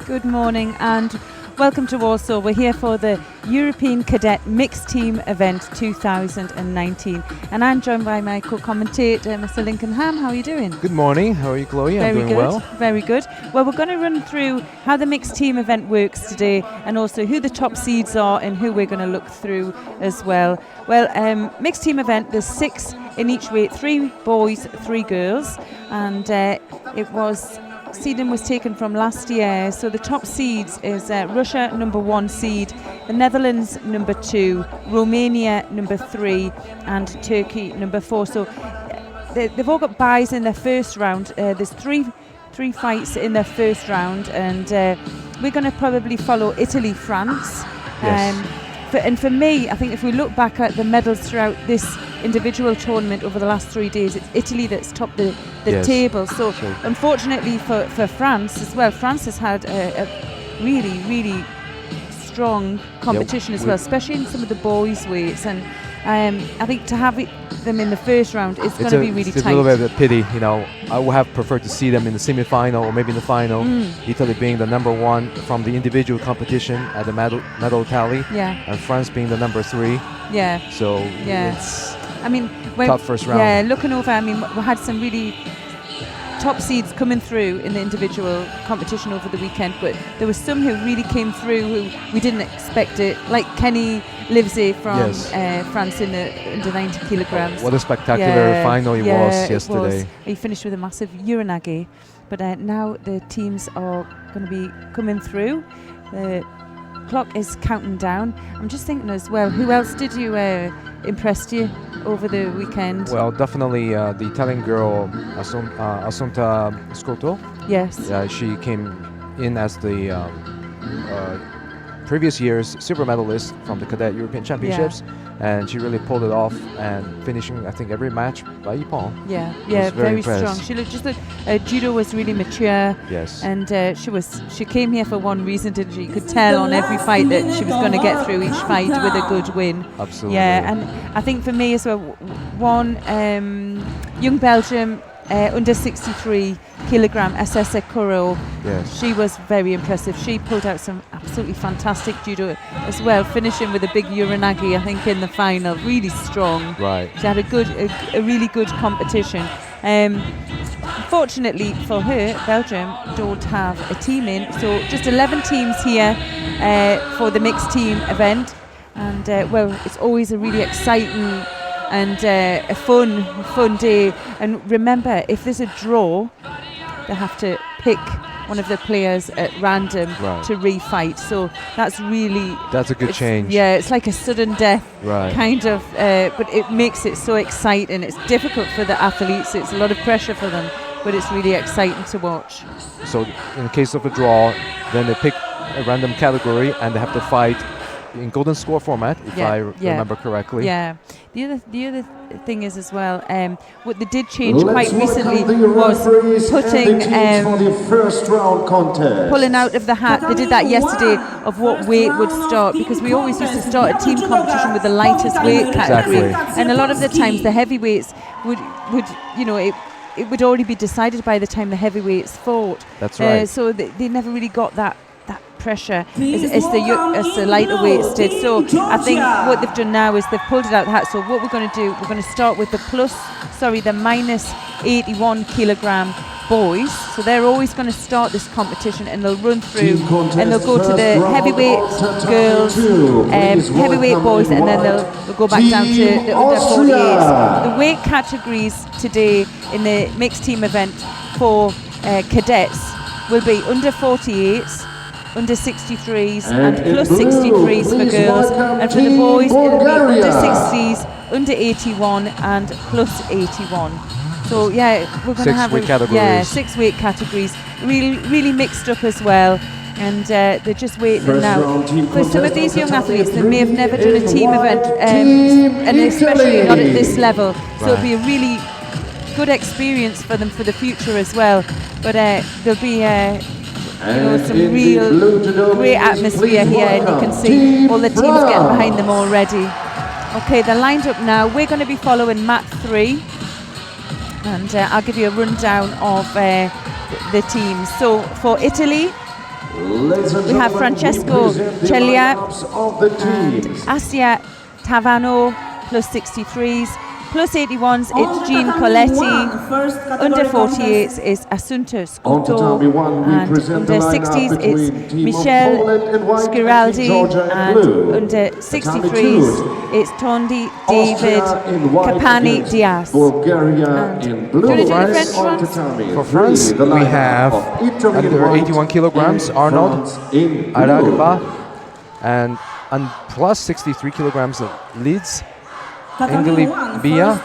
Good morning and welcome to Warsaw. We're here for the European Cadet Mixed Team Event 2019 and I'm joined by my co-commentator Mr. Lincoln Ham. How are you doing? Good morning. How are you, Chloe? Very I'm doing good. well. Very good. Well, we're going to run through how the mixed team event works today and also who the top seeds are and who we're going to look through as well. Well, mixed team event, there's 6 in each weight, 3 boys, 3 girls, and seeding was taken from last year. So the top seeds is Russia, number 1 seed, the Netherlands, number 2, Romania, number 3, and Turkey, number 4. So they've all got byes in their first round. There's three fights in their first round, and we're going to probably follow Italy, France. Yes. And for me, I think if we look back at the medals throughout this individual tournament over the last 3 days, it's Italy that's topped the Yes. table. So unfortunately for France as well, France has had a really, really strong competition as well, especially in some of the boys' weights. And I think to have them in the first round is going to be really tight. It's a little bit of a pity, you know. I would have preferred to see them in the semi-final or maybe in the final. Italy being the number 1 from the individual competition at the medal tally, and France being the number 3. Yeah. So it's, I mean, tough first round. Yeah, looking over, I mean, we had some really top seeds coming through in the individual competition over the weekend, but there were some who really came through who we didn't expect it, like Kenny Livesey from France in the under 90 kilograms. What a spectacular final it was yesterday. He finished with a massive uranage, but now the teams are going to be coming through. The clock is counting down. I'm just thinking as well, who else did you impressed you over the weekend? Well, definitely the Italian girl Assunta Scotto. Yes. She came in as the previous year's silver medalist from the Cadet European Championships, and she really pulled it off and finishing, I think, every match by Ippon. Yeah, very strong. She looked Judo was really mature. Yes. And she came here for one reason, didn't she? You could tell on every fight that she was going to get through each fight with a good win. Absolutely. Yeah, and I think for me as well, one young Belgium under 63 kilogram Assessa Kuro. Yes. She was very impressive. She pulled out some absolutely fantastic judo as well, finishing with a big uranage, I think, in the final. Really strong. Right. She had a really good competition. Unfortunately for her, Belgium don't have a team in, so just 11 teams here for the mixed team event. And well, it's always a really exciting and a fun day. And remember, if there's a draw, they have to pick one of the players at random to refight. So that's a good change. Yeah, it's like a sudden death kind of, but it makes it so exciting. It's difficult for the athletes. It's a lot of pressure for them, but it's really exciting to watch. So in case of a draw, then they pick a random category and they have to fight in golden score format, if I remember correctly. Yeah. The other thing is as well, what they did change quite recently was putting pulling out of the hat. They did that yesterday of what weight would start, because we always used to start a team competition with the lightest weight category, and a lot of the times the heavyweights would it would already be decided by the time the heavyweights fought. That's right. So they never really got that pressure as the lighter weights did. So I think what they've done now is they've pulled it out of the hat. So what we're going to do, we're going to start with the minus 81 kilogram boys, so they're always going to start this competition and they'll run through and they'll go to the heavyweight girls, heavyweight boys, and then they'll go back down to the under 48s. The weight categories today in the mixed team event for cadets will be under 48s, under 63s and plus 63s for girls, and for the boys it'll be under 60s, under 81 and plus 81. So yeah, we're going to have 6 weight categories, really mixed up as well, and they're just waiting now. For some of these young athletes, they may have never done a team event, and especially not at this level. So it'll be a really good experience for them for the future as well. But there'll be some real great atmosphere here, and you can see all the teams getting behind them already. Okay, they're lined up now. We're going to be following mat 3. And I'll give you a rundown of the teams. So for Italy, we have Francesco Celia and Asia Tavano, plus 63s. Plus 81s, it's Jean Coletti. Under 48s is Assunta Scuto. And under 60s, it's Michelle Schiraldi. And under 63s, it's Tondi David Capani Diaz. And do you want to do the French ones? For France, we have under 81 kilograms Arnold Aragba, and plus 63 kilograms of Leeds Ingeli Bia,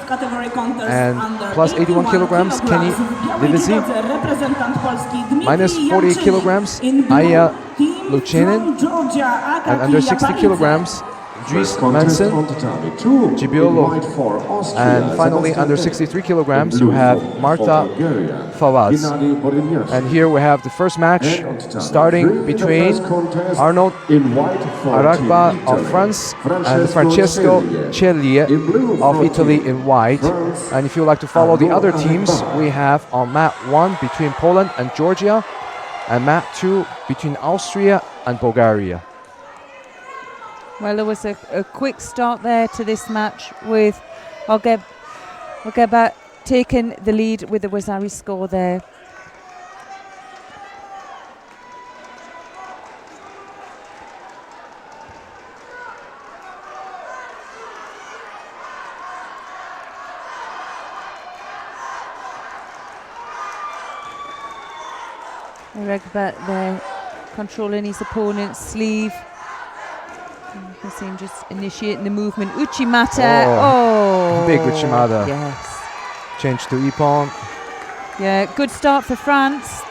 and plus 81 kilograms Kenny Divisi, minus 48 kilograms Aya Lucinin, and under 60 kilograms Dries Manson, Gibiolo, and finally under 63 kilograms you have Marta Fawaz. And here we have the first match starting between Arnold Aragba of France and Francesco Celia of Italy in white. And if you would like to follow the other teams, we have on mat 1 between Poland and Georgia, and mat 2 between Austria and Bulgaria. Well, there was a quick start there to this match with Ogeba taking the lead with the Wazari score there. Ogeba there controlling his opponent's sleeve. You can see him just initiating the movement. Uchimata. Oh, big Uchimata. Yes. Change to Ippon. Yeah, good start for France.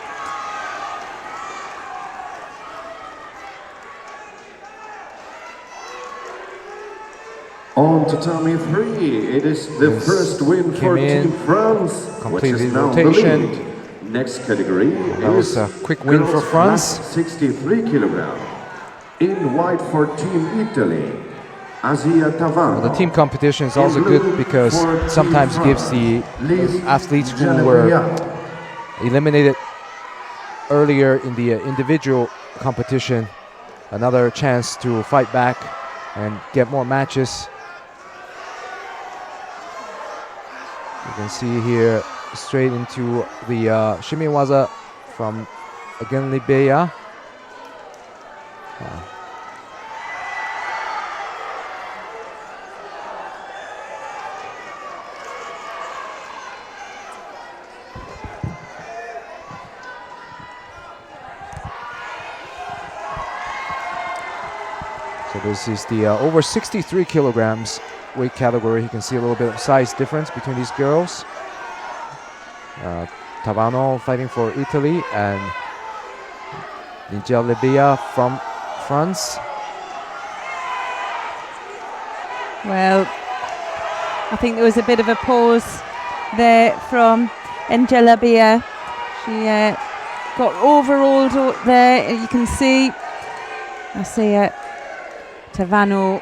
On tatami 3, it is the first win for Team France, which is now the lead. Next category is a quick win for France. 63 kilograms. In white for Team Italy, Asia Tavano. Well, the team competition is also good because it sometimes gives the athletes who were eliminated earlier in the individual competition another chance to fight back and get more matches. You can see here straight into the Shimiwaza from again Libya. So this is the over 63 kilograms weight category. You can see a little bit of size difference between these girls. Tavano fighting for Italy and Nigel Libya from France. Well, I think there was a bit of a pause there from Angela Bia. She got overhauled there. You can see, I see Tavano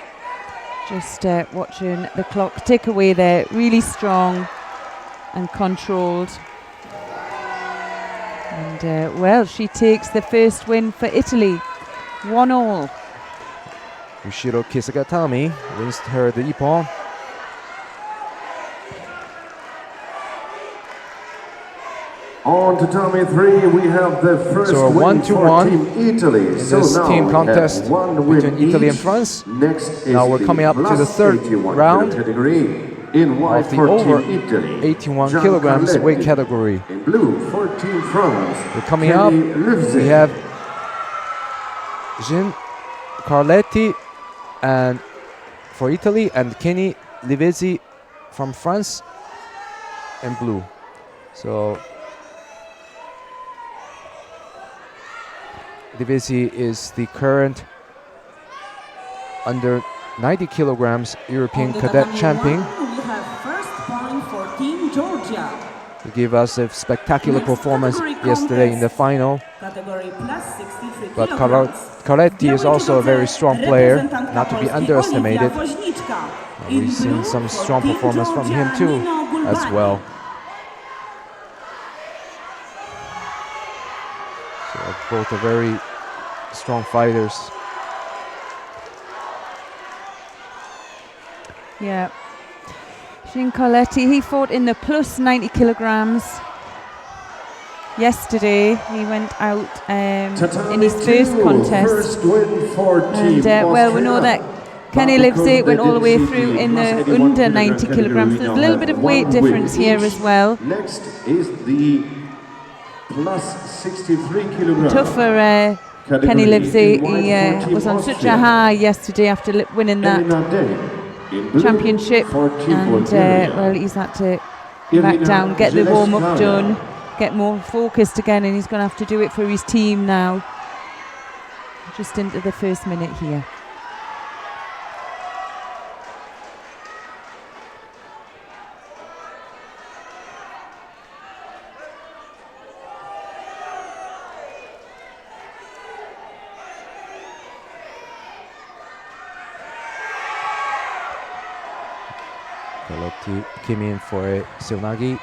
just watching the clock tick away there. Really strong and controlled. And well, she takes the first win for Italy, 1-1. Yoshiro Kisagatami wins her the Ippon. On tatami 3, we have the first So win for 1-1 Team Italy. in So this now team we contest have one win between Italy and each. France. Next is Now we're the coming up to the plus third 81 round category. In white of the for over Team Italy, 81 kilograms weight category. In blue for Team France, We're coming up, we have Jean Carletti and for Italy and Kenny Livesi from France in blue. So Livesi is the current under 90 kilograms European cadet champion. We have first point for Team Georgia. He gave us a spectacular Next performance category yesterday in the contest. final. Category plus 63 But kilograms. Carletti is also a very strong player, Reprezentantka not to be Polski underestimated. Oliwia Woźniczka. We've In seen blue some for strong Team performance from him Georgia, too, Nino as Gulbani. well. So both are very strong fighters. Yeah. Jean Carletti, he fought in the plus 90 kilograms. Yesterday, he went out in his first contest. First win for Team And well, we know Austria. that Kenny Livesey went all the way through in the under 90 kilograms. There's a little bit of weight difference here as well. Next is the plus 63 kilograms. Tough for Kenny Livesey. He was on such a high yesterday after winning that championship, and well, he's had to back down, get the warm-up done, get more focused again, and he's going to have to do it for his team now. Just into the first minute here. Carletti came in for a Silnagi.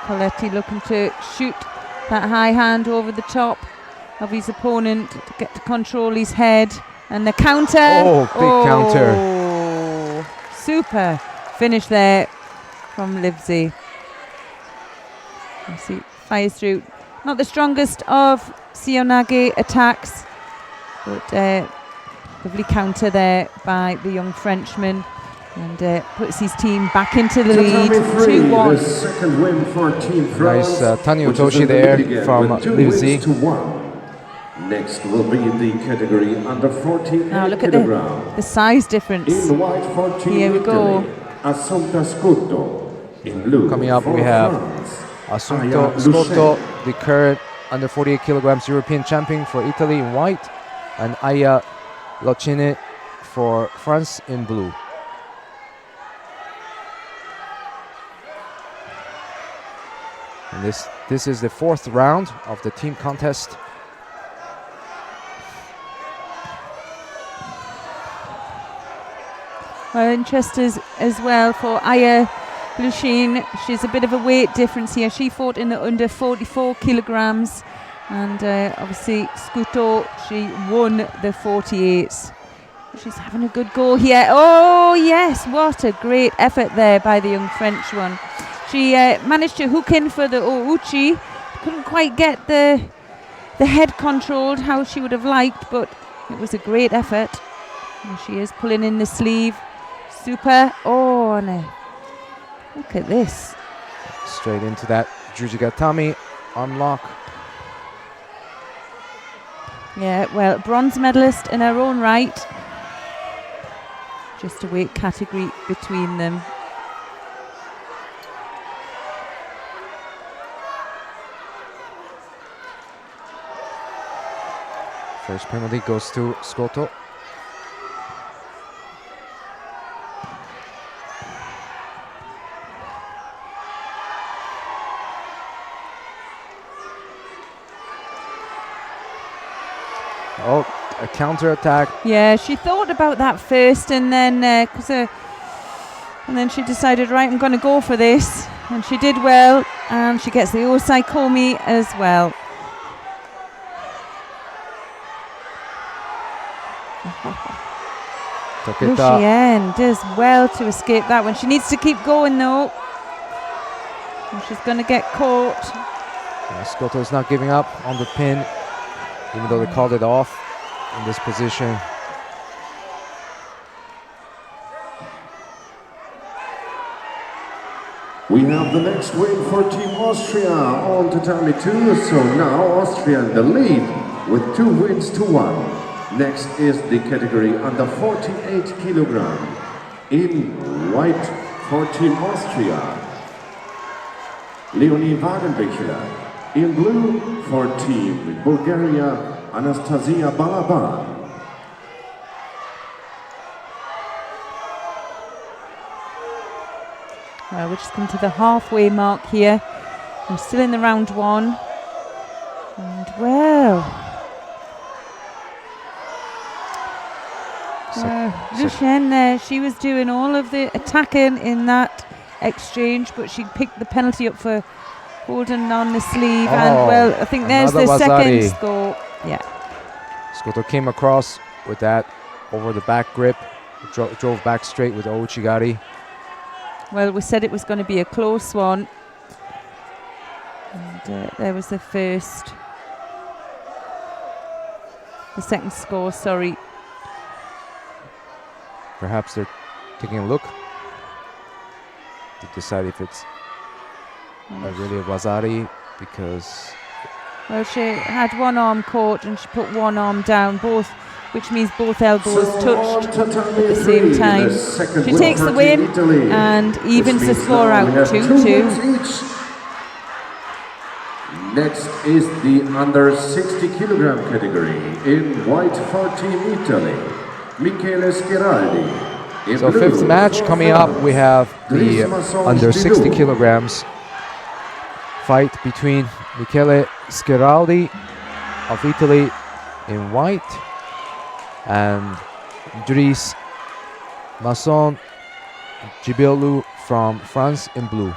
Carletti looking to shoot that high hand over the top of his opponent to get to control his head. And the counter. Oh, big counter. Super finish there from Livesey. You see, fires through. Not the strongest of Sionagi attacks, but lovely counter there by the young Frenchman, and puts his team back into the lead, 2-1. Second win for Team France. Nice Tani Otoshi there from Livesey. Next will be the category under 48 Now look at the size difference. In white for Team Here we go. Assunta Scotto. In blue Coming up, we have Assunto Scotto, the current under 48 kilograms European champion for Italy in white, and Aya Locine for France in blue. And this is the fourth round of the team contest. Well, interest as well for Aya Lucine. She's a bit of a weight difference here. She fought in the under 44 kilograms, and obviously Scuto, she won the 48s. She's having a good go here. Oh yes, what a great effort there by the young French one. She managed to hook in for the Ouchi. Couldn't quite get the head controlled how she would have liked, but it was a great effort. And she is pulling in the sleeve. Super. Oh, and look at this. Straight into that Jujigatami arm lock. Yeah, well, bronze medalist in her own right. Just a weight category between them. First penalty goes to Scotto. Oh, a counter attack. Yeah, she thought about that first, and then and then she decided, right, I'm going to go for this, and she did well, and she gets the Osai Komi as well. Lucien does well to escape that one. She needs to keep going though. And she's going to get caught. Scotto's not giving up on the pin, even though they called it off in this position. We have the next win for Team Austria on tatami 2, so now Austria in the lead with 2 wins to 1. Next is the category under 48 kilogram. In white for Team Austria, Leonie Wagenbichler. In blue for Team Bulgaria, Anastasia Balaban. We're just come to the halfway mark here. I'm still in the round 1. And well, Lucien there, she was doing all of the attacking in that exchange, but she picked the penalty up for holding on the sleeve. And well, I think there's the second score. Yeah. Scotto came across with that over the back grip, drove back straight with Ouchigari. Well, we said it was going to be a close one. And there was the second score, sorry. Perhaps they're taking a look to decide if it's really a Wazari, because... Well, she had one arm caught and she put one arm down, which means both elbows touched at the same time. She takes the win and evens the score out 2-2. Next is the under 60 kilogram category. In white for Team Italy, Michele Scheraldi. So fifth match coming up, we have the under 60 kilograms fight between Michele Scheraldi of Italy in white and Dries Masson Gibilou from France in blue.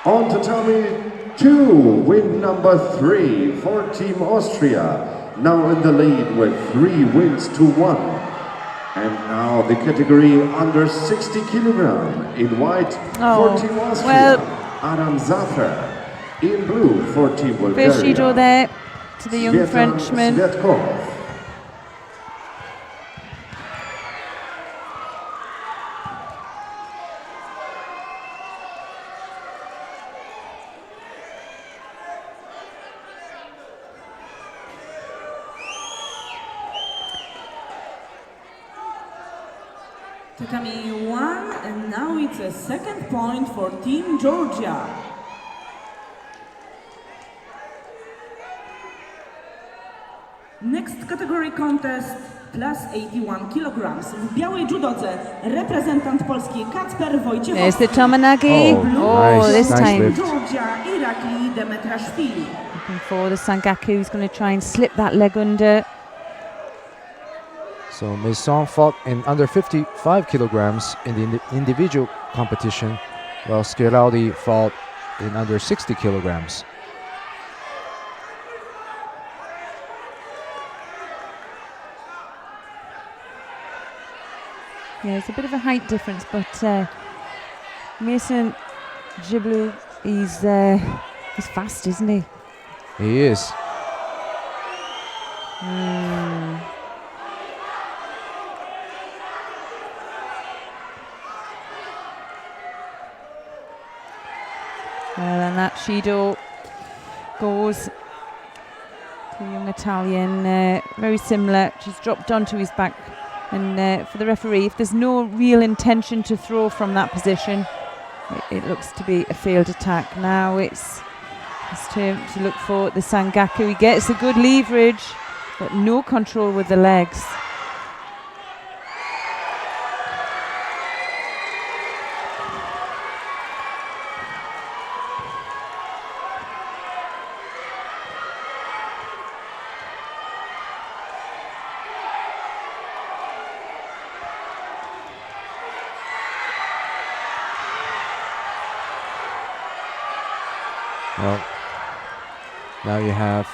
On tatami 2, win number 3 for Team Austria. Now in the lead with 3 wins to 1. And now the category under 60 kilogram. In white for Team Austria, well, Adam Zafer. In blue for Team Bulgaria, first Judo there to the young Frenchman. Svetkov. Tatami 1, and now it's a second point for Team Georgia. Next category contest, plus 81 kilograms. W białej judodze reprezentant Polski Kacper Wojciechowski. There's the Tomanagi. This time. Georgia, Irakli Demetrashvili. Looking for the Sangaku, who's going to try and slip that leg under. So Masson fought in under 55 kilograms in the individual competition, while Scheraldi fought in under 60 kilograms. Yeah, it's a bit of a height difference, but Mason Gibilou, he's fast, isn't he? He is. Well, and that Judo goes to the young Italian, very similar. She's dropped onto his back. And for the referee, if there's no real intention to throw from that position, it looks to be a failed attack. Now it's to look for the Sangaku. He gets a good leverage, but no control with the legs. Well, now you have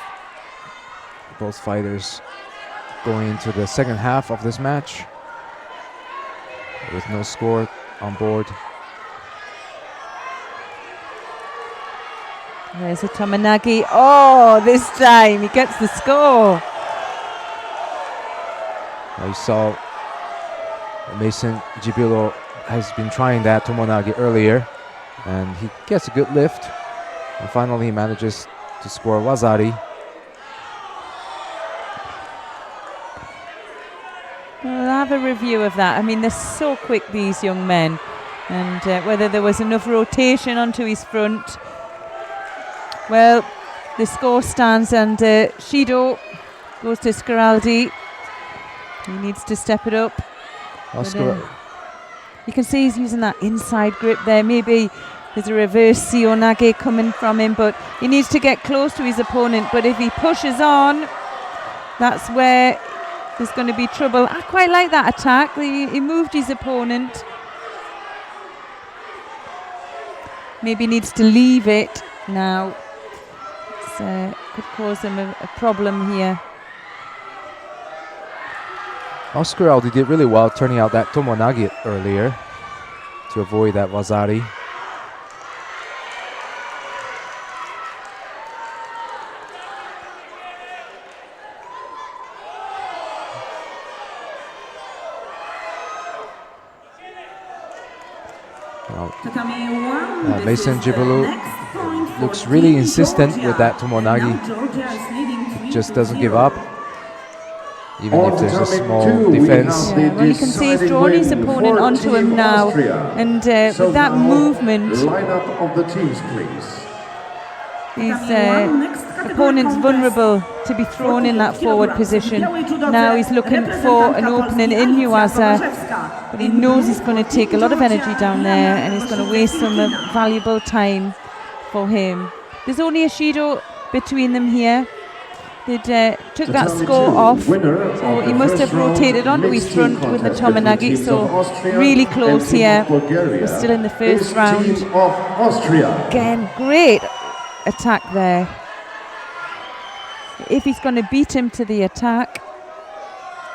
both fighters going into the second half of this match with no score on board. There's a Tomonagi. Oh, this time he gets the score. You saw Mason Judo has been trying that Tomonagi earlier, and he gets a good lift, and finally he manages to score Wazari. We'll have a review of that. I mean, they're so quick, these young men, and whether there was enough rotation onto his front. Well, the score stands, and Shido goes to Scaraldi. He needs to step it up. You can see he's using that inside grip there. Maybe there's a reverse Seonage coming from him, but he needs to get close to his opponent. But if he pushes on, that's where there's going to be trouble. I quite like that attack. He moved his opponent. Maybe needs to leave it now. Could cause him a problem here. Scaraldi did really well turning out that Tomonagi earlier to avoid that Wazari. Mason Judo looks really insistent with that Tomonagi. Just doesn't give up, even if there's a small defense. Yeah, well, you can see he's drawn his opponent onto him now, and with that movement, his opponent's vulnerable to be thrown in that forward position. Now he's looking for an opening in Yuasa, but he knows he's going to take a lot of energy down there, and he's going to waste some valuable time for him. There's only a Shido between them here. They took that score off, so he must have rotated onto his front with the Tomonagi, so really close here. We're still in the first round. Again, great attack there. If he's going to beat him to the attack,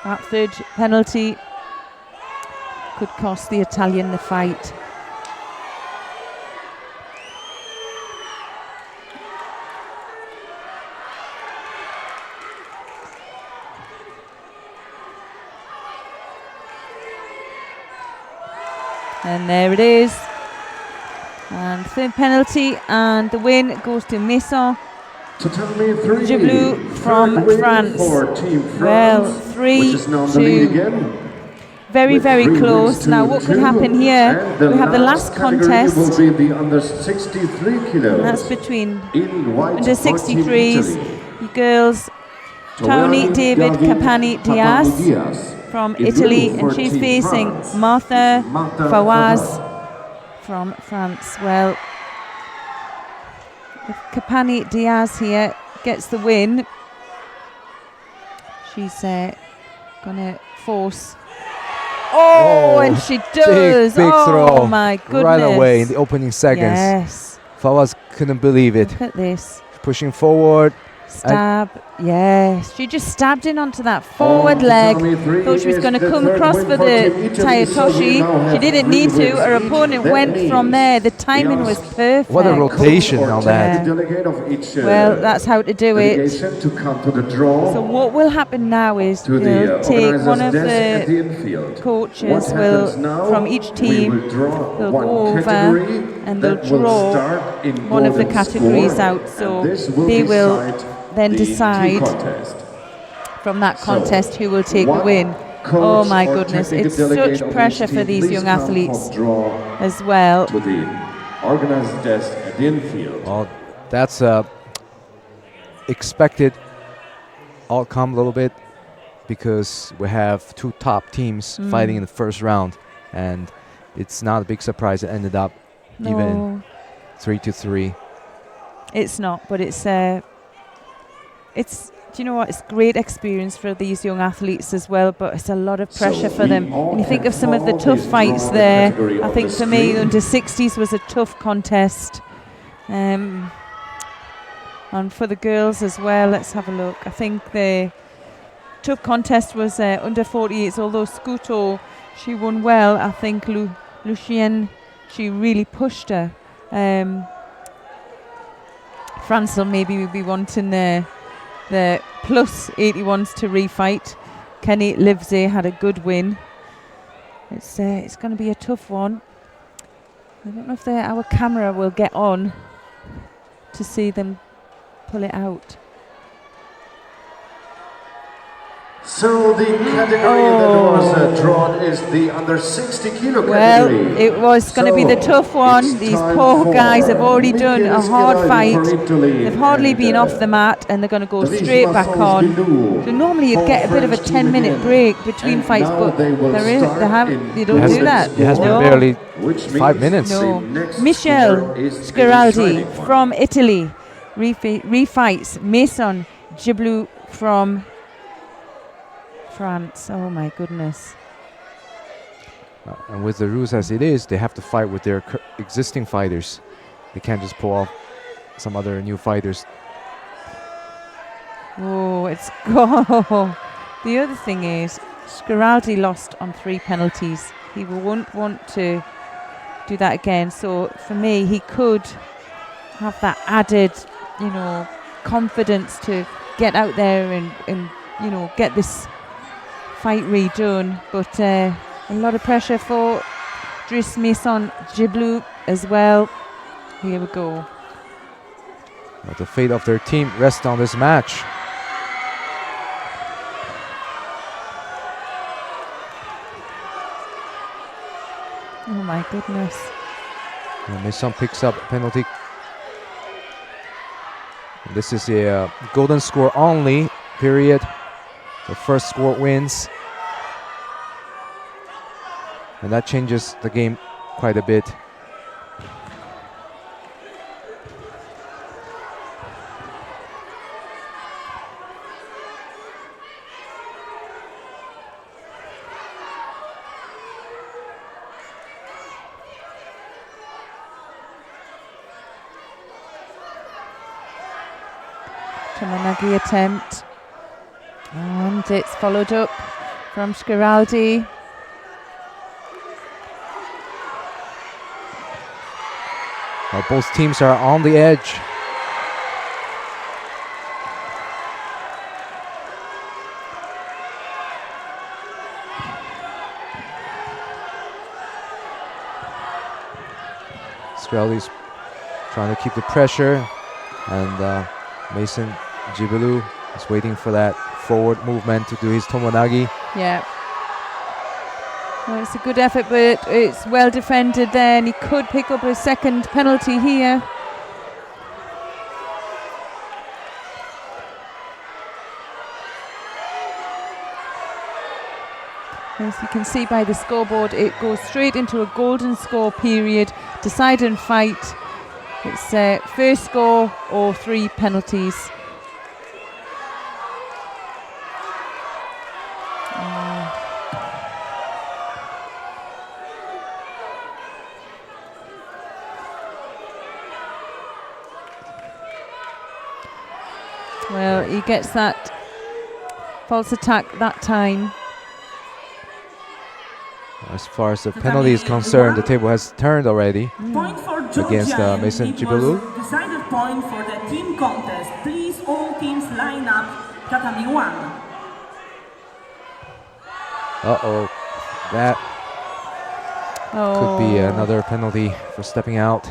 that third penalty could cost the Italian the fight. And there it is. And third penalty, and the win goes to Mason Judo from France. Well, 3-2. Very, very close. Now, what could happen here? We have the last contest. And that's between under 63s. The girls, Tony David Capani Diaz from Italy, and she's facing Martha Fawaz from France. Well, if Capani Diaz here gets the win, she's going to force. Oh, and she does. Big throw. My goodness. Right away in the opening seconds. Yes. Fawaz couldn't believe it. Look at this. Pushing forward. Stab. Yes. She just stabbed in onto that forward leg. Thought she was going to come across for the Tayatoshi. She didn't need to. Her opponent went from there. The timing was perfect. What a rotation on that. Well, that's how to do it. So what will happen now is they'll take one of the coaches from each team. They'll go over and they'll draw one of the categories out. So they will then decide from that contest who will take the win. Oh my goodness, it's such pressure for these young athletes as well. Well, that's a expected outcome a little bit, because we have two top teams fighting in the first round, and it's not a big surprise it ended up even 3-3. It's not, but do you know what? It's great experience for these young athletes as well, but it's a lot of pressure for them. And you think of some of the tough fights there. I think for me, under 60s was a tough contest. And for the girls as well, let's have a look. I think the tough contest was under 48s, although Scuto, she won well. I think Lucienne, she really pushed her. Francel maybe will be wanting the plus 81s to refight. Kenny Livesey had a good win. It's going to be a tough one. I don't know if our camera will get on to see them pull it out. So the category that was drawn is the under 60 kilo Well, category. it was going to be the tough one. These poor guys have already done a hard fight. They've hardly been off the mat and they're going to go straight back on. So normally you'd get a bit of a 10-minute break between fights, but they don't do that. It has been barely 5 minutes. No. Michel Schiraldi from Italy refights Mason Giblou from France. Oh my goodness. And with the rules as it is, they have to fight with their existing fighters. They can't just pull off some other new fighters. Oh, it's gone. The other thing is, Schiraldi lost on 3 penalties. He won't want to do that again. So for me, he could have that added, confidence to get out there and get this fight redone, but a lot of pressure for Driss Mason Giblou as well. Here we go. But the fate of their team rests on this match. Oh my goodness. And Mason picks up a penalty. And this is a golden score only period. The first score wins. And that changes the game quite a bit. Tomonagi attempt. And it's followed up from Schiraldi. Well, both teams are on the edge. Schiraldi's trying to keep the pressure, and Mason Giblou is waiting for that forward movement to do his Tomonagi. Yeah. Well, it's a good effort, but it's well defended there, and he could pick up a second penalty here. As you can see by the scoreboard, it goes straight into a golden score period, decide and fight. It's first score or 3 penalties. Well, he gets that false attack that time. As far as the penalty is concerned, the table has turned already against Mason Giblou. Decided point for the team contest. Please, all teams line up. Tatami 1. Uh-oh, that could be another penalty for stepping out.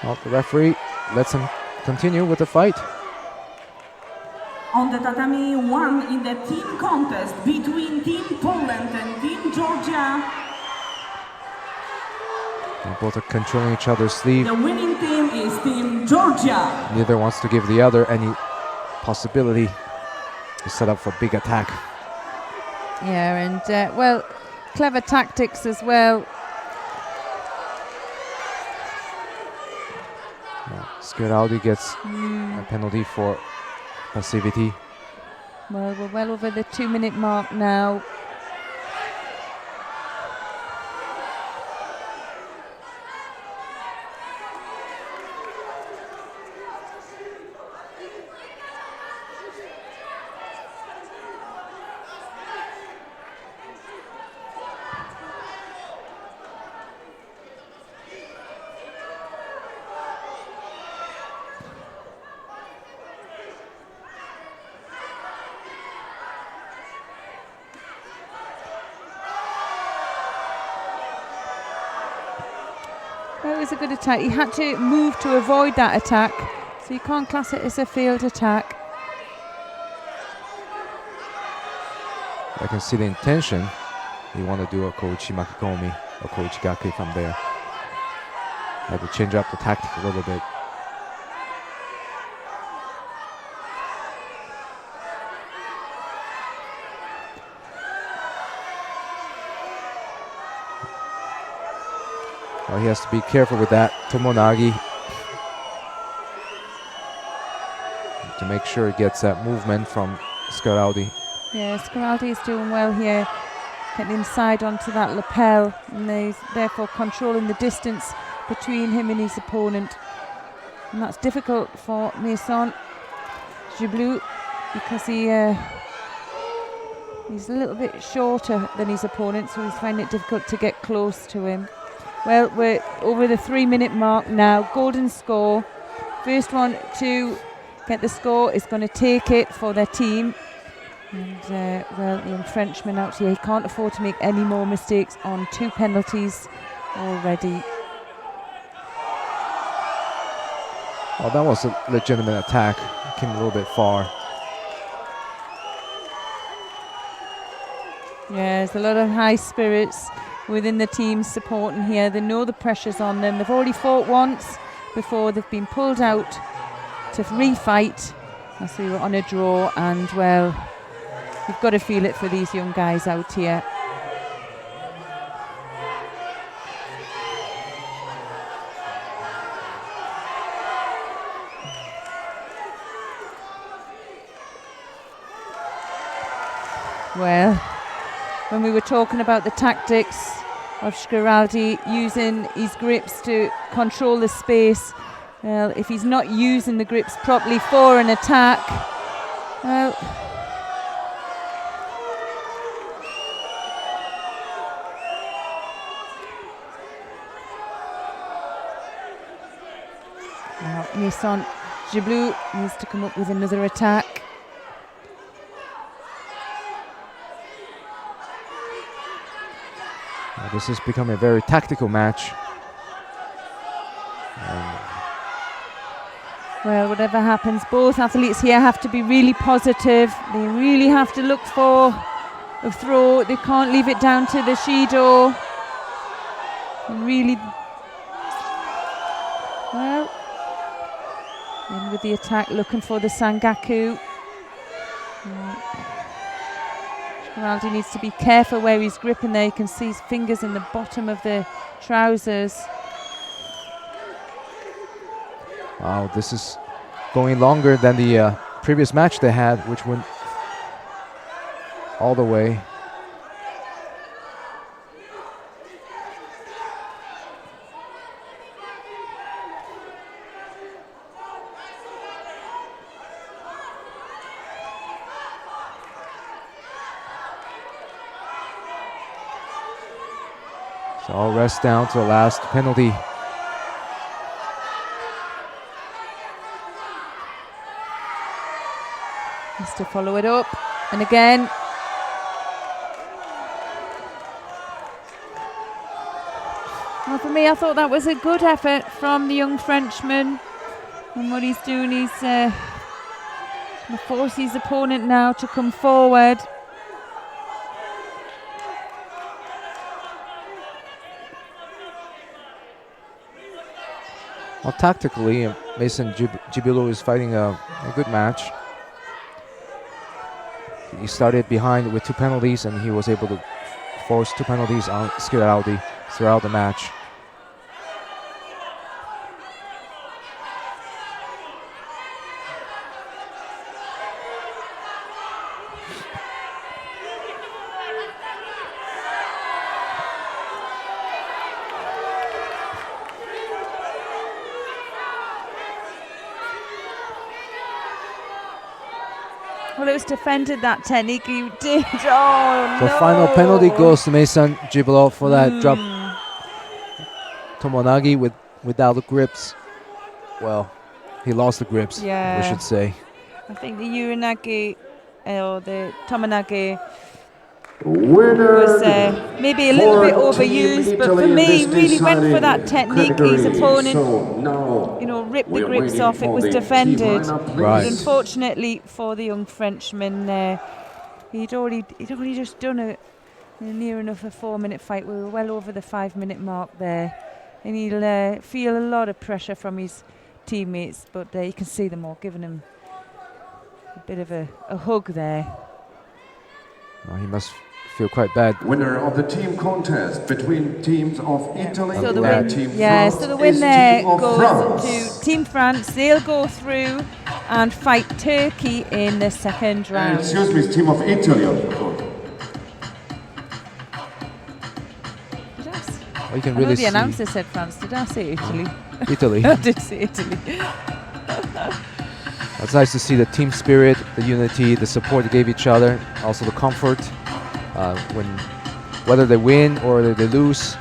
Well, the referee lets him continue with the fight. On the tatami 1 in the team contest between Team Poland and Team Georgia. They both are controlling each other's sleeve. The winning team is Team Georgia. Neither wants to give the other any possibility to set up for big attack. Yeah, and well, clever tactics as well. Scheraldi gets a penalty for passivity. Well, we're well over the 2-minute mark now. It was a good attack. He had to move to avoid that attack, so you can't class it as a failed attack. I can see the intention. You want to do a Koichi Makikomi or Koichi Gake from there. Had to change up the tactic a little bit. Well, he has to be careful with that Tomonagi to make sure he gets that movement from Scheraldi. Yeah, Scheraldi is doing well here, getting inside onto that lapel, and he's therefore controlling the distance between him and his opponent. And that's difficult for Mason Giblou because he's a little bit shorter than his opponent, so he's finding it difficult to get close to him. Well, we're over the 3-minute mark now. Golden score. First one to get the score is going to take it for their team. And, well, the young Frenchman out here, he can't afford to make any more mistakes on 2 penalties already. Oh, that was a legitimate attack. Came a little bit far. Yeah, there's a lot of high spirits within the team supporting here. They know the pressure's on them. They've already fought once before. They've been pulled out to refight as we were on a draw, and well, you've got to feel it for these young guys out here. Well, when we were talking about the tactics of Scheraldi using his grips to control the space, well, if he's not using the grips properly for an attack, well, now Mason Giblou needs to come up with another attack. This has become a very tactical match. Well, whatever happens, both athletes here have to be really positive. They really have to look for a throw. They can't leave it down to the Shido. And really, well, in with the attack, looking for the Sangaku. Scheraldi needs to be careful where he's gripping there. You can see his fingers in the bottom of the trousers. Wow, this is going longer than the previous match they had, which went all the way. So all rest down to the last penalty. Has to follow it up, and again. Well, for me, I thought that was a good effort from the young Frenchman. And what he's doing, he's going to force his opponent now to come forward. Well, tactically, Mason Giblou is fighting a good match. He started behind with 2 penalties, and he was able to force 2 penalties on Scheraldi throughout the match. Well, it was defended that technique you did. Oh, The no. final penalty goes to Mason Gibolo for that drop. Tomonagi without the grips. Well, he lost the grips, Yeah. we should say. I think the Uranagi or the Tomonagi Winner was maybe a little bit for Team overused, but Italy for in me, this really went for that deciding technique. His category. opponent, So now you know, ripped the we're grips waiting off. It for was the defended. team lineup, please. Right. But unfortunately for the young Frenchman, he'd already just done a near enough a 4-minute fight. We were well over the 5-minute mark there, and he'll feel a lot of pressure from his teammates. But you can see them all giving him a bit of a hug there. He must feel quite bad. Winner of the team contest between teams of Italy So the and win, Team yeah. France So the win is there Team of goes France. to Team France. They'll go through and fight Turkey in the second round. Excuse me, it's Team of Italy, of course. Did I s- Well, you can I know really the see announcer said France. Did I say Italy? Italy. I did say Italy. It's nice to see the team spirit, the unity, the support they gave each other, also the comfort whether they win or they lose.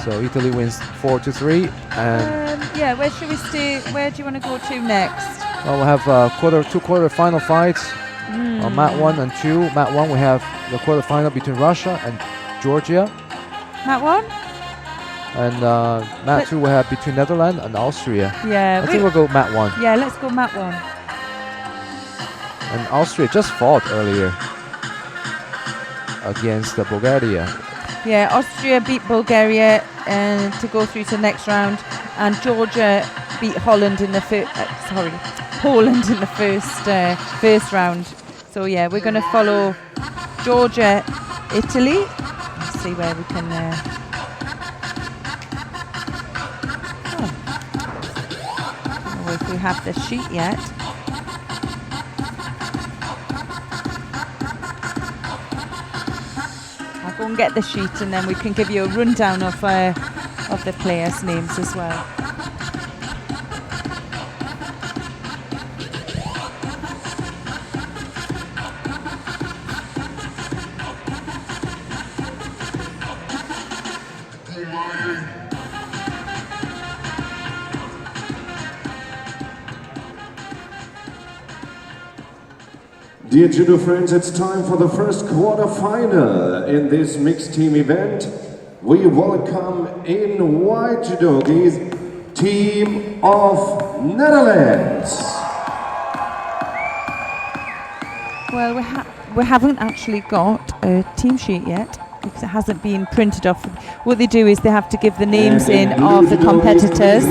So Italy wins 4-3, and Yeah, where should we stay? Where do you want to go to next? well, we'll have two quarter-final fights on mat 1 and 2. Mat 1 we have the quarter-final between Russia and Georgia, Mat 1? and mat 2 we have between Netherlands and Austria. Yeah. I think we'll go mat 1. Yeah, let's go Mat 1. And Austria just fought earlier against Bulgaria. Yeah, Austria beat Bulgaria to go through to the next round, and Georgia beat Poland in the first round. So yeah, we're going to follow Georgia, Italy. Let's see where we can. I don't know if we have the sheet yet. I'll go and get the sheet, and then we can give you a rundown of the players' names as well. Dear judo friends, it's time for the first quarter-final in this mixed team event. We welcome in white judogis, Team of Netherlands. Well, we haven't actually got a team sheet yet because it hasn't been printed off. What they do is they have to give the names in of the competitors,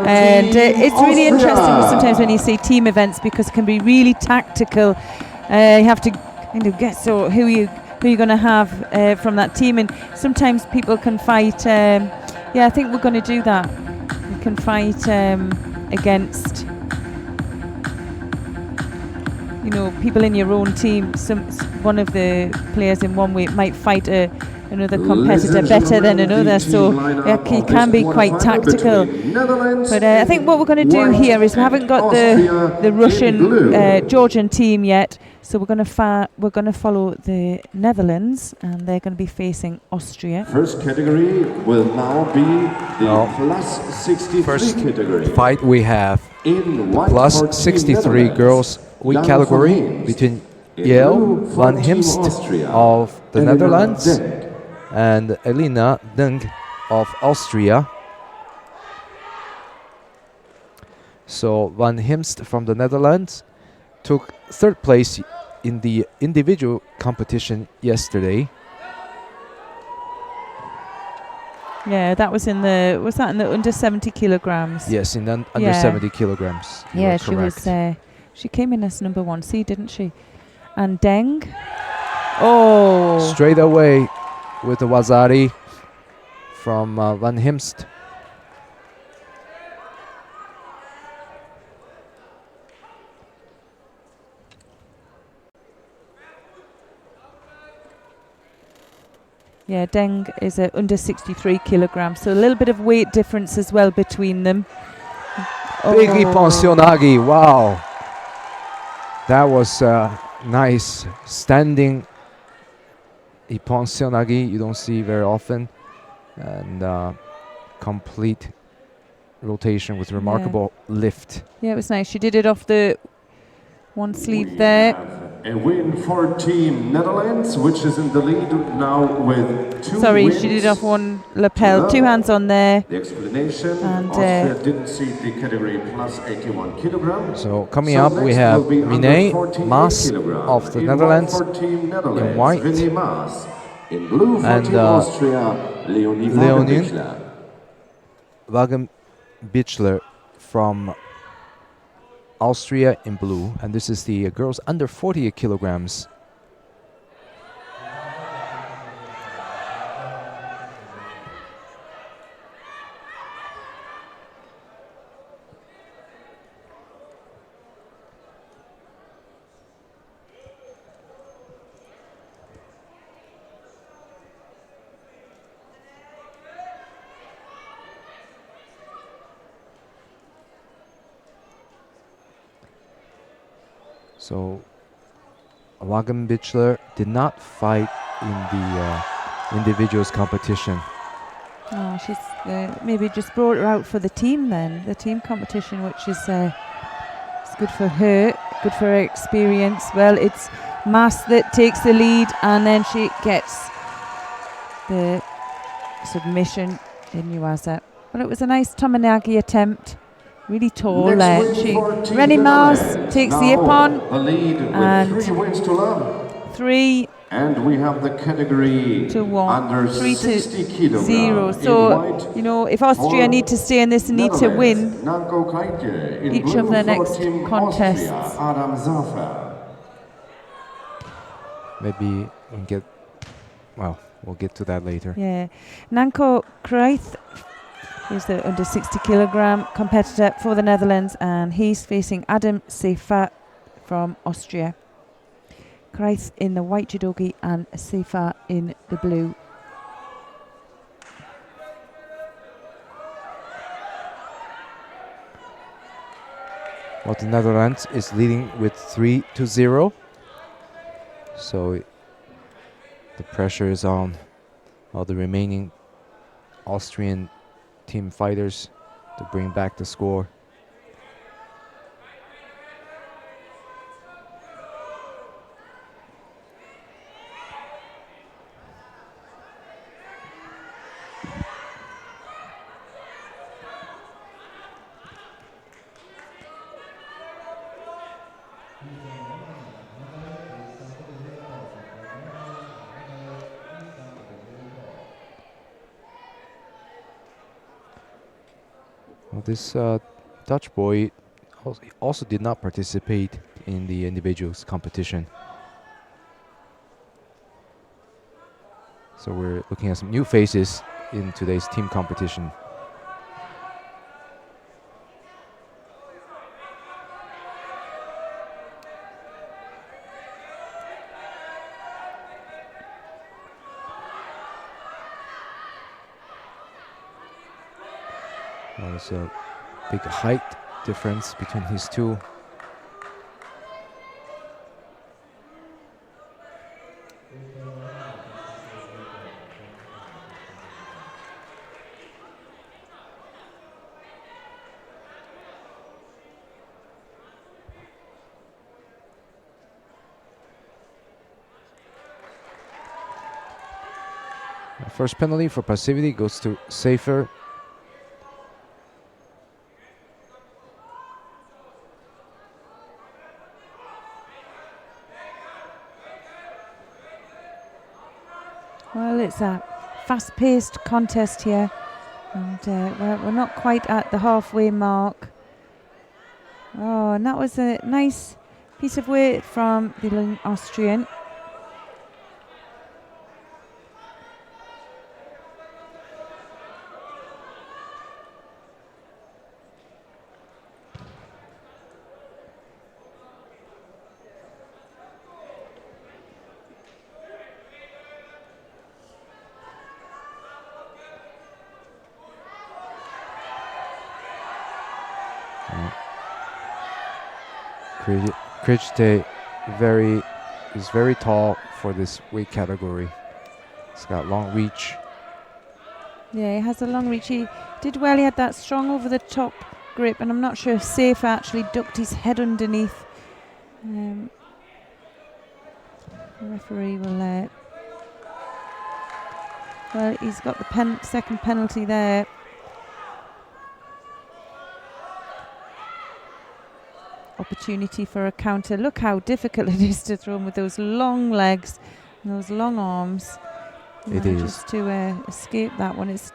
and it's really interesting sometimes when you see team events because it can be really tactical. You have to kind of guess who you're going to have from that team, and sometimes people can fight. Yeah, I think we're going to do that. You can fight against, you know, people in your own team. One of the players in one way might fight another competitor better than another, so it can be quite tactical. But I think what we're going to do here is we haven't got the Russian Georgian team yet, so we're going to follow the Netherlands, and they're going to be facing Austria. First category will now be the plus 63 First category. fight we have In white plus for Team 63 Netherlands, girls weight Jan category van Heemst. between In Yael blue for van Team Himst Austria, of the Elena Netherlands Denk. and Elina Deng of Austria. So Van Himst from the Netherlands took third place in the individual competition yesterday. Yeah, that was in the under 70 kilograms? Yes, in under Yeah. 70 kilograms. You Yeah, are she was. correct. She came in as number 1C, didn't she? And Deng. Oh. Straight away with the Wazari from Van Himst. Yeah, Deng is under 63 kilograms, so a little bit of weight difference as well between them. Big Iponsionagi, wow. That was nice standing Iponsionagi, you don't see very often. And complete rotation with remarkable lift. Yeah, it was nice. She did it off the one sleeve there. A win for Team Netherlands, which is in the lead now with 2 Sorry, wins. she did it off one lapel. 2 hands on there. The explanation, And Austria didn't see the category plus 81 kilograms. So coming up we have Miné Maas of the Netherlands in white. In blue for and Team Austria, Leonie Wagenbichler from Austria in blue, and this is the girls under 40 kilograms. So Wagenbichler did not fight in the individuals competition. Oh, she's maybe just brought her out for the team then, the team competition, which is it's good for her, good for her experience. Well, it's Maas that takes the lead, and then she gets the submission in Yuasa. Well, it was a nice Tominagi attempt. Really tall. Rennie Maas takes the Ippon, and 3 wins to love. 3 And we have the category to 1, under 3 to 60 kilograms. 0. So, you know, if Austria need to stay in this and need to win each of their next contests. Maybe we can get, well, we'll get to that later. Yeah. Nanko Kruijth is the under 60 kilogram competitor for the Netherlands, and he's facing Adam Sefa from Austria. Kruijth in the white judogi and Sefa in the blue. Well, the Netherlands is leading with 3-0. So the pressure is on all the remaining Austrian team fighters to bring back the score. Well, this Dutch boy also did not participate in the individuals competition. So we're looking at some new faces in today's team competition. Well, there's a big height difference between these two. First penalty for passivity goes to Safer. Well, it's a fast-paced contest here, and we're not quite at the halfway mark. Oh, and that was a nice piece of work from the young Austrian. Krejci is very tall for this weight category. He's got long reach. Yeah, he has a long reach. He did well. He had that strong over the top grip, and I'm not sure if Safer actually ducked his head underneath. The referee will. Well, he's got the second penalty there. Opportunity for a counter. Look how difficult it is to throw him with those long legs and those long arms. It is. Just to escape that one. It's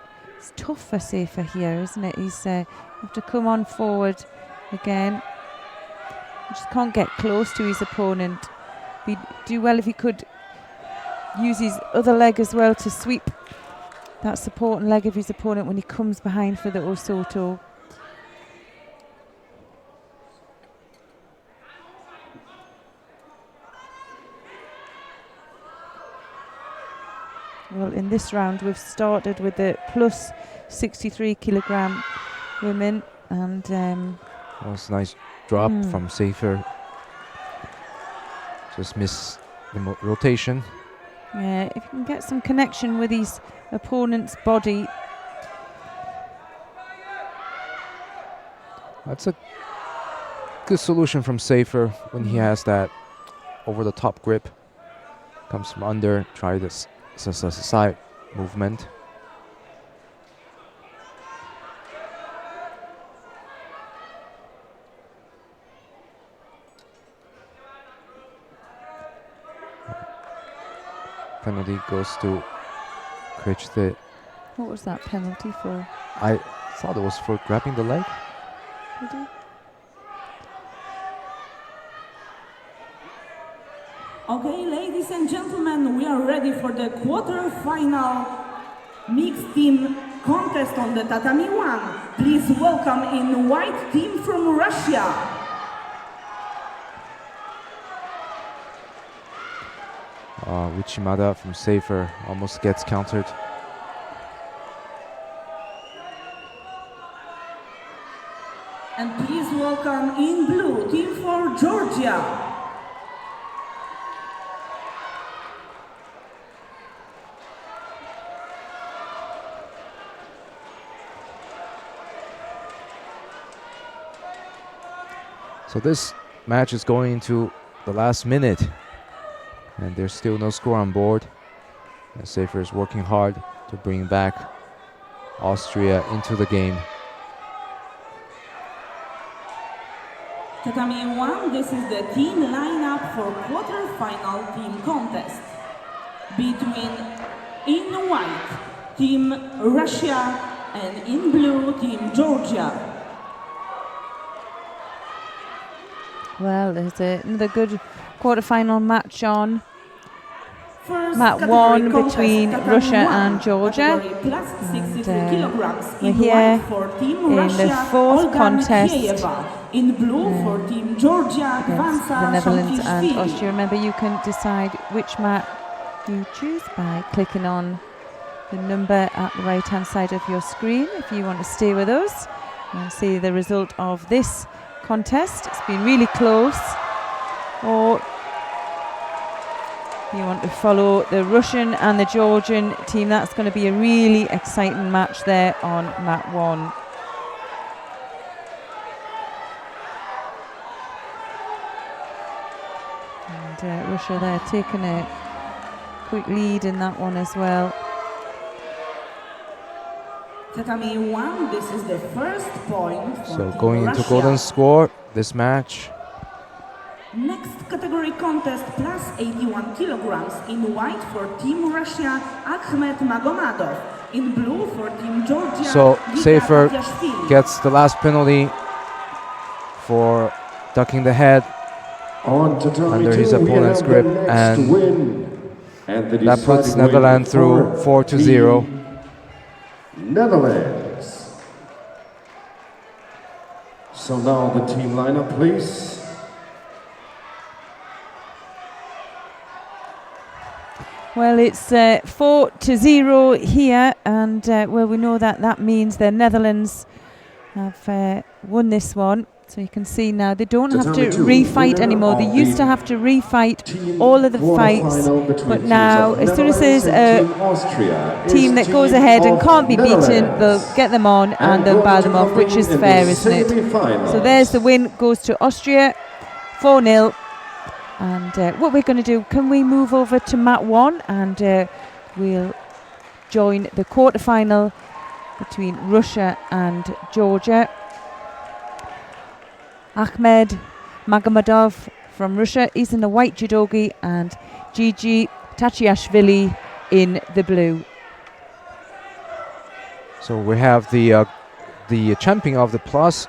tough for Safer here, isn't it? He's have to come on forward again. He just can't get close to his opponent. He'd do well if he could use his other leg as well to sweep that supporting leg of his opponent when he comes behind for the Osoto. Well, in this round we've started with the plus 63 kilogram women, and that was a nice drop from Safer. Just missed the rotation. Yeah, if you can get some connection with his opponent's body. That's a good solution from Safer when he has that over the top grip. Comes from under, try this side movement. Penalty goes to Krejci. What was that penalty for? I thought it was for grabbing the leg. Did he? Okay, ladies and gentlemen, we are ready for the quarter-final mixed team contest on the tatami 1. Please welcome in white team from Russia. Uchimada from Safer almost gets countered. And please welcome in blue team for Georgia. So this match is going into the last minute, and there's still no score on board. And Safer is working hard to bring back Austria into the game. Tatami 1, this is the team lineup for quarter-final team contest between in white team Russia and in blue team Georgia. Well, there's another good quarter-final match on. First Mat 1 contest, between Tatami Russia 1, and Georgia. plus 63 And, kilograms we're in here white for team in Russia, the fourth Olga contest. Mikheyeva. In blue for team Georgia, Against Kwanza the Netherlands and Shamkishvili. Austria. Remember, you can decide which mat you choose by clicking on the number at the right-hand side of your screen. If you want to stay with us and see the result of this contest, it's been really close. Or you want to follow the Russian and the Georgian team, that's going to be a really exciting match there on mat 1. And Russia there taking a quick lead in that one as well. Tatami 1, this is the first point for So team going into Russia. golden score, this match. Next category contest, plus 81 kilograms. In white for team Russia, Akhmet Magomadov. In blue for team Georgia, So Vita Safer Katyashvili. gets the last penalty for ducking the head On tatami under 2, his we opponent's have grip, the next and win. And the that puts deciding win Netherlands through for 4-0. the Netherlands. So now the team lineup, please. Well, it's 4-0 here, and well, we know that means the Netherlands have won this one. So you can see now they don't have to refight anymore. They used to have to refight all of the fights, but now as soon as there's a team that goes ahead and can't be beaten, they'll get them on and they'll bow them off, which is fair, isn't it? So there's the win, goes to Austria, 4-0. And what we're going to do, can we move over to mat 1 and we'll join the quarter-final between Russia and Georgia. Ahmed Magomedov from Russia, he's in the white judogi, and Gigi Tachiashvili in the blue. So we have the champion of the plus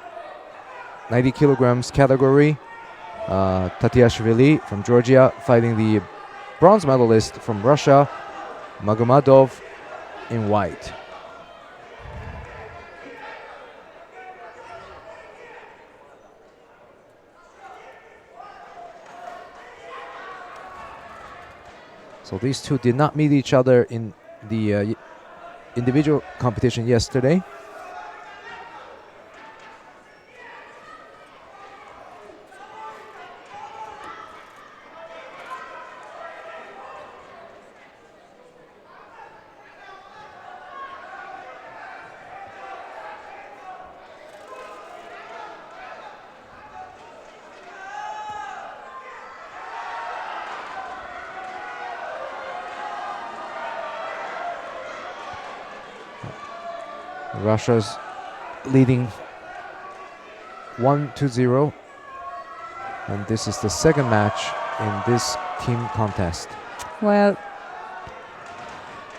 90 kilograms category, Tatiashvili from Georgia, fighting the bronze medalist from Russia, Magomedov, in white. So these two did not meet each other in the individual competition yesterday. Russia's leading 1-0, and this is the second match in this team contest. Well,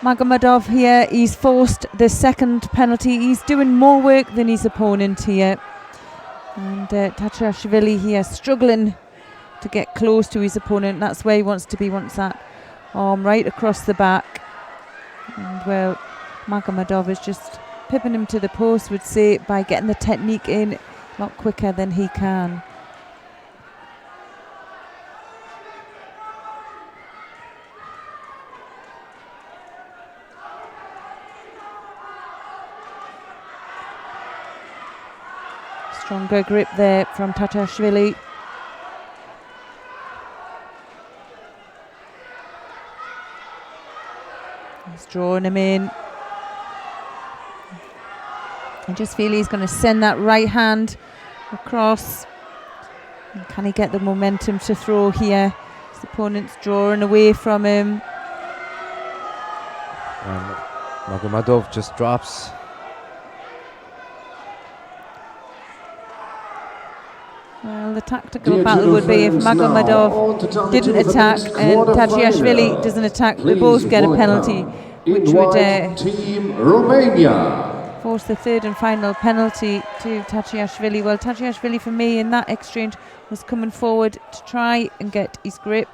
Magomedov here, he's forced the second penalty. He's doing more work than his opponent here. And Tachiashvili here struggling to get close to his opponent. That's where he wants to be, wants that arm right across the back. And well, Magomedov is just pipping him to the post, would say, by getting the technique in a lot quicker than he can. Stronger grip there from Tachiashvili. He's drawing him in. I just feel he's going to send that right hand across. And can he get the momentum to throw here? His opponent's drawing away from him. And Magomedov just drops. Well, the tactical battle would be if Magomedov didn't attack and Tachiashvili doesn't attack, they both get a penalty, which would Team Romania. force the third and final penalty to Tachiashvili. Well, Tachiashvili, for me, in that exchange, was coming forward to try and get his grip.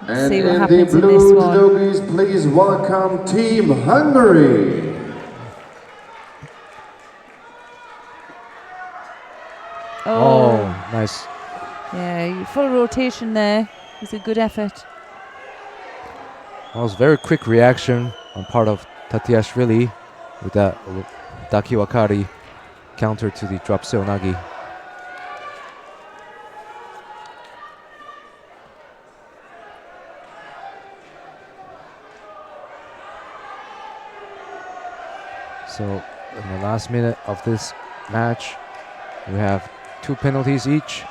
Let's see what happens in this one. Judogis, please welcome Team Hungary. Oh, nice. Yeah, full rotation there. It was a good effort. That was very quick reaction on part of Tatiashvili with that Dakiwakari counter to the drop seonagi. So in the last minute of this match, we have 2 penalties each.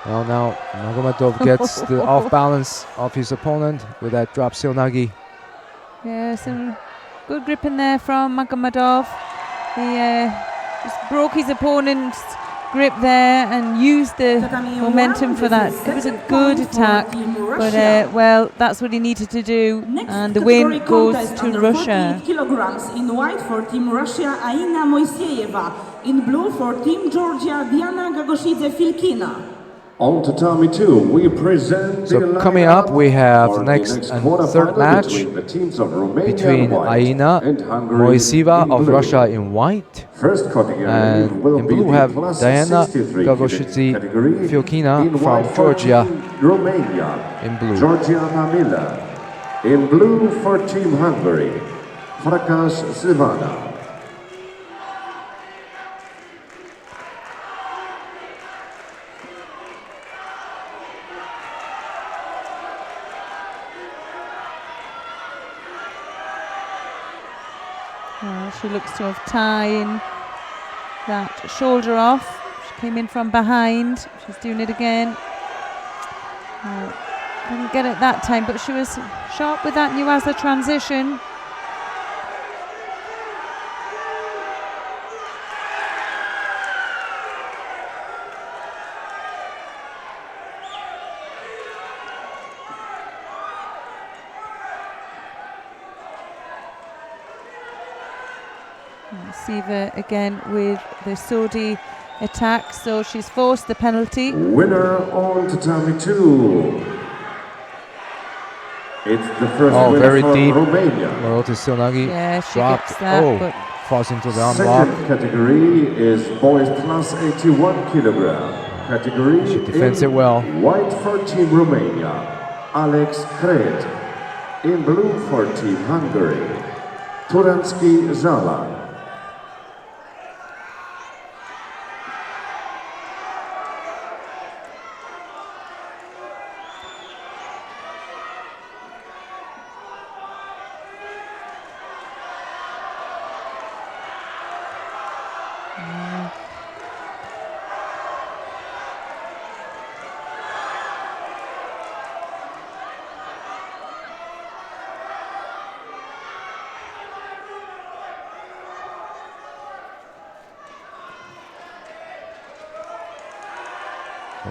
Well, now Magomedov gets the off balance of his opponent with that drop seonagi. Yeah, some good grip in there from Magomedov. He just broke his opponent's grip there and used the momentum for that. It was a good attack, but well, that's what he needed to do, and the win goes to Russia. Kilograms in white for Team Russia, Aina Moiseyeva. In blue for Team Georgia, Diana Gagoshidze-Filkina. On tatami 2, we present So the coming up, lineup we have for the next and third quarterfinal match between the teams of Romania between in white Aina and Hungary Moisiva in of blue. Russia in white, First category and will in be blue we the have plus Diana 63 Gagoshidze category. Fiokina In from white Georgia for Team Romania, in blue. Georgiana Miller. In blue for Team Hungary, Farkas Sivana. She looks to have tying that shoulder off. She came in from behind. She's doing it again. Didn't get it that time, but she was sharp with that Nuaza transition. Siva again with the Sodi attack, so she's forced the penalty. Winner on tatami 2. It's the first winner very for deep. Romania. Moroti Silnagi Yeah, she dropped. gets that, but falls into the arm lock. Second category is boys plus 81 kilogram. Category She defends in it well. White for Team Romania, Alex Kret. In blue for Team Hungary, Turanski Zala.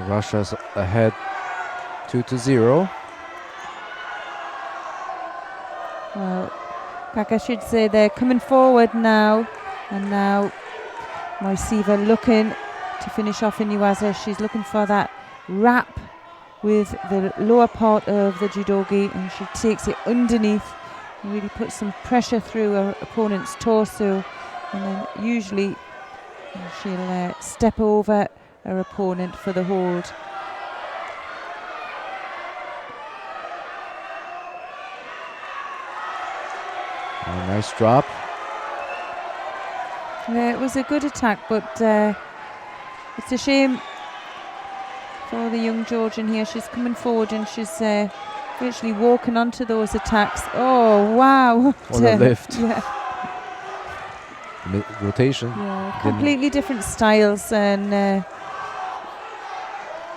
Russia's ahead 2-0. well, Gagoshidze, they're coming forward now, and now Moisiva looking to finish off in Nuaza. She's looking for that wrap with the lower part of the judogi, and she takes it underneath and really puts some pressure through her opponent's torso, and then usually she'll step over her opponent for the hold. A nice drop. Yeah, it was a good attack, but it's a shame for the young Georgian here. She's coming forward and she's virtually walking onto those attacks. Oh, wow. What a lift. Yeah. Rotation. Yeah, completely different styles, and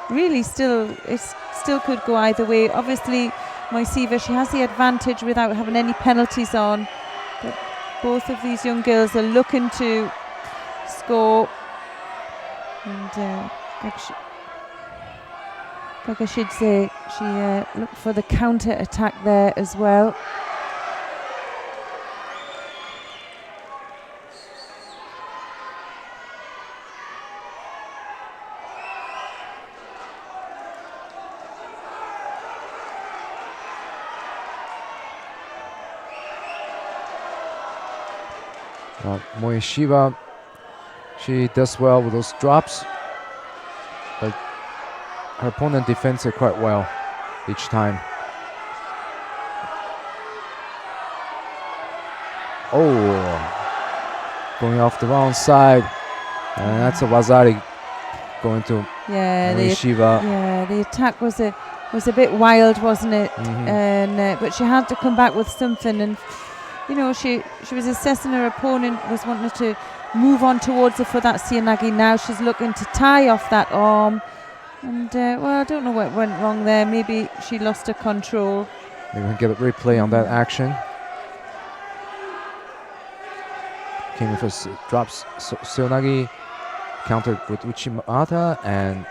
really it still could go either way. Obviously, Moisiva, she has the advantage without having any penalties on, but both of these young girls are looking to score, and Gagoshidze, she looked for the counter attack there as well. Moisiva, she does well with those drops, but her opponent defends it quite well each time. Oh, going off the wrong side, and that's a wazari going to Moisiva. Yeah, the attack was a bit wild, wasn't it? Mhm. And but she had to come back with something, and you know, she was assessing her opponent, was wanting to move on towards her for that Sianagi. Now she's looking to tie off that arm, and well, I don't know what went wrong there. Maybe she lost her control. Maybe we can get a replay on that action. Came in for drops Sianagi, countered with Uchimata, and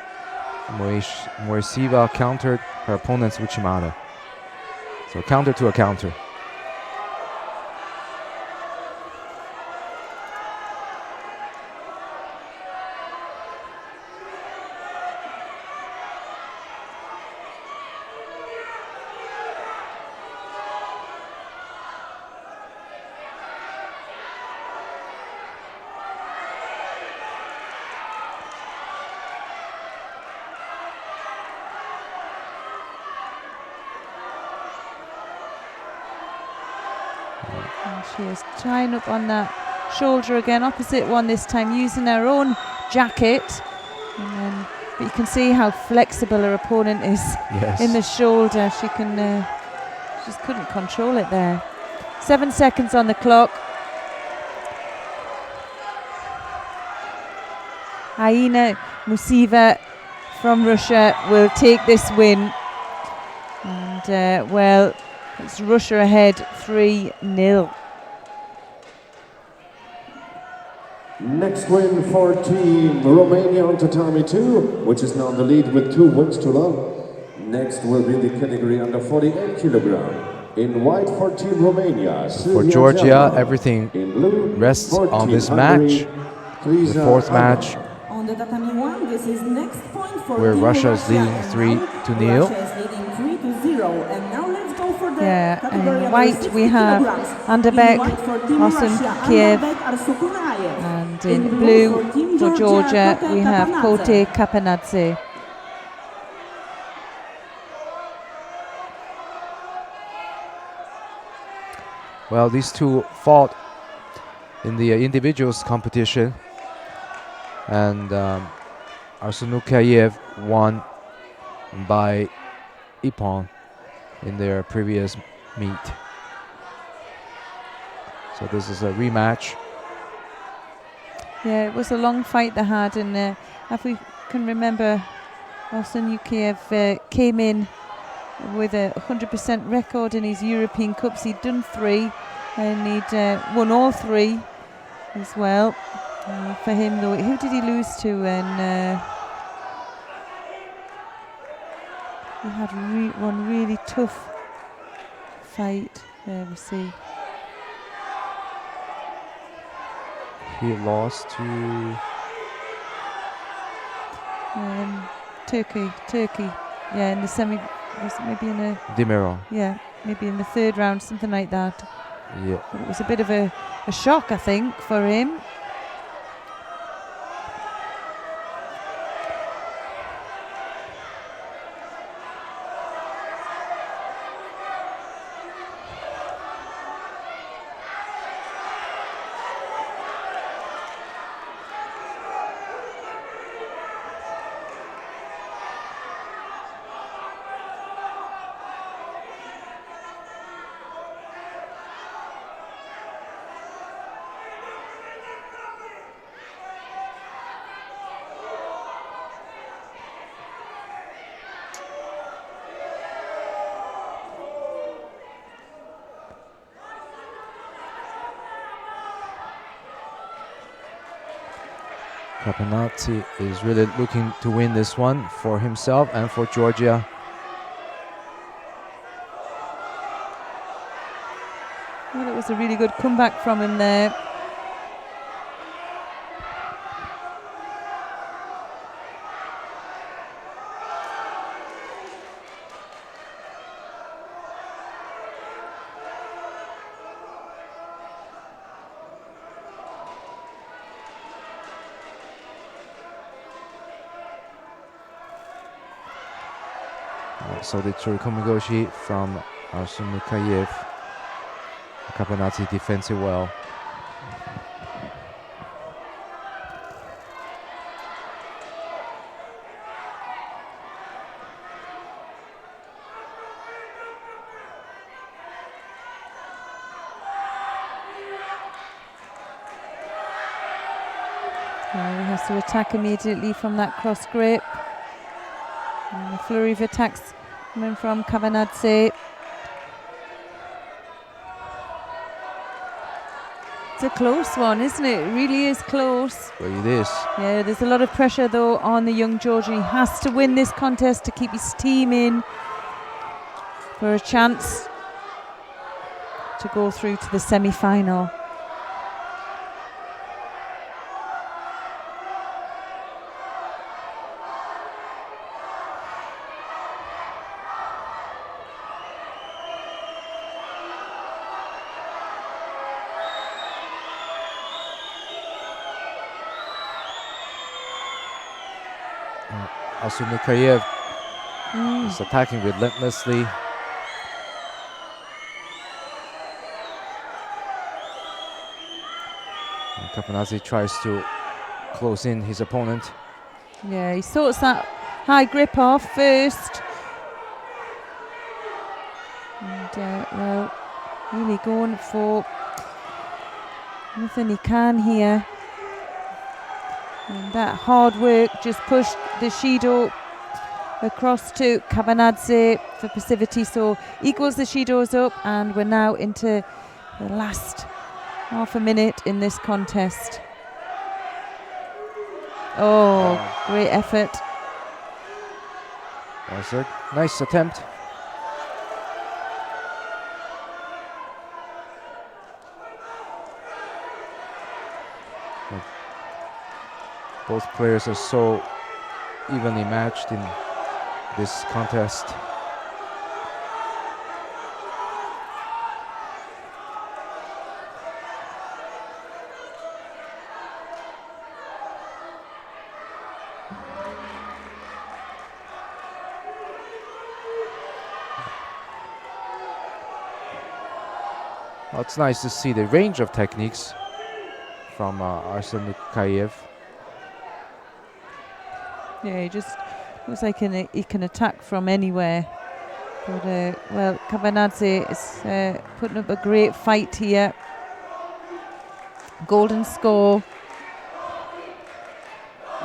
Moisiva countered her opponent's Uchimata. So counter to a counter. She is tying up on that shoulder again, opposite one this time, using her own jacket. And then, but you can see how flexible her opponent is in the shoulder. She can, just couldn't control it there. 7 seconds on the clock. Aina Musiva from Russia will take this win. And, well, it's Russia ahead 3-0. Next win for Team Romania on tatami 2, which is now in the lead with 2 wins to none. Next will be the category under 48 kilogram. In white for Team Romania. For Georgia, everything rests on this match. The fourth match, On the tatami 1, this is next point for where Team Russia is leading and 3-0. Russia is leading 3-0. And now let's go for the category in under white 60 we have kilograms. Anderbeck, In white for Team Osun Russia, Kiev, Anderbeck Arsukunayev. and in blue Team for Georgia Kote we have Kapanadze. Kote Kapanadze. Well, these two fought in the individuals competition, and Arsunukayev won by ippon in their previous meet. So this is a rematch. Yeah, it was a long fight they had, and if we can remember, Arsunukayev came in with a 100% record in his European Cups. He'd done 3 and he'd won all 3 as well. For him though, who did he lose to? And he had one really tough fight. There we see. He lost to Turkey. Yeah, in the semi. Was it maybe in a Dimero. Yeah, maybe in the 3rd round, something like that. Yeah. But it was a bit of a shock, I think, for him. Kapanadze is really looking to win this one for himself and for Georgia. Well, it was a really good comeback from him there. So the Churikomigoshi from Arsunukayev. Kapanadze defends it well. He has to attack immediately from that cross grip. And a flurry of attacks coming from Kapanadze. It's a close one, isn't it? It really is close. Well, it is. Yeah, there's a lot of pressure though on the young Georgian. He has to win this contest to keep his team in for a chance to go through to the semi-final. Arsunukayev is attacking relentlessly. Capanazzi tries to close in his opponent. Yeah, he sorts that high grip off first. And, well, really going for anything he can here. And that hard work just pushed the Shido across to Capanazzi for passivity. So equals the Shidos up, and we're now into the last half a minute in this contest. Oh, great effort. That's a nice attempt. Both players are so evenly matched in this contest. Well, it's nice to see the range of techniques from Arsen Nukayev. Yeah, he just looks like he can attack from anywhere. But, well, Capanazzi is putting up a great fight here. Golden score.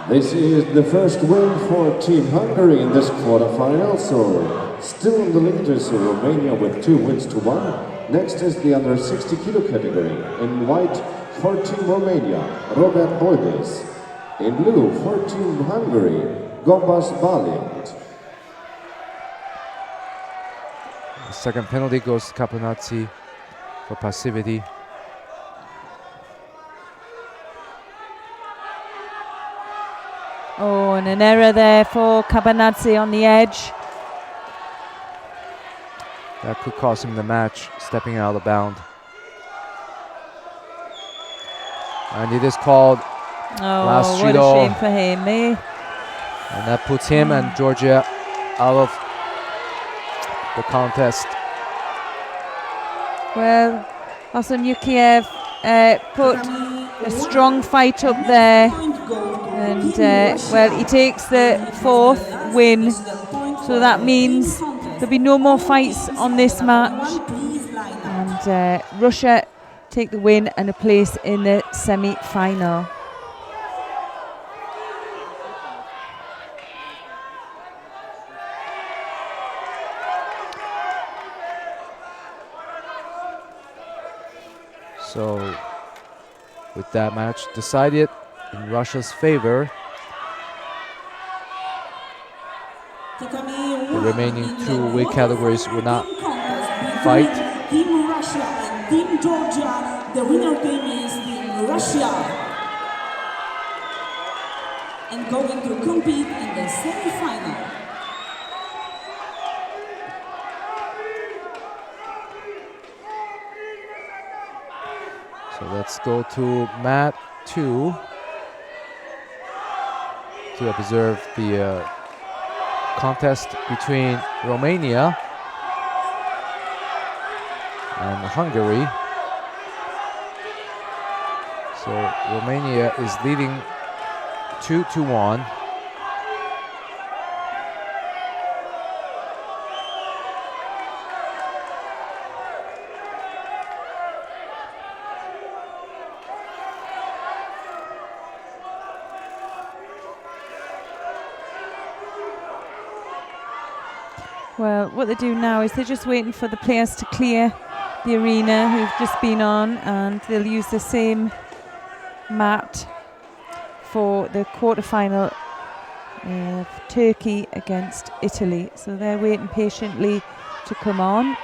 This is the first win for Team Hungary in this quarterfinal, so still in the lead is Romania with 2 wins to 1. Next is the under 60 kilo category. In white for Team Romania, Robert Boydis. In blue for Team Hungary, Gombas Balint. The second penalty goes to Capanazzi for passivity. Oh, and an error there for Capanazzi on the edge. That could cost him the match, stepping out of bound. And it is called last Oh, what judo. a shame for him, eh? And that puts him and Georgia out of the contest. Well, Arsen Nukayev put a strong fight up there. And, well, he takes the 4th win. So that means there'll be no more fights on this match. And Russia take the win and a place in the semi-final. So, with that match decided in Russia's favor, the remaining 2 weight categories will not fight. Team Russia and Team Georgia. The winner team is Team Russia. And going to compete in the semi-final. So let's go to mat 2 to observe the contest between Romania and Hungary. So Romania is leading 2-1. Well, what they do now is they're just waiting for the players to clear the arena who've just been on, and they'll use the same mat for the quarterfinal of Turkey against Italy. So they're waiting patiently to come on.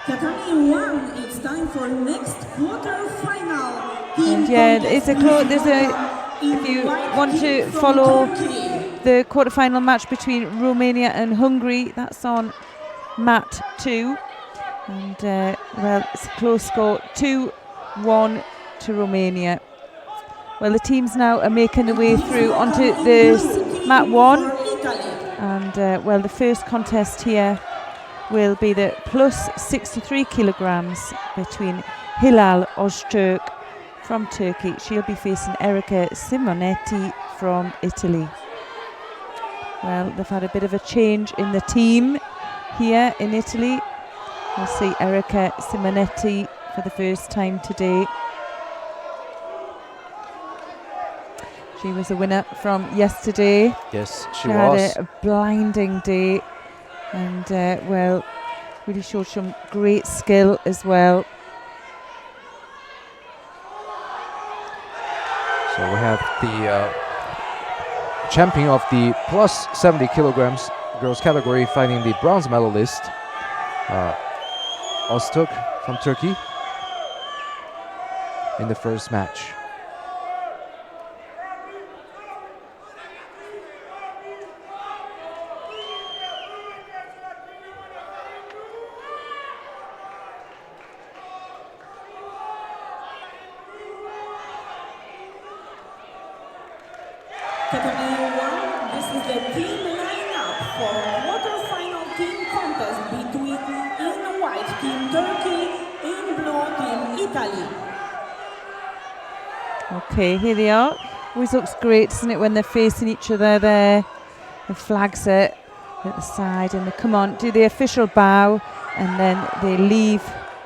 Tatami 1, it's time for next quarter-final. And yeah, there's a if you want to follow the quarterfinal match between Romania and Hungary, that's on mat 2. And well, it's a close score, 2-1 to Romania. Well, the teams now are making their way through onto the mat 1. And well, the first contest here will be the plus 63 kilograms between Hilal Ozturk from Turkey. She'll be facing Erica Simonetti from Italy. Well, they've had a bit of a change in the team here in Italy. We'll see Erica Simonetti for the first time today. She was a winner from yesterday. Yes, she had was. a blinding day, and well, really showed some great skill as well. So we have the champion of the plus 70 kilograms girls category fighting the bronze medalist, Öztürk from Turkey, in the first match. Category 1, this is the team lineup for quarter-final team contest between in white team Turkey, in blue team Italy. Okay, here they are. Always looks great, doesn't it, when they're facing each other there. The flags are at the side and they come on, do the official bow, and then they leave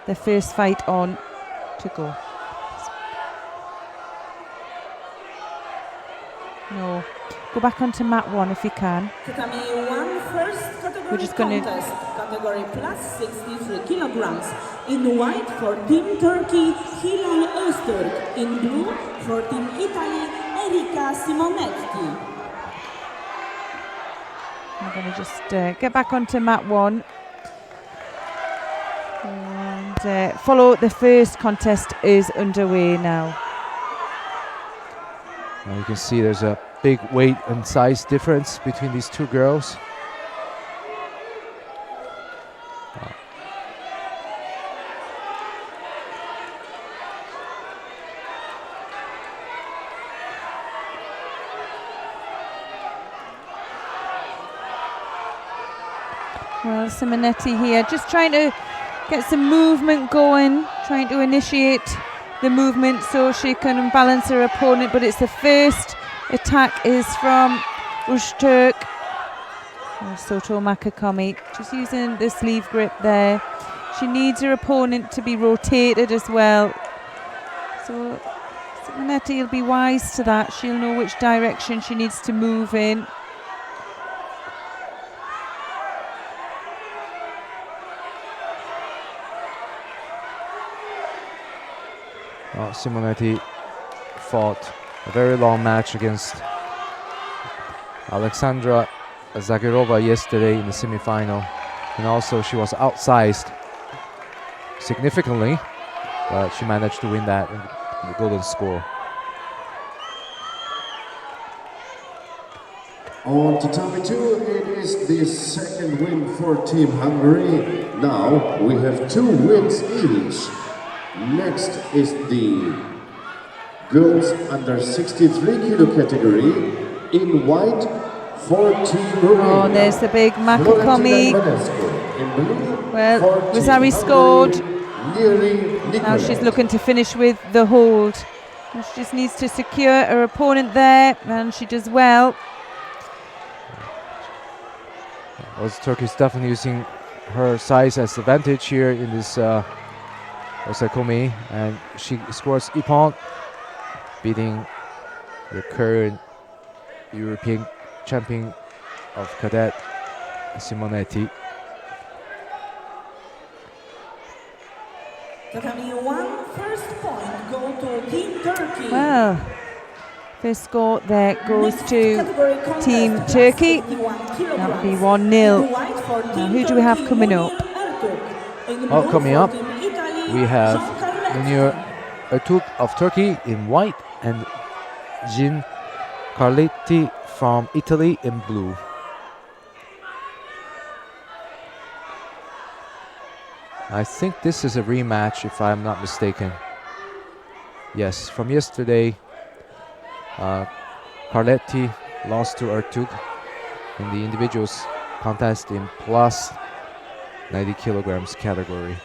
the first fight on to go. No, go back onto mat 1 if you can. Category 1, first category We're just gonna contest, category plus 63 kilograms. In white for team Turkey, Hilal Öztürk. In blue for team Italy, Erica Simonetti. I'm going to just get back onto mat 1 and follow. The first contest is underway now. Now you can see there's a big weight and size difference between these two girls. Well, Simonetti here, just trying to get some movement going, trying to initiate the movement so she can balance her opponent, but it's the first attack is from Öztürk. Soto Makakomi, just using the sleeve grip there. She needs her opponent to be rotated as well. So Simonetti will be wise to that. She'll know which direction she needs to move in. Simonetti fought a very long match against Alexandra Zagirova yesterday in the semi-final, and also she was outsized significantly, but she managed to win that in the golden score. On tatami 2, it is the second win for Team Hungary. Now we have 2 wins each. Next is the girls under 63 kilo category in white for Team Romania. Oh, there's the big Makakomi. Well, Rosari scored. Now she's looking to finish with the hold. She just needs to secure her opponent there, and she does well. Öztürk is definitely using her size as advantage here in this Osakomi, and she scores Ippon, beating the current European champion of cadet, Simonetti. Tatami 1, first point go to Team Turkey. Well, first score there goes Next to category contest, Team plus Turkey. 51 That would be kilograms. 1-0. In white for Now, Team who do we have Turkey, coming up? Munir Ertürk. In Oh, blue coming for up, Team Italy, we have Jean-Carlet. Munir Ertürk of Turkey in white and Jean Carletti from Italy in blue. I think this is a rematch, if I'm not mistaken. Yes, from yesterday, Carletti lost to Ertürk in the individuals contest in plus 90 kilograms category.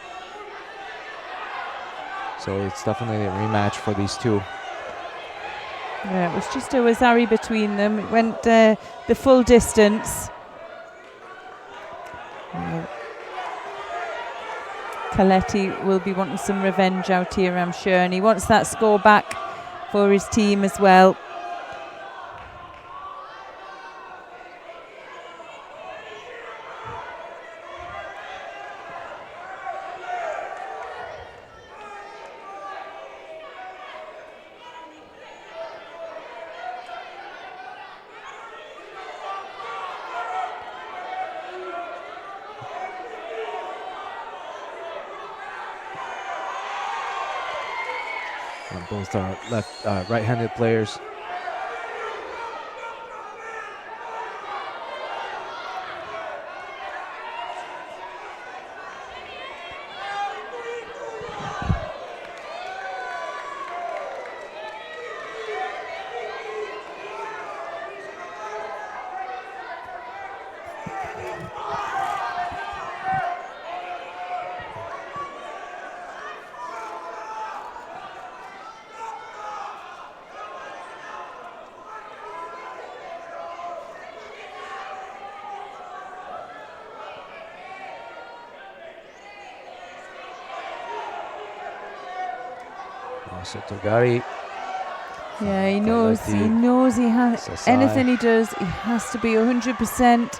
So it's definitely a rematch for these two. Yeah, it was just a Wazari between them. It went the full distance. Coletti will be wanting some revenge out here, I'm sure, and he wants that score back for his team as well. And both are right-handed players. Also Togari. Yeah, he knows he has anything he does, he has to be 100%,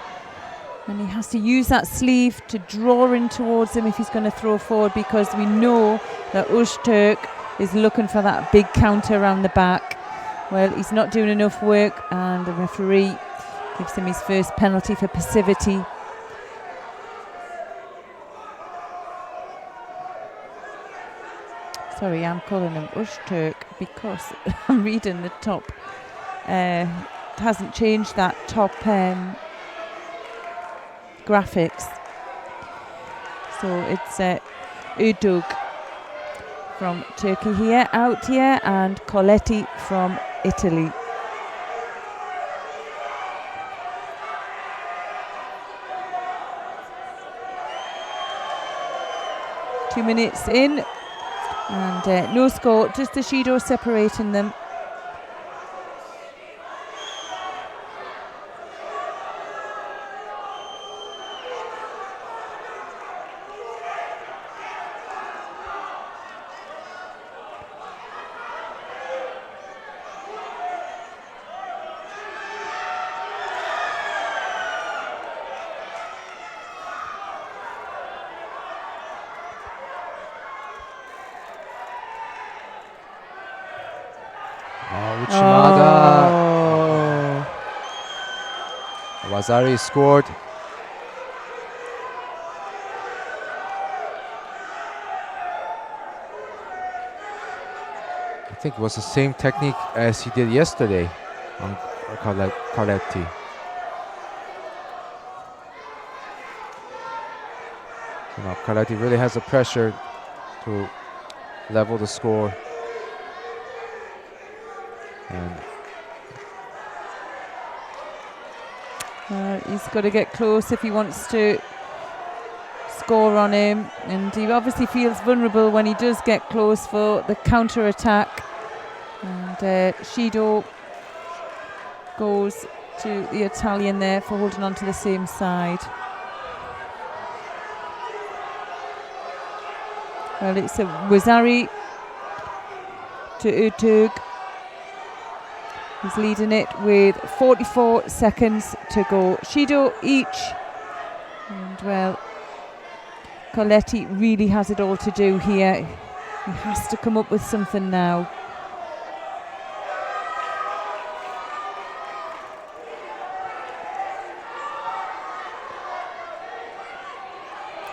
and he has to use that sleeve to draw in towards him if he's going to throw forward, because we know that Öztürk is looking for that big counter around the back. Well, he's not doing enough work, and the referee gives him his first penalty for passivity. Sorry, I'm calling him Öztürk because I'm reading the top. It hasn't changed that top graphics. So it's Udug from Turkey here, out here, and Coletti from Italy. Two minutes in. And no score, just the Judo separating them. Uchimada. Wazari scored. I think it was the same technique as he did yesterday on Coletti. So now Coletti really has the pressure to level the score. And he's got to get close if he wants to score on him, and he obviously feels vulnerable when he does get close for the counter attack. And Shido goes to the Italian there for holding on to the same side. Well, it's a Wazari to Öztürk. He's leading it with 44 seconds to go. Shido each. And well, Coletti really has it all to do here. He has to come up with something now.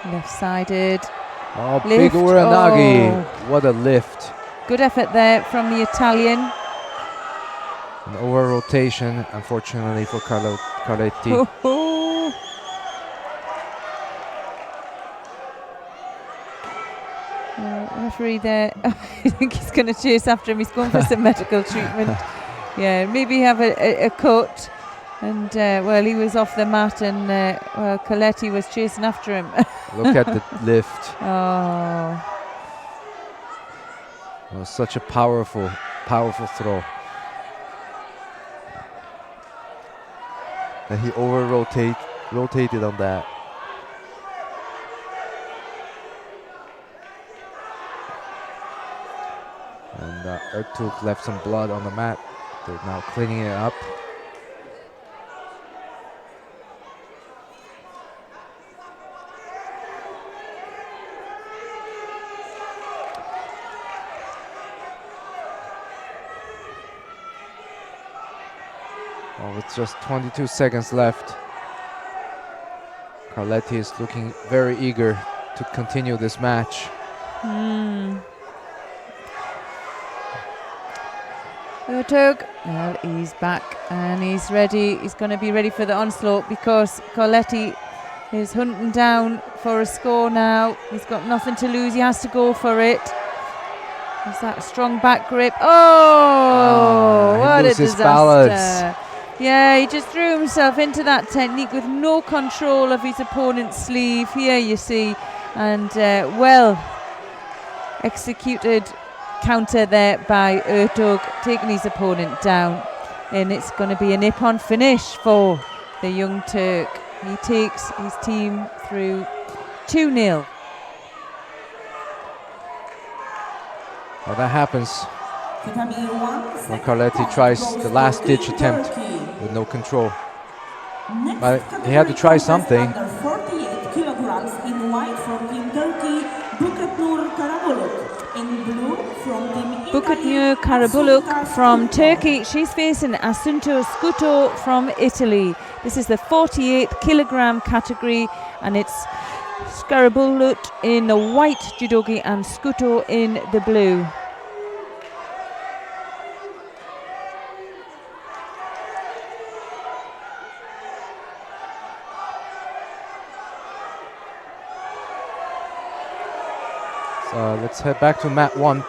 Left-sided. Oh, big Uranagi. Oh. What a lift. Good effort there from the Italian. An over rotation, unfortunately, for Coletti. Referee there. I think he's going to chase after him. He's going for some medical treatment. Yeah, maybe have a cut. And well, he was off the mat, and well, Coletti was chasing after him. Look at the lift. Oh. It was such a powerful throw. And he rotated on that. And Ertug left some blood on the mat. They're now cleaning it up. Well, with just 22 seconds left, Carletti is looking very eager to continue this match. Ertug, well, he's back and he's ready. He's going to be ready for the onslaught because Carletti is hunting down for a score now. He's got nothing to lose. He has to go for it. There's that strong back grip. Oh, what a disaster. Balance. Yeah, he just threw himself into that technique with no control of his opponent's sleeve. Here you see, and well executed counter there by Ertug, taking his opponent down. And it's going to be a nip-on finish for the young Turk. He takes his team through 2-0. Well, that happens when Carletti tries the last-ditch attempt with no control. But he had to try something. Under 48 kilograms in white from Team Turkey, Buketnur Karabuluk. In blue from Team Buketnur Karabuluk from Turkey. She's facing Assunta Scuto from Italy. This is the 48 kilogram category, and it's Skarabulut in the white judogi and Scuto in the blue. Let's head back to mat 1.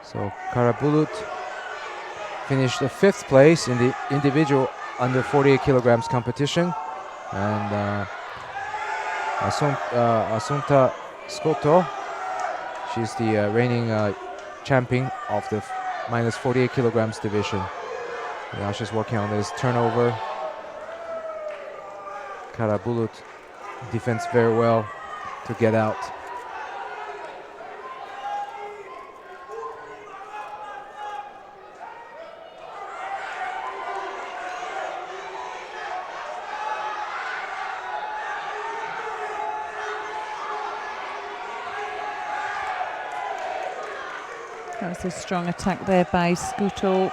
So Karabulut finished the 5th place in the individual under 48 kilograms competition, and Assunta Scotto, she's the reigning champion of the minus 48 kilograms division. Now she's working on this turnover. Karabulut defends very well to get out. That was a strong attack there by Scuto.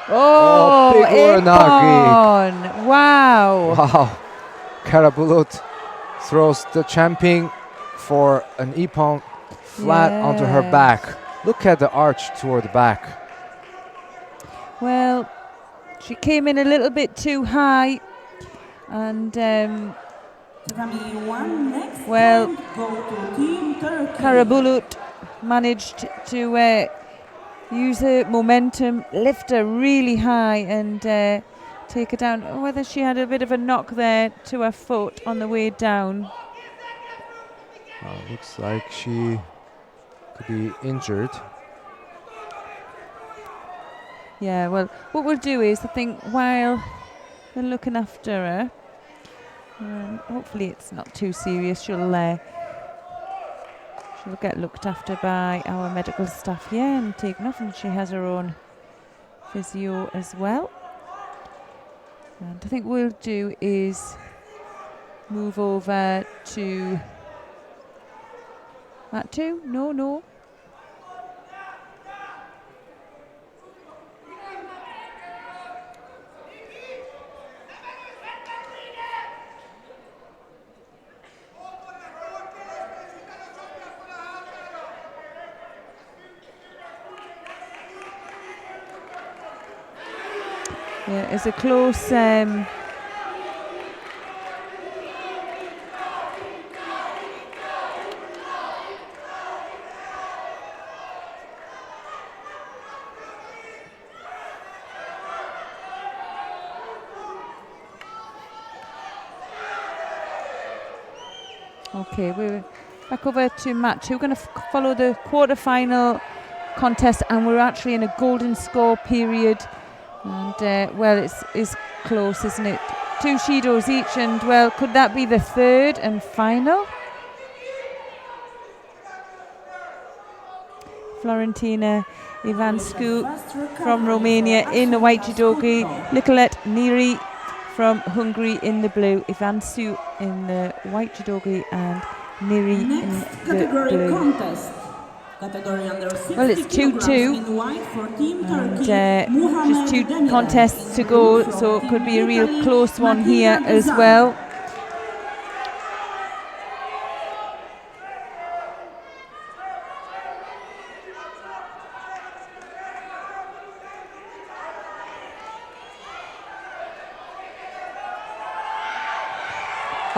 Oh, big uranagi. Wow. Wow. Karabulut throws the champion for an ippon flat onto her back. Look at the arch toward the back. Well, she came in a little bit too high, and well, Karabulut managed to use her momentum, lift her really high and take her down. Whether she had a bit of a knock there to her foot on the way down. Looks like she could be injured. Yeah, well, what we'll do is, I think, while they're looking after her, hopefully it's not too serious, she'll get looked after by our medical staff here and taken off, and she has her own physio as well. And I think what we'll do is move over to mat 2. No. Yeah, it's a close okay, we're back over to mat 2. We're going to follow the quarter-final contest, and we're actually in a golden score period. And well, it's close, isn't it? 2 Judos each, and well, could that be the third and final? Florentina Ivanescu from Romania in the white judogi, Nicolette Neri from Hungary in the blue, Ivanescu in the white judogi and Neri in the blue. Contest. Category under 60 well, it's 2-2 in white for Team and Turkey, just 2 contests to go, so it could be a real close one here as well.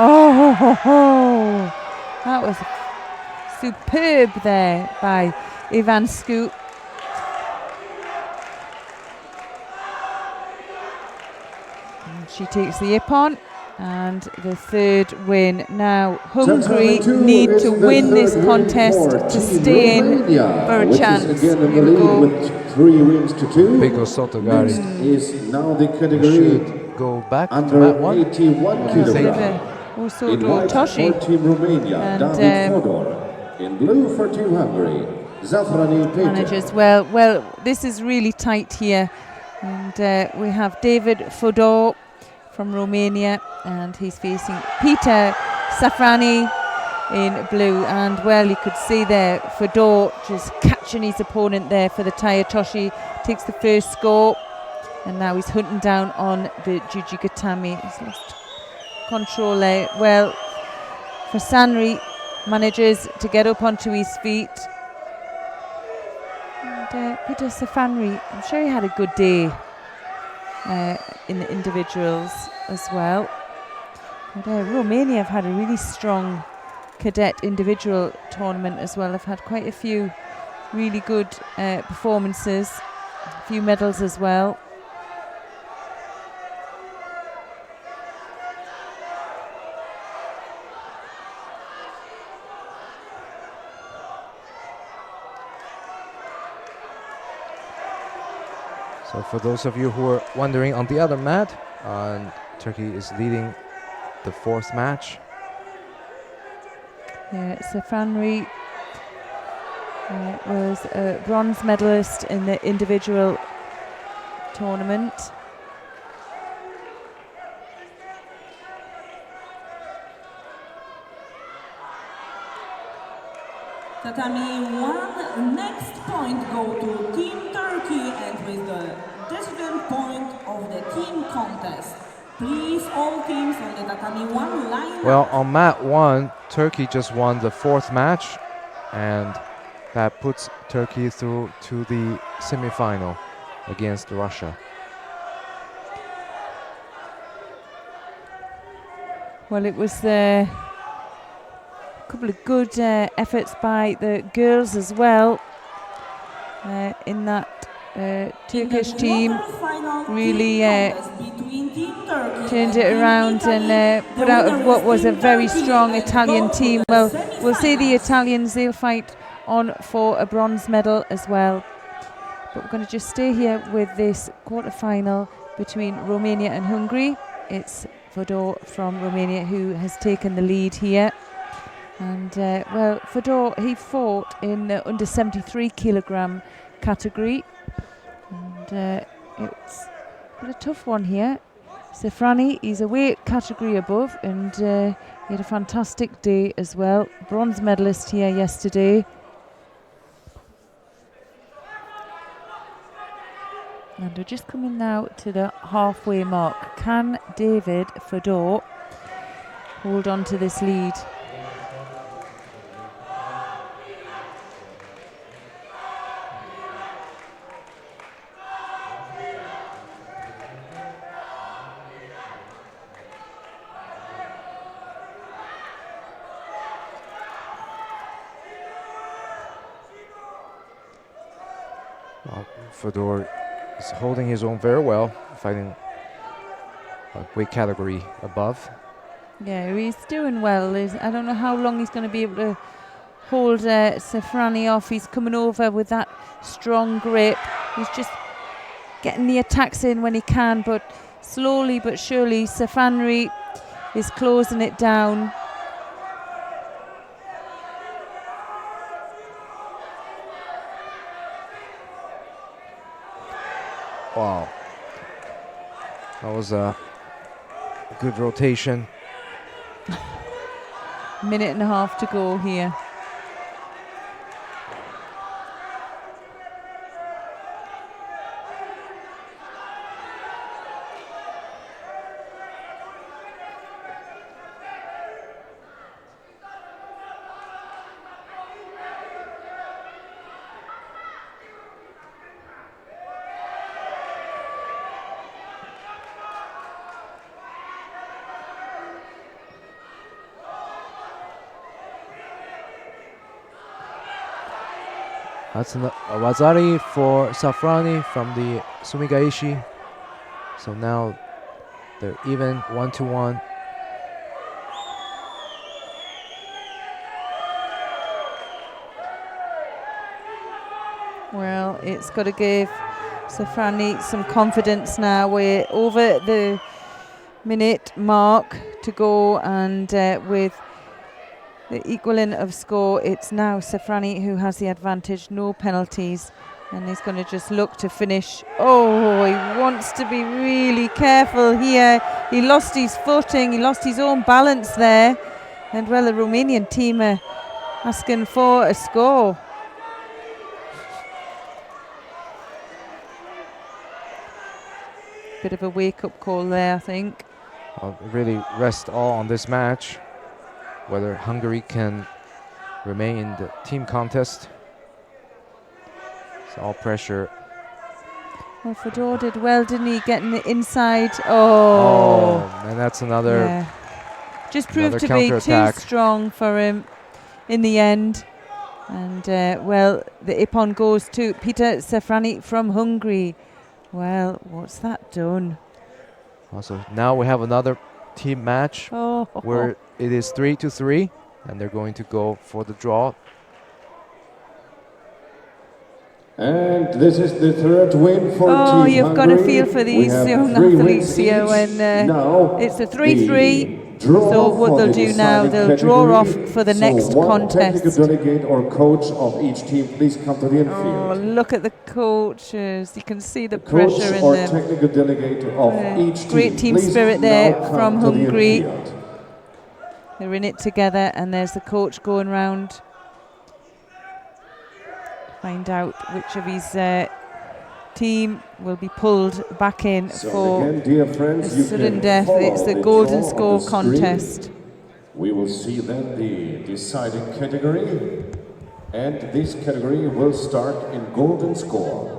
Oh, that was superb there by Ivanescu. And she takes the ippon and the third win. Now Hungary need to win this contest to stay in for a chance. Here we go. With 3 wins to 2. Big Sotogari Is now the category should go back to under mat 1. 81 kilograms. Also In white Toshi. for Team Romania, And, David Fodor. In blue for Team Hungary, Zafrani Peter. Managers. Well, this is really tight here, and we have David Fodor from Romania, and he's facing Peter Safrani in blue. And well, you could see there Fodor just catching his opponent there for the tire. Toshi takes the first score, and now he's hunting down on the Jujigatami. He's lost control there. Well, for Sanri manages to get up onto his feet. And Peter Safanri, I'm sure he had a good day in the individuals as well. But Romania have had a really strong cadet individual tournament as well. They've had quite a few really good performances, a few medals as well. So for those of you who are wondering, on the other mat, Turkey is leading the 4th match. Yeah, Safanri was a bronze medalist in the individual tournament. Tatami 1, next point go to Team Turkey, and with the decision point of the team contest. Please, all teams on the Tatami 1 line. Well, on mat 1, Turkey just won the 4th match, and that puts Turkey through to the semi-final against Russia. Well, it was a couple of good efforts by the girls as well in that Turkish team. Really turned it around and put out what was a very strong Italian team. Well, we'll see the Italians, they'll fight on for a bronze medal as well. But we're going to just stay here with this quarter-final between Romania and Hungary. It's Fodor from Romania who has taken the lead here. And well, Fodor, he fought in the under 73 kilogram category. And it's a tough one here. Sefrani, he's a weight category above, and he had a fantastic day as well. Bronze medalist here yesterday. And we're just coming now to the halfway mark. Can David Fedor hold on to this lead? Well, Fedor is holding his own very well, fighting a weight category above. Yeah, he's doing well. I don't know how long he's going to be able to hold Sefrani off. He's coming over with that strong grip. He's just getting the attacks in when he can, but slowly but surely Sefrani is closing it down. Wow. That was a good rotation. Minute and a half to go here. That's a Wazari for Safrani from the Sumigaishi. So now they're even 1-1. Well, it's got to give Safrani some confidence now. We're over the minute mark to go, and with the equaling of score, it's now Safrani who has the advantage, no penalties, and he's going to just look to finish. Oh, he wants to be really careful here. He lost his footing, he lost his own balance there, and well, the Romanian team are asking for a score. Bit of a wake-up call there, I think. I'll really rest all on this match, whether Hungary can remain in the team contest. It's all pressure. Well, Fedor did well, didn't he? Getting the inside. Oh, and that's another. Yeah. Just proved to be counter-attack. too strong for him in the end. And well, the ippon goes to Peter Sefrani from Hungary. Well, what's that done? Also, now we have another team match where it is 3-3, and they're going to go for the draw. And this is the third win for Oh, Team you've got a Hungary. feel for these young athletes here when it's a 3-3. So what they'll do now, they'll draw off for the next contest. Technical delegate or coach of each team, please come to the infield. Oh, look at the coaches. You can see the pressure in or them. technical delegate of each team. Great team Please spirit there now from come to the Hungary. infield. They're in it together, and there's the coach going round. Find out which of his team will be pulled back in for again, dear friends, the sudden death. It's the golden score contest. We will see then the deciding category, and this category will start in golden score.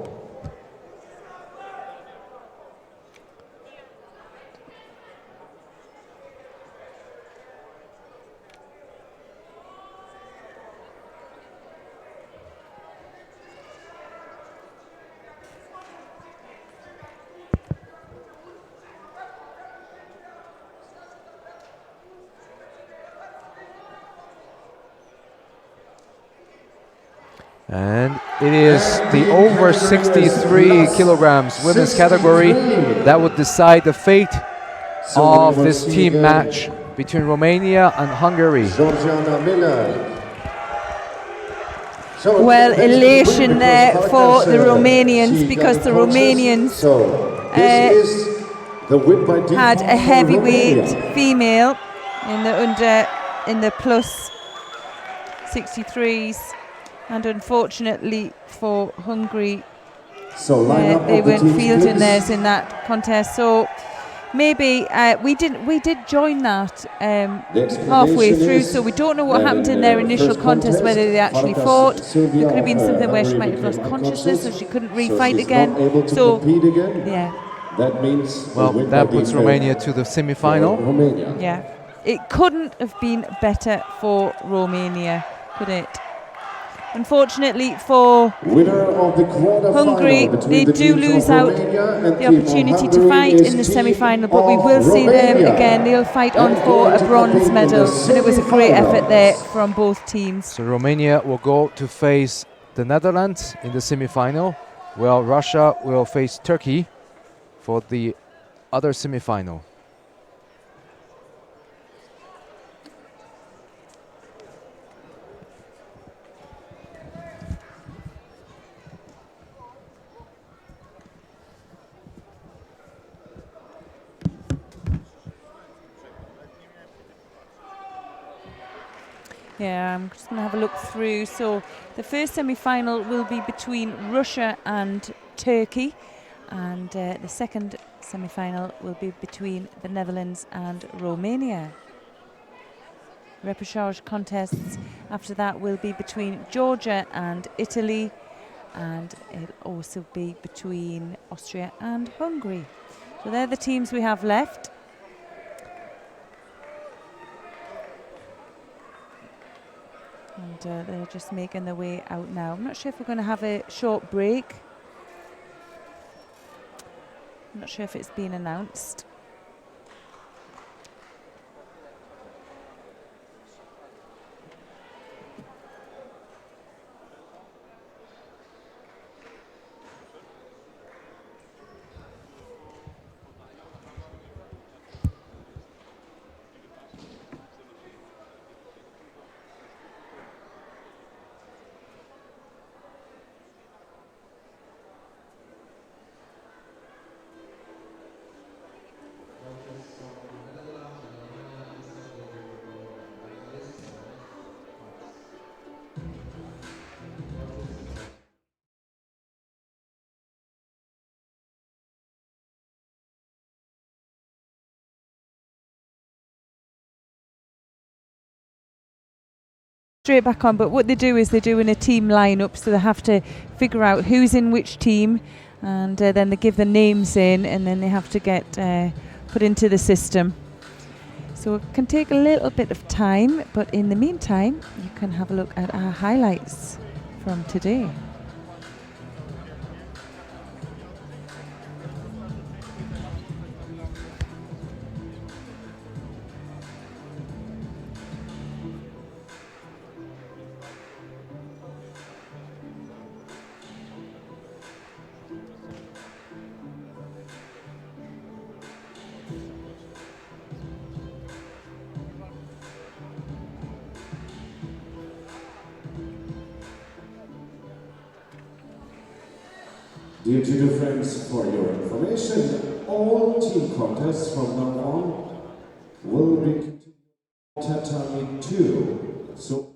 And it is the over 63 kilograms women's category that would decide the fate of this team match between Romania and Hungary. Well, elation there for the Romanians, because the Romanians The win by default had a for heavyweight Romania. female in the plus 63s, and unfortunately for Hungary, So line up they of the weren't teams, fielding please. theirs in that contest. So maybe we did join that halfway through, so we don't know what happened in their initial contest, whether they actually fought. There could have been something where she might have lost consciousness, so she couldn't re-fight again. So compete again. Yeah, That means Well, that puts Romania to the semi-final. Romania. yeah, it couldn't have been better for Romania, could it? Unfortunately for Winner of the quarter Hungary, final they between the do teams lose of out Romania and the team of opportunity to Hungary fight is in the team semi-final, but we of will see them Romania. again. They'll fight on And for going a to bronze compete in the medal, but it was a great effort there semi-finals. from both teams. So Romania will go to face the Netherlands in the semi-final, while Russia will face Turkey for the other semi-final. Yeah, I'm just going to have a look through. So the first semi-final will be between Russia and Turkey, and the second semi-final will be between the Netherlands and Romania. Repechage contests after that will be between Georgia and Italy, and it'll also be between Austria and Hungary. So they're the teams we have left. And they're just making their way out now. I'm not sure if we're going to have a short break. I'm not sure if it's been announced. Straight back on, but what they do is they're doing a team lineup, so they have to figure out who's in which team, and then they give the names in, and then they have to get put into the system. So it can take a little bit of time, but in the meantime, you can have a look at our highlights from today. Dear Judo friends, for your information, all team contests from now on will be tatami 2. So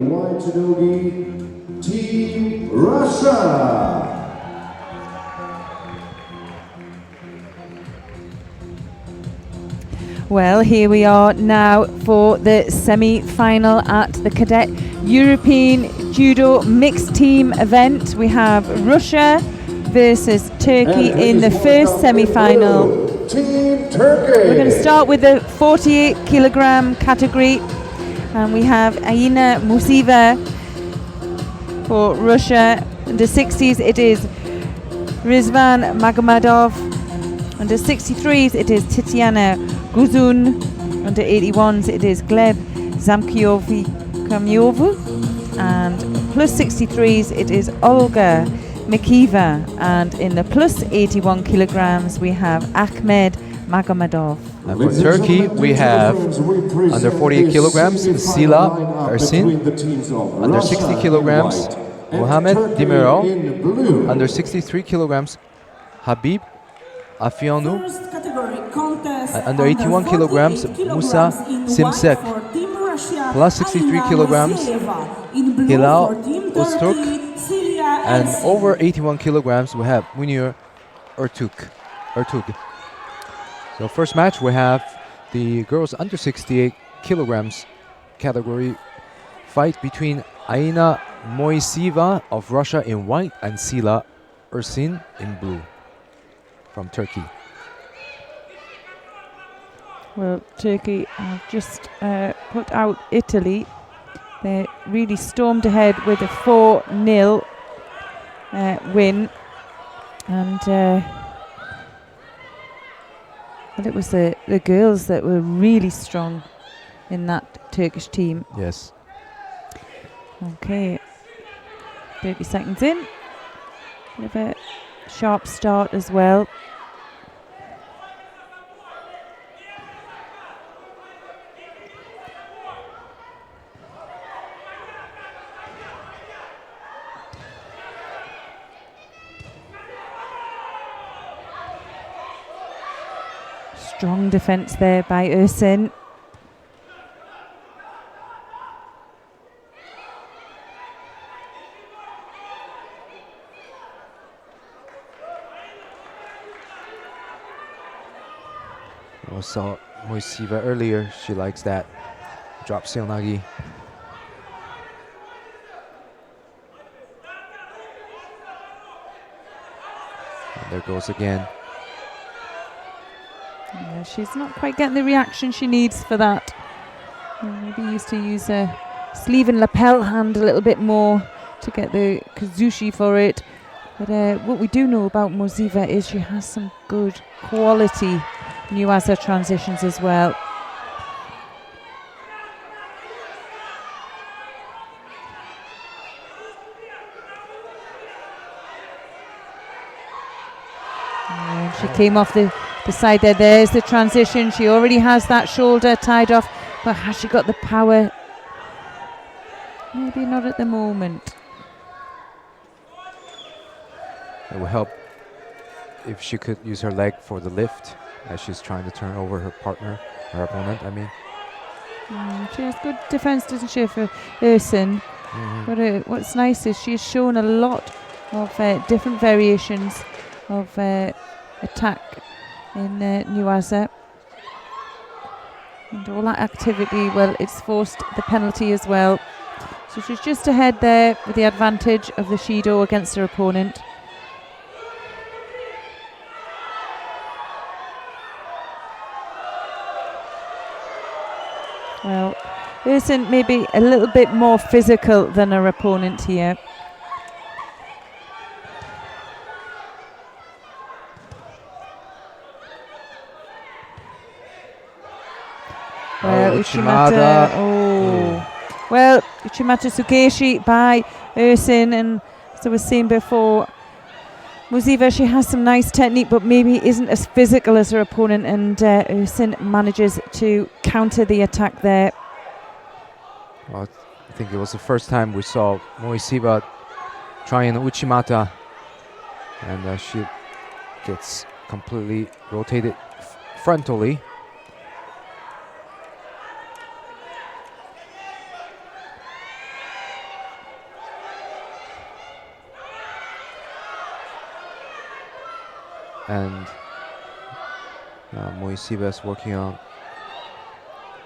White judogi, Team Russia. Well, here we are now for the semi-final at the Cadet European Judo Mixed Team event. We have Russia versus Turkey in the first semi-final. Team Turkey. We're going to start with the 48 kilogram category, and we have Aina Musiva for Russia. Under 60s it is Rizvan Magomedov. Under 63s it is Tatiana Guzun. Under 81s it is Gleb Zamkiovu. And plus 63s it is Olga Mikiva. And in the plus 81 kilograms we have Ahmed Magomedov. And for Turkey, we have under 48 kilograms, Sila Ersin. Under 60 kilograms, Mohamed Dimero. Under 63 kilograms, Habib Afionu. Under 81 kilograms, Musa Simsek. Plus 63 kilograms, Hilal Usturk. And over 81 kilograms, we have Munir Ertug. So first match, we have the girls under 68 kilograms category fight between Aina Moisiva of Russia in white and Sila Ersin in blue from Turkey. Well, Turkey have just put out Italy. They really stormed ahead with a 4-0 win. And well, it was the girls that were really strong in that Turkish team. Yes. Okay, 30 seconds in. Bit of a sharp start as well. Strong defence there by Ersin. We saw Moisiva earlier. She likes that drop seonagi. And there goes again. Yeah, she's not quite getting the reaction she needs for that. Maybe used to use a sleeve and lapel hand a little bit more to get the kazushi for it. But what we do know about Moisiva is she has some good quality Nuasa transitions as well. And she came off the side there. There's the transition. She already has that shoulder tied off, but has she got the power? Maybe not at the moment. It will help if she could use her leg for the lift as she's trying to turn over her partner, her opponent, I mean. She has good defence, doesn't she, for Ersin? But what's nice is she's shown a lot of different variations of attack in Nuasa. And all that activity, well, it's forced the penalty as well. So she's just ahead there with the advantage of the Shido against her opponent. Well, Ersin maybe a little bit more physical than her opponent here. Well, Uchimata. Well, Uchimata Sukeshi by Ersin, and as I was saying before, Moisiva, she has some nice technique, but maybe isn't as physical as her opponent, and Ersin manages to counter the attack there. Well, I think it was the first time we saw Moisiva trying Uchimata, and she gets completely rotated frontally. and Moisiba is working on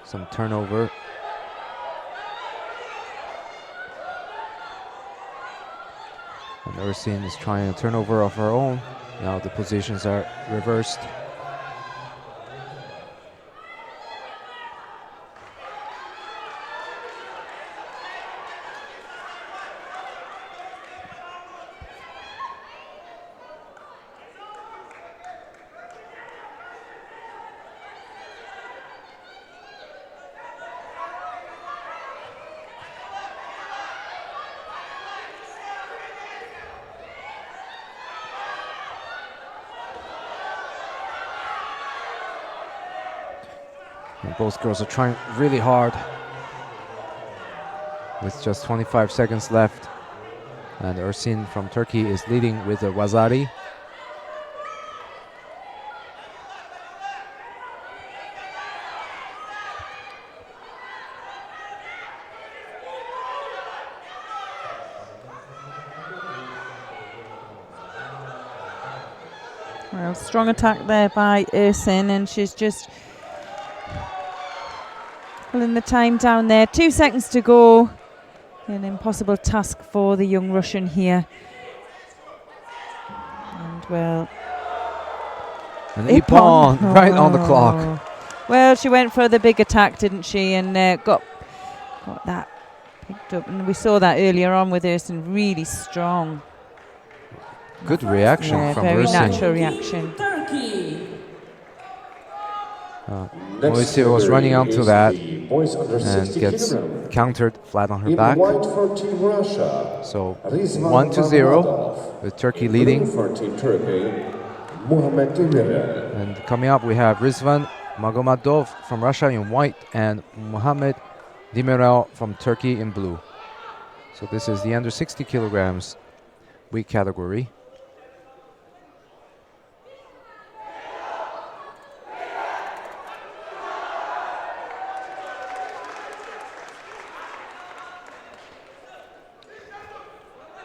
some turnover. And Ursin is trying a turnover of her own. Now the positions are reversed. And both girls are trying really hard with just 25 seconds left. And Ursin from Turkey is leading with a Wazari. Well, strong attack there by Ursin, and she's just pulling the time down there. 2 seconds to go. An impossible task for the young Russian here. And well, and Ippon right on the clock. Well, she went for the big attack, didn't she? And got that picked up. And we saw that earlier on with Ursin, really strong. Good reaction from very Ursin. natural reaction. Moisiba was running onto that and gets countered flat on her back. So 1-0 with Turkey leading. And coming up we have Rizvan Magomadov from Russia in white and Mohamed Demirel from Turkey in blue. So this is the under 60 kilograms weight category.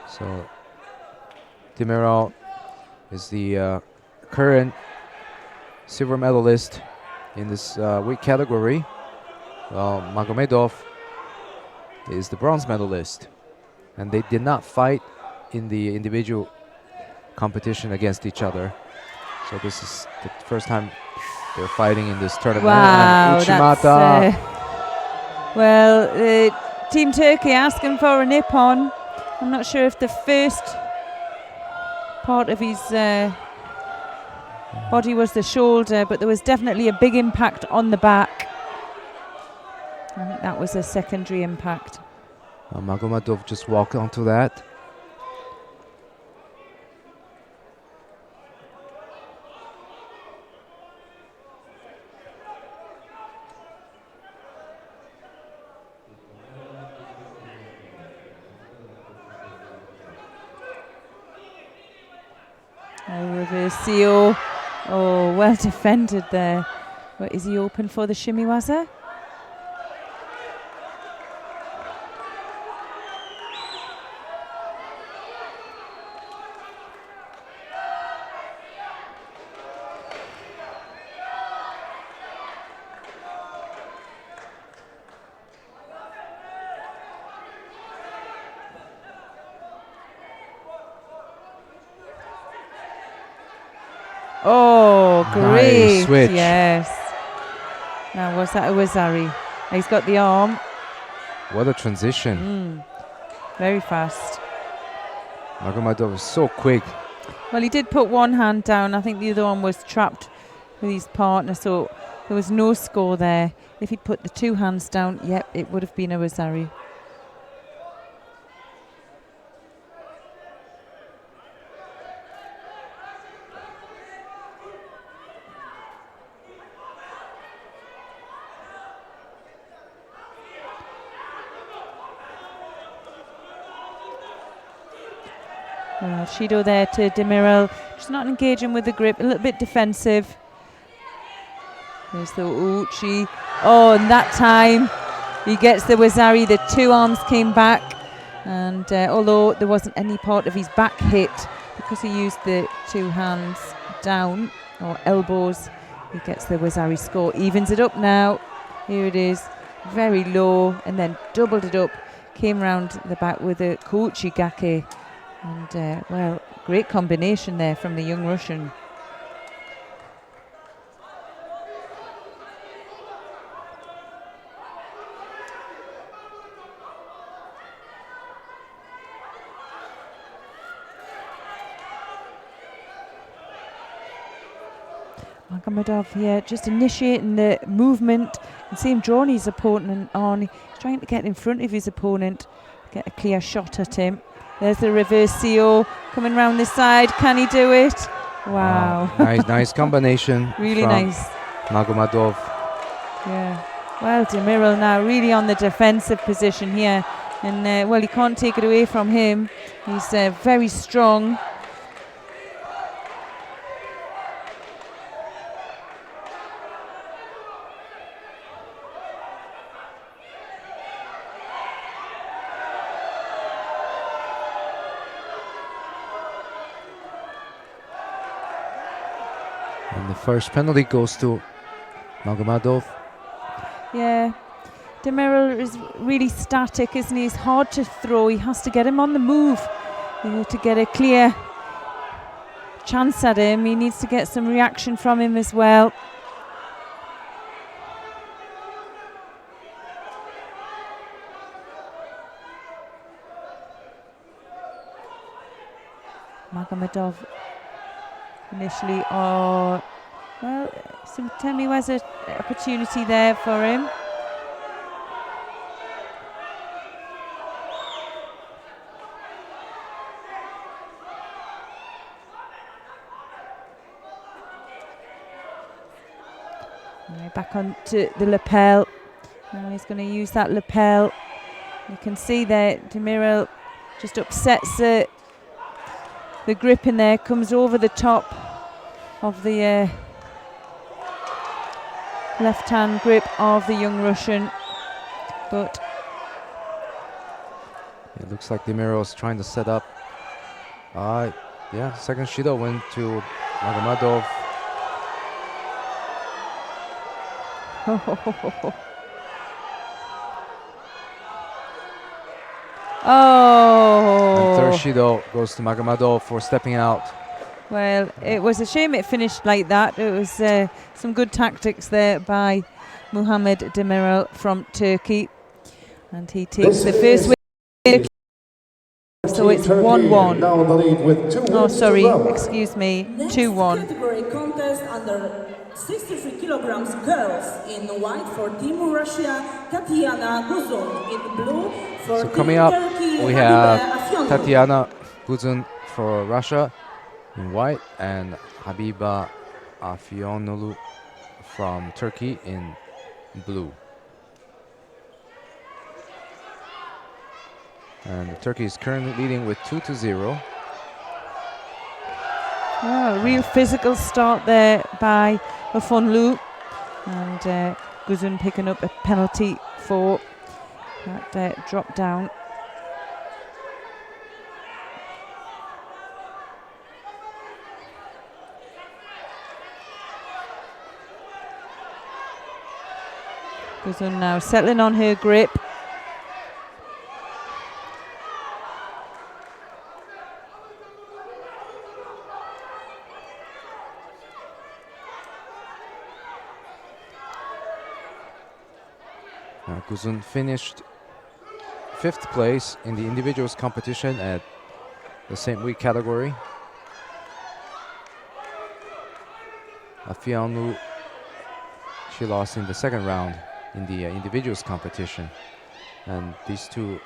So Demirel is the current silver medalist in this weight category, while Magomedov is the bronze medalist. And they did not fight in the individual competition against each other. So this is the first time they're fighting in this tournament. Wow, and Uchimata. Well, Team Turkey asking for an Ippon. I'm not sure if the first part of his body was the shoulder, but there was definitely a big impact on the back. I think that was a secondary impact. Magomadov just walked onto that. Reversio. Oh, well defended there. But is he open for the shimiwaza? Oh, great. Nice switch. Yes. Now, was that a Wazari? He's got the arm. What a transition. Very fast. Magomadov is so quick. Well, he did put one hand down. I think the other one was trapped with his partner, so there was no score there. If he'd put the two hands down, yep, it would have been a Wazari. Shido there to Demirel. Just not engaging with the grip, a little bit defensive. There's the Uchi. Oh, and that time he gets the Wazari. The two arms came back. And although there wasn't any part of his back hit, because he used the two hands, down or elbows, he gets the Wazari score. Evens it up now. Here it is, very low, and then doubled it up. Came round the back with a Kouchi Gake. And, well, great combination there from the young Russian. Magomedov here just initiating the movement. You can see him drawing his opponent on. He's trying to get in front of his opponent, get a clear shot at him. There's the reverse CO coming round this side. Can he do it? Wow. Nice combination. Really nice. Magomedov. Yeah. Well, Demirel now really on the defensive position here. And, well, you can't take it away from him. He's very strong. And the first penalty goes to Magomedov. Yeah, Demirel is really static, isn't he? He's hard to throw. He has to get him on the move, to get a clear chance at him. He needs to get some reaction from him as well. Magomedov initially, well, so Temi has an opportunity there for him. Back onto the lapel. Now he's going to use that lapel. You can see there, Demirel just upsets the grip in there, comes over the top of the left-hand grip of the young Russian, but it looks like Demirel's trying to set up. Yeah, second Shido went to Magomedov. Oh! And third Shido goes to Magomedov for stepping out. Well, it was a shame it finished like that. It was some good tactics there by Muhammed Demirel from Turkey. And he takes the first win. So it's 1-1. Oh, sorry, excuse me, 2-1. Category contest under 63 kilograms girls in white for Team Russia, Tatiana Guzun. In blue for So Team coming up, Turkey, we have Tatiana Guzun for Russia in white and Habiba Afionolu from Turkey in blue. And Turkey is currently leading with 2-0. Oh, a real physical start there by Afonlu. And Guzun picking up a penalty for that drop down. Guzun now settling on her grip. Guzun finished 5th place in the individuals competition at the same weight category. Afianu, she lost in the second round in the individuals competition, and these two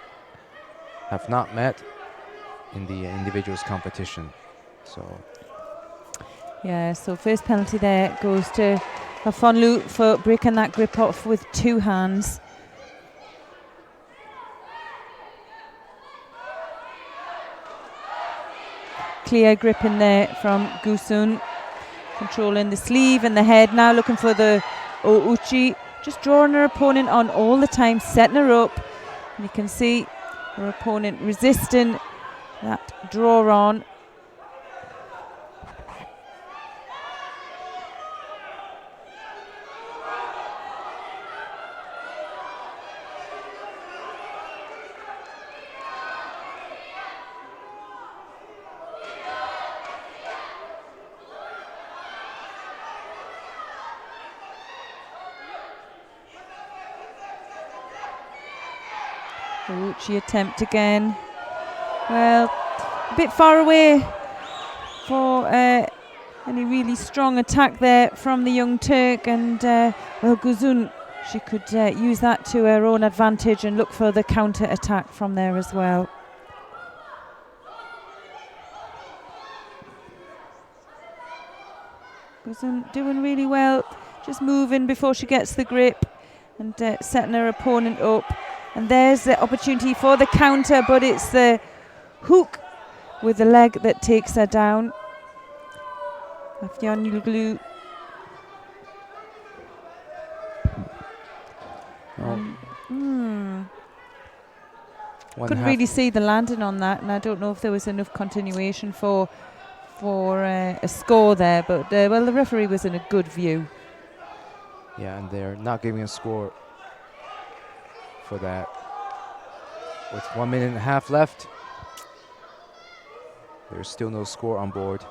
have not met in the individuals competition. So yeah, so first penalty there goes to Afonlu for breaking that grip off with two hands. Clear grip in there from Guzun, controlling the sleeve and the head. Now looking for the Ouchi, just drawing her opponent on all the time, setting her up. And you can see her opponent resisting that draw on. Uchi attempt again. Well, a bit far away for any really strong attack there from the young Turk, and well, Guzun, she could use that to her own advantage and look for the counter attack from there as well. Guzun doing really well, just moving before she gets the grip and setting her opponent up. And there's the opportunity for the counter, but it's the hook with the leg that takes her down. Afyanoglu. Couldn't really see the landing on that, and I don't know if there was enough continuation for a score there, but well, the referee was in a good view. Yeah, and they're not giving a score for that. With 1.5 minutes left, there's still no score on board.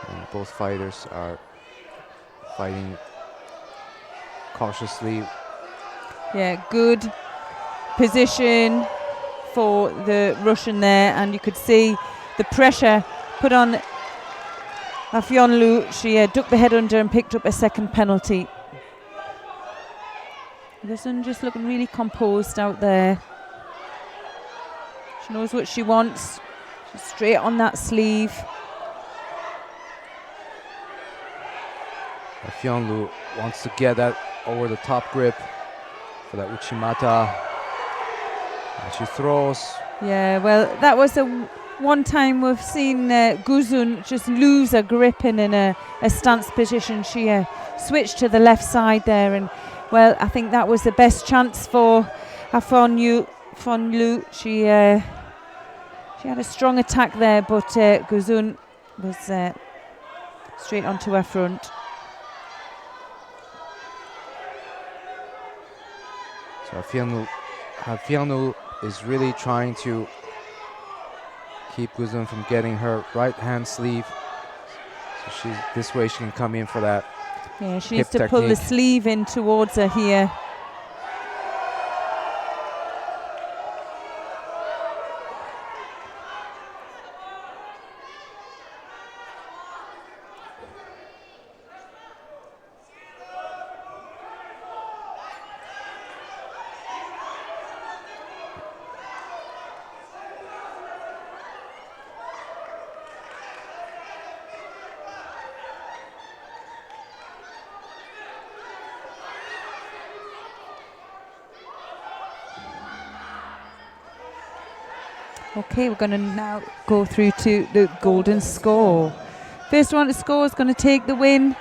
And both fighters are fighting cautiously. Yeah, good position for the Russian there, and you could see the pressure put on Afyanoglu. She ducked the head under and picked up a second penalty. This one just looking really composed out there. She knows what she wants. She's straight on that sleeve. Afyanoglu wants to get that over the top grip for that Uchimata. And she throws. Yeah, well, that was the one time we've seen Guzun just lose her grip in a stance position. She switched to the left side there, and well, I think that was the best chance for Afyanoglu. She had a strong attack there, but Guzun was straight onto her front. So Afyanoglu is really trying to keep Guzun from getting her right hand sleeve. So this way she can come in for that. Yeah, she needs to pull the sleeve in towards her here. Okay, we're going to now go through to the golden score. First one to score is going to take the win.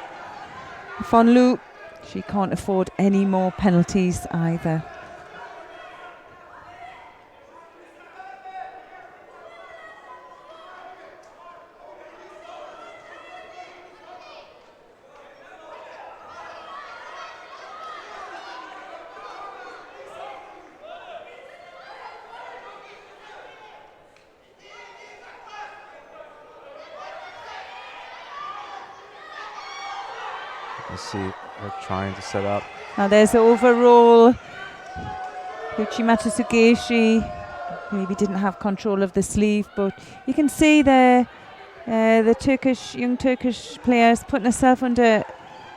Afyanoglu, she can't afford any more penalties either. You see her trying to set up. Now there's the overall. Uchimata Sugeshi maybe didn't have control of the sleeve, but you can see there the young Turkish players putting herself under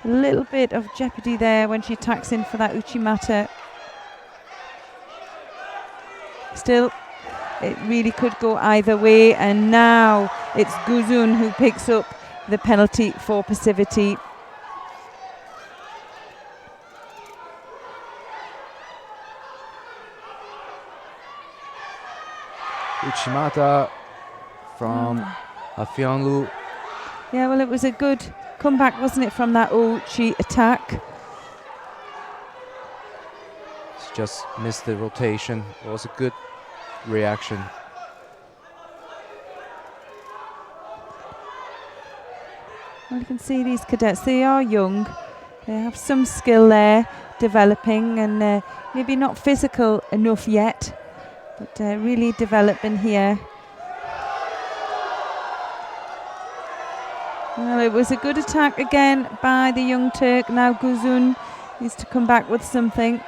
a little bit of jeopardy there when she attacks in for that Uchimata. Still, it really could go either way, and now it's Guzun who picks up the penalty for passivity. Uchimata from Afyanoglu. Yeah, well, it was a good comeback, wasn't it, from that Uchi attack? She just missed the rotation. It was a good reaction. Well, you can see these cadets, they are young. They have some skill there, developing, and maybe not physical enough yet, but really developing here. Well, it was a good attack again by the young Turk. Now Guzun needs to come back with something.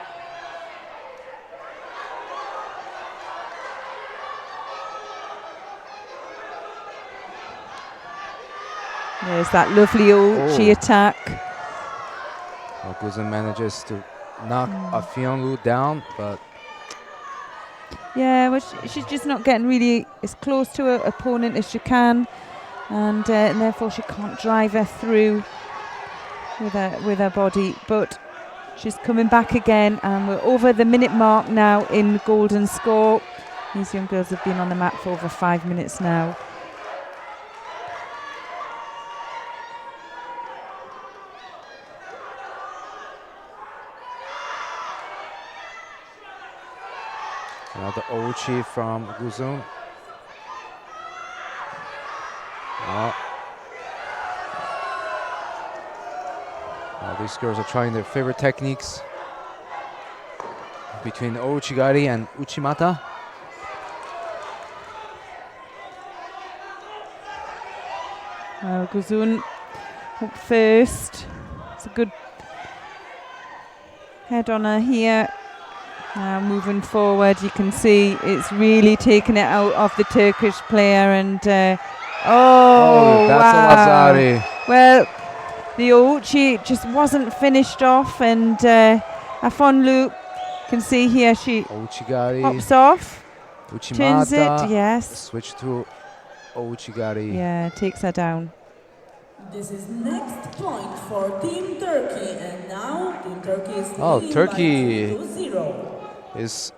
There's that lovely Ouchi attack. Well, Guzun manages to knock Afionlu down, but yeah, well, she's just not getting really as close to her opponent as she can, and therefore she can't drive her through with her body. But she's coming back again, and we're over the minute mark now in golden score. These young girls have been on the mat for over 5 minutes now. Another Ouchi from Guzun. These girls are trying their favorite techniques between Ouchigari and Uchimata. Guzun up first. It's a good head on her here. Now moving forward, you can see it's really taken it out of the Turkish player, and that's wow. a Lazari. Well, the Ouchi just wasn't finished off, and Afonlu, can see here she Ouchigari. hops off, Uchimata. turns it, yes. Switch to Ouchigari. Yeah, takes her down. This is next point for Team Turkey, and now Team Turkey is leading Turkey by 2-0. is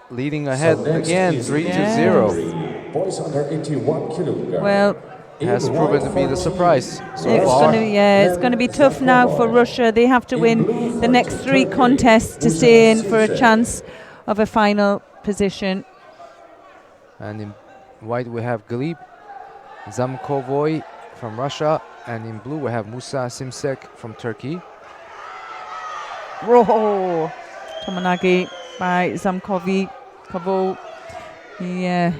leading ahead So next again, is 3-0. Boys under 81 kilograms. Well, Has proven to be the surprise so it's far. going to be tough now for Russia. They have to win the next 3 contests to stay in for a chance of a final position. And in white we have Galip Zamkovoy from Russia, and in blue we have Musa Simsek from Turkey. Roho Tomonagi by Zamkovi Kavo. Yeah.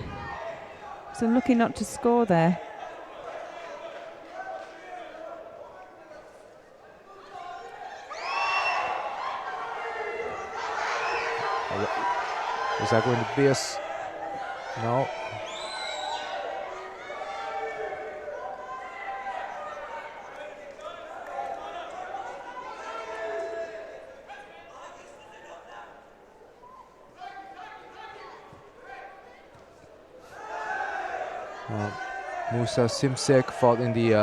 So lucky not to score there. Is that going to be us? No. Musa Simsek fought in the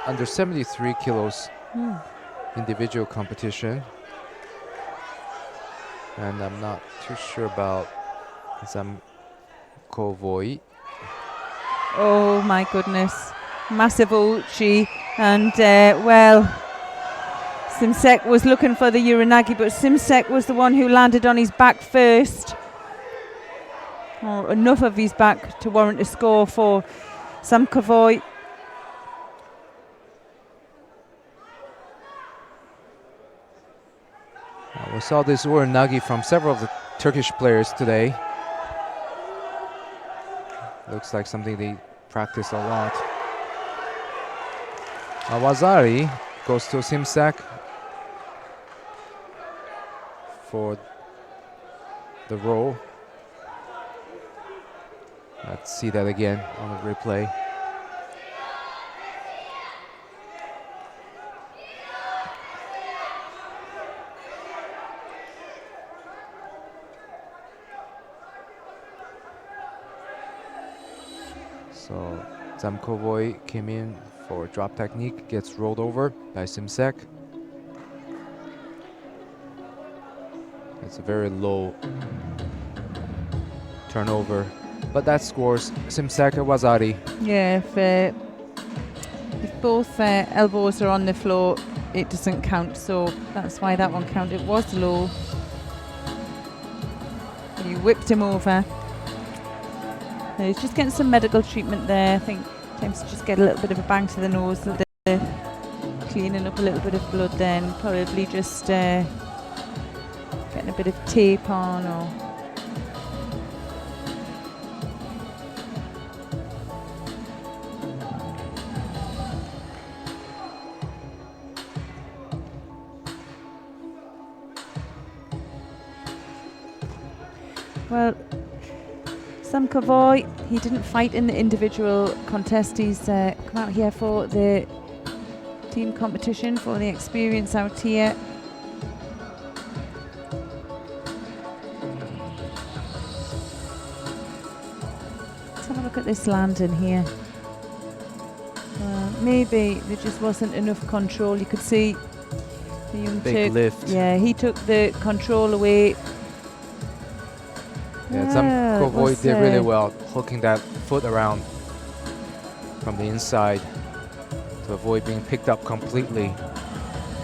under 73 kilos individual competition. And I'm not too sure about Zamkovoy. Oh my goodness. Massive Ouchi. And well, Simsek was looking for the Uranagi, but Simsek was the one who landed on his back first. Or enough of his back to warrant a score for Zamkovoy. We saw this Uranagi from several of the Turkish players today. Looks like something they practice a lot. Wazari goes to Simsak for the roll. Let's see that again on the replay. So Zamkovoy came in for drop technique, gets rolled over by Simsek. It's a very low turnover, but that scores Simsek Wazari. Yeah, if both elbows are on the floor, it doesn't count, so that's why that one counted. It was low. You whipped him over. He's just getting some medical treatment there. I think attempts to just get a little bit of a bang to the nose, so they're cleaning up a little bit of blood then, probably just getting a bit of tape on or... Well, Zamkovoy, he didn't fight in the individual contest. He's come out here for the team competition for the experience out here. Let's have a look at this landing here. Maybe there just wasn't enough control. You could see the young Big Turk. lift. Yeah, he took the control away. Yeah, Zamkovoy did really well, hooking that foot around from the inside to avoid being picked up completely.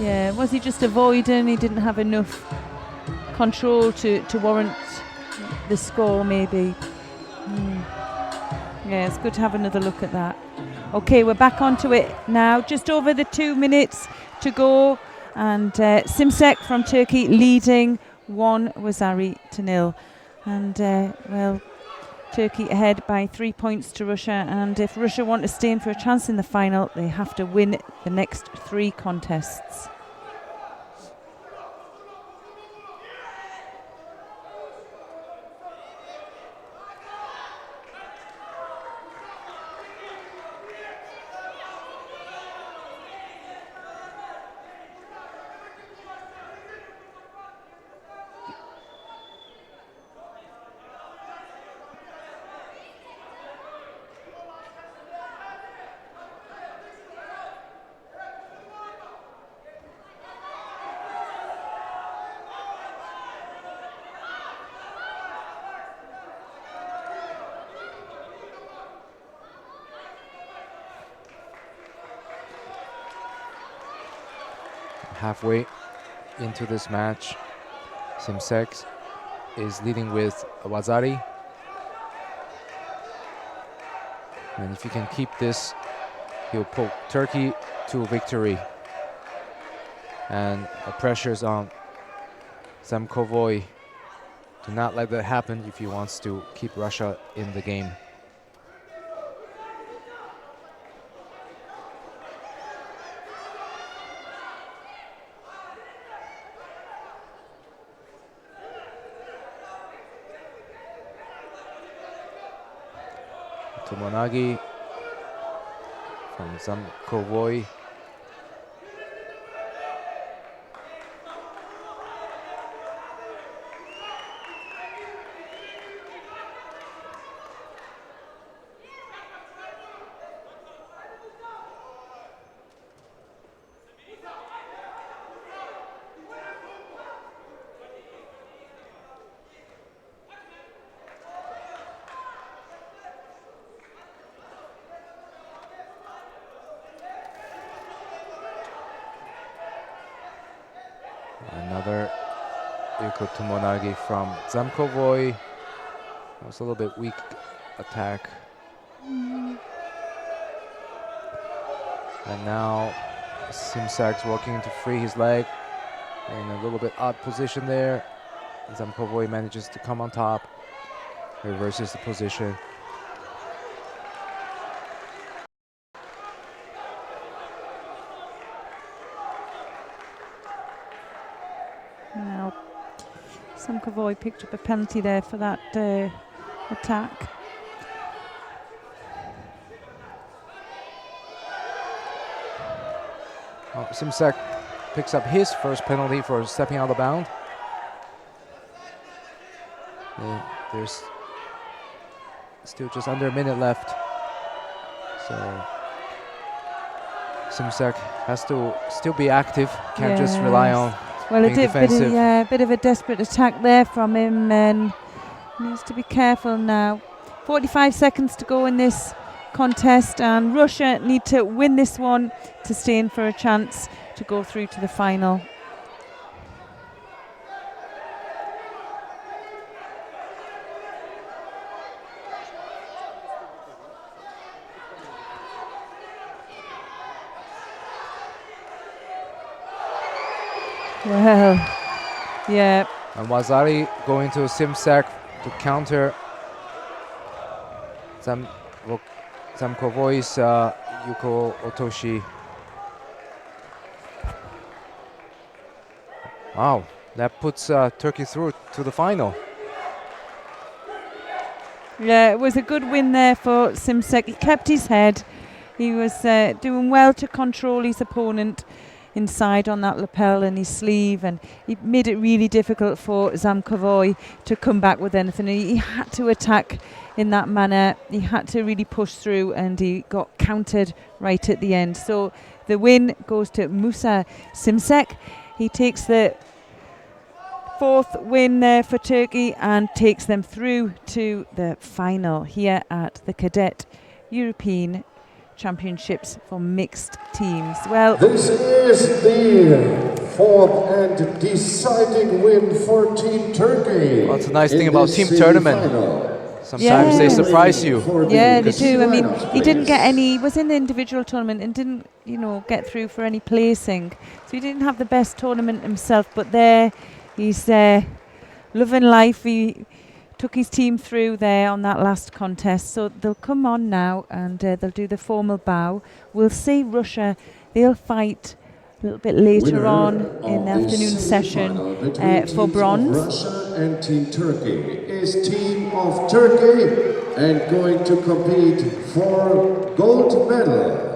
Yeah, was he just avoiding? He didn't have enough control to warrant the score, maybe. Yeah, it's good to have another look at that. Okay, we're back onto it now. Just over the 2 minutes to go. And Simsek from Turkey leading 1-0. And, well, Turkey ahead by 3 points to Russia. And if Russia want to stay in for a chance in the final, they have to win the next 3 contests. Halfway into this match, Simsek is leading with Wazari. And if he can keep this, he'll pull Turkey to victory. And the pressure's on Zamkovoy to not let that happen if he wants to keep Russia in the game. Tomonagi from Zamkovoy. Another Yuko Tomonagi from Zamkovoy. That was a little bit weak attack. And now Simsek's working to free his leg in a little bit odd position there. Zamkovoy manages to come on top, reverses the position. Now, Zamkovoy picked up a penalty there for that attack. Simsek picks up his first penalty for stepping out of bounds. There's still just under a minute left. So Simsek has to still be active, can't just rely on being defensive. A bit of a desperate attack there from him, and needs to be careful now. 45 seconds to go in this contest, and Russia need to win this one to stay in for a chance to go through to the final. Well, yeah. And Wazari going to Simsek to counter Zamkovoy's Yuko Otoshi. Wow, that puts Turkey through to the final. Yeah, it was a good win there for Simsek. He kept his head. He was doing well to control his opponent inside on that lapel and his sleeve, and he made it really difficult for Zamkovoy to come back with anything. He had to attack in that manner. He had to really push through, and he got countered right at the end. So the win goes to Musa Simsek. He takes the 4th win there for Turkey and takes them through to the final here at the Cadet European Championships for mixed teams. Well, this is the 4th and deciding win for Team Turkey. Well, it's a nice thing about team tournament. Sometimes they surprise you. Yeah, they do. I mean, he didn't get any. He was in the individual tournament and didn't, get through for any placing. So he didn't have the best tournament himself. But there, he's loving life. He took his team through there on that last contest. So they'll come on now and they'll do the formal bow. We'll see Russia. They'll fight a little bit later on in the afternoon session for bronze. Russia and Team Turkey is Team of Turkey and going to compete for gold medal.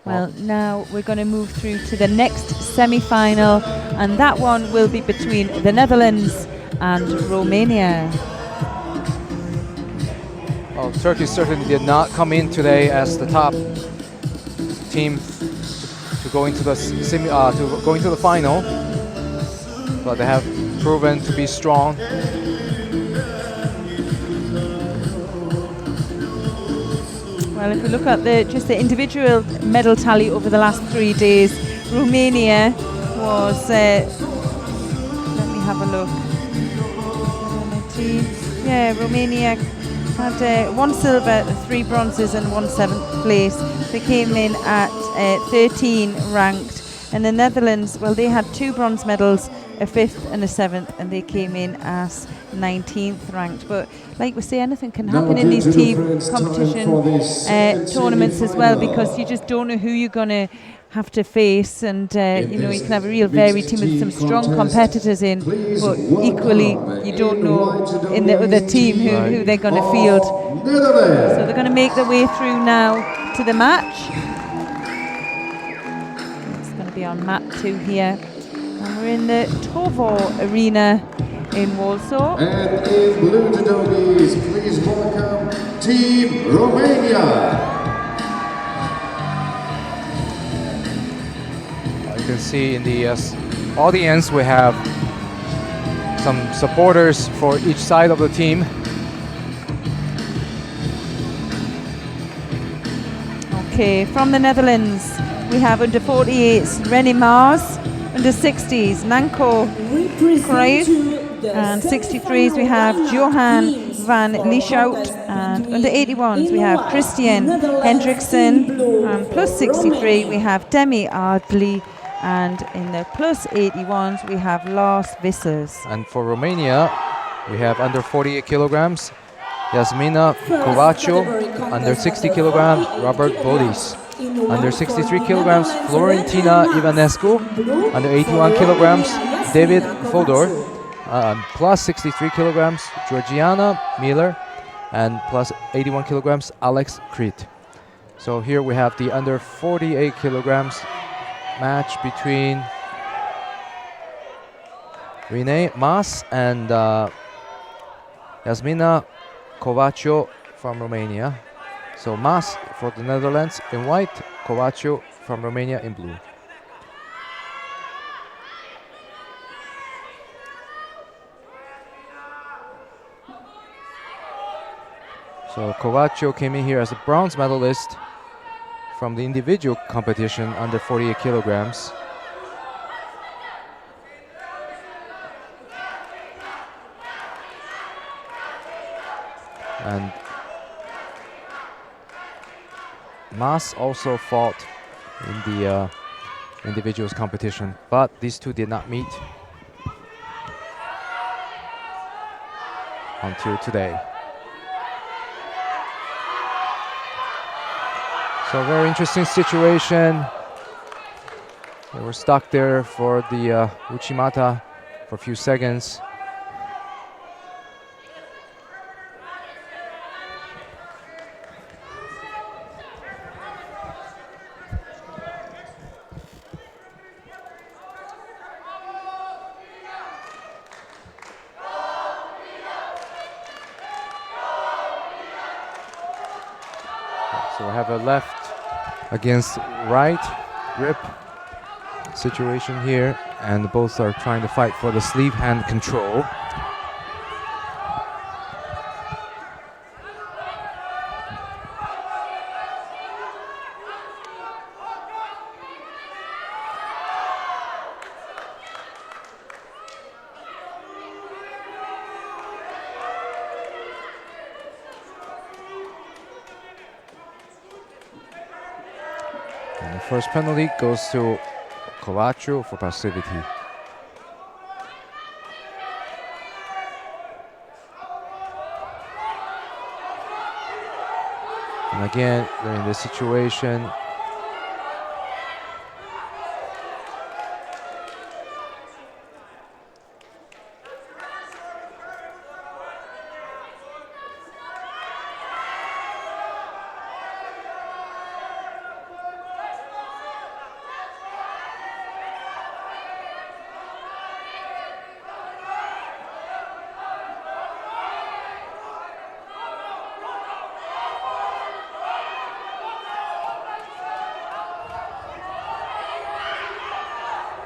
Well, now we're going to move through to the next semi-final, and that one will be between the Netherlands and Romania. Well, Turkey certainly did not come in today as the top team to go into the the final, but they have proven to be strong. Well, if we look at just the individual medal tally over the last 3 days, Romania was, let me have a look. Yeah, Romania had 1 silver, 3 bronzes and 1 7th place. They came in at 13 ranked. And the Netherlands, well, they had 2 bronze medals, a 5th and a 7th, and they came in as 19th ranked. But like we say, anything can happen in these team competition tournaments as well, because you just don't know who you're going to have to face, and you can have a real varied team with some strong competitors in, but equally you don't know in the other team who they're going to field. So they're going to make their way through now to the match. It's going to be on mat 2 here, and we're in the Tovo Arena in Warsaw. And in blue judokis, please welcome Team Romania. You can see in the audience we have some supporters for each side of the team. Okay, from the Netherlands we have under 48s René Maas, under 60s Nanko Kruijf, and 63s we have Johan van Lieshout, and under 81s we have Christian Hendrickson, and plus 63 we have Demi Ardley, and in the plus 81s we have Lars Vissers. And for Romania we have under 48 kilograms Yasmina Kovacho, under 60 kilograms Robert Bodis, under 63 kilograms Florentina Ivanescu, under 81 kilograms David Fodor, plus 63 kilograms Georgiana Miller, and plus 81 kilograms Alex Creed. So here we have the under 48 kilograms match between René Maas and Yasmina Kovacho from Romania. So Maas for the Netherlands in white, Kovacho from Romania in blue. So Kovacho came in here as a bronze medalist from the individual competition under 48 kilograms. And Maas also fought in the individuals competition, but these two did not meet until today. So very interesting situation. They were stuck there for the Uchimata for a few seconds. So we have a left against right grip situation here, and both are trying to fight for the sleeve hand control. And the first penalty goes to Kovacic for passivity. And again, they're in this situation.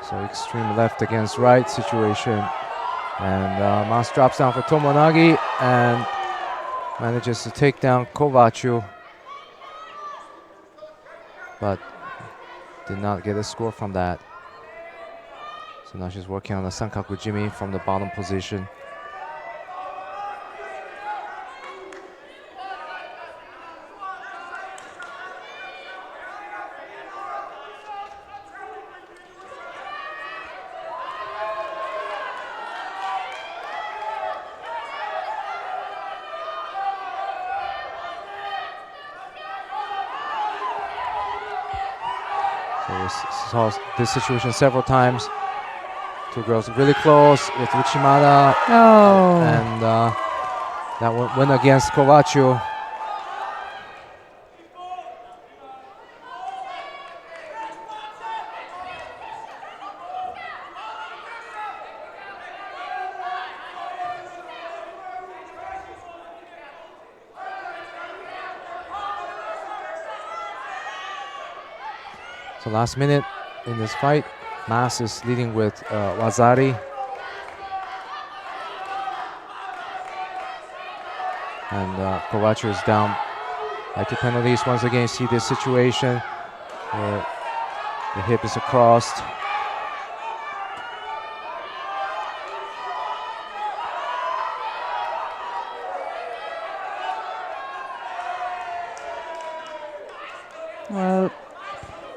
So extreme left against right situation. And Mas drops down for Tomonagi and manages to take down Kovacic, but did not get a score from that. So now she's working on the Sankaku Jimmy from the bottom position. So we saw this situation several times. Two girls really close with Uchimata. Oh. And that went against Kovacic. So last minute in this fight, Mas is leading with Wazari. And Kovacic is down by 2 penalties. Once again, you see this situation where the hip is across. Well,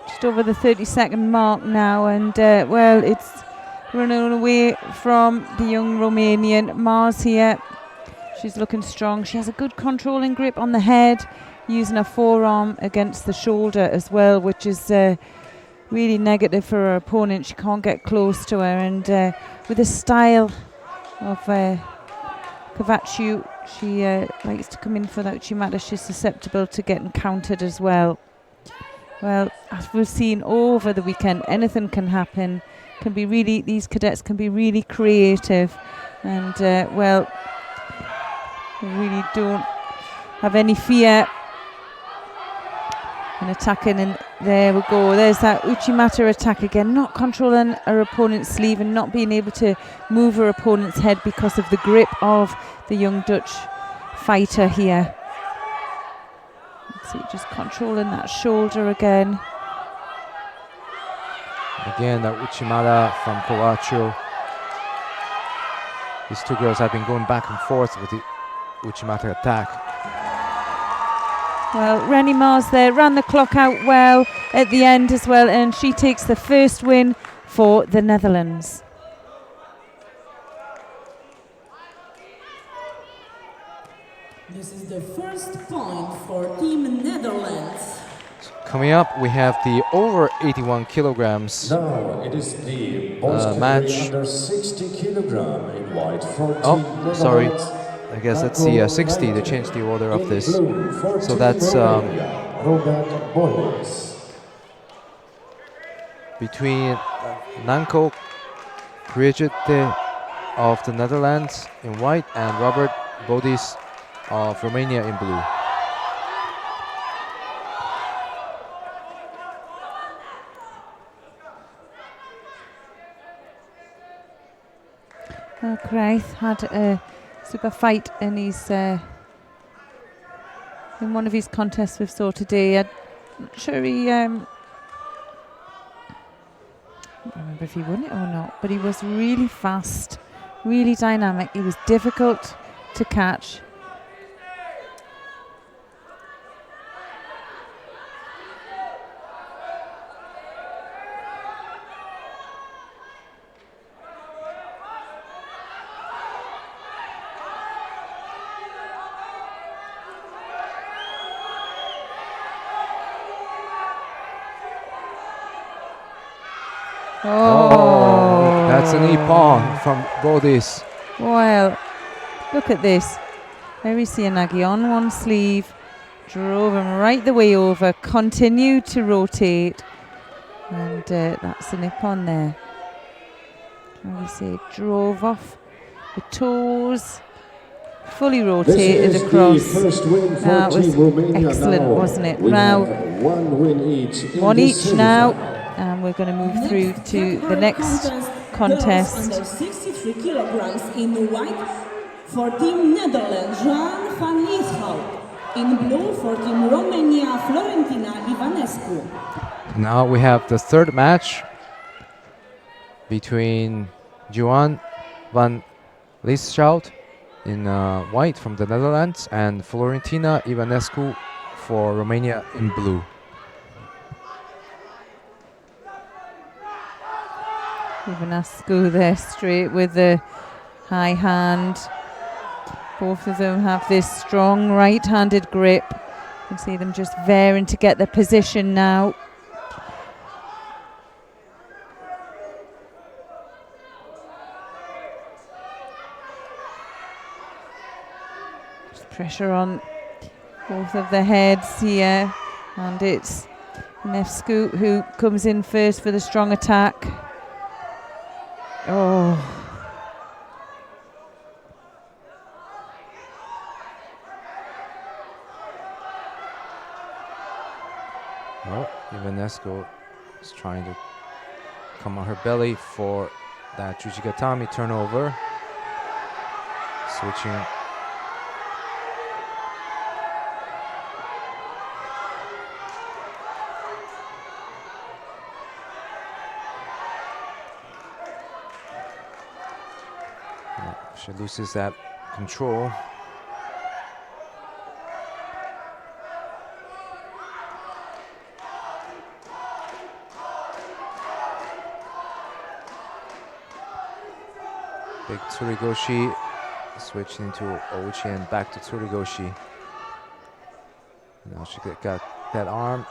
just over the 30-second mark now, and well, it's running away from the young Romanian. Mars here, she's looking strong. She has a good controlling grip on the head, using her forearm against the shoulder as well, which is really negative for her opponent. She can't get close to her, and with the style of Kovacic, she likes to come in for that Uchimata. She's susceptible to getting countered as well. Well, as we've seen over the weekend, anything can happen. Can be really, these cadets can be really creative, and well, they really don't have any fear in attacking. And there we go. There's that Uchimata attack again, not controlling her opponent's sleeve and not being able to move her opponent's head because of the grip of the young Dutch fighter here. See, just controlling that shoulder again. Again, that Uchimata from Kovacic. These two girls have been going back and forth with the Uchimata attack. Well, Rennie Mars there ran the clock out well at the end as well, and she takes the first win for the Netherlands. This is the first point for Team Netherlands. Coming up, we have the over 81 kilograms Now it is the boys match. under 60 kilogram in white for Oh, Team sorry. Netherlands. I guess that's the 60. They changed the order of this. So that's Robert Boris. between Nanko Krejete of the Netherlands in white and Robert Bodis of Romania in blue. Graith had a super fight in his in one of his contests we saw today. I'm not sure he I don't remember if he won it or not, but he was really fast, really dynamic. He was difficult to catch. Oh, that's an ippon from Bodis. Well, look at this. Very Sianagi on one sleeve, drove him right the way over, continued to rotate, and that's an ippon there. How we say, drove off the toes, fully rotated across. That was excellent, wasn't it? Now, one each now. And we're going to move through to the next contest. 63 kilograms in white for Team Netherlands, Joan van Lieshout. In blue for Team Romania, Florentina Ivanescu. Now we have the third match between Joan van Lieshout in white from the Netherlands and Florentina Ivanescu for Romania in blue. Ivanescu there straight with the high hand. Both of them have this strong right-handed grip. You can see them just varying to get their position now. Just pressure on both of the heads here, and it's Ivanescu who comes in first for the strong attack. Oh. Well, Ivanescu is trying to come on her belly for that Jujigatami turnover. Switching. She loses that control. Big Tsurugoshi, switching into Ouchi and back to Tsurugoshi. Now she got that arm.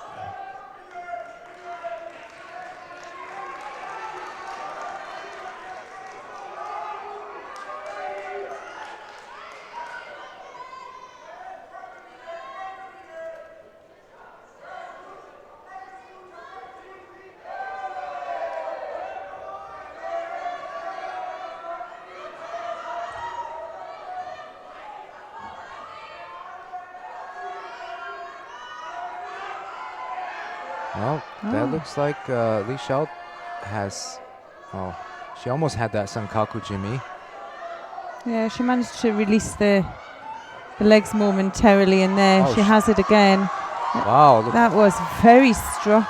Well, that looks like Lieshout has, she almost had that Sankaku Jimmy. Yeah, she managed to release the legs momentarily, and there she has it again. Wow. Look. That was very strong.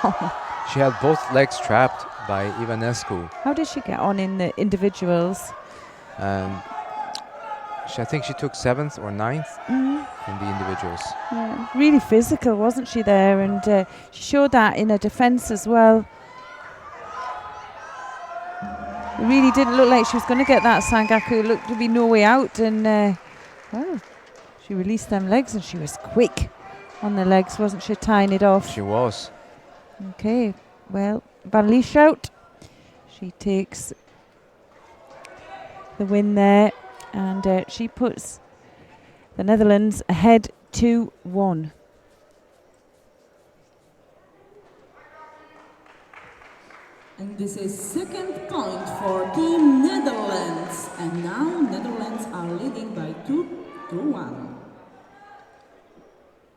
She had both legs trapped by Ivanescu. How did she get on in the individuals? I think she took 7th or 9th in the individuals. Yeah, really physical, wasn't she there? And she showed that in her defense as well. It really didn't look like she was going to get that Sankaku. It looked to be no way out. And, well, she released them legs and she was quick on the legs, wasn't she, tying it off? She was. Okay, well, Van Lieshout, she takes the win there. And she puts the Netherlands ahead 2-1. And this is second point for Team Netherlands. And now Netherlands are leading by 2-1.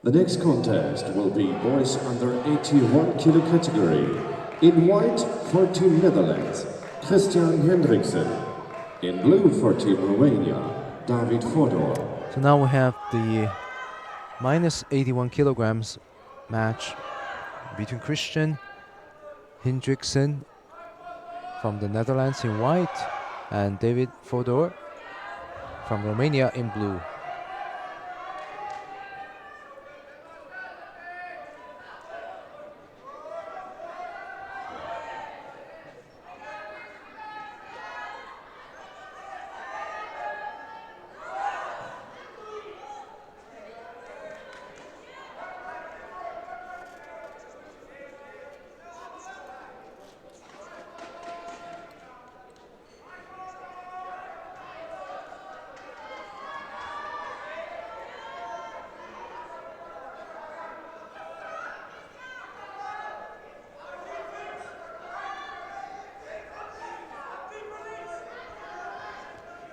The next contest will be boys under 81 kilo category. In white for Team Netherlands, Christian Hendriksen. In blue for Team Romania, David Fodor. So now we have the minus 81 kilograms match between Christian Hendriksen from the Netherlands in white and David Fodor from Romania in blue.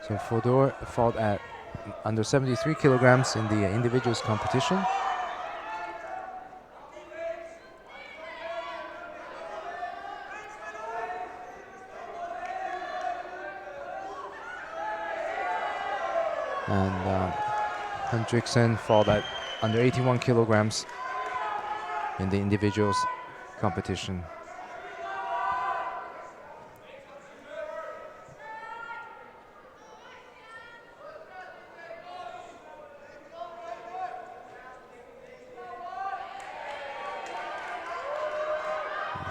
So Fodor fought at under 73 kilograms in the individuals competition. And Hendriksen fought at under 81 kilograms in the individuals competition.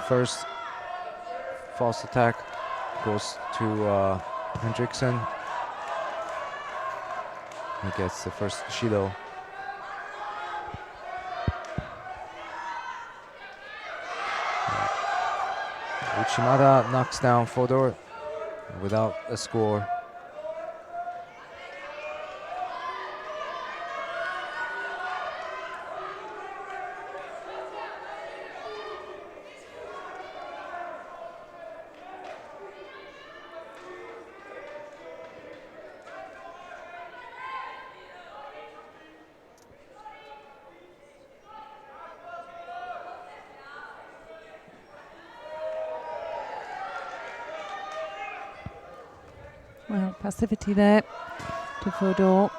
First false attack goes to Hendriksen. He gets the first Judo. Uchimata knocks down Fodor without a score. Well, passivity there to Fodor.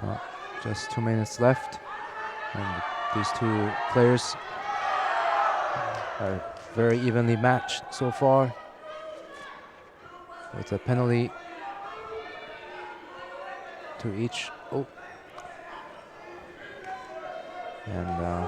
Well, just 2 minutes left, and these two players are very evenly matched so far, with a penalty to each. Oh, and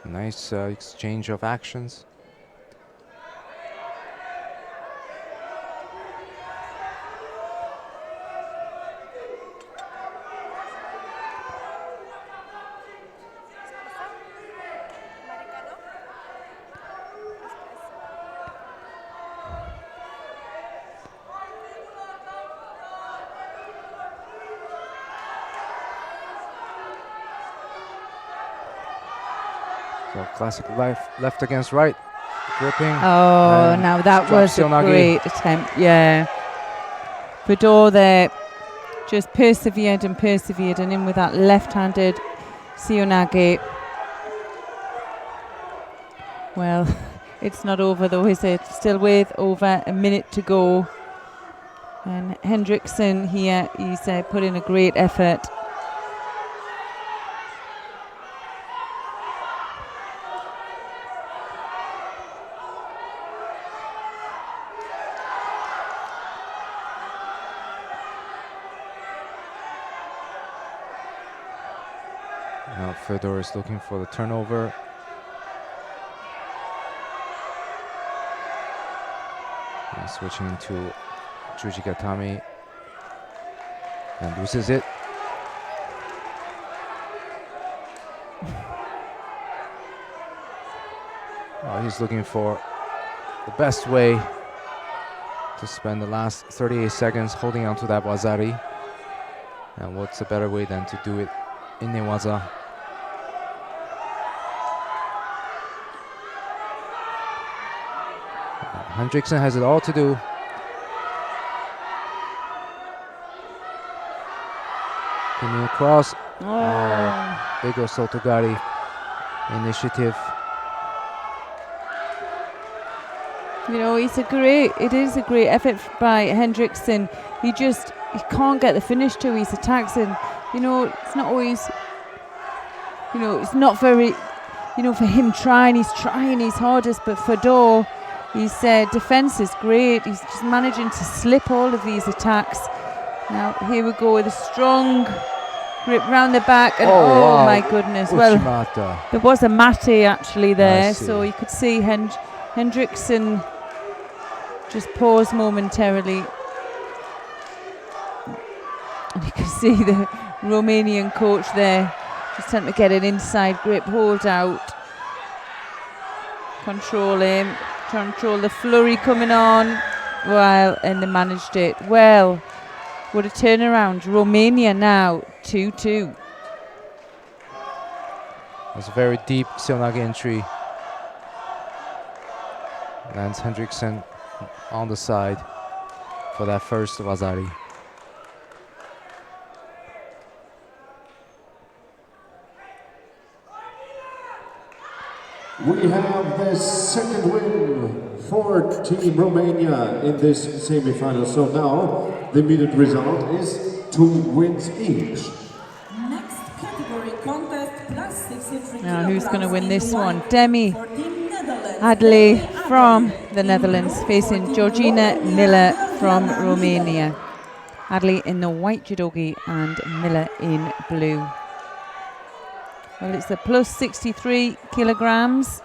nice exchange of actions. So classic left against right, gripping. Oh, now that was a great attempt. Yeah. Fodor there just persevered and in with that left-handed Seonage. Well, it's not over though, is it? Still with over a minute to go. And Hendrickson here, he's put in a great effort. Now Fedor is looking for the turnover. And switching to Jujigatami and loses it. He's looking for the best way to spend the last 38 seconds holding on to that wazari. And what's a better way than to do it in newaza? Hendrickson has it all to do. Coming across. Big Sotogari initiative. You know, it is a great effort by Hendrickson. He can't get the finish to his attacks, and you know, it's not always, you know, it's not very, you know, for him he's trying his hardest, but Fedor, his defense is great. He's just managing to slip all of these attacks. Now here we go with a strong grip round the back, and wow. My goodness. Uchimata. Well, there was a mate actually there, so you could see Hendrickson just pause momentarily. And you can see the Romanian coach there just trying to get an inside grip, hold out, control him, control the flurry coming on. Well, and they managed it. Well, what a turnaround. Romania now 2-2. That's a very deep Seonage entry. Lands Hendrickson on the side for that first wazari. We have the second win for Team Romania in this semi-final. So now the immediate result is 2 wins each. Next category contest plus 63 Now who's going to win this one? for Demi Team Netherlands. Adley from the Netherlands facing Georgina Miller from Romania. Adley in the white judogi and Miller in blue. Well, it's a plus 63 kilograms.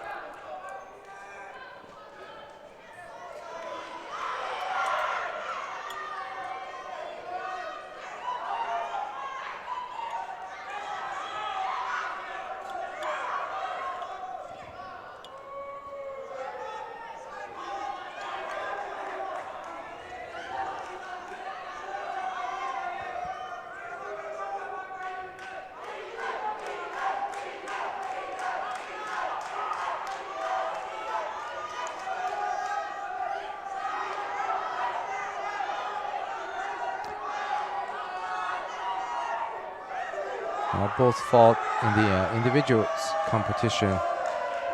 Both fought in the individuals competition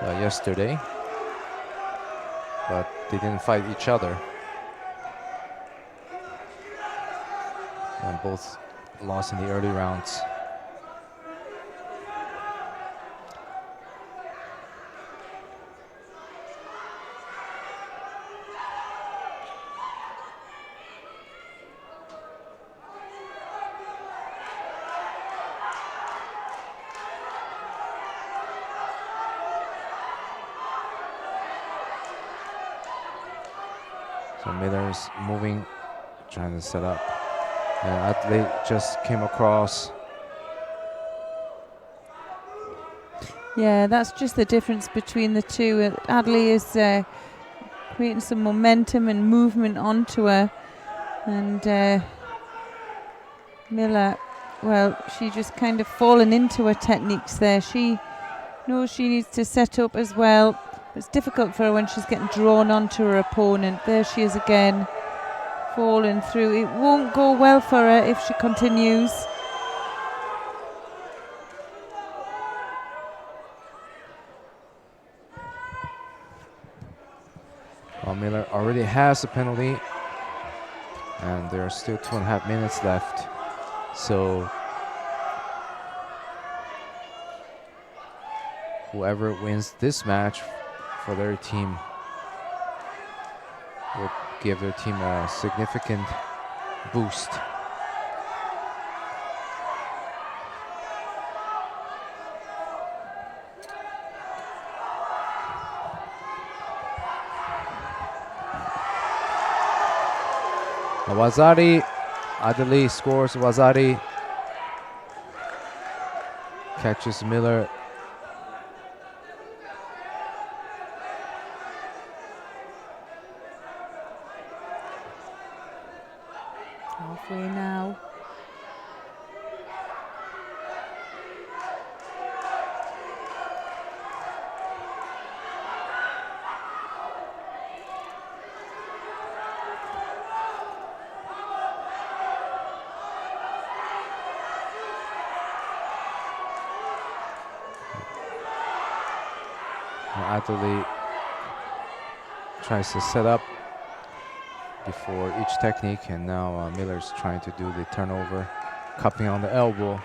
yesterday, but they didn't fight each other. And both lost in the early rounds. So Miller is moving, trying to set up. And Adley just came across. Yeah, that's just the difference between the two. Adley is creating some momentum and movement onto her. And Miller, well, she just kind of fallen into her techniques there. She knows she needs to set up as well. It's difficult for her when she's getting drawn onto her opponent. There she is again, falling through. It won't go well for her if she continues. already has a penalty, and there are still 2.5 minutes left. So whoever wins this match for their team will give their team a significant boost. Wazari, Adeli scores. Wazari catches Miller. Halfway now. Adeli tries to set up before each technique, and now Miller's trying to do the turnover, cupping on the elbow.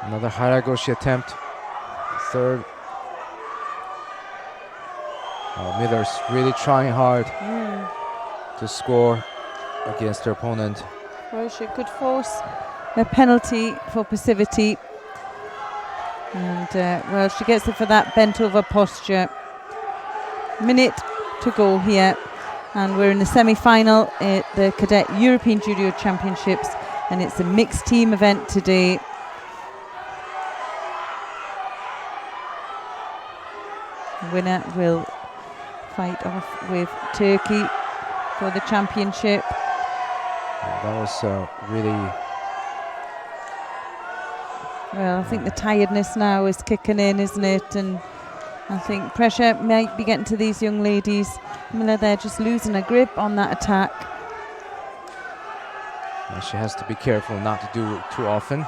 Another Haragoshi attempt, third. Miller's really trying hard to score against her opponent. Well, she could force a penalty for passivity. And, well, she gets it for that bent over posture. Minute to go here. And we're in the semi-final at the Cadet European Judo Championships. And it's a mixed team event today. The winner will fight off with Turkey for the championship. That was really... Well, I think the tiredness now is kicking in, isn't it? And I think pressure might be getting to these young ladies. Miller there just losing a grip on that attack. And she has to be careful not to do it too often.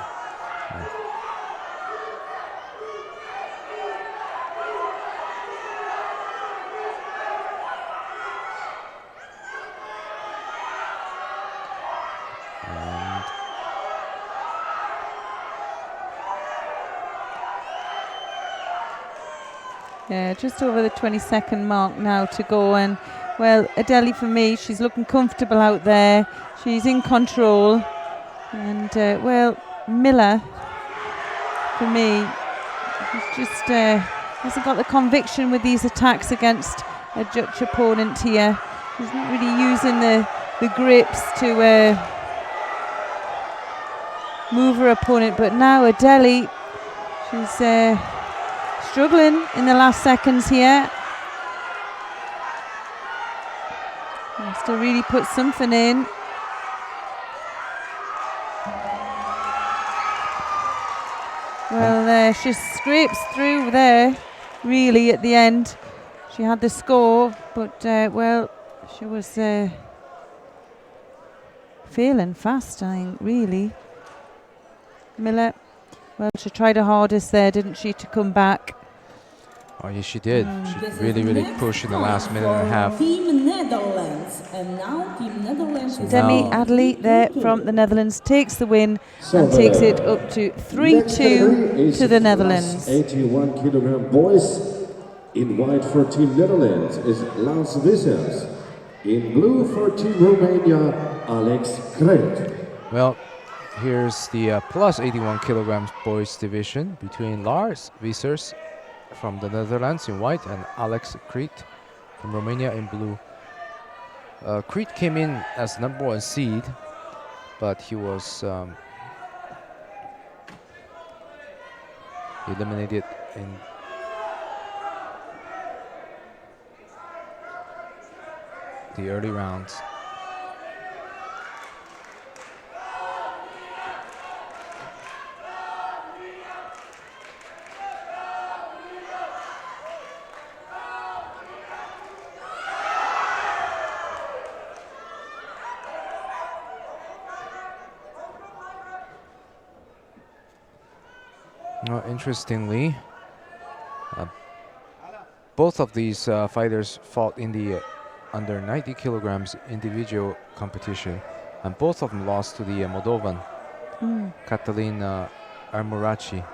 Yeah, just over the 20-second mark now to go. And, well, Adeli for me, she's looking comfortable out there. She's in control. And, well, Miller, for me, she's just hasn't got the conviction with these attacks against a Dutch opponent here. She's not really using the grips to move her opponent. But now Adeli, she's... struggling in the last seconds here. Has to really put something in. Well, she scrapes through there, really, at the end. She had the score, but, well, she was failing fast, I think, really. Miller, well, she tried her hardest there, didn't she, to come back. Oh, yes, she did. She really pushed in the last minute and a half. Team Netherlands. And now Team Netherlands is Demi Adeli there from the Netherlands takes the win and takes it up to 3-2 to the Netherlands. 81 kilogram boys. In white for Team Netherlands is Lars Wissers. In blue for Team Romania, Alex Kret. Well, here's the plus 81 kilograms boys division between Lars Wissers from the Netherlands in white and Alex Kret from Romania in blue. Kret came in as number 1 seed, but he was eliminated in the early rounds. Interestingly, both of these fighters fought in the under 90 kilograms individual competition, and both of them lost to the Moldovan, Catalin Armuraci.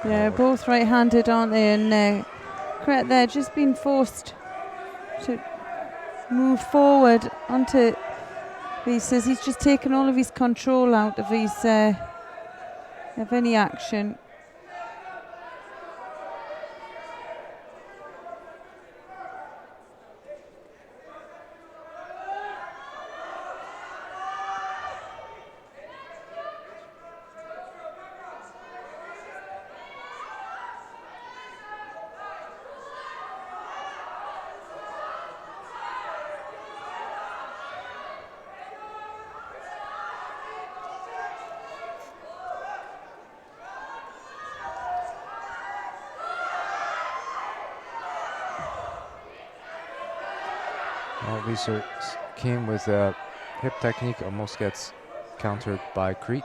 Yeah, both right-handed, aren't they? And correct, they're just being forced to move forward onto. He says he's just taken all of his control out of his of any action. Research came with a hip technique, almost gets countered by Crete.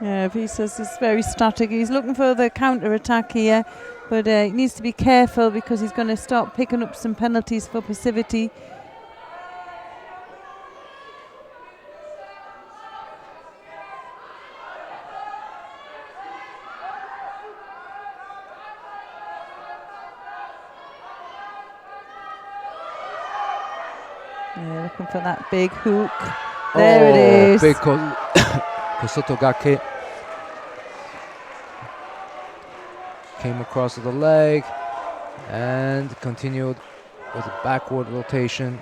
Yeah, Visas is very static. He's looking for the counter-attack here, but he needs to be careful because he's going to start picking up some penalties for passivity. Yeah, looking for that big hook. There it is. Big Kosotogake. Came across the leg and continued with a backward rotation.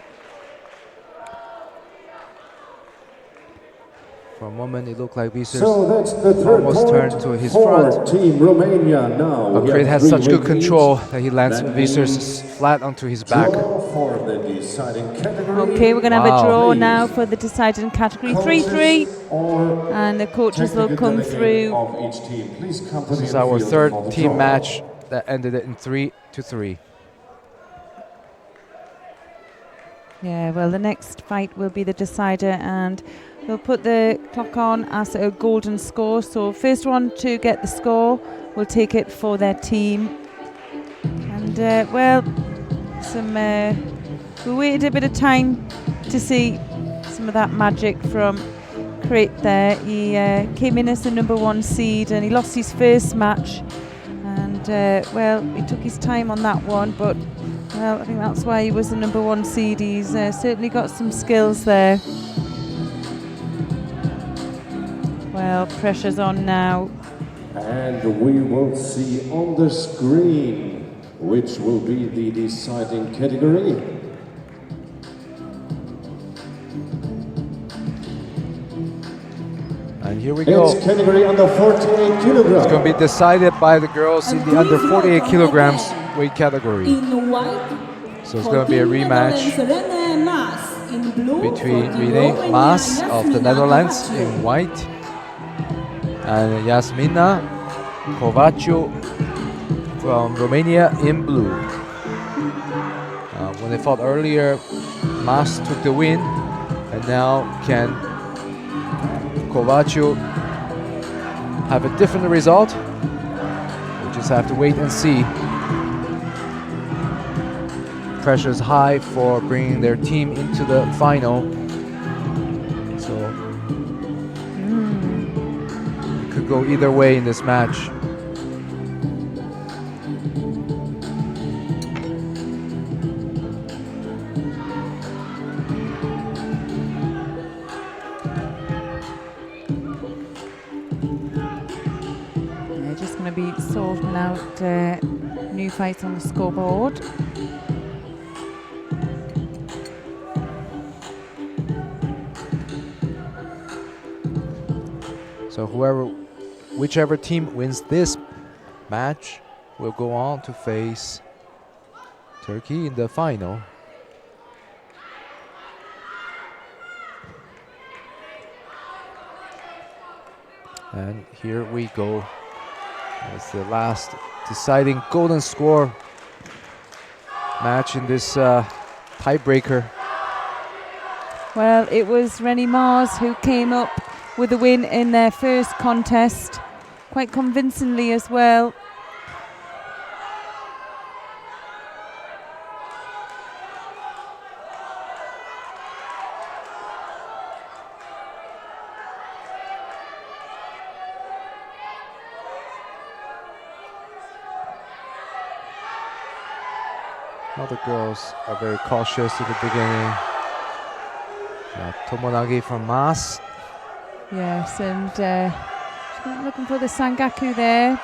For a moment, it looked like Visas almost turned to his front. Team Romania now. But Crete has such good control that he lands Visas flat onto his back. Okay, we're going to have a draw now for the deciding category. 3-3. And the coaches will come through. This is our third team match that ended it in 3-3. Yeah, well, the next fight will be the decider, and they'll put the clock on as a golden score. So first one to get the score will take it for their team. And well, we waited a bit of time to see some of that magic from Crete there. He came in as the #1 seed and he lost his first match. And well, he took his time on that one, but well, I think that's why he was the #1 seed. He's certainly got some skills there. Well, pressure's on now. And we will see on the screen which will be the deciding category. And here we go. It's category under 48 kilograms. It's going to be decided by the girls in the under 48 kilograms weight category. So it's going to be a rematch between René Maas of the Netherlands in white and Jasmina Kovaciu from Romania in blue. When they fought earlier, Maas took the win, and now can Kovaciu have a different result. We just have to wait and see. Pressure is high for bringing their team into the final. So it could go either way in this match. They're just going to be sorting out new fights on the scoreboard. So whichever team wins this match will go on to face Turkey in the final. And here we go. It's the last deciding golden score match in this tiebreaker. Well, it was Rennie Mars who came up with a win in their first contest, quite convincingly as well. All the girls are very cautious at the beginning. Tomonagi from Mas. Yes, and she's looking for the Sangaku there.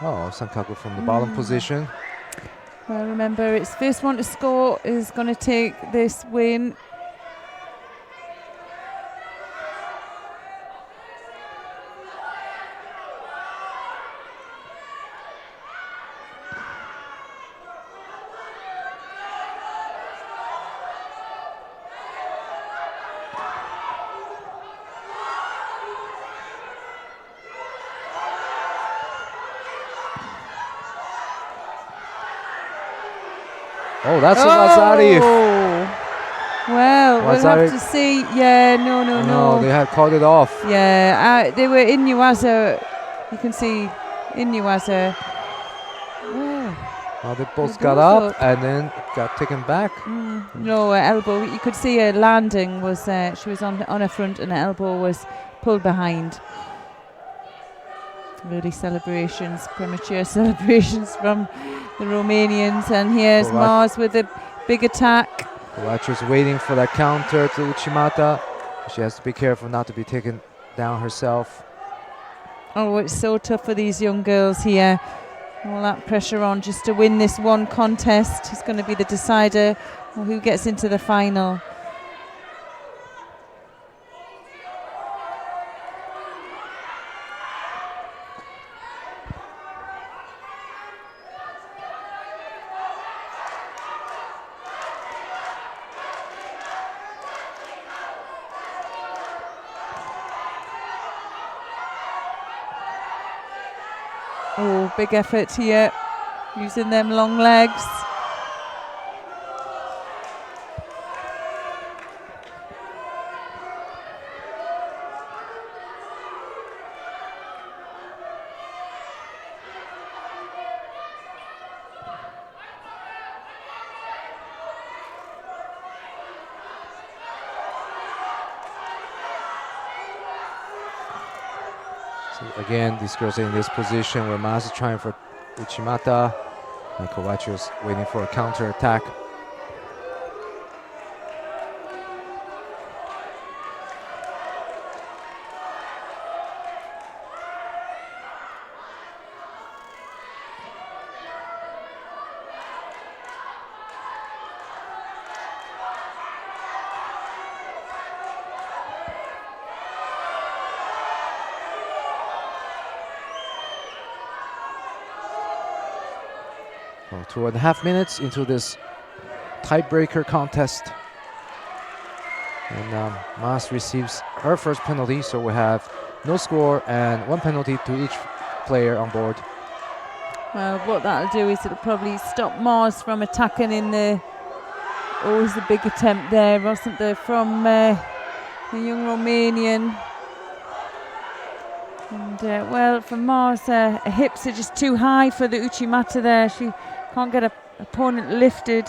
Oh, Sankaku from the bottom position. Well, remember, it's first one to score is going to take this win. Oh, that's a Wazari. Well, we'll Wazari. have to see. Yeah, no. They had called it off. Yeah, they were in Nuwaza. You can see in Nuwaza. Well, they both got up and then got taken back. No, elbow. You could see her landing was. She was on her front, and her elbow was pulled behind. Early celebrations, premature celebrations from the Romanians, and here's Mars with a big attack. Kovaci's waiting for that counter to Uchimata. She has to be careful not to be taken down herself. Oh, it's so tough for these young girls here. All that pressure on just to win this one contest. It's going to be the decider of who gets into the final. Oh, big effort here, using them long legs. So again, these girls are in this position where Mas is trying for Uchimata and Kovaci was waiting for a counter attack. So 2.5 minutes into this tiebreaker contest. And Mas receives her first penalty, so we have no score and one penalty to each player on board. Well, what that'll do is it'll probably stop Mars from attacking in the... Always the big attempt there, wasn't there, from the young Romanian. And well, for Mars, her hips are just too high for the Uchimata there. She can't get her opponent lifted.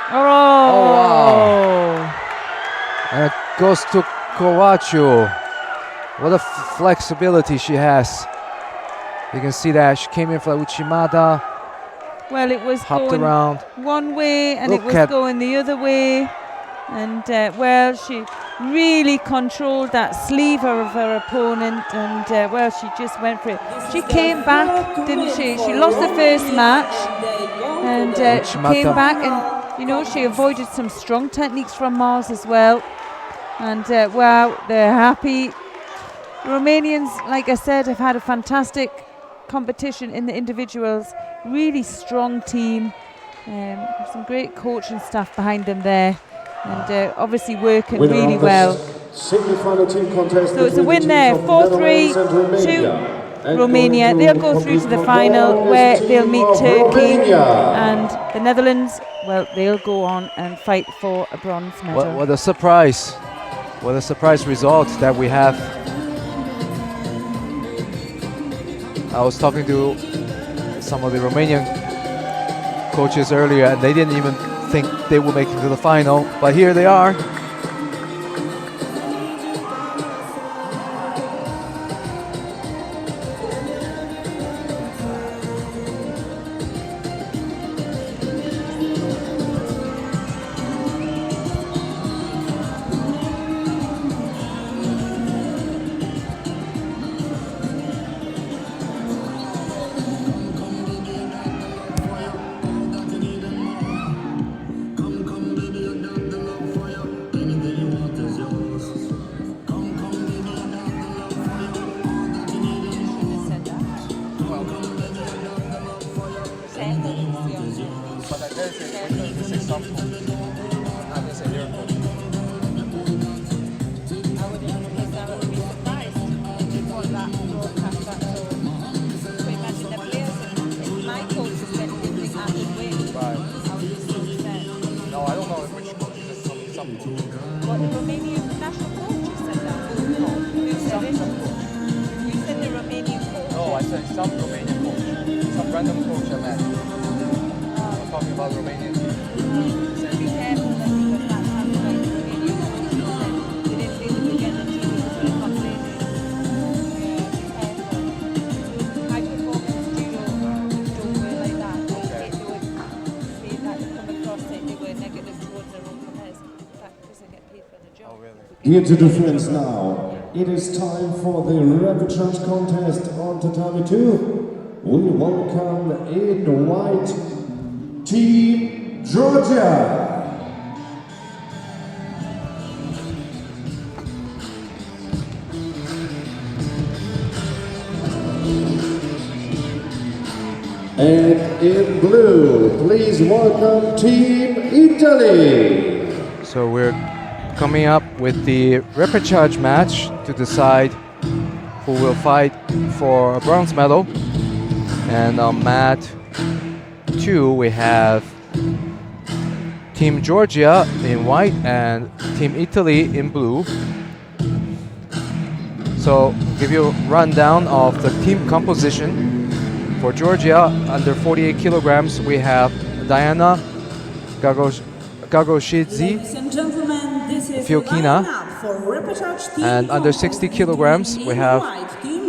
Oh, wow. And it goes to Kowachu. What a flexibility she has. You can see that she came in for Uchimata. Well, it was hopped going around one way and Look it was at going the other way. And well, she really controlled that sleeve of her opponent, and well, she just went for it. She came back, didn't she? She lost the first match, and she came back, and you know, she avoided some strong techniques from Mars as well. And wow, they're happy. The Romanians, like I said, have had a fantastic competition in the individuals. Really strong team. Some great coaching staff behind them there. And obviously working really well. So it's a win there, 4-3 to Romania. They'll go through to the final where they'll meet Turkey, and the Netherlands, well, they'll go on and fight for a bronze medal. What a surprise. What a surprise result that we have. I was talking to some of the Romanian coaches earlier, and they didn't even think they would make it to the final, but here they are. Here to the friends now, it is time for the rapid charge contest on tatami 2. We welcome in white, Team Georgia. And in blue, please welcome Team Italy. So we're coming up with the rapid charge match to decide who will fight for a bronze medal. And on mat 2 we have Team Georgia in white and Team Italy in blue. So give you a rundown of the team composition. For Georgia, under 48 kilograms, we have Diana Gagoshidze, Fiokina, and under 60 kilograms, we have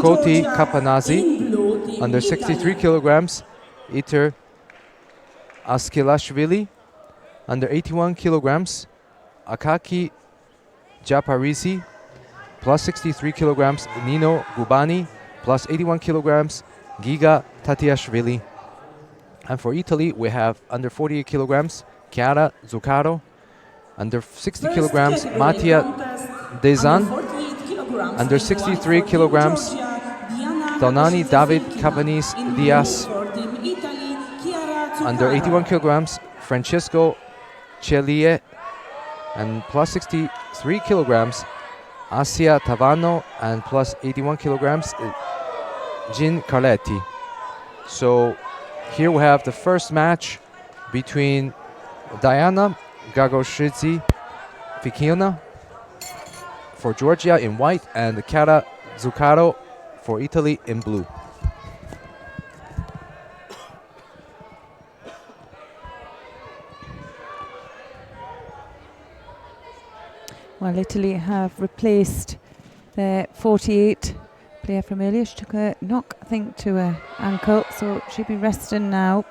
Koti Kapanazi. Under 63 kilograms, Iter Askilashvili. Under 81 kilograms, Akaki Japarizi. Plus 63 kilograms, Nino Gubani. Plus 81 kilograms, Giga Tatiashvili. And for Italy, we have under 48 kilograms, Chiara Zuccaro. Under 60 kilograms, Mattia Dezan. Under 63 kilograms, Donani David Cabanis Diaz. Under 81 kilograms, Francesco Celie, and plus 63 kilograms, Asia Tavano, and plus 81 kilograms, Gin Carletti. So here we have the first match between Diana Gagoshizi Ficina for Georgia in white and Chiara Zuccaro for Italy in blue. Well, Italy have replaced their 48 player from earlier. She took a knock, I think, to her ankle, so she'll be resting now.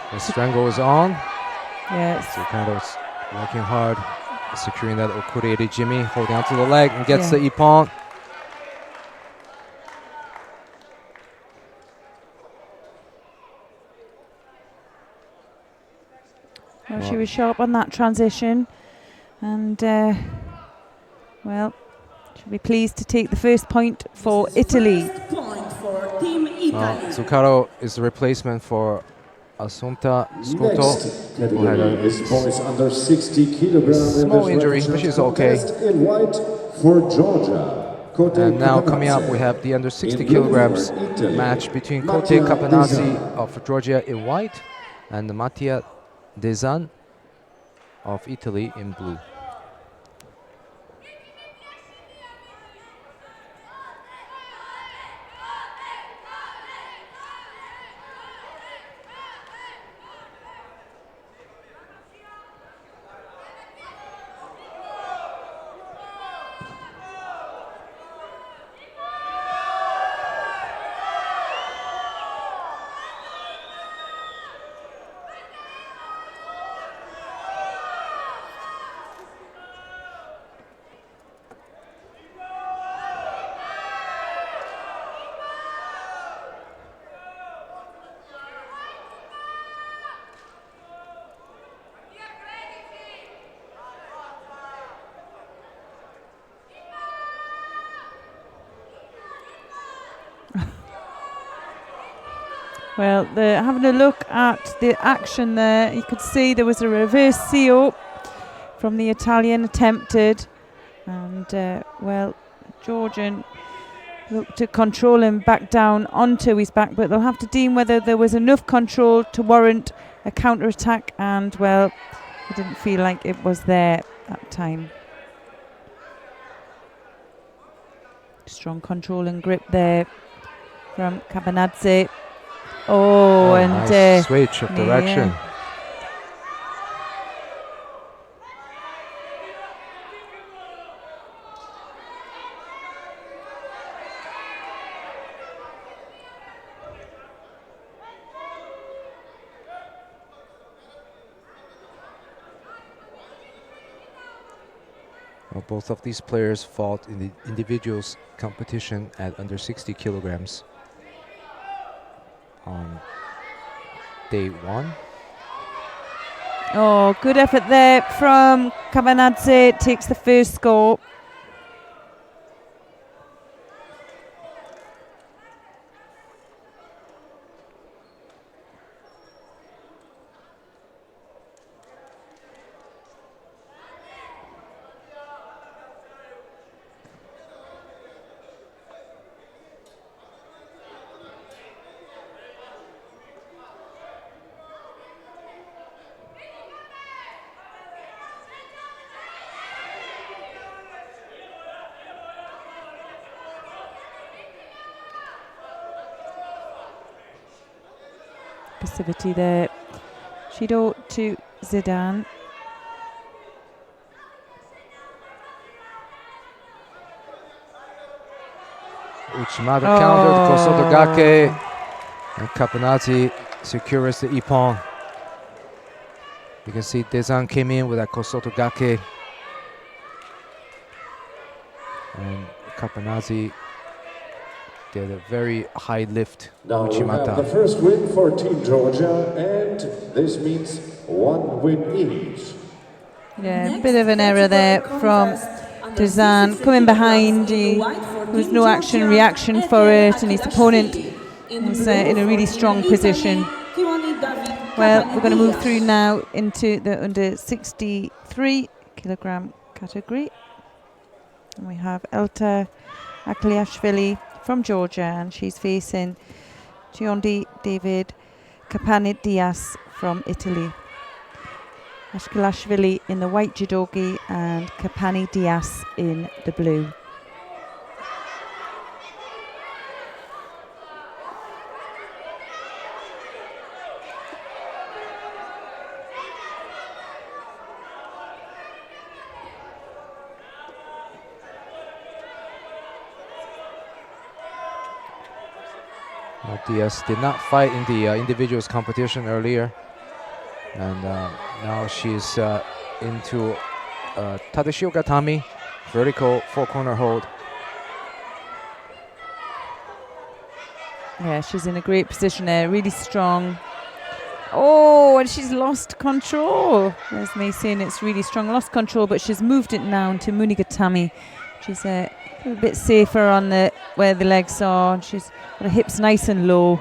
The strangle is on. Yes. So kind of working hard, securing that okure Jimmy, holding onto the leg and gets the ippon. Well, she was sharp on that transition, and well, she'll be pleased to take the first point for Italy. First point for Team Italy. Zuccaro is the replacement for Assunta Scoto, who had a is boys under 60 kilograms. small injury, but she's okay. In white for Georgia. And now coming up, we have the under 60 kilograms match between Kote Capanazzi of Georgia in white and Mattia Desan of Italy in blue. Well, having a look at the action there, you could see there was a reverse CO from the Italian attempted, and well, Georgian looked to control him back down onto his back, but they'll have to deem whether there was enough control to warrant a counter-attack, and well, it didn't feel like it was there that time. Strong control and grip there from Cabanadze. Oh, and nice switch of direction. Well, both of these players fought in the individuals competition at under 60 kilograms on day one. Oh, good effort there from Cabanadze, takes the first score. Passivity there. Judo to Zidane. Uchimata countered Kosoto Gake, and Capanazzi secures the ippon. You can see Dezan came in with that Kosoto Gake, and Capanazzi did a very high lift. Now we have the Uchimata. first win for Team Georgia, and this means 1 win each. Yeah, a bit of an error there from Dezan coming behind. There was no reaction for it, and his opponent was in a really strong position. Well, we're going to move through now into the under 63 kilogram category. And we have Elta Akliashvili from Georgia, and she's facing Giondi David Kapani-Diaz from Italy. Ashkelashvili in the white judogi and Kapani-Diaz in the blue. Diaz did not fight in the individuals competition earlier, and now she's into Tadashio Gatami, vertical 4-corner hold. Yeah, she's in a great position there, really strong. Oh, and she's lost control. There's me saying it's really strong, lost control, but she's moved it now into Munigatami. She's a little bit safer on the where the legs are, and she's got her hips nice and low.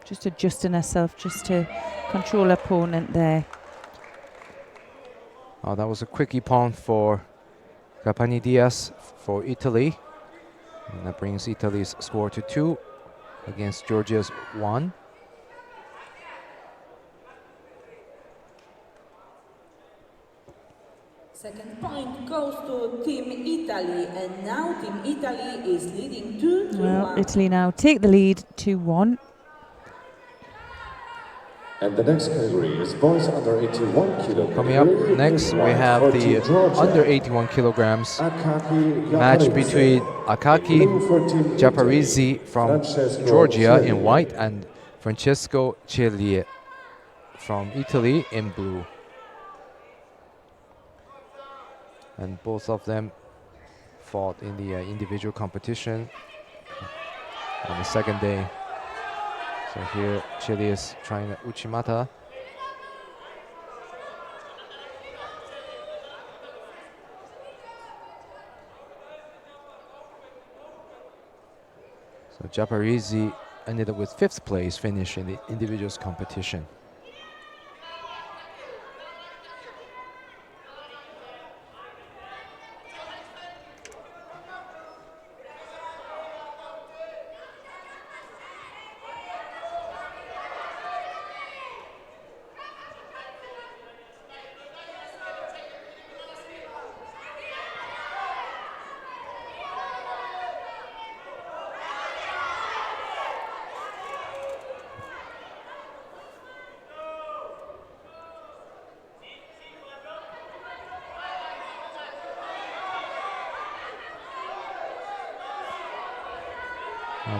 Just adjusting herself just to control her opponent there. Oh, that was a quick ippon for Kapani-Diaz for Italy. And that brings Italy's score to 2 against Georgia's 1. Second point goes to Team Italy, and now Team Italy is leading 2-1. Well, Italy now take the lead 2-1. And the next category is boys under 81 kilograms. Coming up next, we have the under 81 kilograms match between Akaki Japarizzi from Georgia in white and Francesco Cellier from Italy in blue. And both of them fought in the individual competition on the second day. So here, Chile is trying the Uchimata. So Japarizzi ended up with 5th place finish in the individuals competition.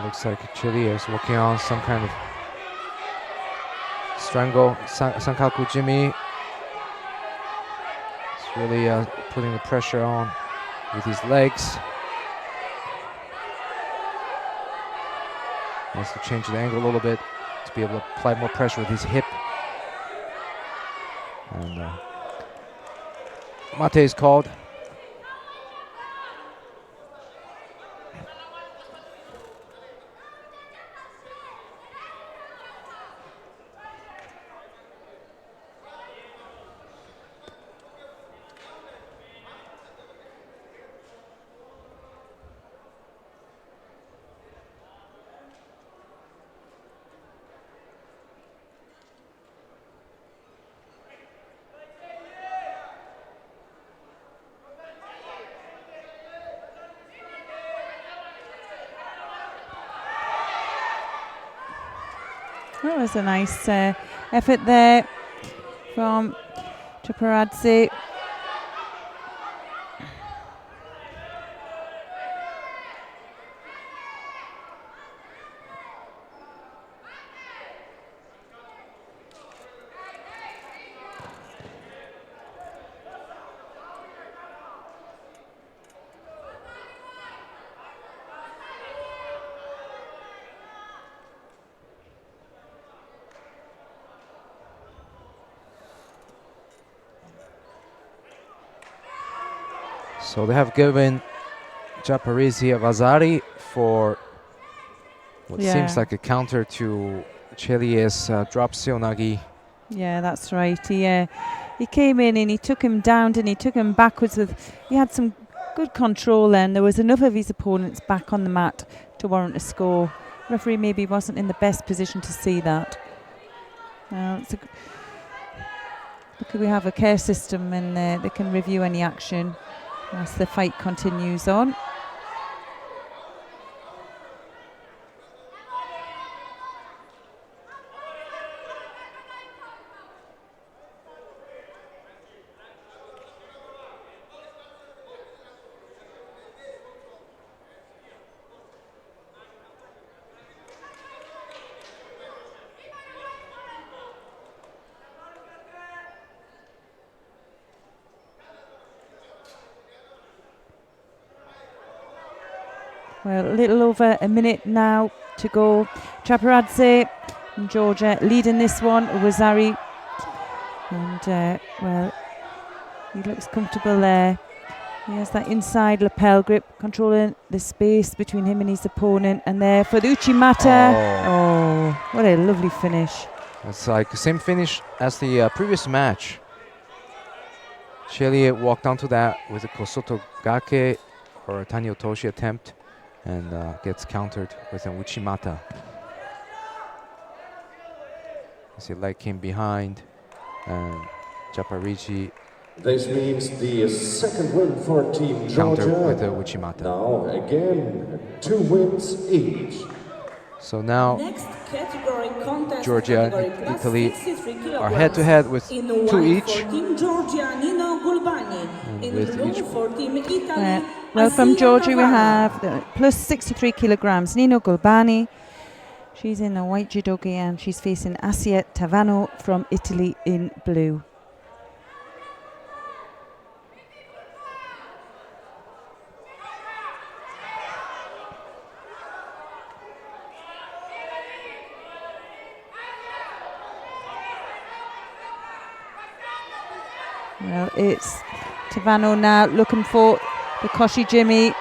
Looks like Chile is working on some kind of strangle, Sankaku Jimmy. It's really putting the pressure on with his legs. Wants to change the angle a little bit to be able to apply more pressure with his hip. And Mate is called. That was a nice effort there from Japarizzi. So they have given Japarisi Vazari for what seems like a counter to Chelie's drop Seonagi. Yeah, that's right. He came in and he took him down and he took him backwards. He had some good control then. There was enough of his opponents back on the mat to warrant a score. Referee maybe wasn't in the best position to see that. We have a care system and they can review any action as the fight continues on. Well, a little over a minute now to go. Chaparadze from Georgia leading this one. Wazari. And, well, he looks comfortable there. He has that inside lapel grip, controlling the space between him and his opponent. And there for the Uchimata. Oh, what a lovely finish. It's like the same finish as the previous match. Chelie walked onto that with a Kosoto Gake or a Tanyotoshi attempt and gets countered with an Uchimata. You see leg came behind and Japarichi. This means the second win for Team Georgia. Counter with a Uchimata. Now again, 2 wins each. So now Next category contest, Georgia category and Italy 63 are head-to-head with in 2 white each. For Team Georgia, Nino Gulbani. In with blue each for Team Italy, Well, from Asia Georgia we Navarro. have the plus 63 kilograms, Nino Gulbani. She's in the white judogi and she's facing Asia Tavano from Italy in blue. Well, it's Tavano now looking for the Koshi Jimmy.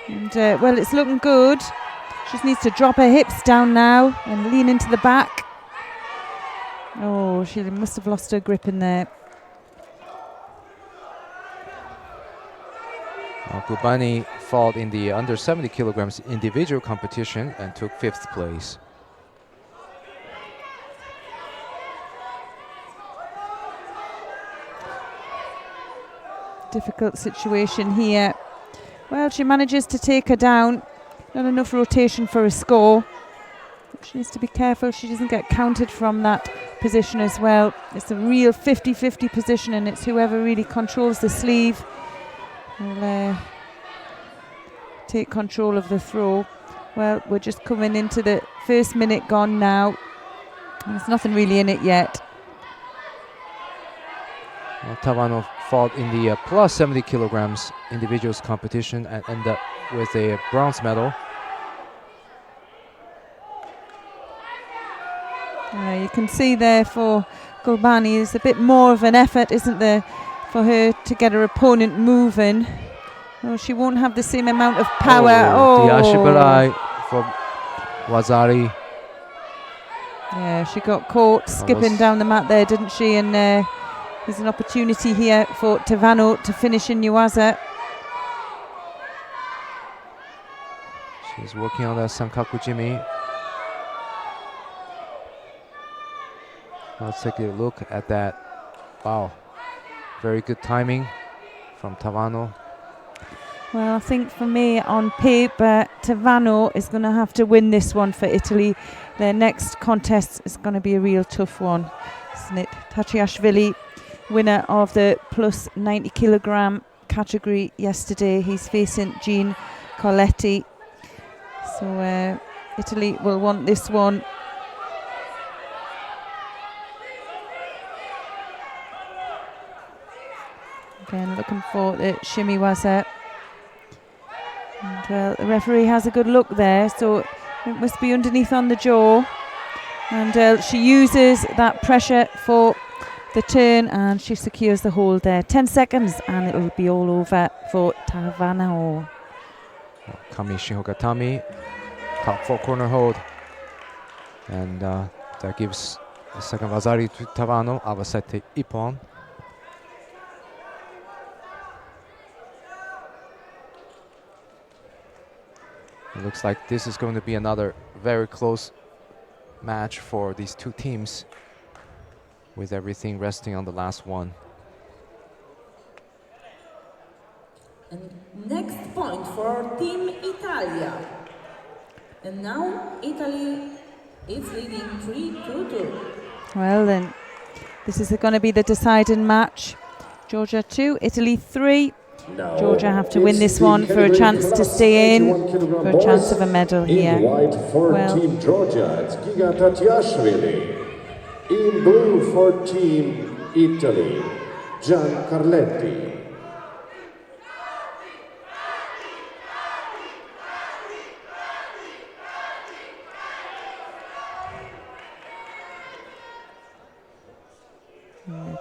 And, well, it's looking good. She just needs to drop her hips down now and lean into the back. Oh, she must have lost her grip in there. Gulbani fought in the under 70 kilograms individual competition and took 5th place. Difficult situation here. Well, she manages to take her down. Not enough rotation for a score. She needs to be careful she doesn't get counted from that position as well. It's a real 50-50 position and it's whoever really controls the sleeve will take control of the throw. Well, we're just coming into the first minute gone now. There's nothing really in it yet. Well, Tavano fought in the plus 70 kilograms individuals competition and ended up with a bronze medal. You can see there for Gulbani there's a bit more of an effort, isn't there, for her to get her opponent moving. Oh, she won't have the same amount of power. The Ashibarai for Wazari. Yeah, she got caught skipping down the mat there, didn't she? And there's an opportunity here for Tavano to finish in Yuasa. She's working on that Sankaku Jimmy. Let's take a look at that. Wow, very good timing from Tavano. Well, I think for me on paper, Tavano is going to have to win this one for Italy. Their next contest is going to be a real tough one, isn't it? Tachiashvili, winner of the plus 90 kilogram category yesterday. He's facing Jean Coletti. So Italy will want this one. Again, looking for the shimiwaza. And the referee has a good look there, so it must be underneath on the jaw. And she uses that pressure for the turn, and she secures the hold there. 10 seconds and it'll be all over for Tavanao. Kami Shihogatami, top 4 corner hold. And that gives the second Vazari to Tavano, Avasete Ippon. It looks like this is going to be another very close match for these two teams, with everything resting on the last one. And next point for Team Italia. And now Italy is leading 3-2. Well then, this is going to be the deciding match. Georgia 2, Italy 3. Now Georgia have to win this one for a chance to stay in, for a chance of a medal here. In white for Team Georgia, it's Giga Tatiashvili. In blue for Team Italy, Gian Carletti.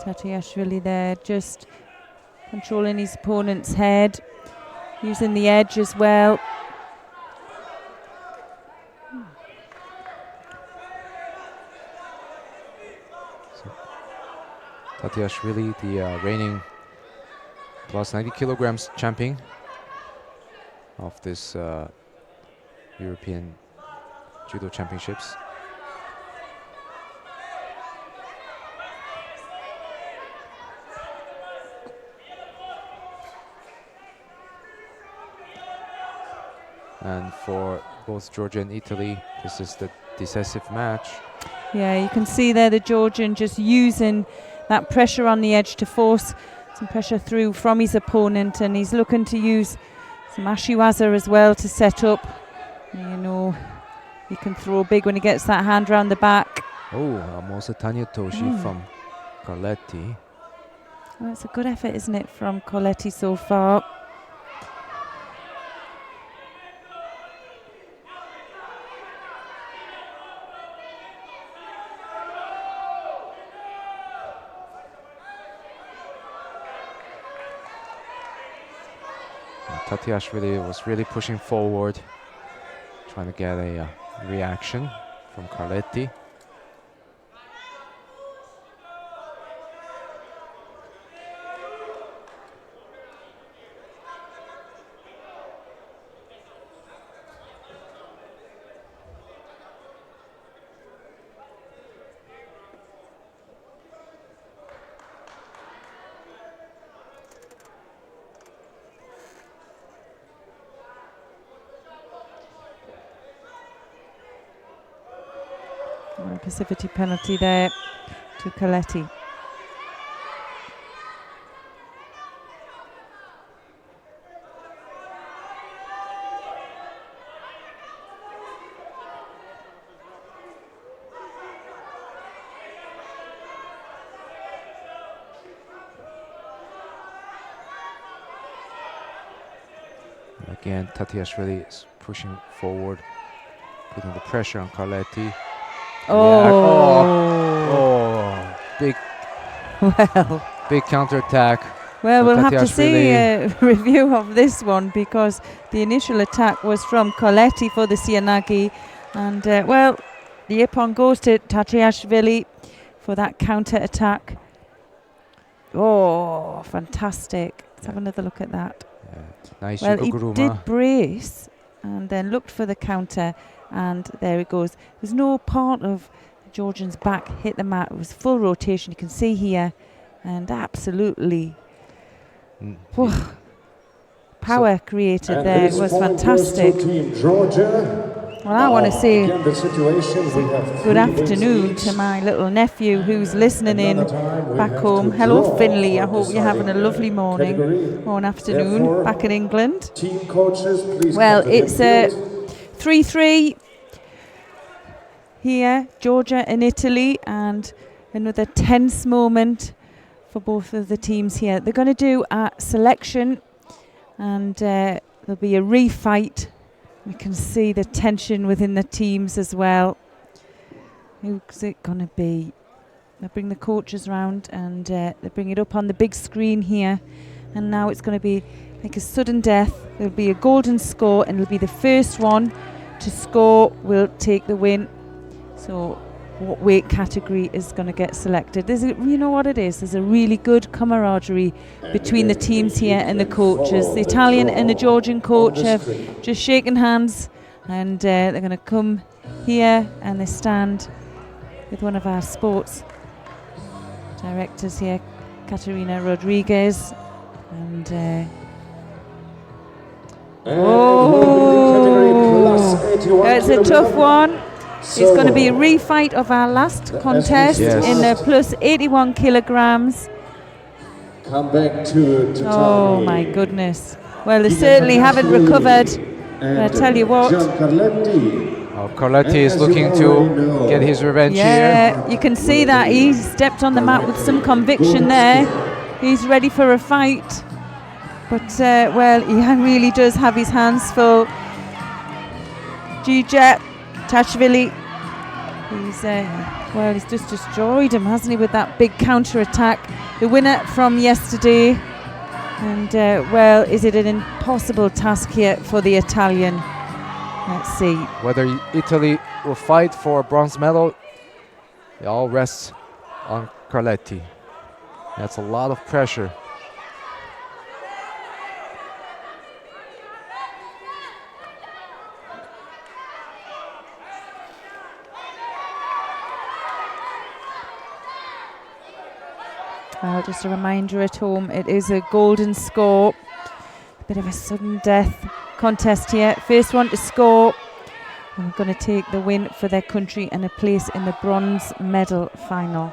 Tatiashvili there, just controlling his opponent's head, using the edge as well. So, Tatiashvili, the reigning plus 90 kilograms champion of this European Judo Championships. And for both Georgia and Italy, this is the decisive match. Yeah, you can see there the Georgian just using that pressure on the edge to force some pressure through from his opponent, and he's looking to use some ashiwaza as well to set up. You know, he can throw big when he gets that hand round the back. Oh, Mosa Tanya Toshi from Carletti. Well, it's a good effort, isn't it, from Carletti so far? Tatiashvili was really pushing forward, trying to get a reaction from Carletti. Passivity penalty there to Carletti. Again, Tatiashvili is pushing forward, putting the pressure on Carletti. Big, big counterattack. Well, we'll have to see a review of this one, because the initial attack was from Carletti for the Sianagi, and well, the ippon goes to Tatiashvili for that counter attack. Oh, fantastic! Let's have another look at that. Nice. Well, he did brace and then looked for the counter, and there it goes. There's no part of the Georgian's back hit the mat. It was full rotation, you can see here, and absolutely power created there. It was fantastic. Well, I want to say good afternoon to my little nephew who's listening in back home. Hello, Finley. I hope you're having a lovely morning or an afternoon back in England. Well, it's 3-3 here, Georgia and Italy, and another tense moment for both of the teams here. They're going to do a selection, and there'll be a refight. We can see the tension within the teams as well. Who's it going to be? They bring the coaches round and they bring it up on the big screen here. And now it's going to be like a sudden death. There'll be a golden score and it'll be the first one to score will take the win. So what weight category is going to get selected? You know what it is? There's a really good camaraderie between the teams here and the coaches. The Italian and the Georgian coach have just shaken hands, and they're going to come here and they stand with one of our sports directors here, Katerina Rodriguez, and it's a tough one. It's going to be a refight of our last contest in the plus 81 kilograms. Come back to oh my goodness. Well, they certainly haven't recovered. I tell you what. Carletti is looking to get his revenge here. Yeah, you can see that he stepped on the mat with some conviction there. He's ready for a fight. But, well, he really does have his hands full. Gija Tashvili, he's just destroyed him, hasn't he, with that big counter-attack. The winner from yesterday. And, well, is it an impossible task here for the Italian? Let's see. Whether Italy will fight for a bronze medal, it all rests on Carletti. That's a lot of pressure. Well, just a reminder at home, it is a golden score. A bit of a sudden death contest here. First one to score. And we're going to take the win for their country and a place in the bronze medal final.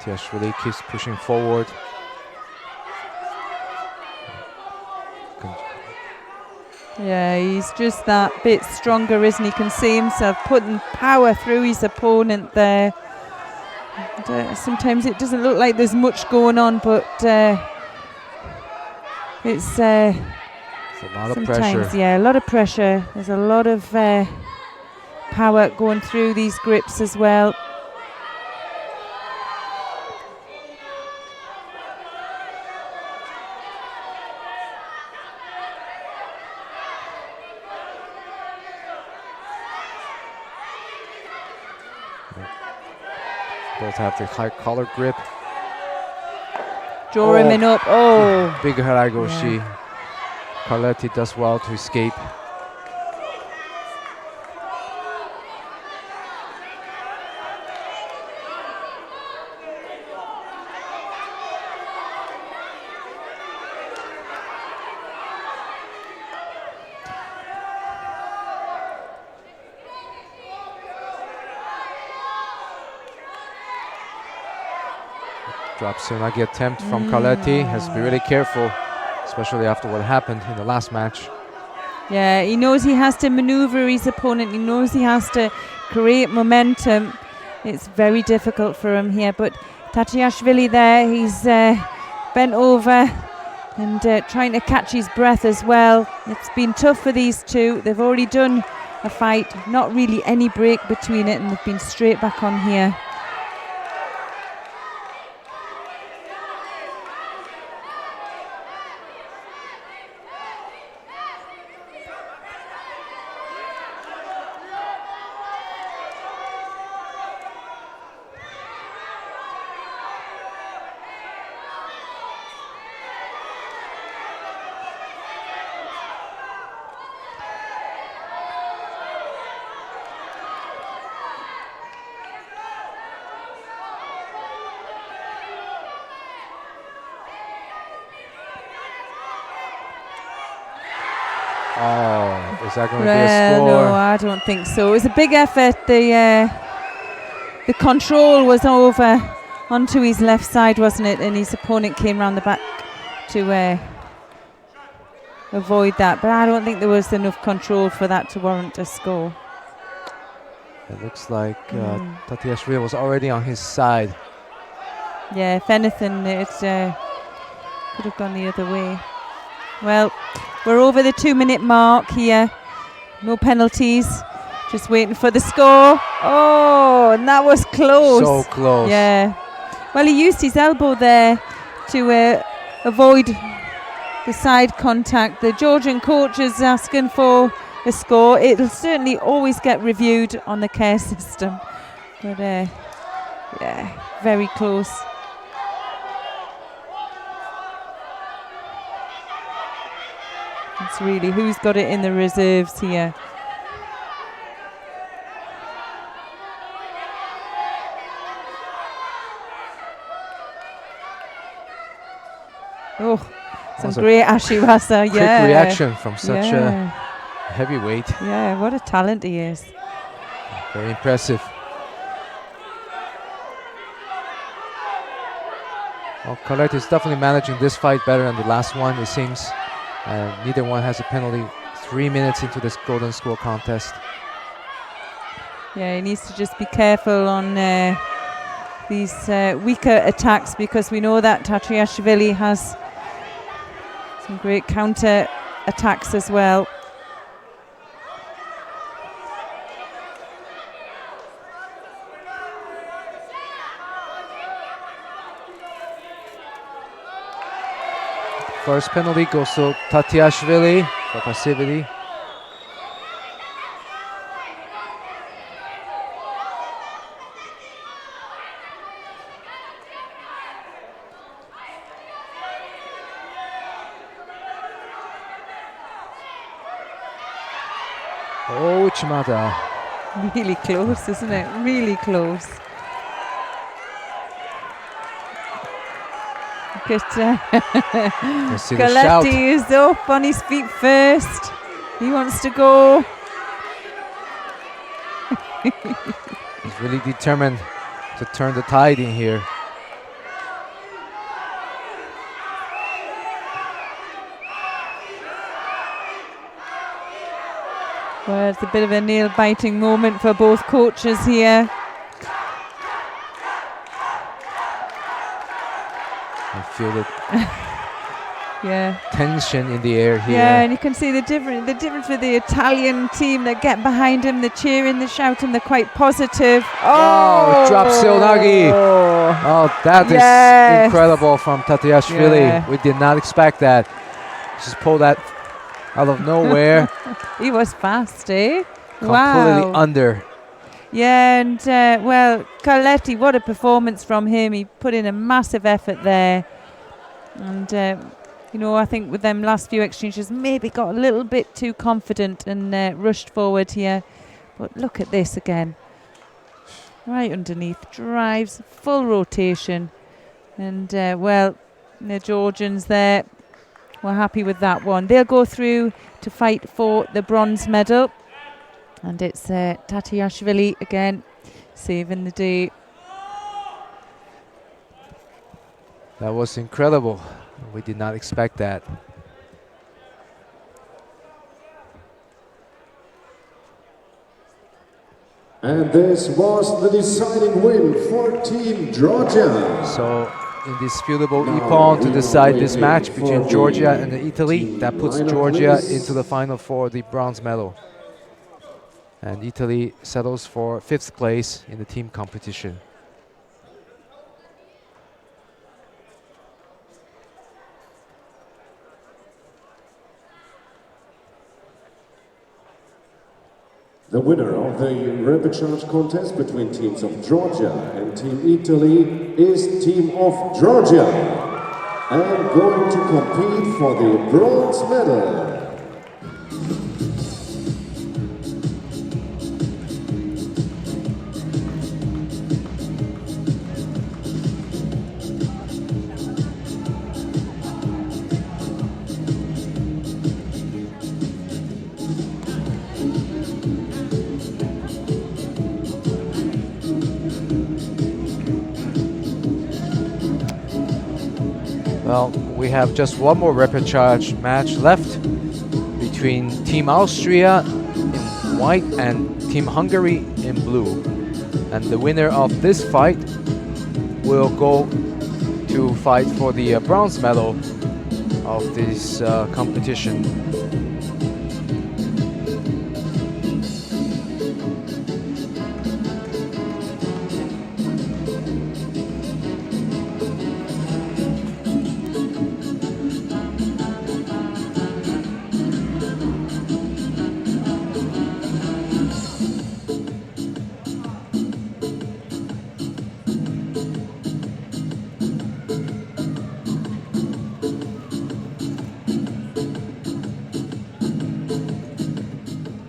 Tatiashvili keeps pushing forward. Yeah, he's just that bit stronger, isn't he? Can see himself putting power through his opponent there. And, sometimes it doesn't look like there's much going on, but it's a lot of pressure. Yeah, a lot of pressure. There's a lot of power going through these grips as well. Both have the high collar grip. Draw him in up. Oh. Big haragoshi. Yeah. Carletti does well to escape. Drops Sunagi attempt from Carletti. Has to be really careful, especially after what happened in the last match. Yeah, he knows he has to maneuver his opponent. He knows he has to create momentum. It's very difficult for him here. But Tatiashvili there, he's bent over and trying to catch his breath as well. It's been tough for these two. They've already done a fight, not really any break between it, and they've been straight back on here. Oh, is that going to be a score? No, I don't think so. It was a big effort. The control was over onto his left side, wasn't it? And his opponent came round the back to avoid that. But I don't think there was enough control for that to warrant a score. It looks like Tatiashvili was already on his side. Yeah, if anything, it could have gone the other way. Well, we're over the 2-minute mark here. No penalties. Just waiting for the score. Oh, and that was close. So close. Yeah. Well, he used his elbow there to avoid the side contact. The Georgian coach is asking for a score. It'll certainly always get reviewed on the care system. But yeah, very close. It's really who's got it in the reserves here. Oh, some great Ashiwasa, quick reaction from such a heavyweight. Yeah, what a talent he is. Very impressive. Well, CADET is definitely managing this fight better than the last one, it seems. Neither one has a penalty 3 minutes into this golden score contest. Yeah, he needs to just be careful on these weaker attacks, because we know that Tatiashvili has some great counter attacks as well. First penalty goes to Tatiashvili for passivity. Oh, Uchimata. Really close, isn't it? Really close. Look at Galetti is up on his feet first. He wants to go. He's really determined to turn the tide in here. Well, it's a bit of a nail-biting moment for both coaches here. I feel the yeah, tension in the air here. Yeah, and you can see the difference with the Italian team that get behind him, they're cheering, they're shouting, they're quite positive. Oh, it drops Seonagi. Oh, that is incredible from Tatiashvili. Yeah. We did not expect that. Just pulled that out of nowhere. He was fast, eh? Completely under. Yeah, and well, Carletti, what a performance from him. He put in a massive effort there. And, you know, I think with them last few exchanges, maybe got a little bit too confident and rushed forward here. But look at this again. Right underneath, drives, full rotation. And, well, the Georgians there were happy with that one. They'll go through to fight for the bronze medal. And it's Tatiashvili again, saving the day. That was incredible. We did not expect that. And this was the deciding win for Team Georgia. So indisputable ippon to decide this match between Georgia and Italy. That puts Georgia into the final for the bronze medal. And Italy settles for 5th place in the team competition. The winner of the repechage contest between teams of Georgia and Team Italy is Team of Georgia, and going to compete for the bronze medal. Well, we have just one more repechage match left. between Team Austria in white and Team Hungary in blue. And the winner of this fight will go to fight for the bronze medal of this competition.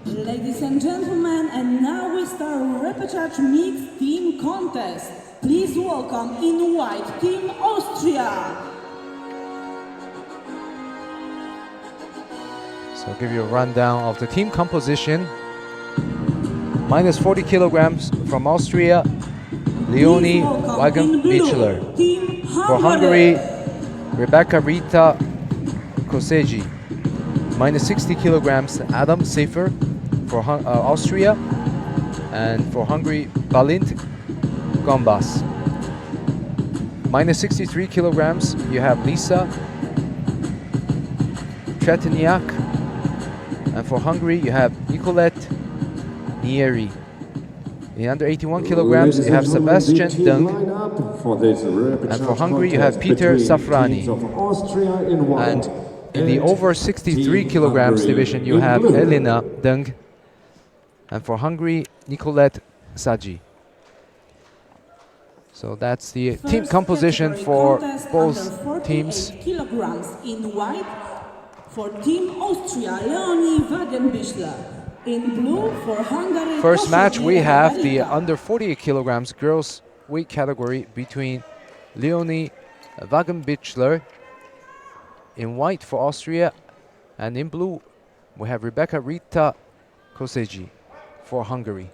Ladies and gentlemen, and now we start repechage mixed team contest. Please welcome in white Team Austria. So I'll give you a rundown of the team composition. Minus 40 kilograms from Austria, Leonie Wagenbichler. For Hungary, Rebecca Rita Kosegi. Minus 60 kilograms, Adam Sefer for Austria. And for Hungary, Balint Gombas. Minus 63 kilograms, you have Lisa Tretiniak. And for Hungary, you have Nicolette Nieri. In under 81 kilograms, you have Sebastian Dung. And for Hungary, you have Peter Safrani. And in the over 63 kilograms division, you have Elena Dung. And for Hungary, Nicolette Saji. So that's the team composition for both teams. Kilograms in white for Team Austria, Leonie Wagenbichler. In blue for Hungary. First match, we have the under 48 kilograms girls weight category between Leonie Wagenbichler in white for Austria, and in blue we have Rebecca Rita Kosegi for Hungary.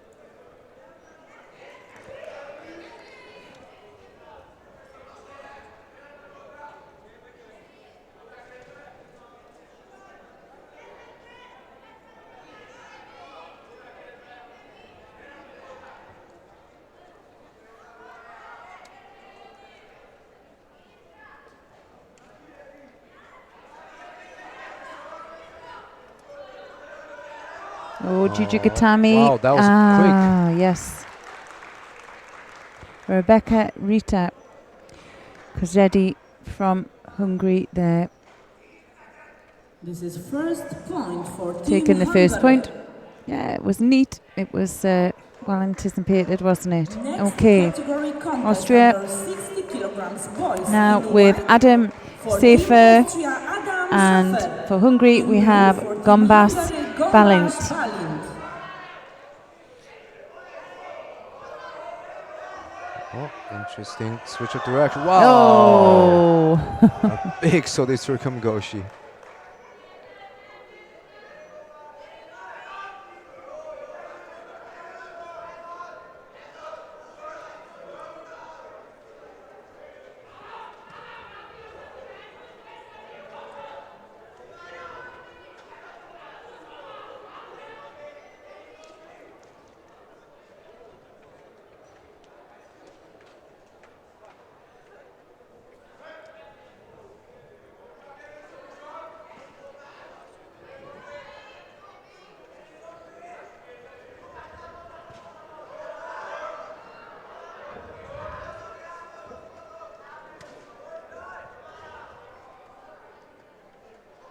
Oh, Juju Gatami. Wow, that was quick. Yes. Rebecca Rita Kozedi from Hungary there. This is first point for Team Taking the first Hungary. point. Yeah, it was neat. It was well anticipated, wasn't it? Next Okay. category contest Austria. under 60 kilograms boys Now in with white. Adam For Team Sefer, Austria, Adam and Sefer. for Hungary we have For Team Gombas Hungary, Gombas Balint. Balint. Oh, interesting switch of direction. Wow! Oh! A big Sode Circumgoshi.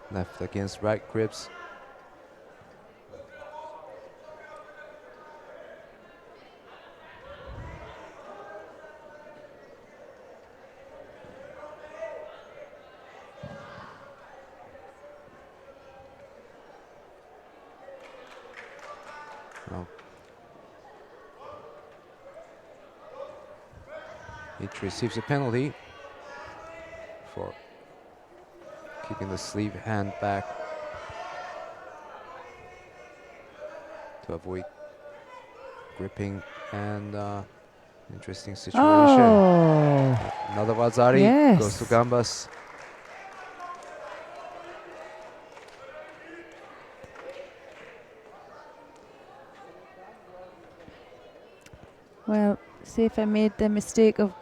Left against right grips. Oh. It receives a penalty for keeping the sleeve hand back to avoid gripping, and interesting situation. Oh! Another Wazari Yes. goes to Gambas. Well, Safer made the mistake of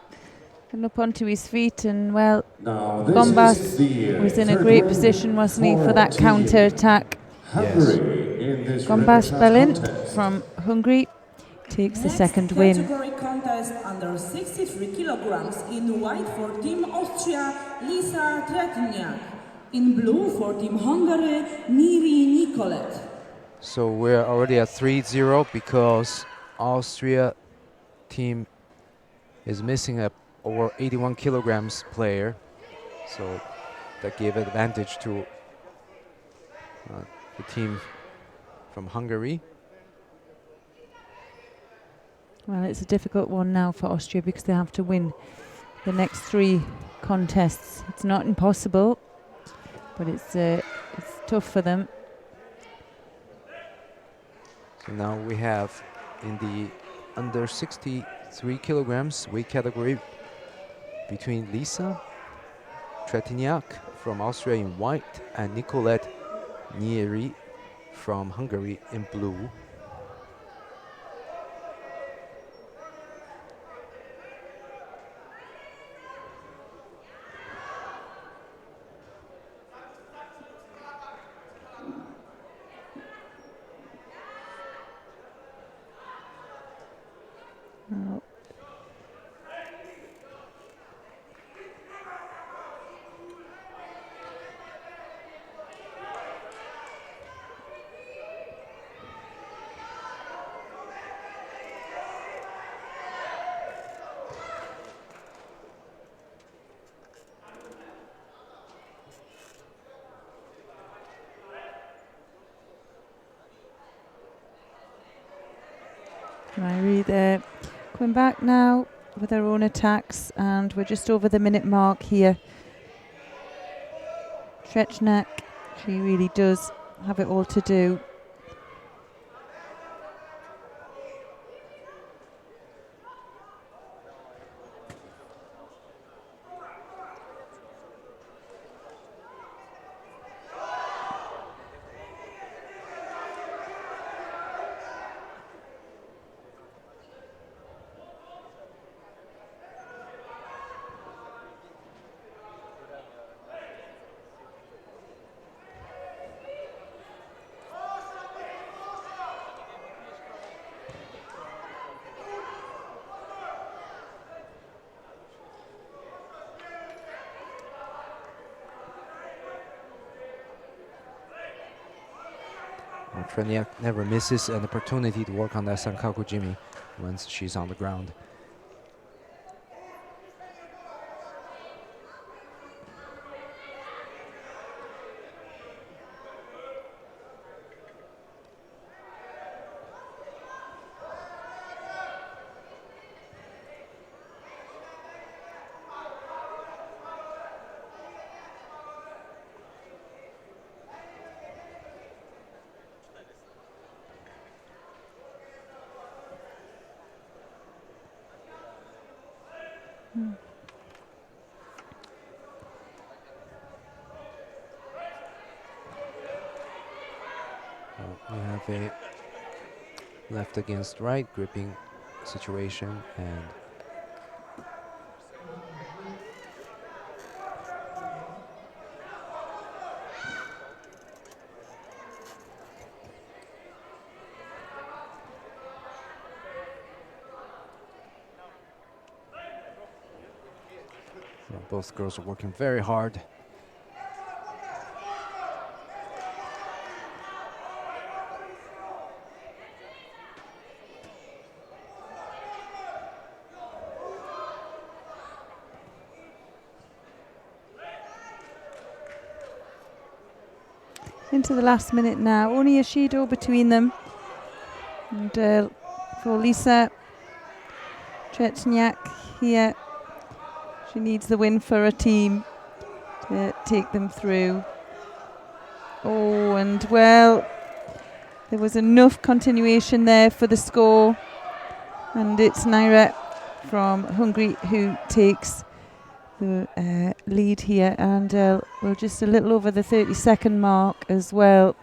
getting up onto his feet, and well, Now this Gombas is the was in a third great win position, wasn't he, for that Team counter-attack. Hungary in this Gombas red Belin contest. from Hungary takes the Next second win. category contest under 63 kilograms. In white for Team Austria, Lisa Tretiniak. In blue for Team Hungary, Miri Nicolet. So we're already at 3-0 because Austria team is missing a over 81 kilograms player. So that gave advantage to the team from Hungary. Well, it's a difficult one now for Austria because they have to win the next 3 contests. It's not impossible, but it's tough for them. So now we have in the under 63 kilograms weight category between Lisa Tretiniak from Austria in white and Nicolette Nieri from Hungary in blue. Oh. Ryrie there, coming back now with their own attacks, and we're just over the minute mark here. Trechnak, she really does have it all to do. Treniak never misses an opportunity to work on that Sankaku Jimmy once she's on the ground. We have a left against right gripping situation, and both girls are working very hard. Into the last minute now, only a Shido between them. And for Lisa Trechniak here, she needs the win for her team to take them through. Oh, and well, there was enough continuation there for the score. And it's Naira from Hungary who takes the lead here, and we're just a little over the 30-second mark as well.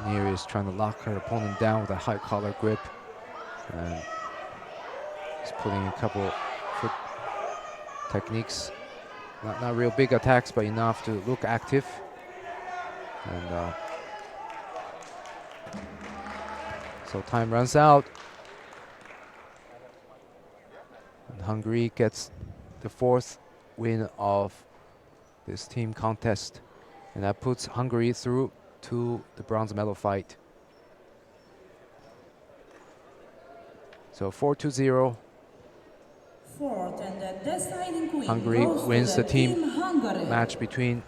Neri is trying to lock her opponent down with a high collar grip. And he's putting a couple foot techniques. Not real big attacks, but enough to look active. And so time runs out. And Hungary gets the 4th win of this team contest. And that puts Hungary through to the bronze medal fight. So 4-0. Fourth and the deciding queen Hungary goes to wins the team Hungary. match between.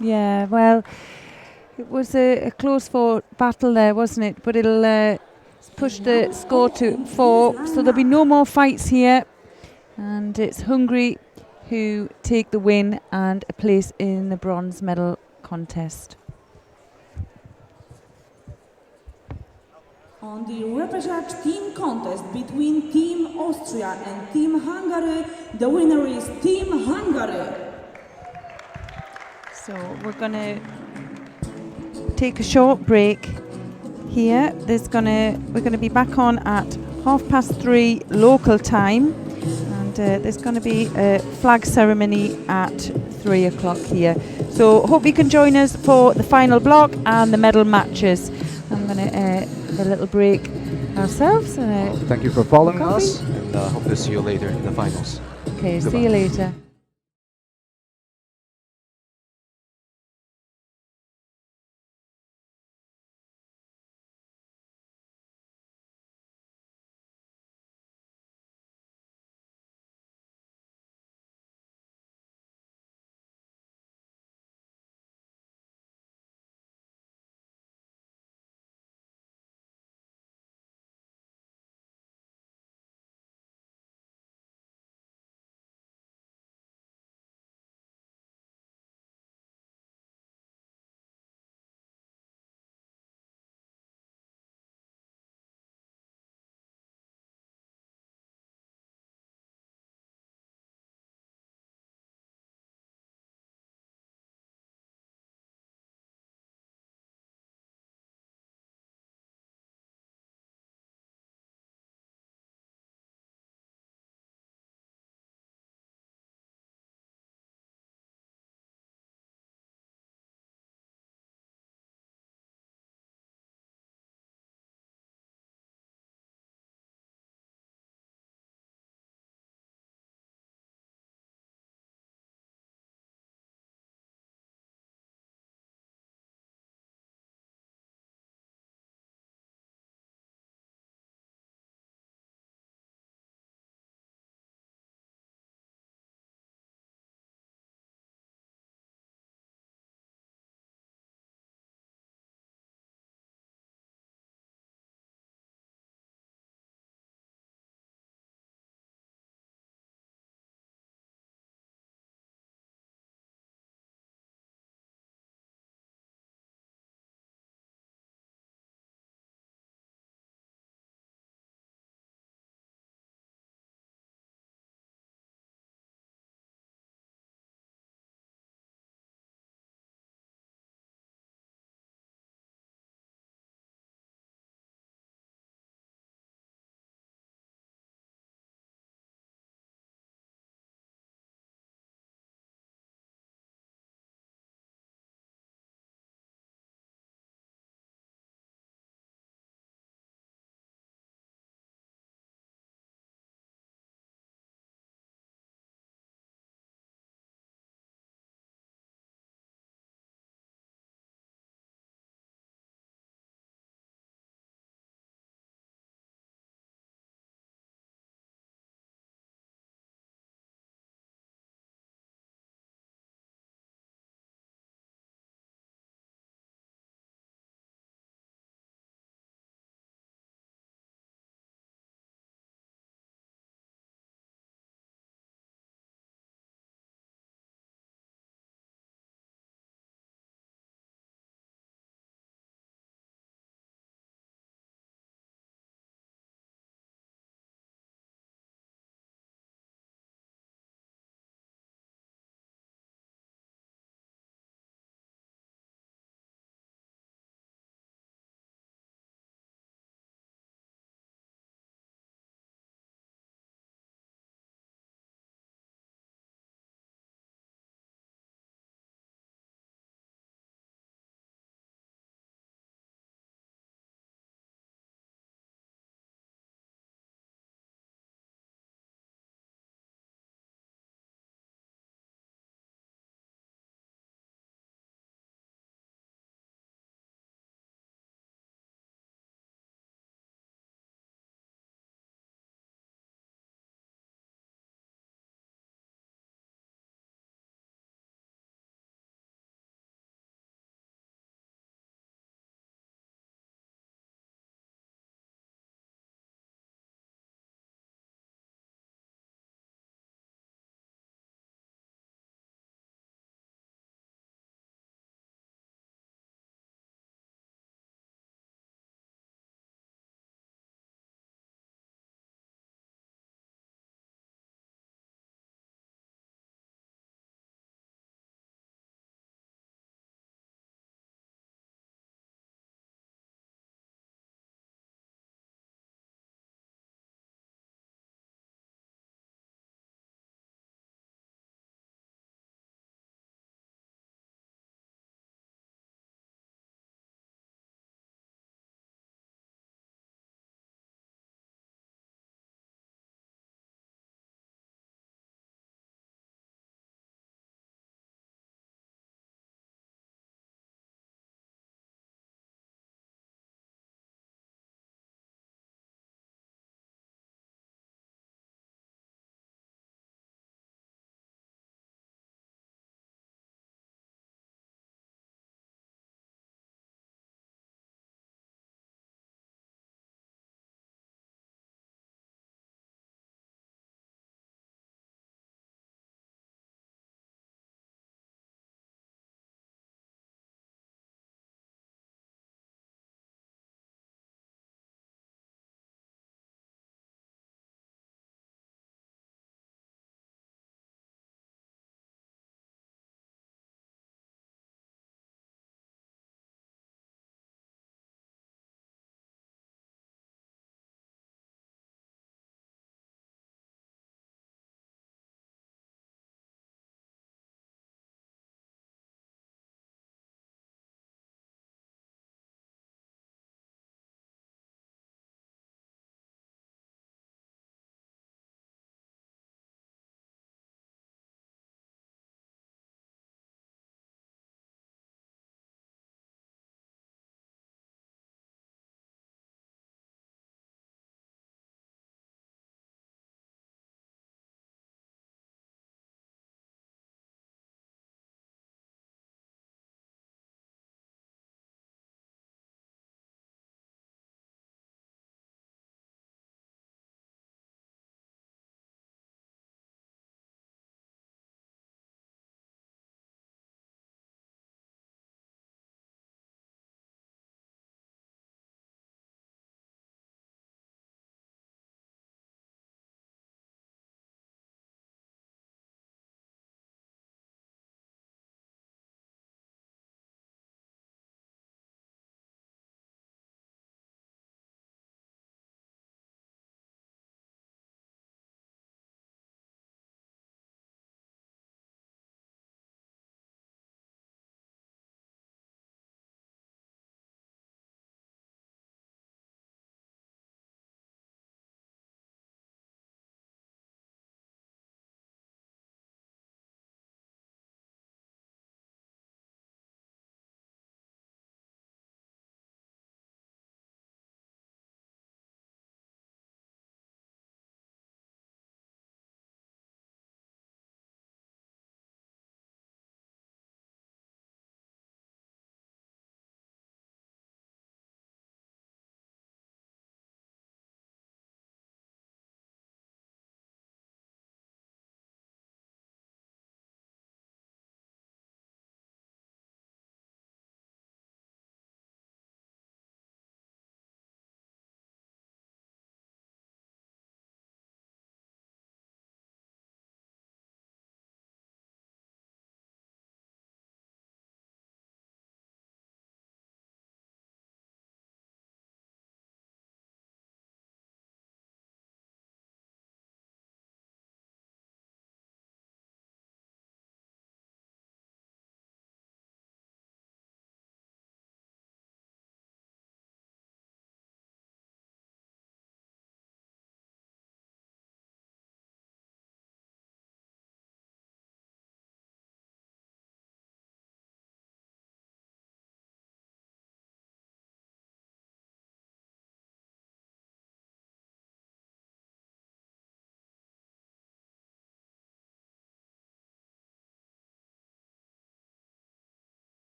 Yeah, well, it was a close fought battle there, wasn't it? But it'll push the score to 4, so there'll be no more fights here. And it's Hungary who take the win and a place in the bronze medal contest. On the repechage team contest between Team Austria and Team Hungary, the winner is Team Hungary. So we're going to take a short break here. We're going to be back on at 3:30 local time, and there's going to be a flag ceremony at 3 o'clock here. So hope you can join us for the final block and the medal matches. I'm going to have a little break ourselves. Thank you for following us, and hope to see you later in the finals. Okay, Goodbye. see you later.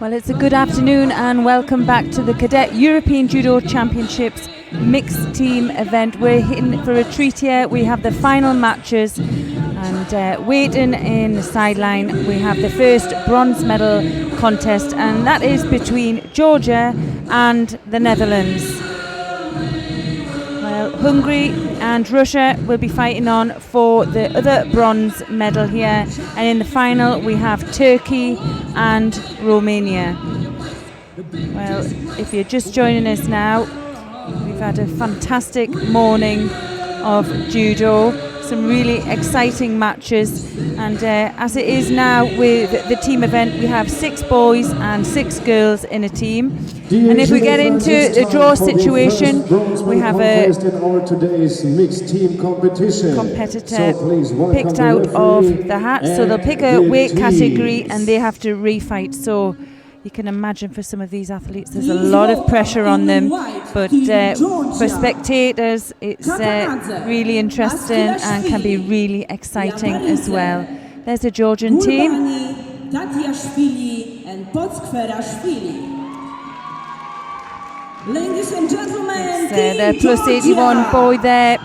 Well, it's a good afternoon and welcome back to the Cadet European Judo Championships mixed team event. We're in for a treat here. We have the final matches and waiting in the sideline we have the first bronze medal contest, and that is between Georgia and the Netherlands. Well, Hungary and Russia will be fighting on for the other bronze medal here, and in the final we have Turkey and Romania. Well, if you're just joining us now, we've had a fantastic morning of judo, some really exciting matches, and as it is now with the team event, we have 6 boys and 6 girls in a team. And if we get into the draw situation, we have a competitor picked out of the hat, so they'll pick a weight category and they have to refight. So you can imagine for some of these athletes there's a lot of pressure on them, but for spectators it's really interesting and can be really exciting as well. There's a Georgian team. Ladies and gentlemen, the plus 81 boy there,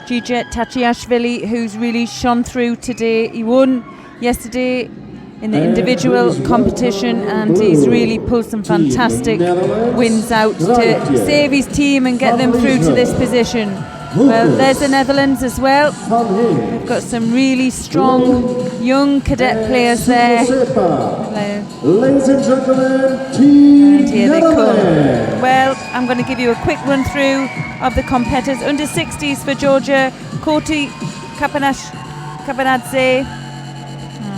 Jijet Tachiashvili, who's really shone through today. He won yesterday in the individual competition and he's really pulled some fantastic wins out to save his team and get them through to this position. Well, there's the Netherlands as well. They've got some really strong young cadet players there. Ladies and gentlemen, Team And here they come. Netherlands. Well, I'm going to give you a quick run through of the competitors. Under 60s for Georgia, Koti Kapanadze.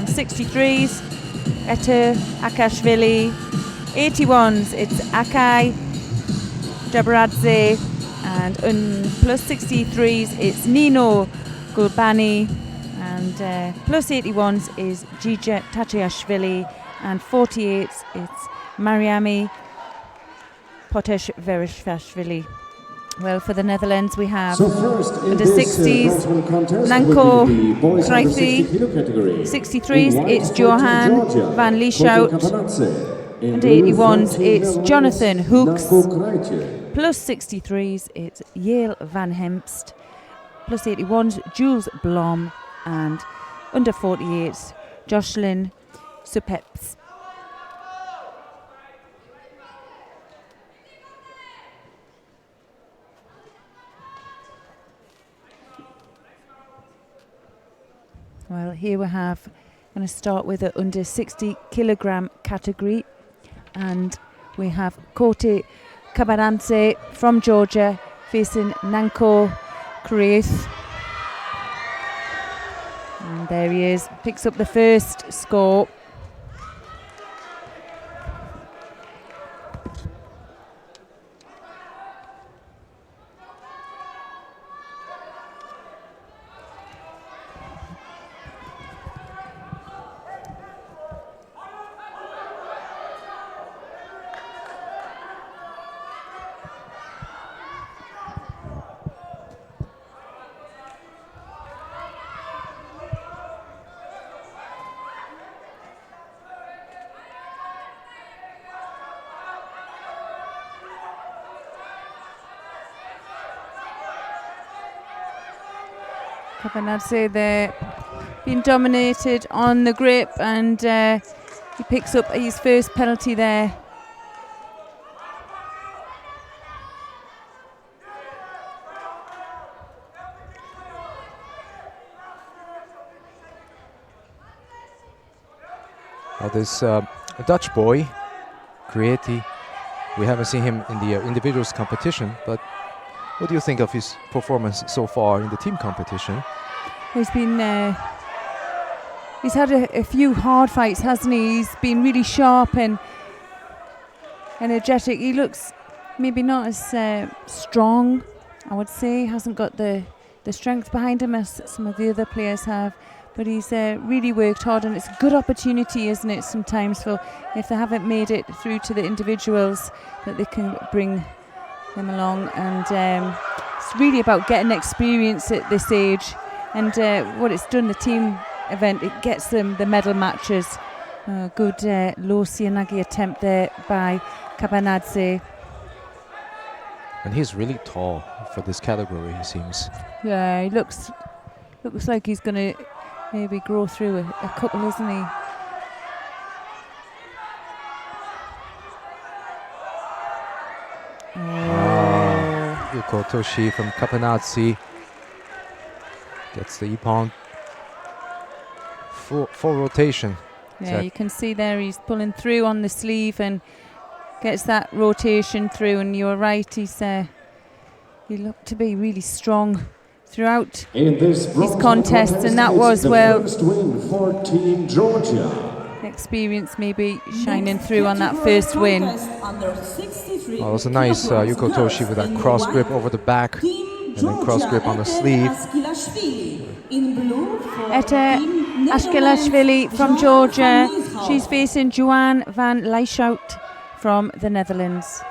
63s, Ete Akashvili. 81s, it's Akai Jabaradze. And plus 63s, it's Nino Gulbani. And plus 81s is Jijet Tachiashvili. And 48s, it's Mariami Poteshverishvili. Well, for the Netherlands, we have under 60s, Nanko Kreithi. 63s, it's Johan van Lieshout. And 81s, it's Jonathan Hoeks. Plus 63s, it's Yale van Hemst. Plus 81s, Jules Blom. And under 48s, Jocelyn Supeps. Well, here we have, I'm going to start with the under 60 kilogram category, and we have Kote Kabaranse from Georgia facing Nanko Kreithi. And there he is, picks up the first score. Kapanadze there, being dominated on the grip, and he picks up his first penalty there. Now there's a Dutch boy, Kreithi. We haven't seen him in the individuals competition, but what do you think of his performance so far in the team competition? He's been, he's had a few hard fights, hasn't he? He's been really sharp and energetic. He looks maybe not as strong, I would say. He hasn't got the strength behind him as some of the other players have. But he's really worked hard, and it's a good opportunity, isn't it, sometimes, for if they haven't made it through to the individuals, that they can bring them along. And it's really about getting experience at this age. And what it's done, the team event, it gets them the medal matches. Good low Sianagi attempt there by Kabanadze. And he's really tall for this category, he seems. Yeah, he looks like he's going to maybe grow through a couple, isn't he? Yuko Toshi from Kapanatsi gets the ippon. Full rotation. Yeah, you can see there he's pulling through on the sleeve and gets that rotation through. And you're right, he looked to be really strong throughout his contests, and that was, well, first win for Team Georgia. experience maybe shining through on that first win. Well, it was a nice Yuko Toshi with that cross grip over the back and then cross grip on the sleeve. Ete Ashkelashvili from Georgia. She's facing Joanne van Leishout from the Netherlands.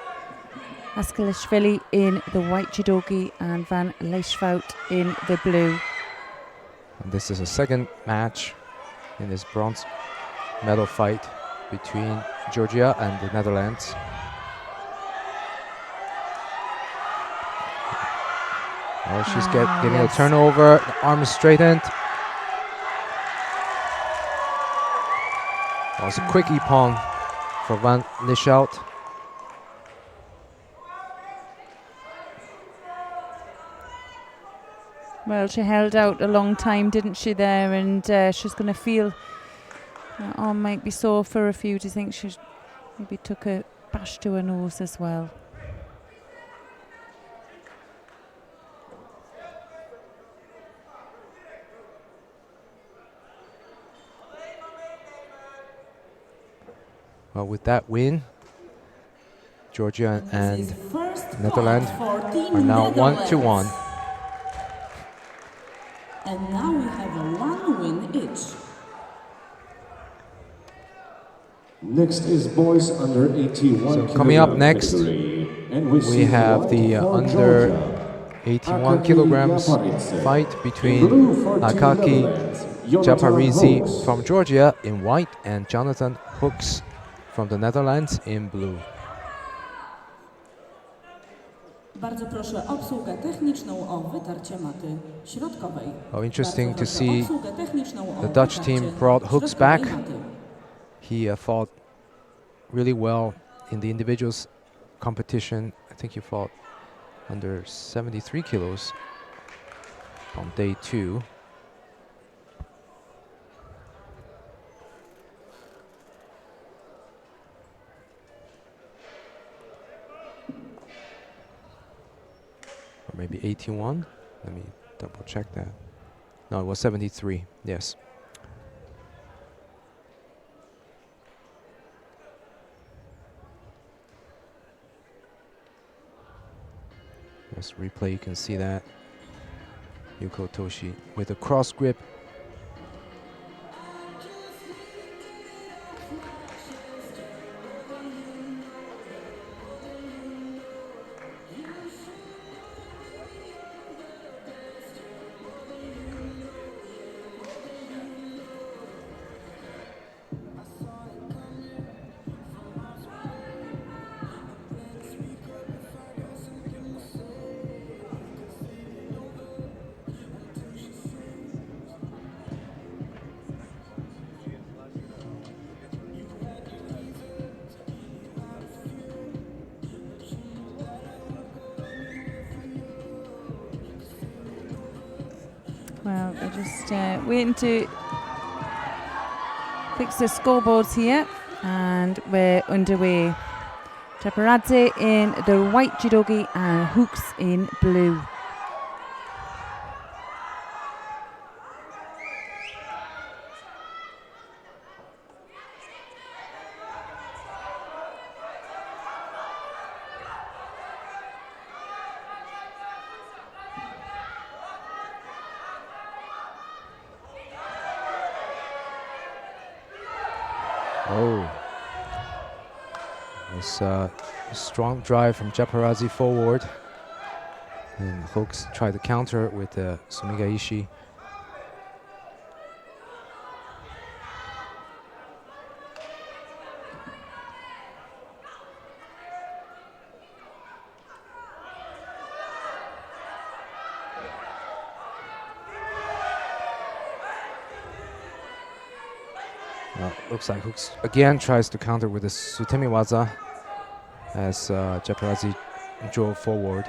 Ashkelashvili in the white judogi and van Leishout in the blue. And this is a second match in this bronze medal fight between Georgia and the Netherlands. Oh, she's getting a turnover, the arm is straightened. That was a quick ippon for Van Lieshout. Well, she held out a long time, didn't she, there? And she's going to feel her arm might be sore for a few. Do you think she maybe took a bash to her nose as well? Well, with that win, Georgia and Netherlands are now 1-1. And now we have a 1 win each. Next is boys under 81. So coming up next, we have the under 81 kilograms fight between Akaki Japarizi from Georgia in white and Jonathan Hooks from the Netherlands in blue. Bardzo proszę obsługę techniczną o wytarcie maty środkowej. Oh, interesting to see the Dutch team brought Hooks back. He fought really well in the individuals competition. I think he fought under 73 kilos on day 2. Or maybe 81. Let me double check that. No, it was 73. Yes. This replay, you can see that Yuko Toshi with a cross grip. Well, we're just waiting to fix the scoreboards here, and we're underway. Japaradze in the white judogi and Hooks in blue. Oh, it's a strong drive from Japarazzi forward, and Hooks tried to counter with Sumigaishi. Looks like Hooks again tries to counter with the Sutemi Waza as Japarazzi drove forward.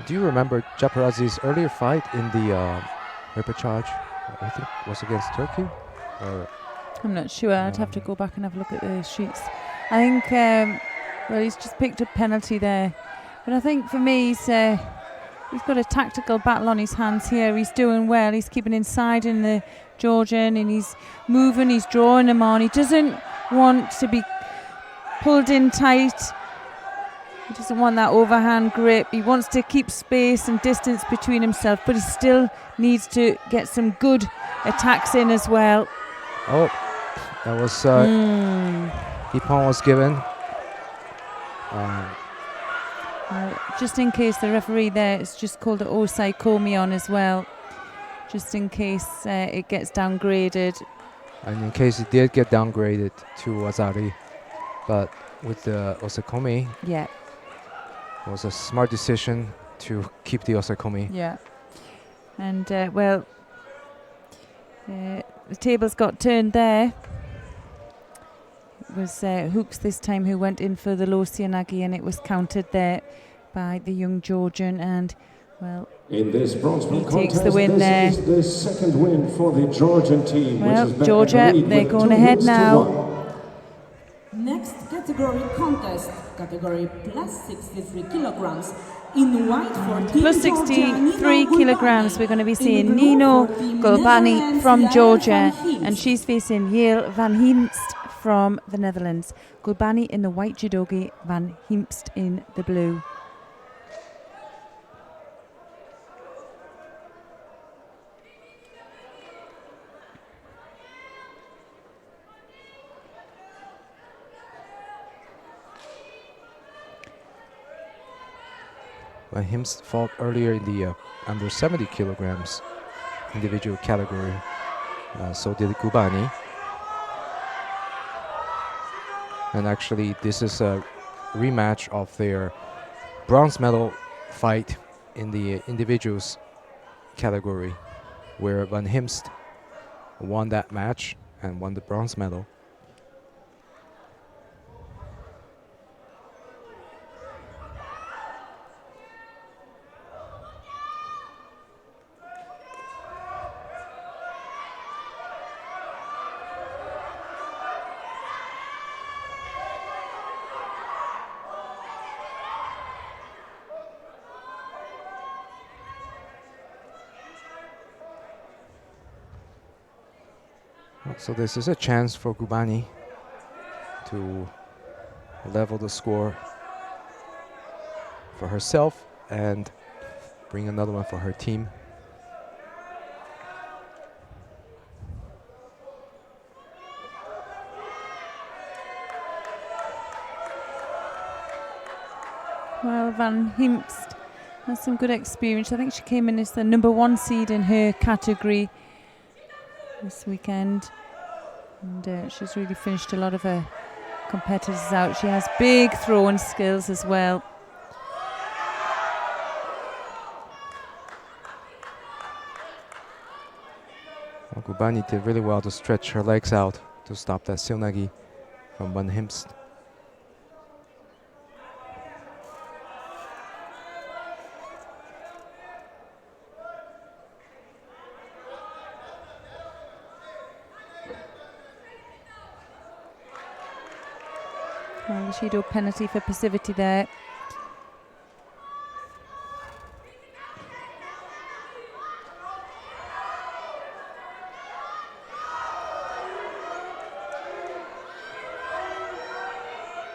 Do you remember Japarazzi's earlier fight in the repechage? I think it was against Turkey? Or I'm not sure. I'd have to go back and have a look at the sheets. I think, well, he's just picked a penalty there. But I think for me, he's got a tactical battle on his hands here. He's doing well. He's keeping inside in the Georgian and he's moving, he's drawing him on. He doesn't want to be pulled in tight. He doesn't want that overhand grip. He wants to keep space and distance between himself, but he still needs to get some good attacks in as well. oh, that was Ippon was given. Just in case the referee there, it's just called an Osai Komi on as well, just in case it gets downgraded. And in case it did get downgraded to Wazari, but with the Osakomi, Yeah, it was a smart decision to keep the Osakomi. yeah. And well, the tables got turned there. It was Hooks this time who went in for the low Sianagi, and it was countered there by the young Georgian, and well, In this bronze medal takes contest, the win there. this is the second win for the Georgian team. Well, which is back Georgia, at the lead they're with going 2 ahead wins to now. 1. Next category contest, category plus 63 kilograms. In white for Team plus Georgia, 63 Nino kilograms, Gulbani. we're going to be In seeing blue Nino for Team Gulbani Netherlands, from Yael Georgia, van Heemst. and she's facing Yael van Heemst from the Netherlands. Gulbani in the white judogi, van Heemst in the blue. When Himst fought earlier in the under 70 kilograms individual category, so did Gulbani. And actually, this is a rematch of their bronze medal fight in the individuals category, where Van Himst won that match and won the bronze medal. So this is a chance for Gulbani to level the score for herself and bring another one for her team. Well, Van Himst has some good experience. I think she came in as the #1 seed in her category this weekend, and she's really finished a lot of her competitors out. She has big throwing skills as well. Well, Gulbani did really well to stretch her legs out to stop that Silnagi from Van Himst. Well, the Judo penalty for passivity there.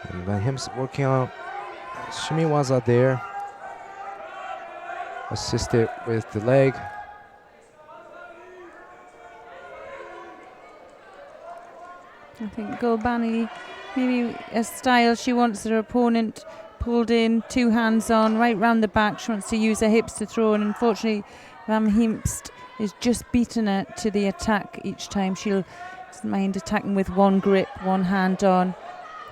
And Van Himst working on Shimiwaza there, assisted with the leg. I think Gulbani, maybe a style, she wants her opponent pulled in, 2 hands on, right round the back. She wants to use her hips to throw, and unfortunately Van Himst is just beating her to the attack each time. She'll Doesn't mind attacking with one grip, one hand on.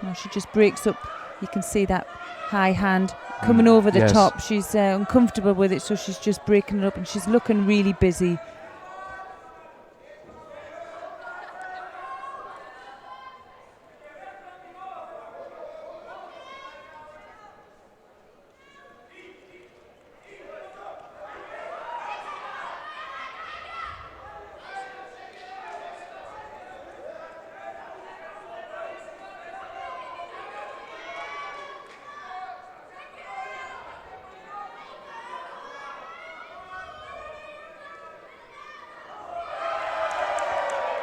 No, she just breaks up. You can see that high hand coming over the yes. top. She's uncomfortable with it, so she's just breaking it up, and she's looking really busy.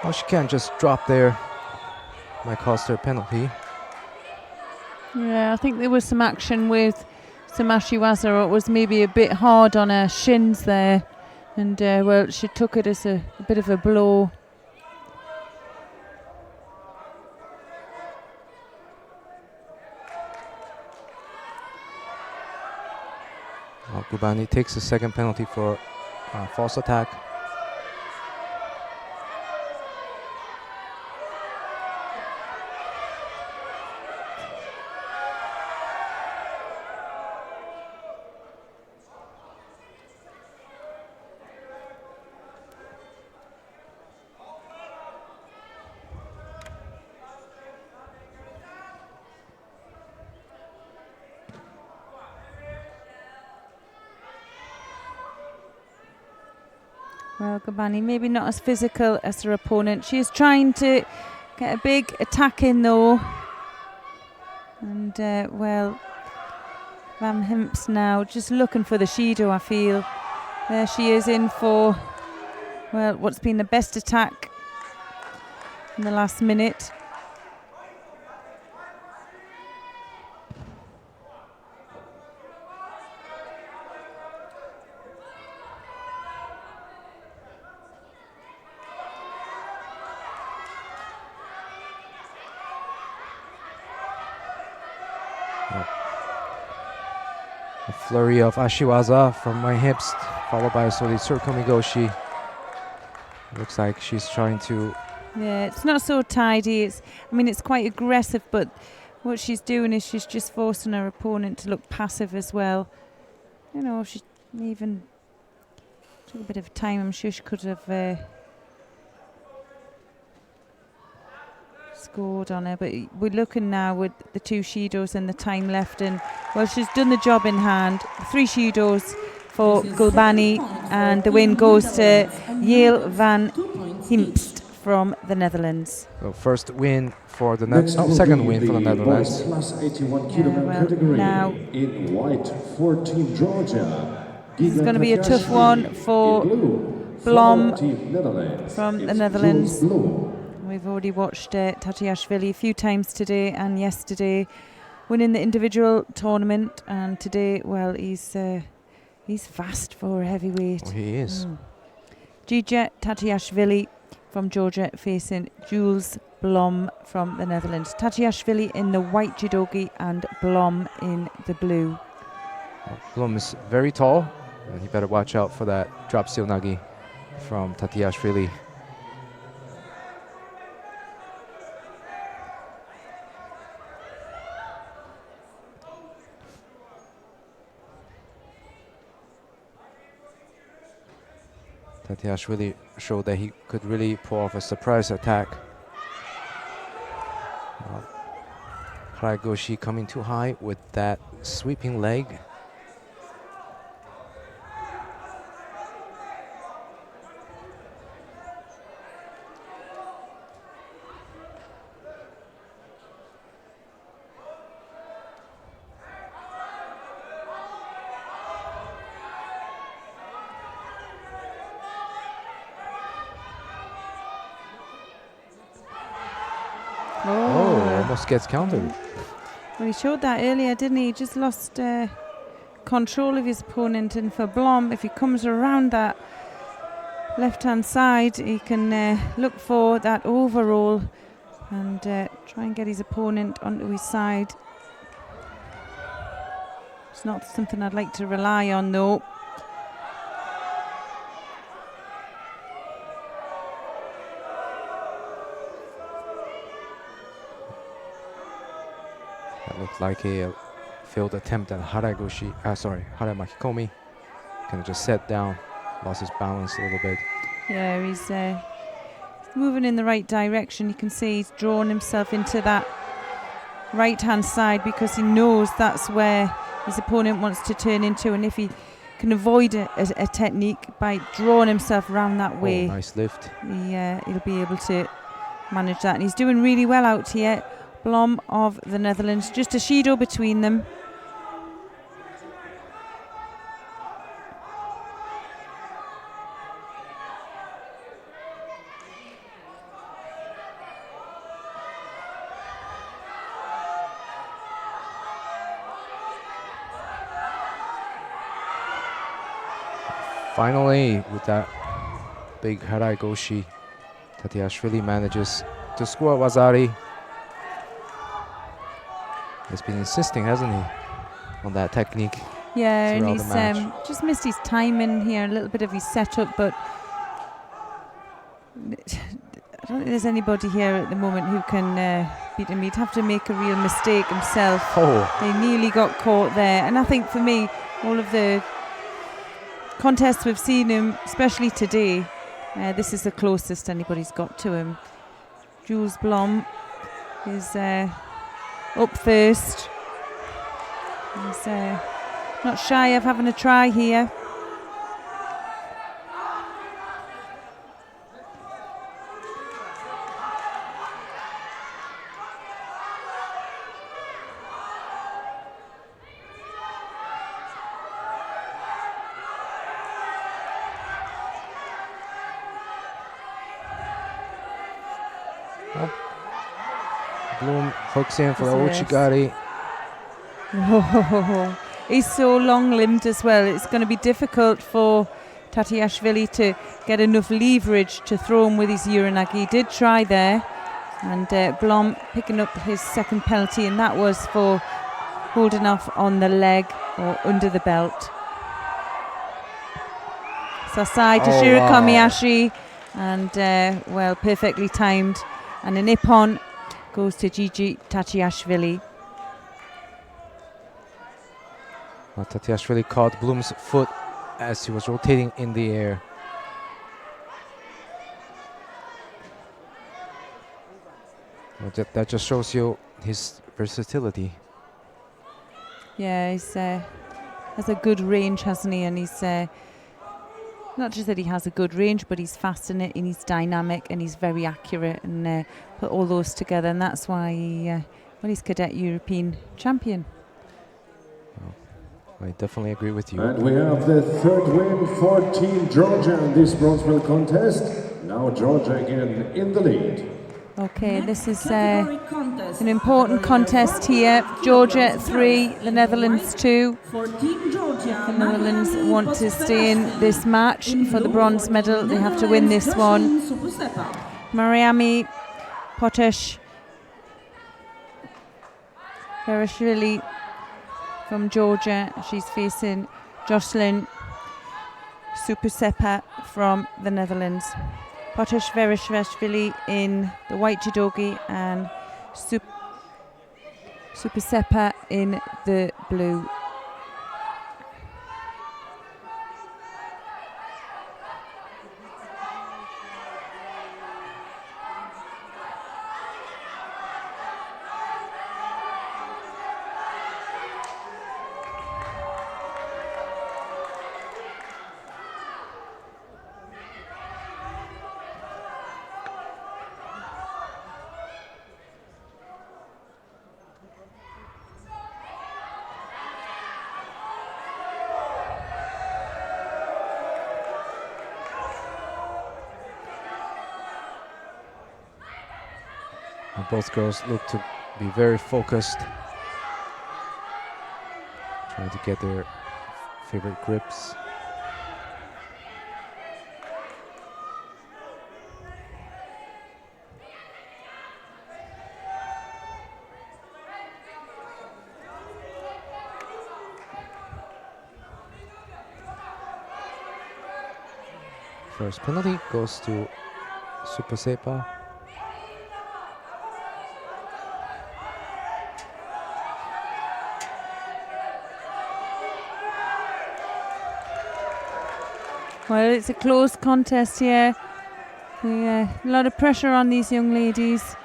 Well, she can't just drop there. Might cost her a penalty. Yeah, I think there was some action with Ashiwaza, or it was maybe a bit hard on her shins there. And, well, she took it as a bit of a blow. Well, Gubani takes the second penalty for false attack. Well, Gubani maybe not as physical as her opponent. She is trying to get a big attack in though. And, well, Van Himps now just looking for the Shido, I feel. There she is in for, well, what's been the best attack in the last minute. A flurry of Ashiwaza from my hips, followed by a solid Surkomigoshi. Looks like she's trying to... Yeah, it's not so tidy. I mean, it's quite aggressive, but what she's doing is she's just forcing her opponent to look passive as well. You know, she even took a bit of time. I'm sure she could have scored on her, but we're looking now with the two Shidos and the time left, and well, she's done the job in hand. 3 Shidos for Gulbani, and the win goes to Yale van Himpst from the Netherlands. So first win for the second win for the Netherlands. Plus 81 kilogram category now in white for Team Georgia. this is going to be a tough one for Blom from the Netherlands. We've already watched Tatiashvili a few times today and yesterday, winning the individual tournament, and today, well, he's fast for a heavyweight. Oh, he is. Gija Tatiashvili from Georgia facing Jules Blom from the Netherlands. Tatiashvili in the white judogi and Blom in the blue. Well, Blom is very tall, and he better watch out for that drop steel nagi from Tatiashvili. Tatiashvili showed that he could really pull off a surprise attack. Haragoshi coming too high with that sweeping leg. Almost gets countered. Well, he showed that earlier, didn't he? He just lost control of his opponent, and for Blom, if he comes around that left-hand side, he can look for that overall and try and get his opponent onto his side. It's not something I'd like to rely on, though. That looked like a failed attempt at Haramakikomi. Kind of just sat down, lost his balance a little bit. Yeah, he's moving in the right direction. You can see he's drawn himself into that right-hand side because he knows that's where his opponent wants to turn into, and if he can avoid a technique by drawing himself around that way, Oh, nice lift. he'll be able to manage that. And he's doing really well out here. Blom of the Netherlands, just a Judo between them. Finally, with that big Harai Goshi, Tatiashvili manages to score Wazari. He's been insisting, hasn't he, on that technique? Yeah, and throughout the he's match. just missed his timing here, a little bit of his setup, but I don't think there's anybody here at the moment who can beat him. He'd have to make a real mistake himself. Oh, They nearly got caught there. And I think for me, all of the contests we've seen him, especially today, this is the closest anybody's got to him. Jules Blom is up first. He's not shy of having a try here. Bloom hooks in for the Yes. Uchigari. Oh, he's so long-limbed as well. It's going to be difficult for Tatiashvili to get enough leverage to throw him with his Uranagi. He did try there, and Blom picking up his second penalty, and that was for holding off on the leg or under the belt. Sasai to Shiro wow. Komiyashi, and well, perfectly timed. And an ippon goes to Gigi Tatiashvili. Tatiashvili caught Bloom's foot as he was rotating in the air. Well, that just shows you his versatility. Yeah, he's has a good range, hasn't he? And he's not just that he has a good range, but he's fast in it, and he's dynamic, and he's very accurate, and put all those together, and that's why he's cadet European champion. I definitely agree with you. And we have the third win for Team Georgia in this bronze medal contest. Now Georgia again in the lead. Okay, this is Category contest. an important contest here. Georgia 3, the Netherlands 2. For Team Georgia, The Netherlands want to stay in this match for the bronze medal. They have to win this one. Mariami Potesh Vereshvili from Georgia. She's facing Jocelyn Supusepa from the Netherlands. Potesh Vereshvili in the white judogi and Supusepa in the blue. And both girls look to be very focused, trying to get their favorite grips. First penalty goes to Supusepa. Well, it's a close contest here. A lot of pressure on these young ladies.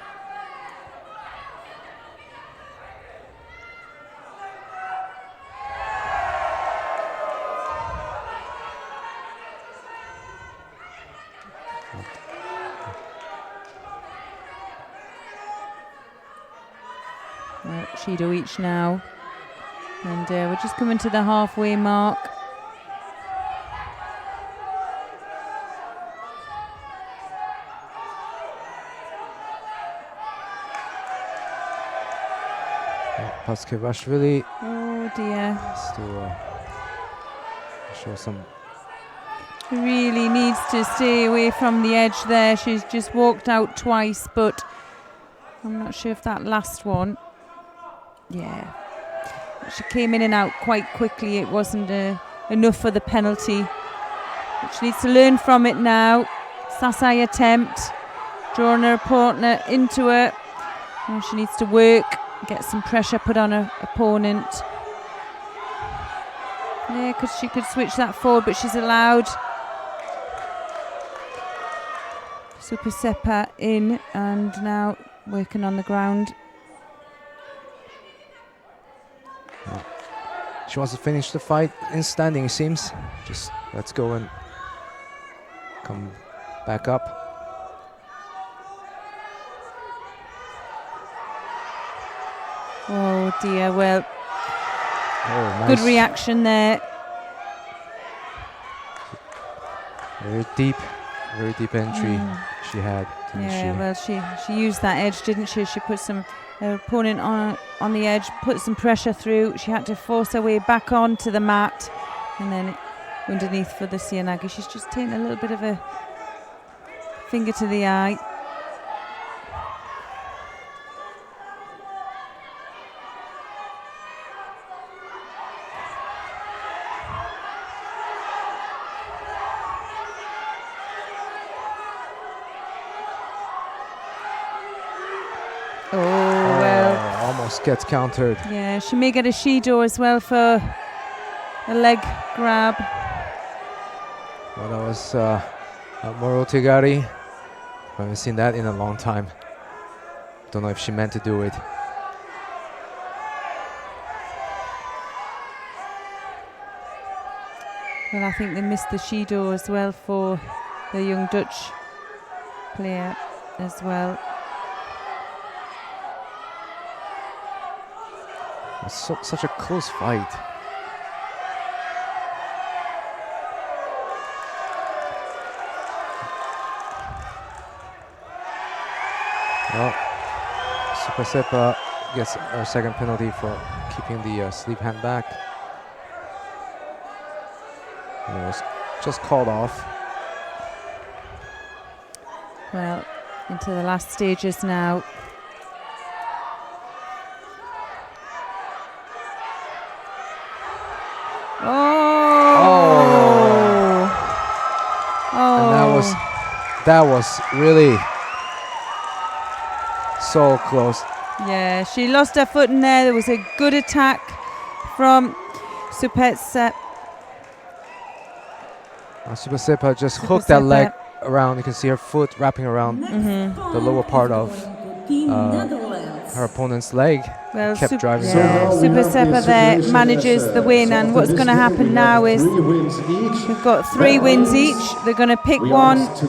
Well, Judo each now. And we're just coming to the halfway mark. Paskevashvili. Oh dear. To show some. Really needs to stay away from the edge there. She's just walked out twice, but I'm not sure if that last one. Yeah. She came in and out quite quickly. It wasn't enough for the penalty. But she needs to learn from it now. Sasai attempt. Drawing her partner into her. Now she needs to work. Get some pressure put on her opponent. Yeah, because she could switch that forward, but she's allowed. Super Seppa in and now working on the ground. She wants to finish the fight in standing, it seems. Just let's go and come back up. Oh dear, well, nice. Good reaction there. Very deep entry she had. Yeah, well, she used that edge, didn't she? She put her opponent on the edge, put some pressure through. She had to force her way back onto the mat, and then underneath for the Sianagi. She's just taken a little bit of a finger to the eye. Oh, well. Almost gets countered. Yeah, she may get a Shido as well for a leg grab. Well, that was Moro Tigari. I haven't seen that in a long time. Don't know if she meant to do it. Well, I think they missed the Shido as well for the young Dutch player as well. It's such a close fight. Well, Super Seppa gets our second penalty for keeping the sleeve hand back. And it was just called off. Well, into the last stages now. And that was really so close. Yeah, she lost her foot in there. There was a good attack from Supetsa. Super Seppa just hooked that leg around. You can see her foot wrapping around the lower part of her opponent's leg. Well, kept driving Super Seppa there manages the win, and what's going to happen now is we've got 3 wins each. They're going to pick one to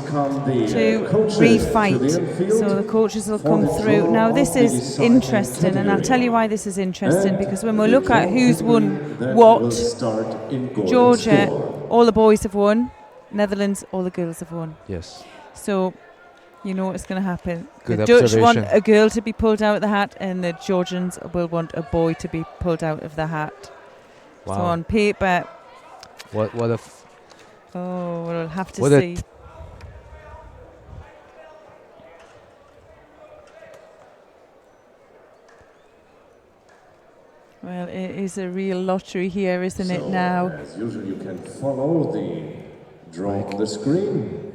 refight, so the coaches will come through. Now this is interesting, and I'll tell you why this is interesting, because when we look at who's won what, Georgia, all the boys have won. Netherlands, all the girls have won. Yes. So you know what's going to happen. Good the Dutch want observation. a girl to be pulled out of the hat, and the Georgians will want a boy to be pulled out of the hat. Wow. So on paper, What a we'll have to what see. Well, it is a real lottery here, isn't it now? As usual, you can follow the draw on the screen.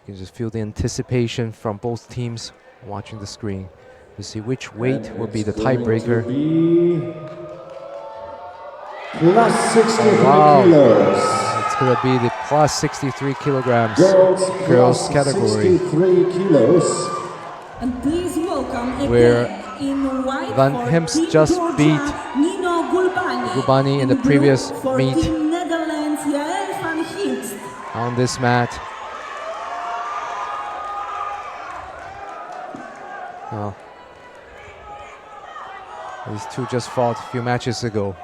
You can just feel the anticipation from both teams watching the screen to see which weight will be the tiebreaker. Plus 63 kilos. It's going to be the plus 63 kilograms Girls girls plus category, 63 kilos. And please welcome where again in white Van for Hemst Team just Georgia, beat Nino Gulbani in the blue previous for meet Team Netherlands, Yael van Himst. on this mat. Well, these two just fought a few matches ago,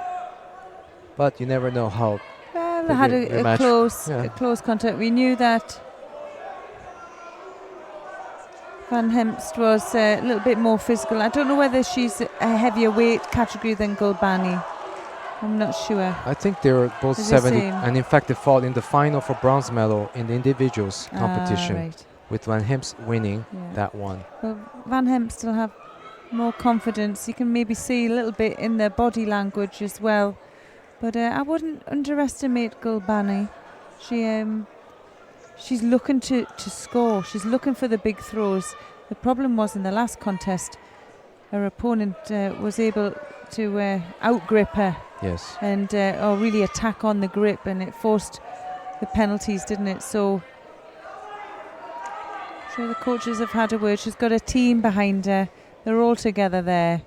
but you never know how. Well, the they had rematch- a close contact. We knew that Van Hemst was a little bit more physical. I don't know whether she's a heavier weight category than Gulbani. I'm not sure. I think they were both It's the 70, same. and in fact they fought in the final for bronze medal in the individuals competition, Right. with Van Hemst winning Yeah. that one. Well, Van Hemst will have more confidence. You can maybe see a little bit in their body language as well. But I wouldn't underestimate Gulbani. She's looking to score. She's looking for the big throws. The problem was in the last contest, her opponent was able to outgrip her Yes. and or really attack on the grip, and it forced the penalties, didn't it? So the coaches have had a word. She's got a team behind her. They're all together there.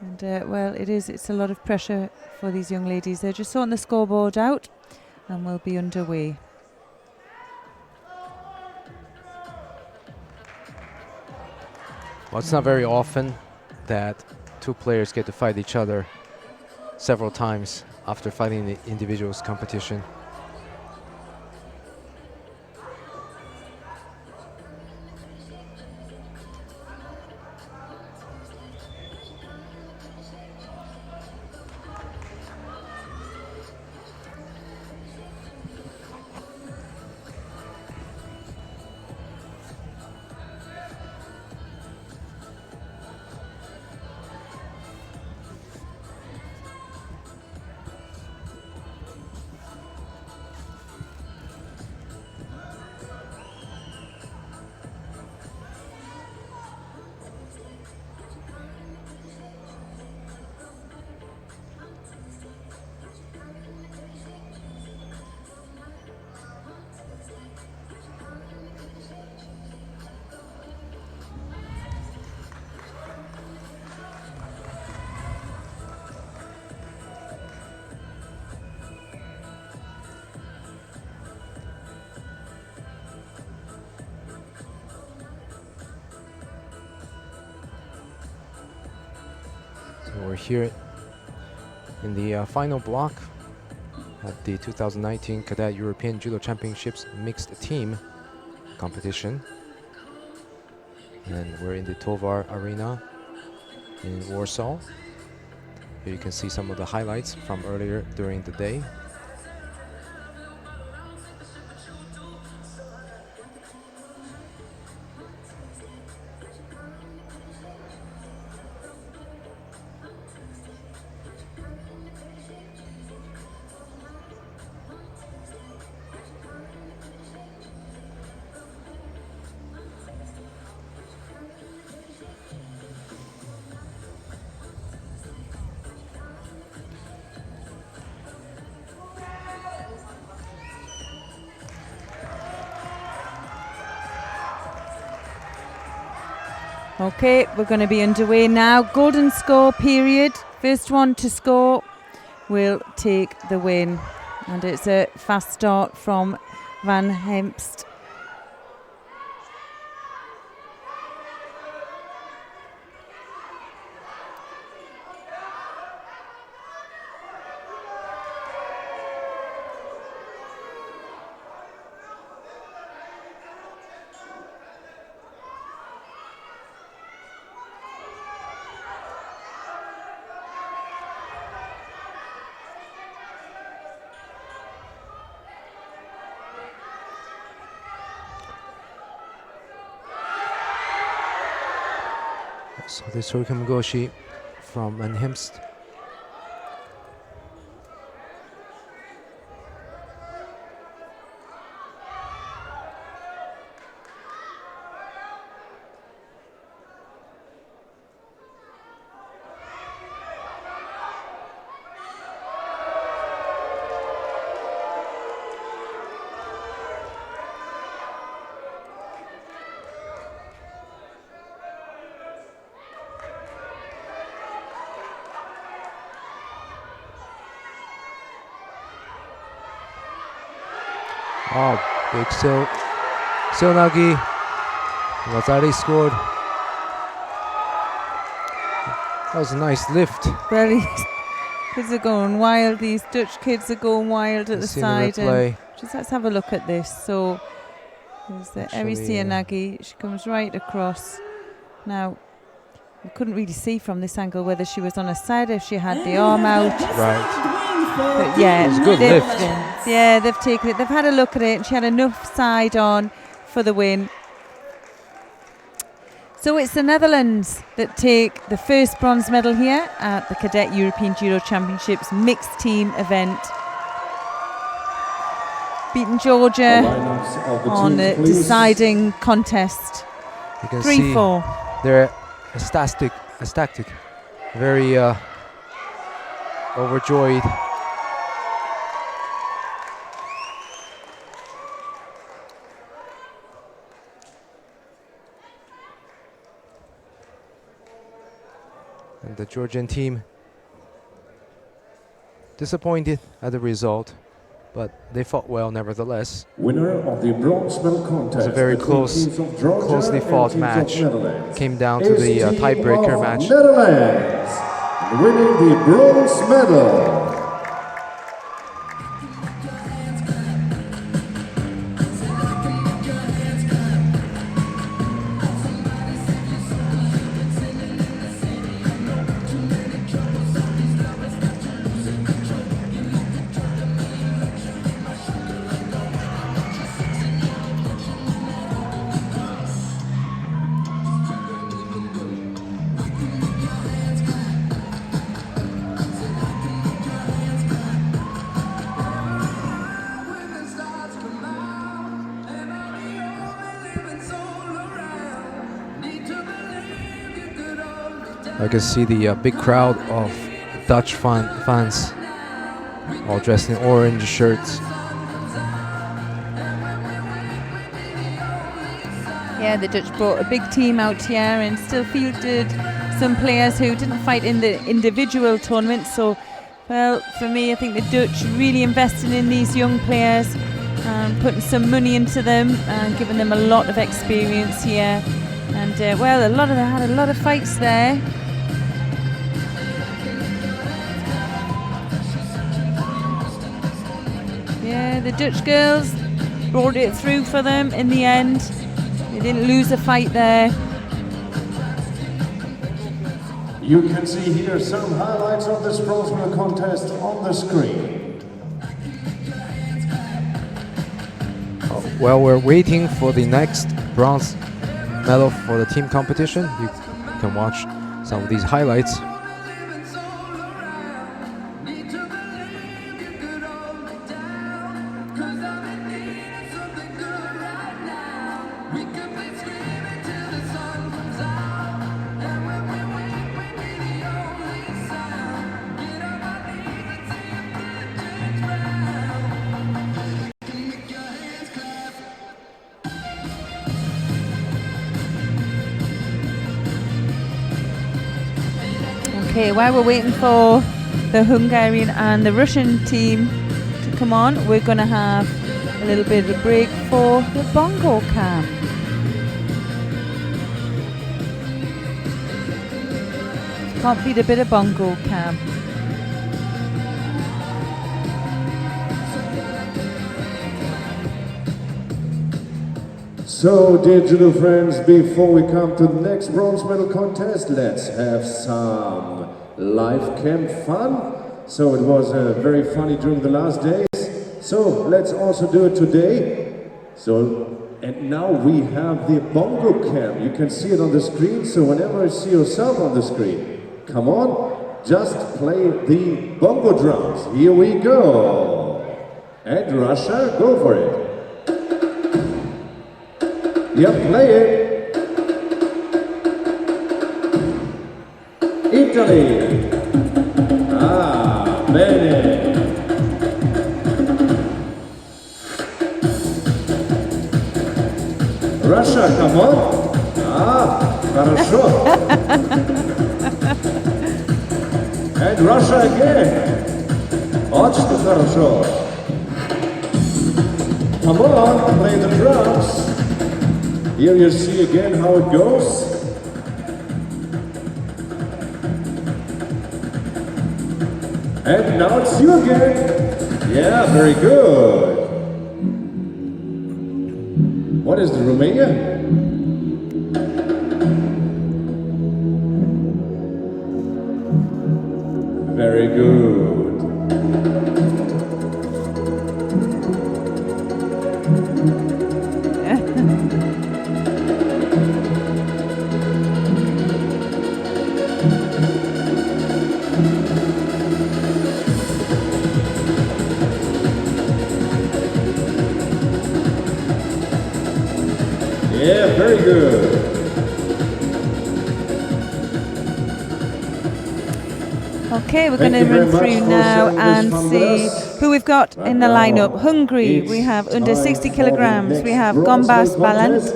And well, it's a lot of pressure for these young ladies. They're just sorting the scoreboard out and we'll be underway. Well, it's not very often that two players get to fight each other several times after fighting the individuals competition. So we're here in the final block at the 2019 Cadet European Judo Championships mixed team competition. And we're in the Tovar Arena in Warsaw. Here you can see some of the highlights from earlier during the day. Okay, we're going to be underway now. Golden score period. First one to score will take the win. And it's a fast start from Van Hemst. So this Goshi from Van Hemst. Oh, big Silnagi. Lazari scored. That was a nice lift. Very. Kids are going wild. These Dutch kids are going wild at the side. And just let's have a look at this. So there's the Erisia Nagi. She comes right across. Now we couldn't really see from this angle whether she was on her side or if she had the arm out. Right. But yeah, it's a good lift. Yeah, they've taken it. They've had a look at it, and she had enough side on for the win. So it's the Netherlands that take the first bronze medal here at the Cadet European Judo Championships mixed team event. Beating Georgia on the deciding contest. You can 3-4. see they're ecstatic, very overjoyed. And the Georgian team disappointed at the result, but they fought well nevertheless. Winner of the bronze medal contest. It was a very closely fought match. Came down to the tiebreaker match. Netherlands winning the bronze medal. I can see the big crowd of Dutch fans, all dressed in orange shirts. Yeah, the Dutch brought a big team out here and still fielded some players who didn't fight in the individual tournament. So, well, for me, I think the Dutch really invested in these young players and putting some money into them and giving them a lot of experience here. And well, they had a lot of fights there. Yeah, the Dutch girls brought it through for them in the end. They didn't lose a fight there. You can see here some highlights of this bronze medal contest on the screen. While we're waiting for the next bronze medal for the team competition, you can watch some of these highlights. Okay, while we're waiting for the Hungarian and the Russian team to come on, we're going to have a little bit of a break for the bongo cam. Can't beat a bit of bongo cam. So, dear judo friends, before we come to the next bronze medal contest, let's have some live camp fun. So it was very funny during the last days. So let's also do it today. So, and now we have the bongo cam. You can see it on the screen. So whenever you see yourself on the screen, come on, just play the bongo drums. Here we go. And Russia, go for it. Yep, play it. Italy. Ah, bene. Russia, come on. Ah, хорошо. And Russia again. Очень хорошо. Come on, play the drums. Here you see again how it goes. And now it's you again. Yeah, very good. What is the Romania? Very good. Yeah, very good. Okay, we're going to run through now and see who we've got in the lineup. Hungary, we have under 60 kilograms, we have Gombas Balant,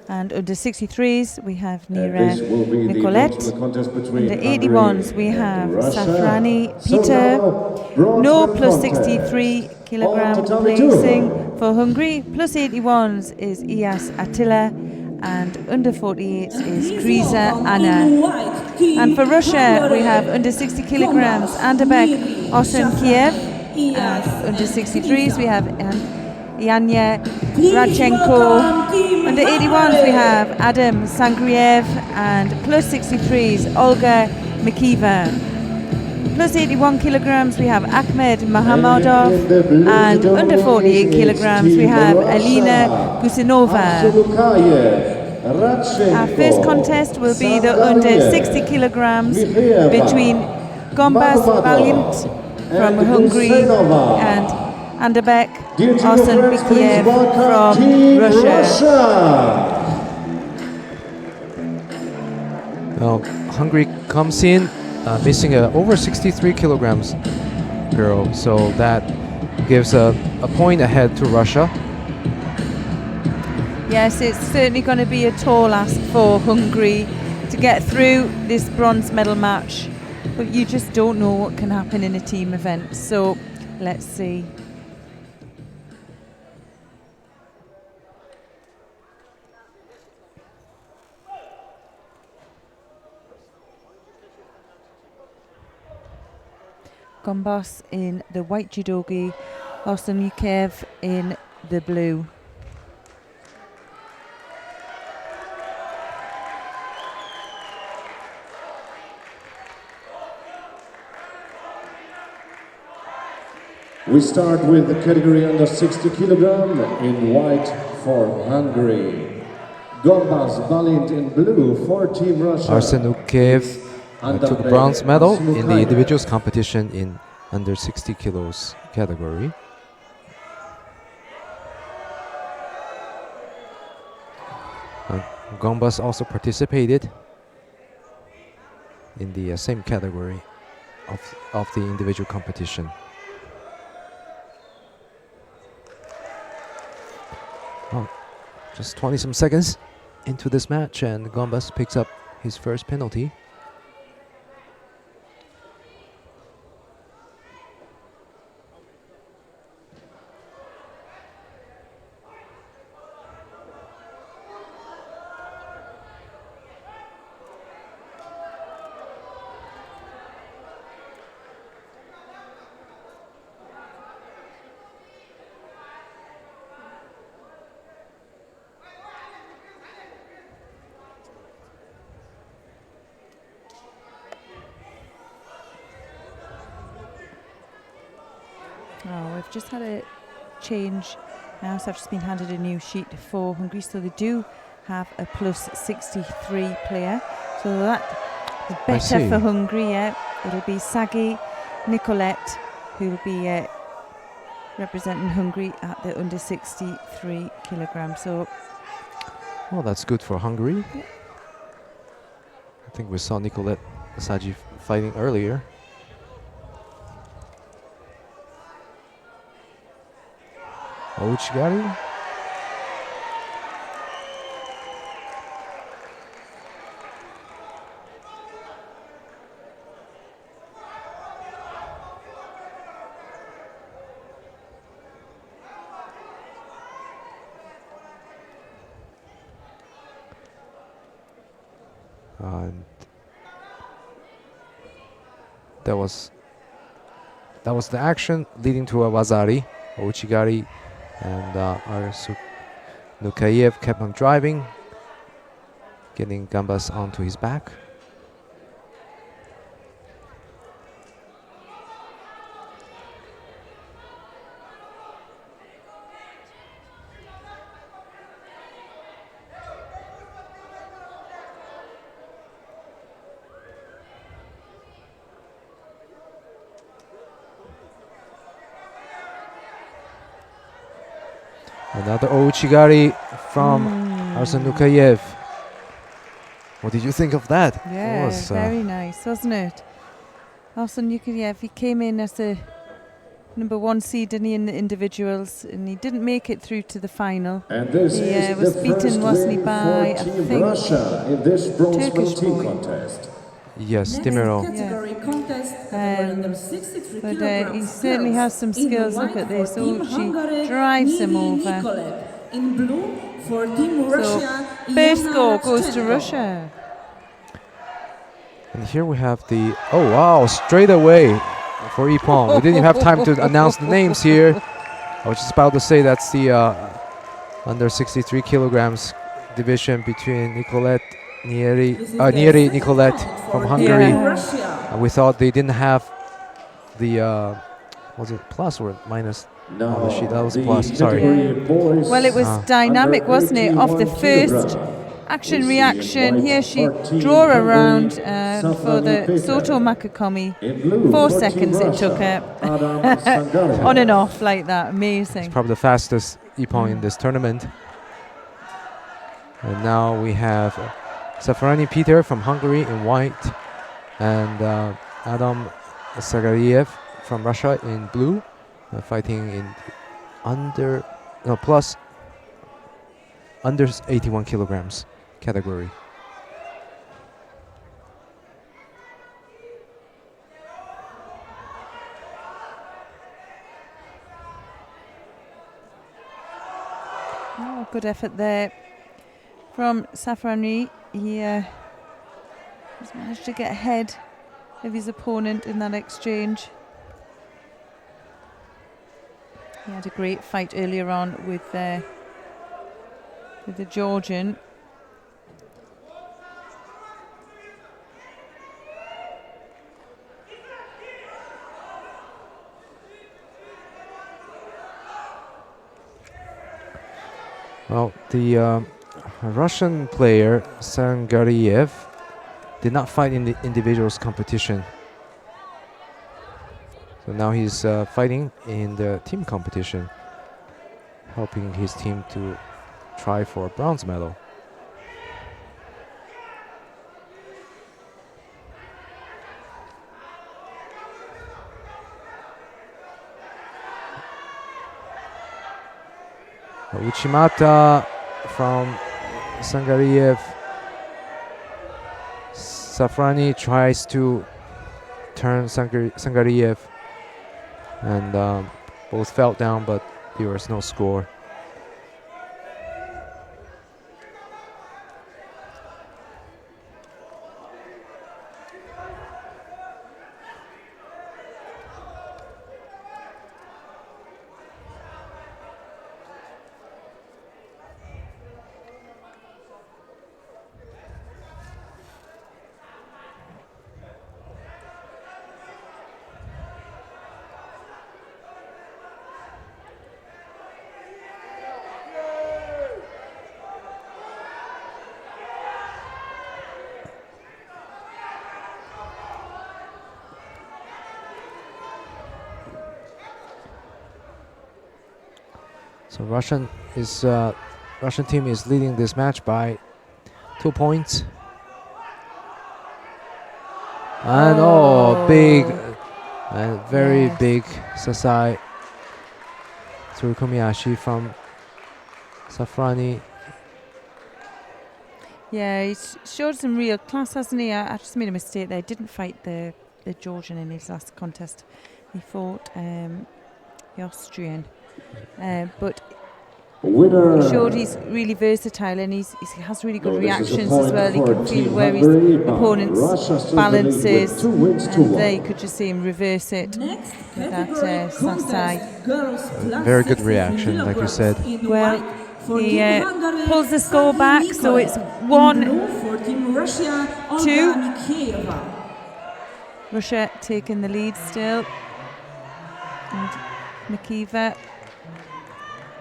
and under 63s we have Nira Nicolette. Under 81s we have Safrani Peter. No plus 63 kilogram placing for Hungary. Plus 81s is Iyas Attila, and under 48s is Kriza Anna. And for Russia, we have under 60 kilograms, Anderbeck Osen Kiev. And under 63s, we have Yanya Radchenko. Under 81s, we have Adam Sangriev. And plus 63s, Olga Mikiva. Plus 81 kilograms, we have Ahmed Mahamadov. And under 48 kilograms, we have Elena Gusinova. Our first contest will be the under 60 kilograms between Gombas Valiant from Hungary and Anderbeck Osenbikiev from Russia. Now, Hungary comes in missing a over 63 kilograms girl, so that gives a point ahead to Russia. Yes, it's certainly going to be a tall ask for Hungary to get through this bronze medal match, but you just don't know what can happen in a team event, so let's see. Gombas in the white judogi, Osenyukev in the blue. We start with the category under 60 kilogram in white for Hungary. Gombas Balint in blue for Team Russia. Arsenukev took a bronze medal in the individuals competition in under 60 kilos category. Gombas also participated in the same category of the individual competition. Oh, just 20 some seconds into this match, and Gombas picks up his first penalty. Oh, we've just had a change now, so I've just been handed a new sheet for Hungary, so they do have a plus 63 player, so that is better for Hungary. Yeah, it'll be Sagi Nicolette who will be representing Hungary at the under 63 kilograms. So, well, that's good for Hungary. Yeah. I think we saw Nicolette Sagi fighting earlier. Ouchigari. And that was the action leading to a wazari. Ouchigari and Arsu Nukayev kept on driving, getting Gambas onto his back. Another Ouchigari from Arsen Nukayev. What did you think of that? Yeah, very nice, wasn't it? Arsen Nukayev, he came in as the #1 seed, didn't he, in the individuals, and he didn't make it through to the final. And this he was beaten, wasn't he, by, I think, Russia in this bronze Turkish team boy. contest. Yes, Timiro. But he certainly has some skills. Look at this. Oh, she drives him over. In blue for Team Russia. So, first score goes to Russia. And here we have the, oh wow, straight away for Ippon. We didn't even have time to announce the names here. I was just about to say that's the under 63 kilograms division between Nicolette Nieri Nicolette from Hungary. Yeah. And we thought they didn't have the, was it plus or minus? No, on the sheet. That was plus, sorry. Well, it was dynamic, wasn't it? Off the first action reaction. Here she draw around for the Soto Makakomi. 4 seconds it took her. On and off like that. Amazing. It's probably the fastest Ippon in this tournament. And now we have Safrani Peter from Hungary in white and Adam Sagariev from Russia in blue, fighting in under 81 kilograms category. Oh, good effort there from Safrani. He has managed to get ahead of his opponent in that exchange. He had a great fight earlier on with the Georgian. Well, the Russian player Sangariev did not fight in the individuals competition. So now he's fighting in the team competition, helping his team to try for a bronze medal. Uchimata from Sangariev. Safrani tries to turn Sangariev, and both fell down, but there was no score. So Russian team is leading this match by 2 points. And big and very big Sasai through Komiyashi from Safrani. Yeah, he's showed some real class, hasn't he? I just made a mistake there. Didn't fight the Georgian in his last contest. He fought the Austrian. But Winner. He showed he's really versatile and he has really good No, this is a reactions point as well. He for can feel Team where his Hungary, but opponent's Russia still balance the lead with is, 2 wins to and there 1. you could just see him reverse it Next with that category side. contest, girls plus Very good 63 reaction, like you kilograms said. in Well, white for he Team Hungary, pulls the score Sagi back, so Nicolai. it's In 1-2. blue for Team Russia, Olga Mikheeva. Russia taking the lead still. And Mikheeva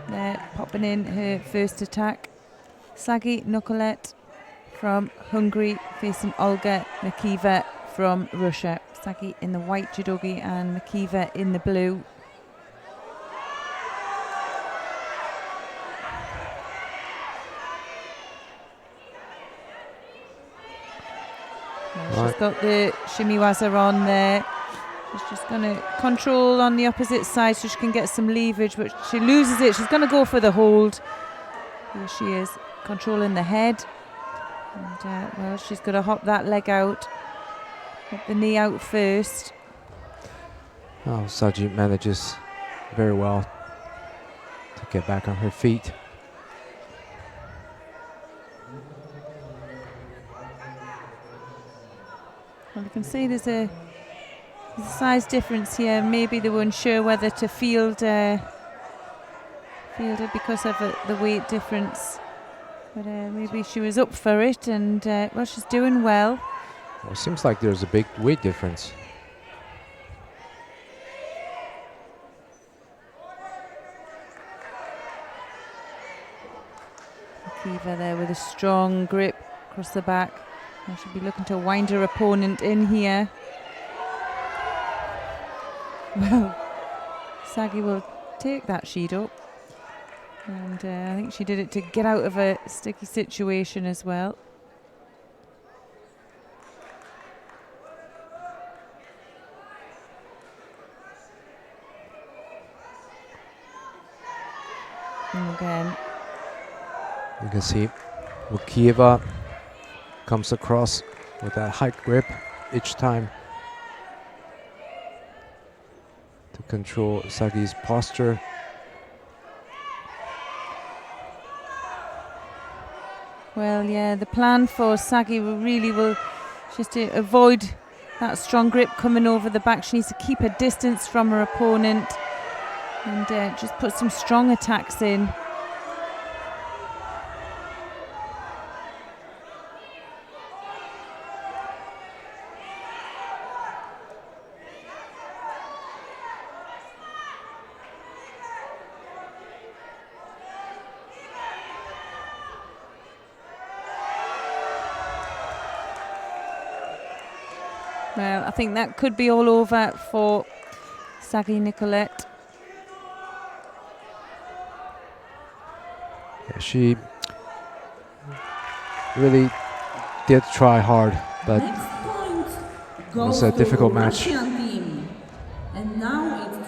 there popping in her first attack. Sagi Nicolai from Hungary facing Olga Mikheeva from Russia. Sagi in the white judogi and Mikheeva in the blue. She's got the shimiwaza on there. She's just going to control on the opposite side so she can get some leverage, but she loses it. She's going to go for the hold. Here she is, controlling the head. And, well, she's got to hop that leg out. Hop the knee out first. Oh, Sagi manages very well to get back on her feet. Well, you can see there's a size difference here. Maybe they weren't sure whether to field it because of the weight difference. But maybe she was up for it, and well, she's doing well. Well, it seems like there's a big weight difference. Mikheeva there with a strong grip across the back. And she'll be looking to wind her opponent in here. Well, Sagi will take that Shido. And I think she did it to get out of a sticky situation as well. And again, You can see Mikheeva comes across with that high grip each time to control Sagi's posture. well, yeah, the plan for Sagi will just to avoid that strong grip coming over the back. She needs to keep her distance from her opponent and just put some strong attacks in. Well, I think that could be all over for Sagi Nicolai. Yeah, she really did try hard, but it was a difficult match.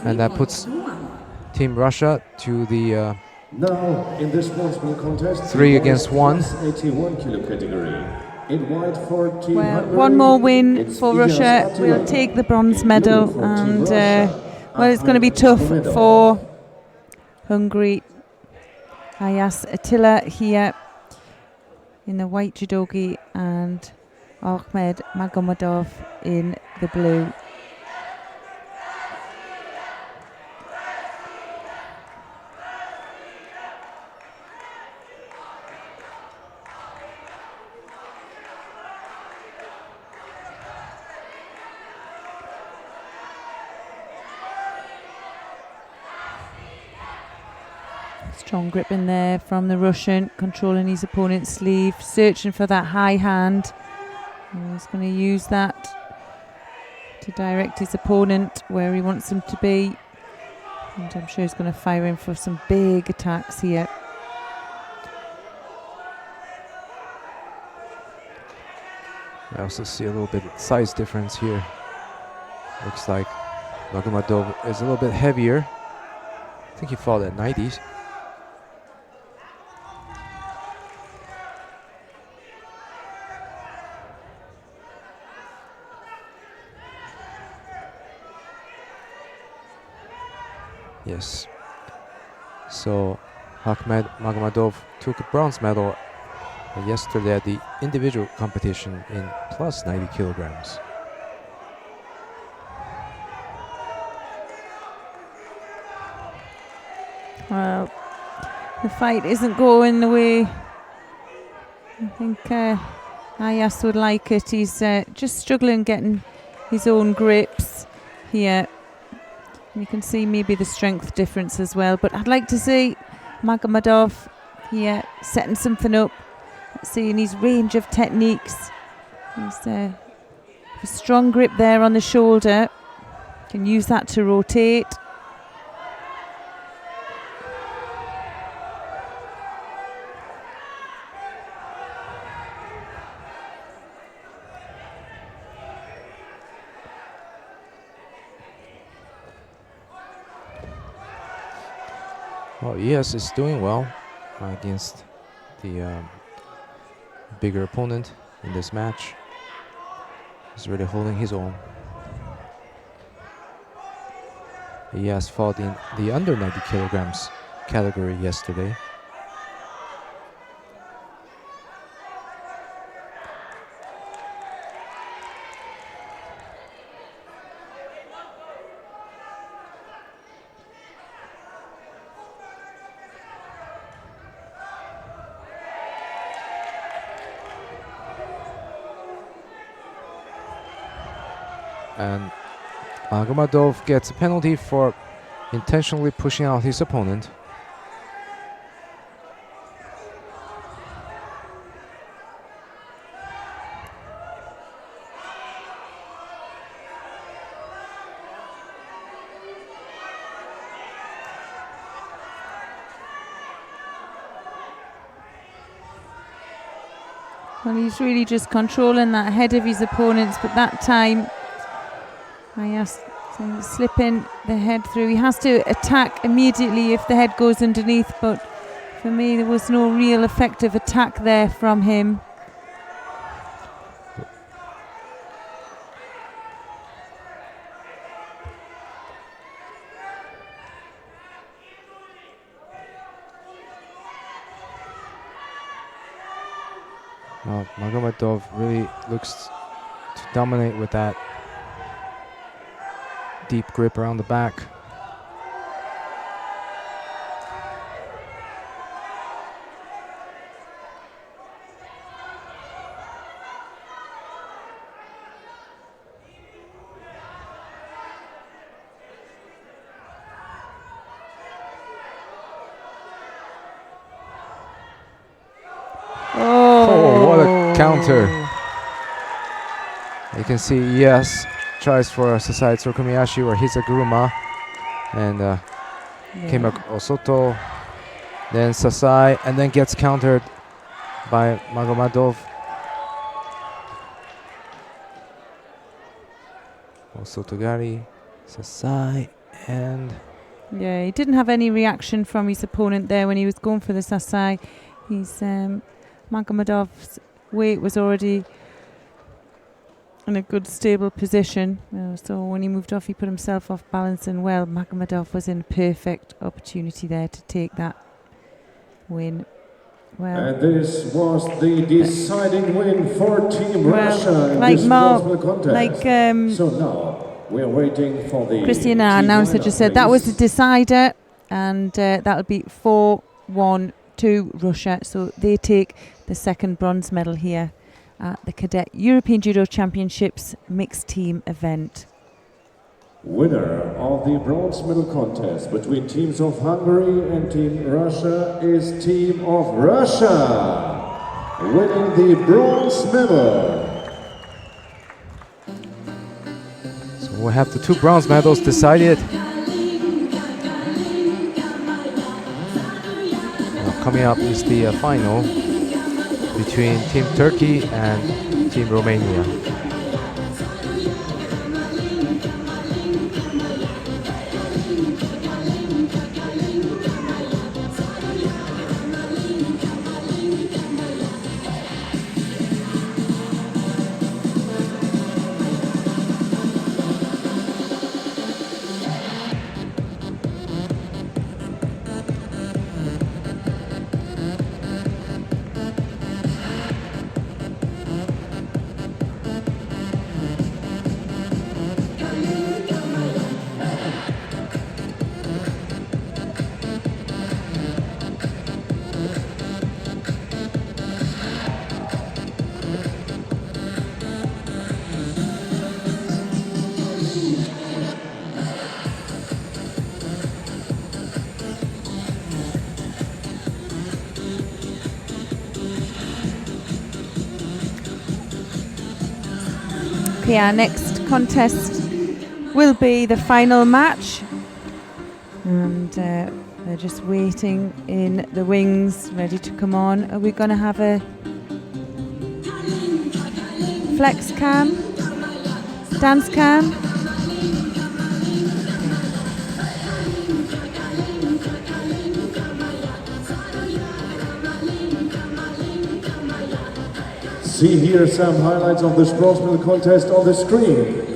And that puts Team Russia to the Now in this sportsman contest, 3 against 1. 81 kilo category. In white for Team Well, Hungary, one more win it's for Iyas Russia. Attila. We'll take the bronze In medal, blue for Team and Russia, well, it's going to be tough for Hungary. Iyas Attila here in the white judogi and Ahmed Magomedov in the blue. Strong grip in there from the Russian, controlling his opponent's sleeve, searching for that high hand. And he's going to use that to direct his opponent where he wants him to be. And I'm sure he's going to fire in for some big attacks here. I also see a little bit of size difference here. Looks like Magomedov is a little bit heavier. I think he fought at 90s. Yes. So Akhmed Magomedov took a bronze medal yesterday at the individual competition in plus 90 kilograms. Well, the fight isn't going the way I think Ayas would like it. He's just struggling getting his own grips here. You can see maybe the strength difference as well, but I'd like to see Magomedov here setting something up, seeing his range of techniques. He's a strong grip there on the shoulder, can use that to rotate. Well, yes, is doing well against the bigger opponent in this match. He's really holding his own. He has fought in the under 90 kilograms category yesterday. And Magomedov gets a penalty for intentionally pushing out his opponent. Well, he's really just controlling that head of his opponents, but that time Ayas slipping the head through. He has to attack immediately if the head goes underneath, but for me there was no real effective attack there from him. Well, Magomedov really looks to dominate with that deep grip around the back. Oh, what a counter. You can see, yes, tries for a Sasai Tsurukumiyashi or Hizaguruma, and came up Osoto, then Sasai, and then gets countered by Magomedov. Osotogari, Sasai, and yeah, he didn't have any reaction from his opponent there when he was going for the Sasai. He's Magomedov's weight was already in a good stable position, so when he moved off he put himself off balance, and well, Magomedov was in perfect opportunity there to take that win. Well, and this was the deciding win for Team Russia in like this Mark, bronze medal contest. like so now we're waiting for the Christian, our announcer, just said that was the decider, and that'll be 4-1 to Russia, so they take the second bronze medal here at the Cadet European Judo Championships mixed team event. Winner of the bronze medal contest between teams of Hungary and Team Russia is Team of Russia, winning the bronze medal. so we'll have the two bronze medals decided. Now coming up is the final between Team Turkey and Team Romania. Okay, our next contest will be the final match, and they're just waiting in the wings, ready to come on. Are we going to have a flex cam, dance cam? See here some highlights of the sportsman contest on the screen.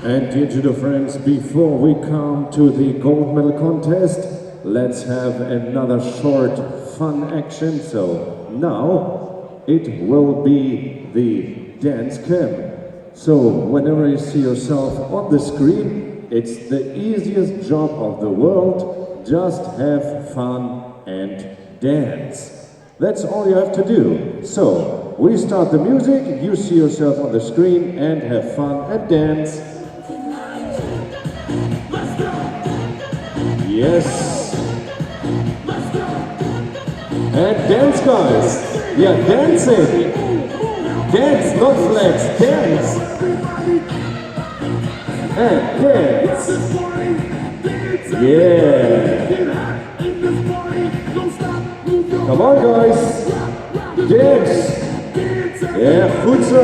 And dear judo friends, before we come to the gold medal contest, let's have another short fun action. So now it will be the dance cam. So whenever you see yourself on the screen, it's the easiest job of the world. Just have fun and dance. That's all you have to do. So we start the music, you see yourself on the screen and have fun and dance. Yes. And dance, guys. Yeah, dancing. Dance, not flex. Dance. And dance. Yeah. Come on, guys. Dance. Yeah, goed zo.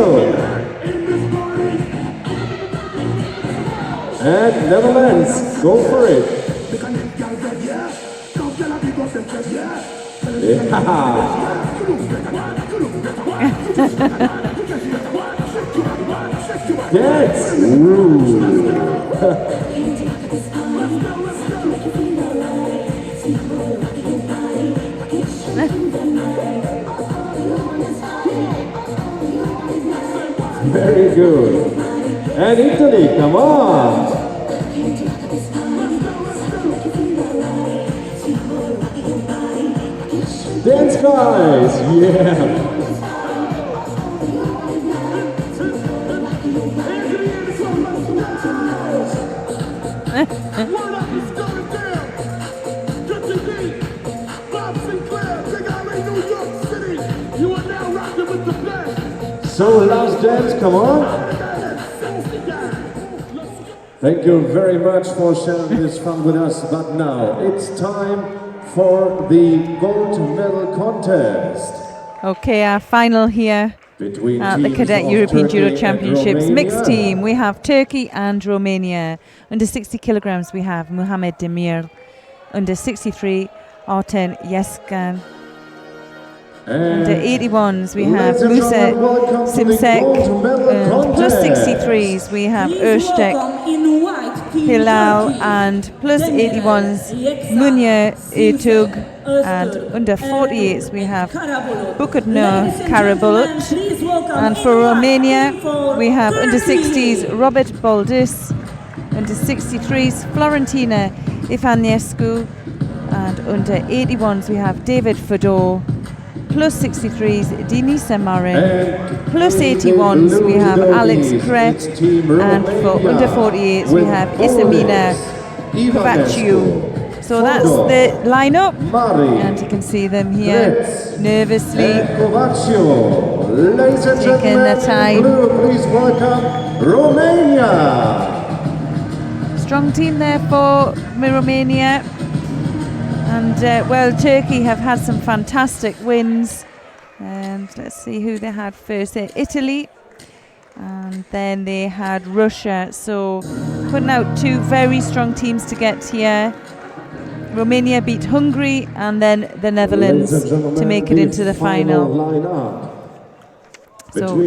And Netherlands, go for it. Yeah. Dance. Ooh. Very good. And Italy, come on. Dance, guys! Yeah! So last dance, come on! Thank you very much for sharing this fun with us, but now it's time for the gold medal contest. Okay, our final here Between at the Cadet European Judo Championships mixed team. We have Turkey and Romania. Under 60 kilograms we have Muhammed Demir. Under 63, Arten Yeskan. Under 81s we have Musa Simsek. And plus 63s we have Öztek Hilal, and plus 81s Munya Etug, and under 48s we have Bukadno Karabulut, and for Romania we have under 60s Robert Baldis, under 63s Florentina Ifanescu, and under 81s we have David Fedor. Plus 63s Denisa Marin, plus 81s we have Alex Kret, and for under 48s we have Isamina Kovaciu. So that's the lineup, and you can see them here nervously taking their time. Please welcome Romania. Strong team there for Romania. And well, Turkey have had some fantastic wins, and let's see who they had first. Italy, and then they had Russia. So putting out two very strong teams to get here. Romania beat Hungary and then the Netherlands to make it into the final. So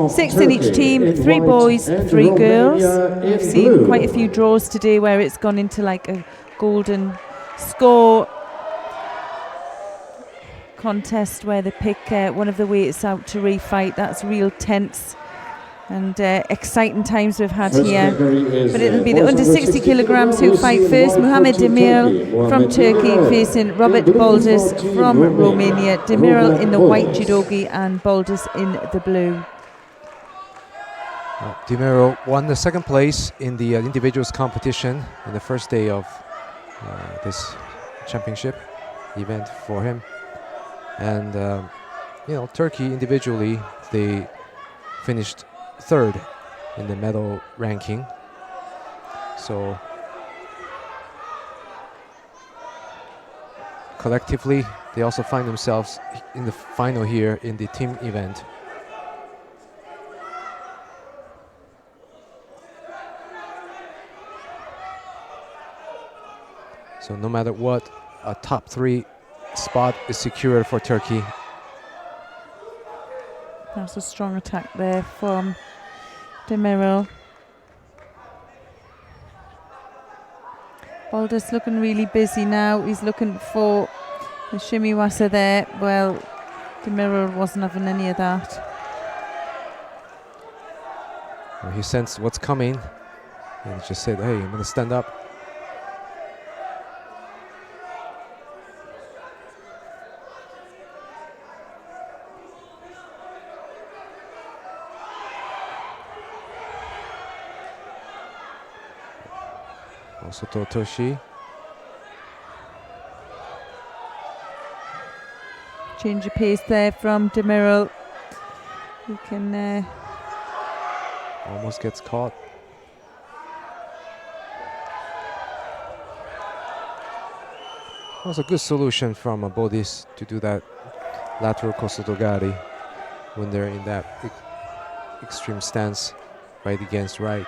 6 in each team, 3 boys, 3 girls. We've seen quite a few draws today where it's gone into like a golden score contest where they pick one of the weights out to refight. That's real tense And exciting times we've had here. But it'll be the under 60 kilograms who fight first. Muhammed Demirel from Turkey facing Robert Baldus from Romania. Demirel in the white judogi and Baldus in the blue. Demirel won the second place in the individuals competition in the first day of this championship event for him. And you know, Turkey individually, they finished third in the medal ranking. So collectively, they also find themselves in the final here in the team event. So no matter what, a top 3 spot is secured for Turkey. That's a strong attack there from Demirel. Baldus looking really busy now. He's looking for the shimiwasa there. Well, Demirel wasn't having any of that. Well, he sensed what's coming and just said, hey, I'm going to stand up. Also Totoshi. Change of pace there from Demirel. He can Almost gets caught. That was a good solution from Bodis to do that lateral kosotogari when they're in that extreme stance, right against right.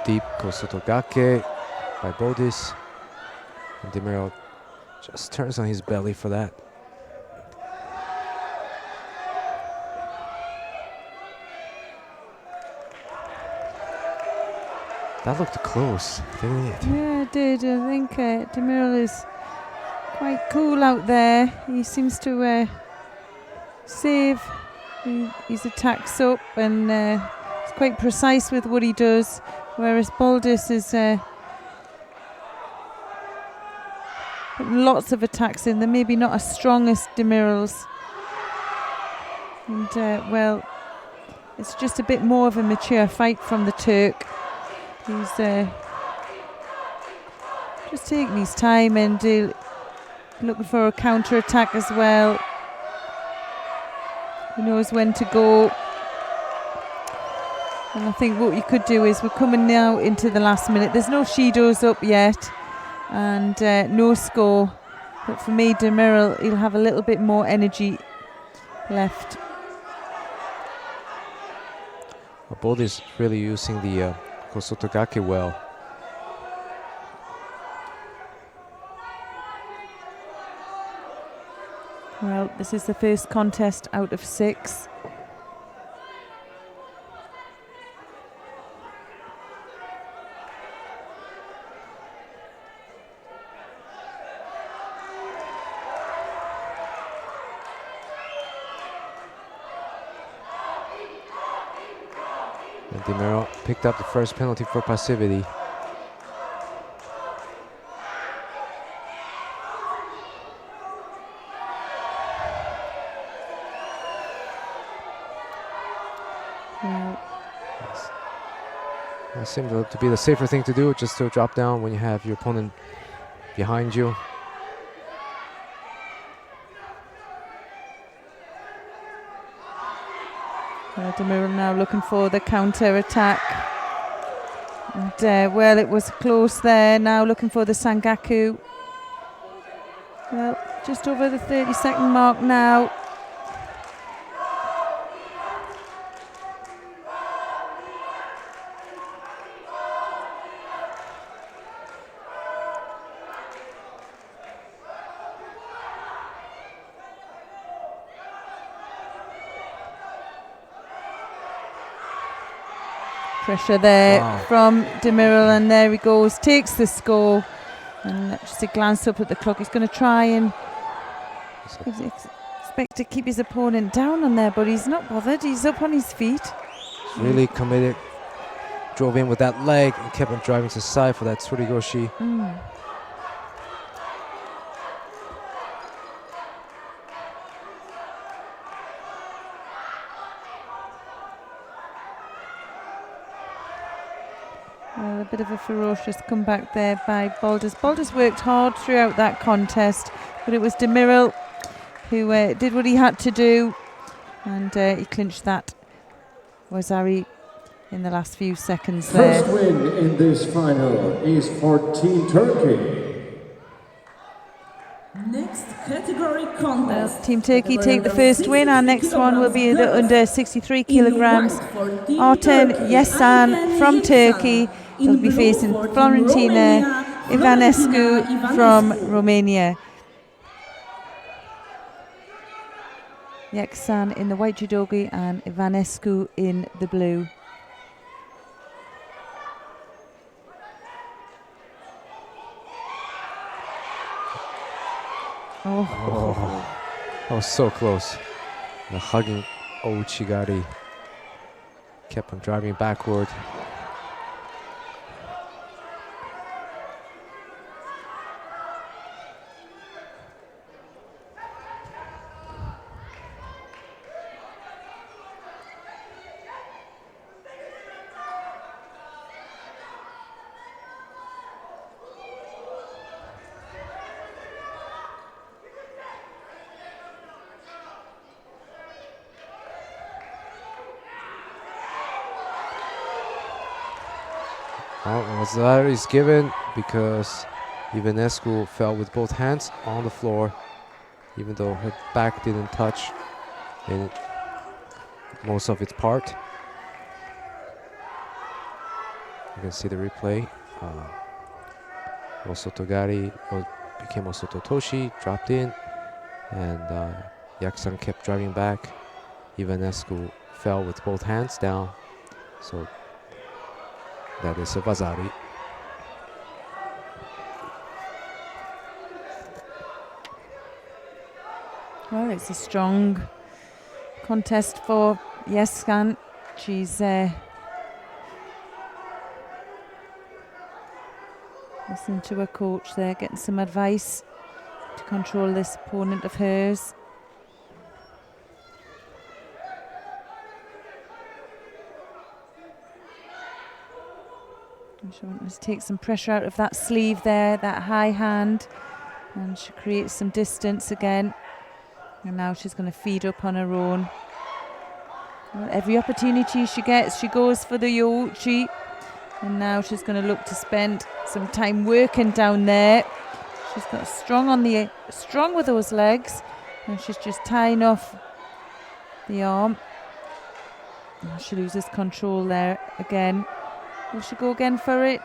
Deep kosotogake by Bodis. And Demirel just turns on his belly for that. That looked close, didn't it? Yeah, it did. I think Demirel is quite cool out there. He seems to save his attacks up, and he's quite precise with what he does, whereas Baldus is putting lots of attacks in. They're maybe not as strong as Demirel's. And well, it's just a bit more of a mature fight from the Turk. He's just taking his time and looking for a counter attack as well. He knows when to go. And I think what you could do is, we're coming now into the last minute. There's no Shidos up yet and no score. But for me, Demirel, he'll have a little bit more energy left. Bold is really using the kosotogake well. Well, this is the first contest out of 6. And Demirel picked up the first penalty for passivity. It seemed to be the safer thing to do, just to drop down when you have your opponent behind you. Demirel now looking for the counter attack. And well, it was close there. Now looking for the Sangaku. Well, just over the 30-second mark now. Pressure there from Demirel, and there he goes, takes the score. And just a glance up at the clock, he's going to try and expect to keep his opponent down on there, but he's not bothered, he's up on his feet. Really committed, drove in with that leg and kept on driving to the side for that Tsurugoshi. Well, a bit of a ferocious comeback there by Balders. Balders worked hard throughout that contest, but it was Demirel who did what he had to do, and he clinched that Wazari in the last few seconds there. First win in this final is for Team Turkey. Next category contest. Team Turkey take the first win. Our next one will be the under 63 kilograms. Arten Yesan from Turkey will be facing Florentina Ivanescu from Romania. Yesan in the white judogi and Ivanescu in the blue. Oh, that was so close. The hugging Ouchigari kept on driving backward. Wazari is given because Ivanescu fell with both hands on the floor, even though her back didn't touch in most of its part. You can see the replay. Osotogari became Osototoshi, dropped in, and Yaksan kept driving back. Ivanescu fell with both hands down, so that is a Wazari. Well, it's a strong contest for Yeskan. She's listening to her coach there, getting some advice to control this opponent of hers. She wants to take some pressure out of that sleeve there, that high hand, and she creates some distance again. And now she's going to feed up on her own. Well, every opportunity she gets, she goes for the Youchi. And now she's going to look to spend some time working down there. She's got strong with those legs, and she's just tying off the arm. And she loses control there again. Will she go again for it?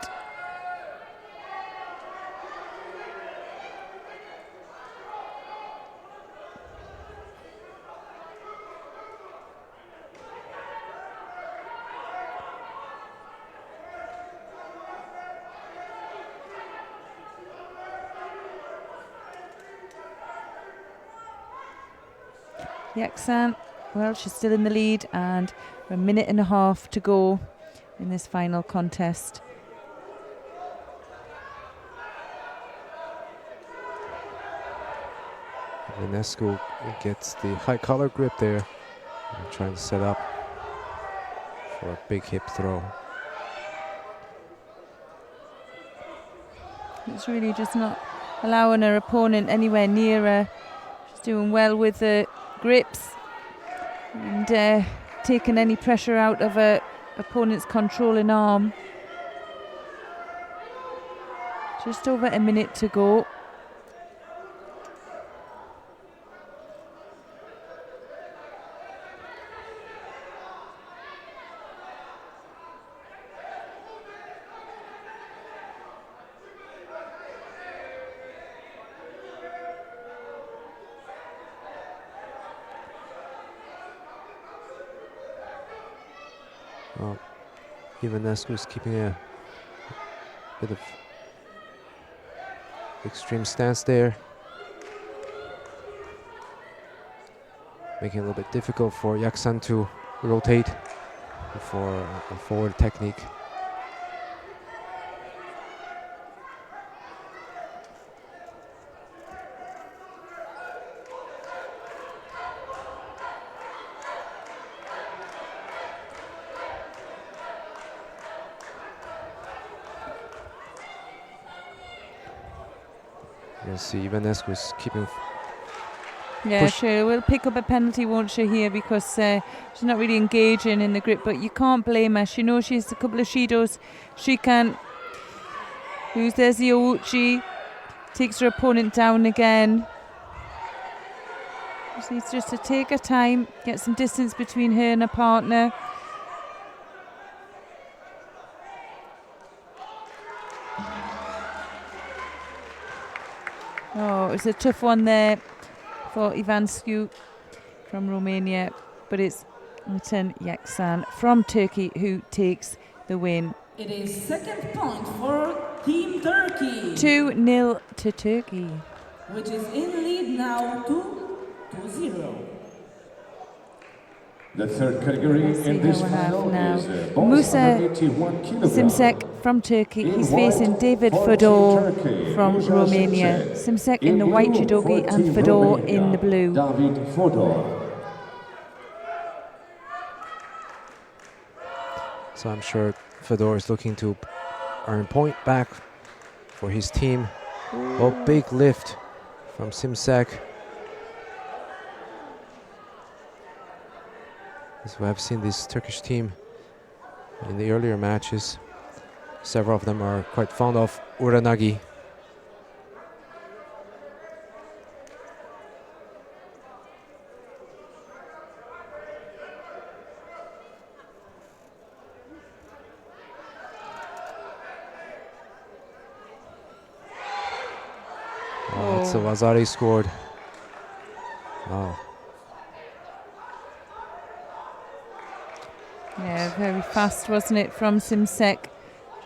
Yaksan, well, she's still in the lead, and a minute and a half to go in this final contest. Ivanescu gets the high collar grip there and trying to set up for a big hip throw. It's really just not allowing her opponent anywhere near her. She's doing well with the grips and taking any pressure out of her opponent's controlling arm. Just over a minute to go. Ivanescu is keeping a bit of extreme stance there, making it a little bit difficult for Yaksan to rotate for a forward technique. You see Ivanescu is keeping. Yeah, she will pick up a penalty, won't she, here, because she's not really engaging in the grip, but you can't blame her. She knows she's a couple of shidos. She can. There's the Ouchi. Takes her opponent down again. She needs just to take her time, get some distance between her and her partner. Oh, it's a tough one there for Ivanescu from Romania, but it's Altan Yaksan from Turkey who takes the win. It is second point for Team Turkey. 2-0 to Turkey. Which is in lead now 2-0. The third category in this final is Musa Simsek from Turkey. He's facing David Fedor from Romania. Simsek in the white judogi and Fedor in the blue. David Fedor. So I'm sure Fedor is looking to earn point back for his team. Oh, big lift from Simsek. As we have seen this Turkish team in the earlier matches, several of them are quite fond of uranagi. Oh, it's a Wazari scored. Wow. Yeah, very fast, wasn't it, from Simsek?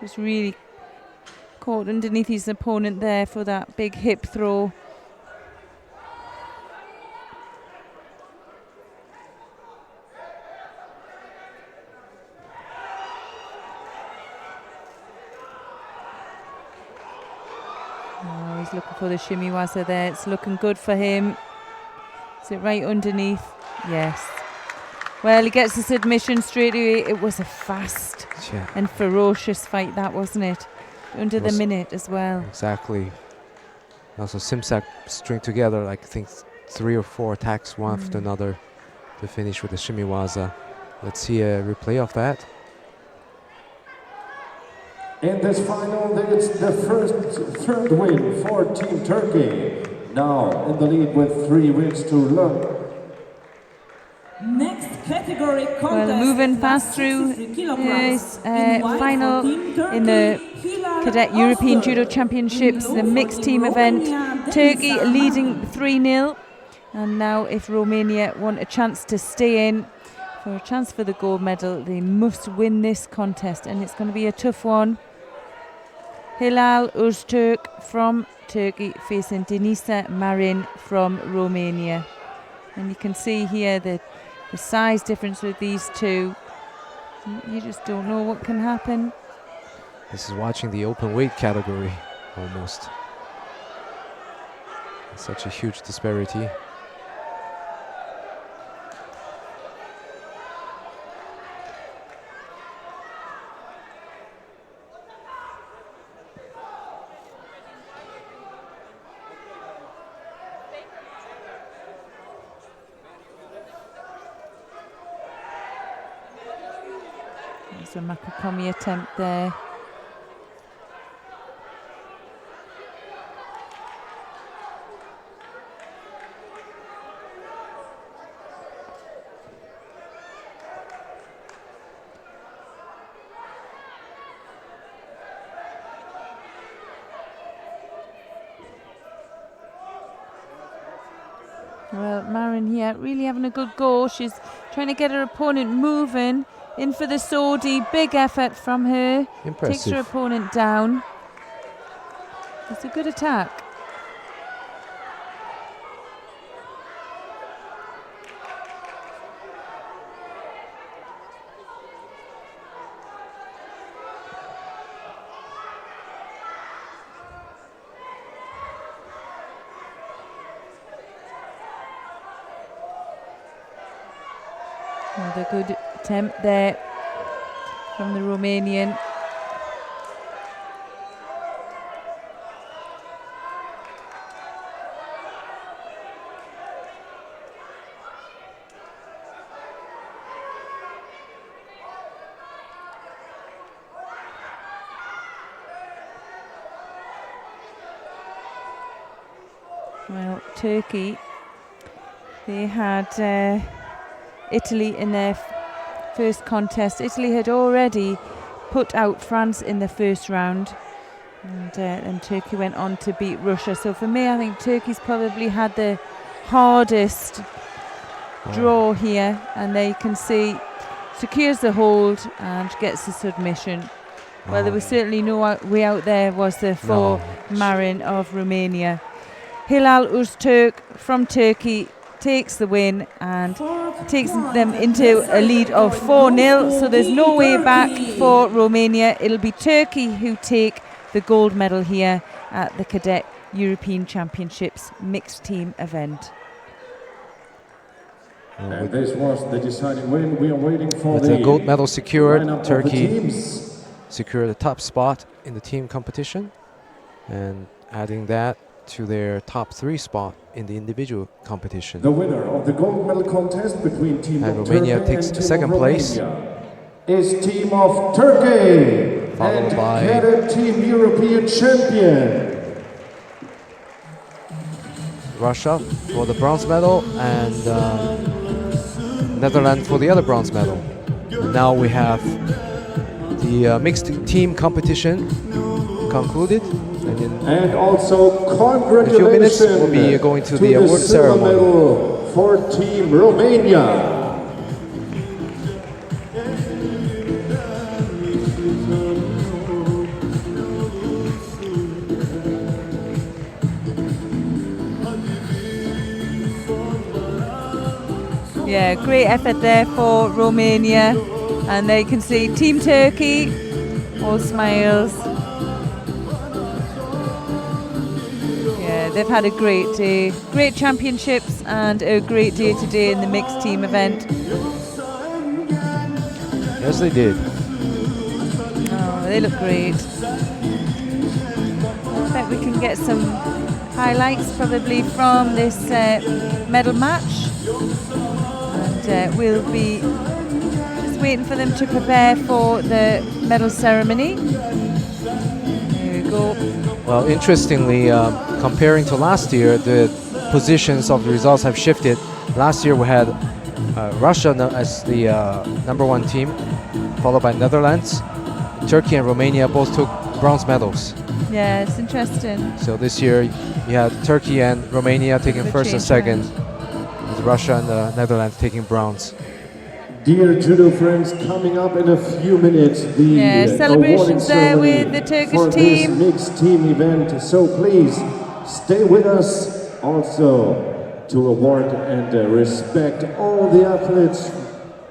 Just really caught underneath his opponent there for that big hip throw. Oh, he's looking for the shimiwaza there. It's looking good for him. Is it right underneath? Yes. Well, he gets the submission straight away. It was a fast and ferocious fight, that, wasn't it? Under the minute as well. Exactly. Also, Simsek string together, like, I think 3 or 4 attacks, one after another, to finish with the shimiwaza. Let's see a replay of that. In this final, it's the third win for Team Turkey. Now in the lead with 3 wins to learn. Next category contest. Well, moving fast through this final in the Cadet European Judo Championships, the mixed team event. Turkey leading 3-0. And now if Romania want a chance to stay in for a chance for the gold medal, they must win this contest. And it's going to be a tough one. Hilal Öztürk from Turkey facing Denisa Marin from Romania. And you can see here the size difference with these two. You just don't know what can happen. This is watching the open weight category, almost. Such a huge disparity. There's a Makakomi attempt there. Well, Marin here really having a good go. She's trying to get her opponent moving In for the Saudi, big effort from her. Impressive. Takes her opponent down. It's a good attack. Another good attempt there from the Romanian. Well, Turkey, they had Italy in their first contest. Italy had already put out France in the first round, and Turkey went on to beat Russia. So for me, I think Turkey's probably had the hardest draw here, and they can see secures the hold and gets the submission. Well, there was certainly no way out there, was there, for Marin of Romania. Hilal Öztürk from Turkey takes the win and takes them into a lead of 4-0. So there's no way back for Romania. It'll be Turkey who take the gold medal here at the Cadet European Championships mixed team event. And this was the deciding win. We are waiting for the gold medal secured. Turkey secured the top spot in the team competition, and adding that to their top 3 spot in the individual competition. The winner of the gold medal contest between Team of Romania Turkey takes and team second of place, is Team of Turkey, followed by Cadet Team European Champion Russia for the bronze medal, and Netherlands for the other bronze medal. And now we have the mixed team competition concluded. And also congratulations in a few minutes we'll be going to the award ceremony. Medal for Team Romania. Yeah, great effort there for Romania, and they can see Team Turkey, all smiles. Yeah, they've had a great day, great championships, and a great day today in the mixed team event. Yes, they did. Oh, they look great. I bet we can get some highlights probably from this medal match. And we'll be just waiting for them to prepare for the medal ceremony. There we go. Well, interestingly, comparing to last year, the positions of the results have shifted. Last year we had Russia as the number 1 team, followed by Netherlands. Turkey and Romania both took bronze medals. Yeah, it's interesting. So this year you had Turkey and Romania taking first and second, with Russia and the Netherlands taking bronze. Dear judo friends, coming up in a few minutes, the celebrations there with the Turkish for team. this mixed team event. So please stay with us also to award and respect all the athletes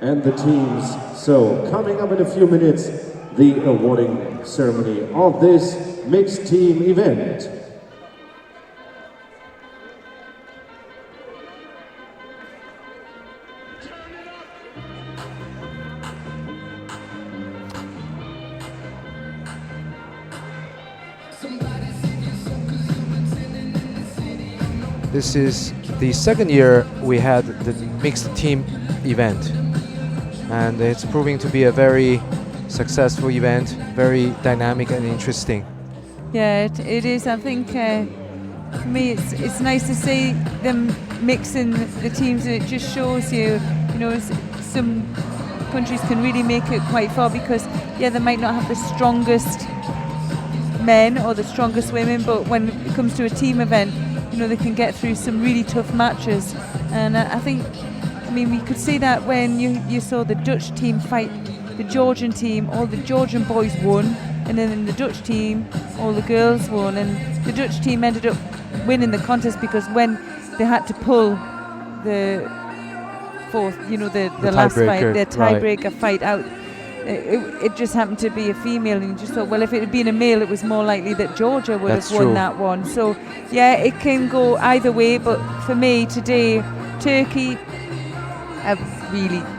and the teams. So coming up in a few minutes, the awarding ceremony of this mixed team event. This is the second year we had the mixed team event, and it's proving to be a very successful event, very dynamic and interesting. Yeah, it is. I think for me it's nice to see them mixing the teams, and it just shows you, some countries can really make it quite far, because they might not have the strongest men or the strongest women, but when it comes to a team event, they can get through some really tough matches. And I think, we could see that when you saw the Dutch team fight the Georgian team, all the Georgian boys won, and then in the Dutch team, all the girls won, and the Dutch team ended up winning the contest because when they had to pull the fourth, the last fight, the tiebreaker fight out, it just happened to be a female, and you just thought, well, if it had been a male, it was more likely that Georgia would have won that one. So yeah, it can go either way, but for me today, Turkey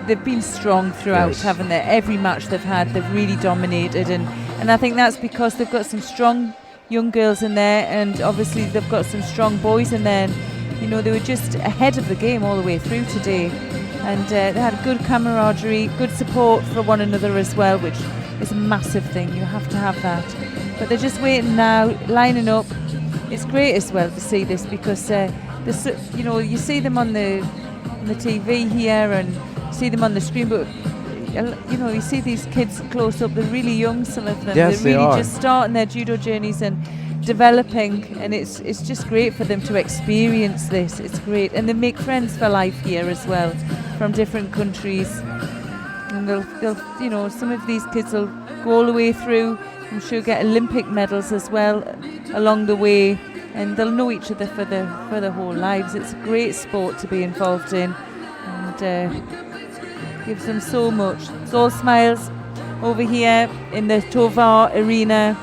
they've been strong throughout, haven't they? Every match they've had, they've really dominated, and I think that's because they've got some strong young girls in there, and obviously they've got some strong boys in there, and they were just ahead of the game all the way through today, and they had good camaraderie, good support for one another as well, which is a massive thing. You have to have that, but they're just waiting now, lining up. It's great as well to see this because you see them on the TV here and see them on the screen, but you see these kids close up. They're really young, some of them. Yes, they're really they just starting their judo journeys and developing, and it's just great for them to experience this. It's great, and they make friends for life here as well from different countries, and they'll some of these kids will go all the way through. I'm sure get Olympic medals as well along the way, and they'll know each other for their whole lives. It's a great sport to be involved in, and gives them so much. It's all smiles over here in the Tovar Arena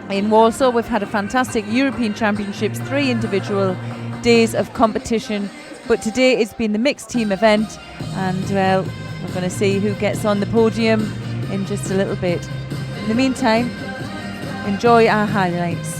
in Warsaw. We've had a fantastic European Championships, 3 individual days of competition, but today it's been the mixed team event, and well, we're going to see who gets on the podium in just a little bit. In the meantime, enjoy our highlights.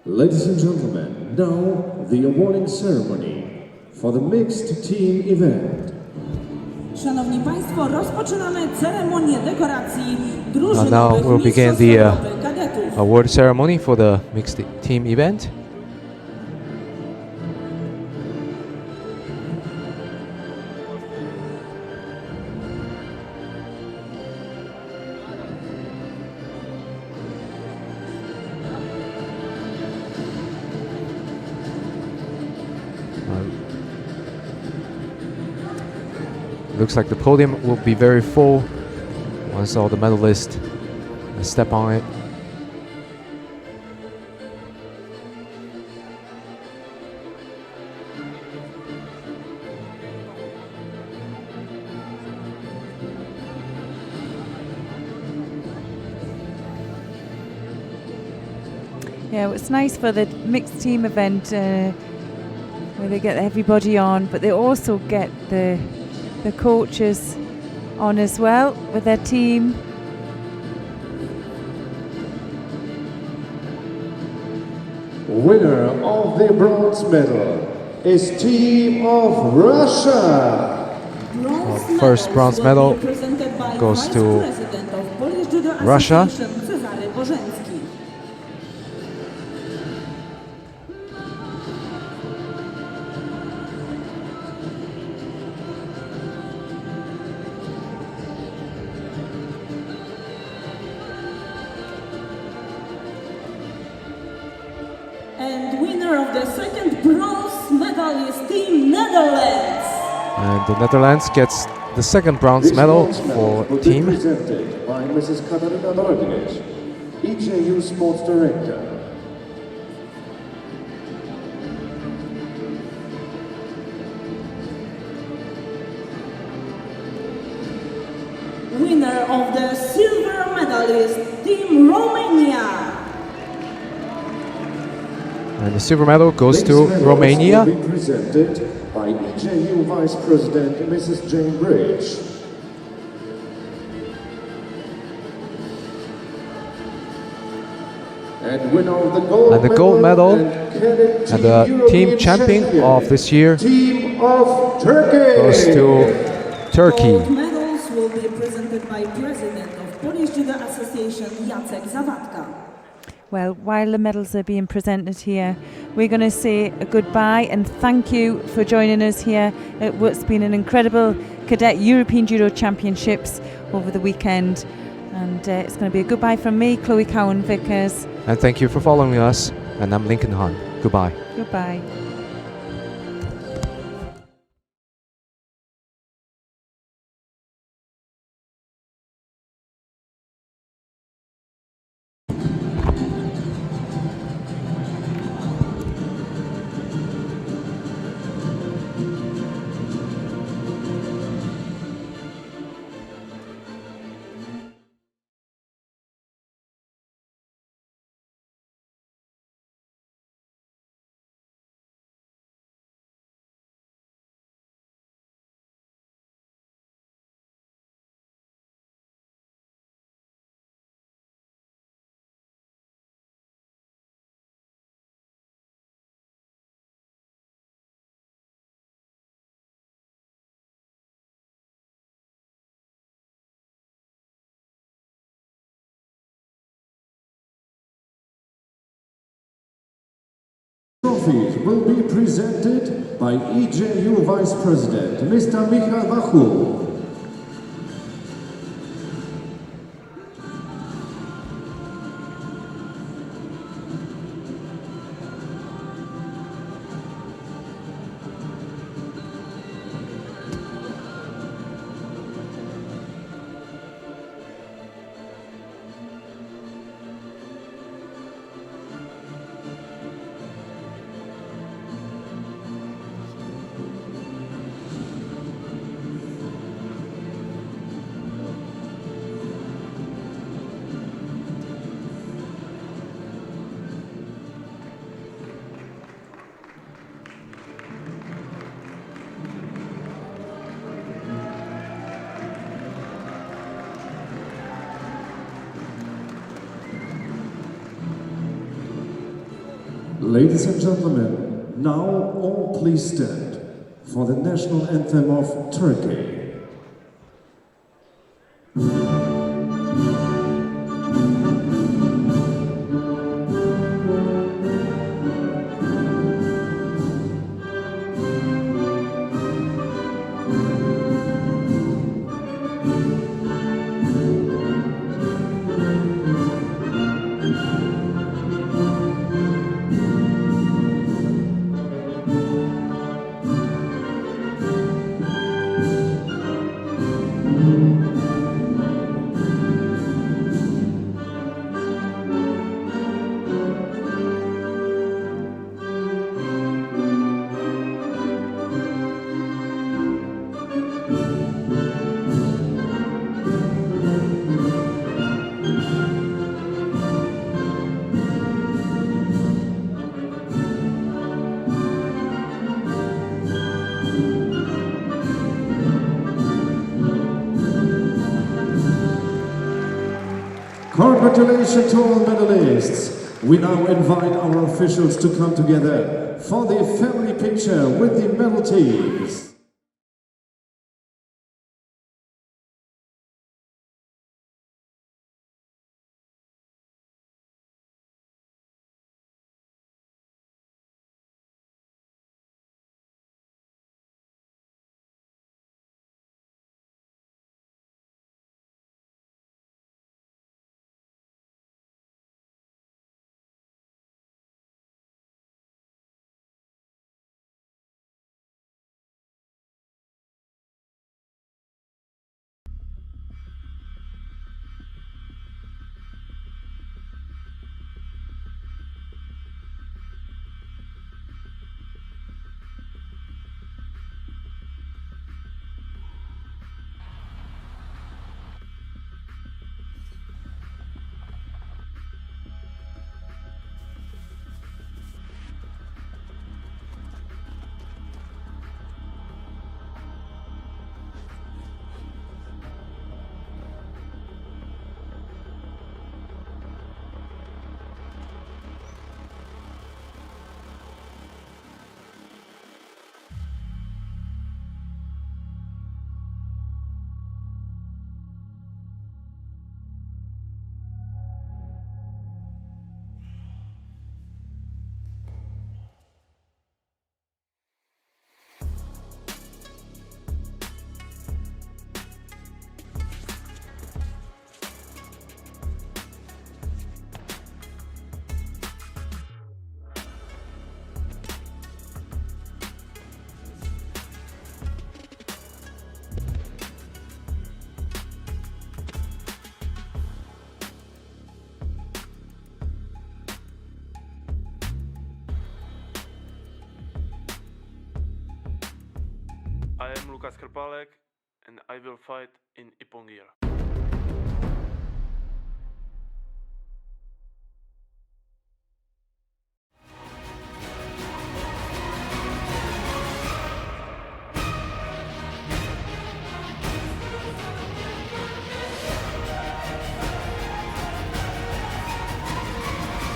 Ladies and gentlemen, now the awarding ceremony for the mixed team event. Szanowni Państwo, rozpoczynamy ceremonię dekoracji Now drużynowych we'll begin mistrzostw the Europy kadetów. award ceremony for the mixed team event. Looks like the podium will be very full once all the medalists step on it. Yeah, well, it's nice for the mixed team event where they get everybody on, but they also get the coaches on as well with their team. Winner of the bronze medal is Team of Russia. First bronze medal goes to Russia. And winner of the second bronze medal is Team Netherlands. And the Netherlands gets the second bronze medal for team. Presented by Mrs. Katarina Rodriguez, EJU Sports Director. Winner of the silver medal is Team Romania. And the silver medal goes to Romania. Will be presented by EJU Vice President Mrs. Jane Bridge. And winner of the gold medal And the team champion of this year Team of Turkey goes to Turkey. Gold medals will be presented by President of Polish Judo Association Jacek Zawadka. Well, while the medals are being presented here, we're going to say a goodbye and thank you for joining us here at what's been an incredible Cadet European Judo Championships over the weekend. And it's going to be a goodbye from me, Chloe Cowan-Vickers. And thank you for following us. And I'm Lincoln Hahn. Goodbye. Goodbye. Trophies will be presented by EJU Vice President Mr. Michal Wachul. Ladies and gentlemen, now all please stand for the national anthem of Turkey. Congratulations to all medalists. We now invite our officials to come together for the family picture with the medal teams. I am Lukas Krpalek and I will fight in Ipongir.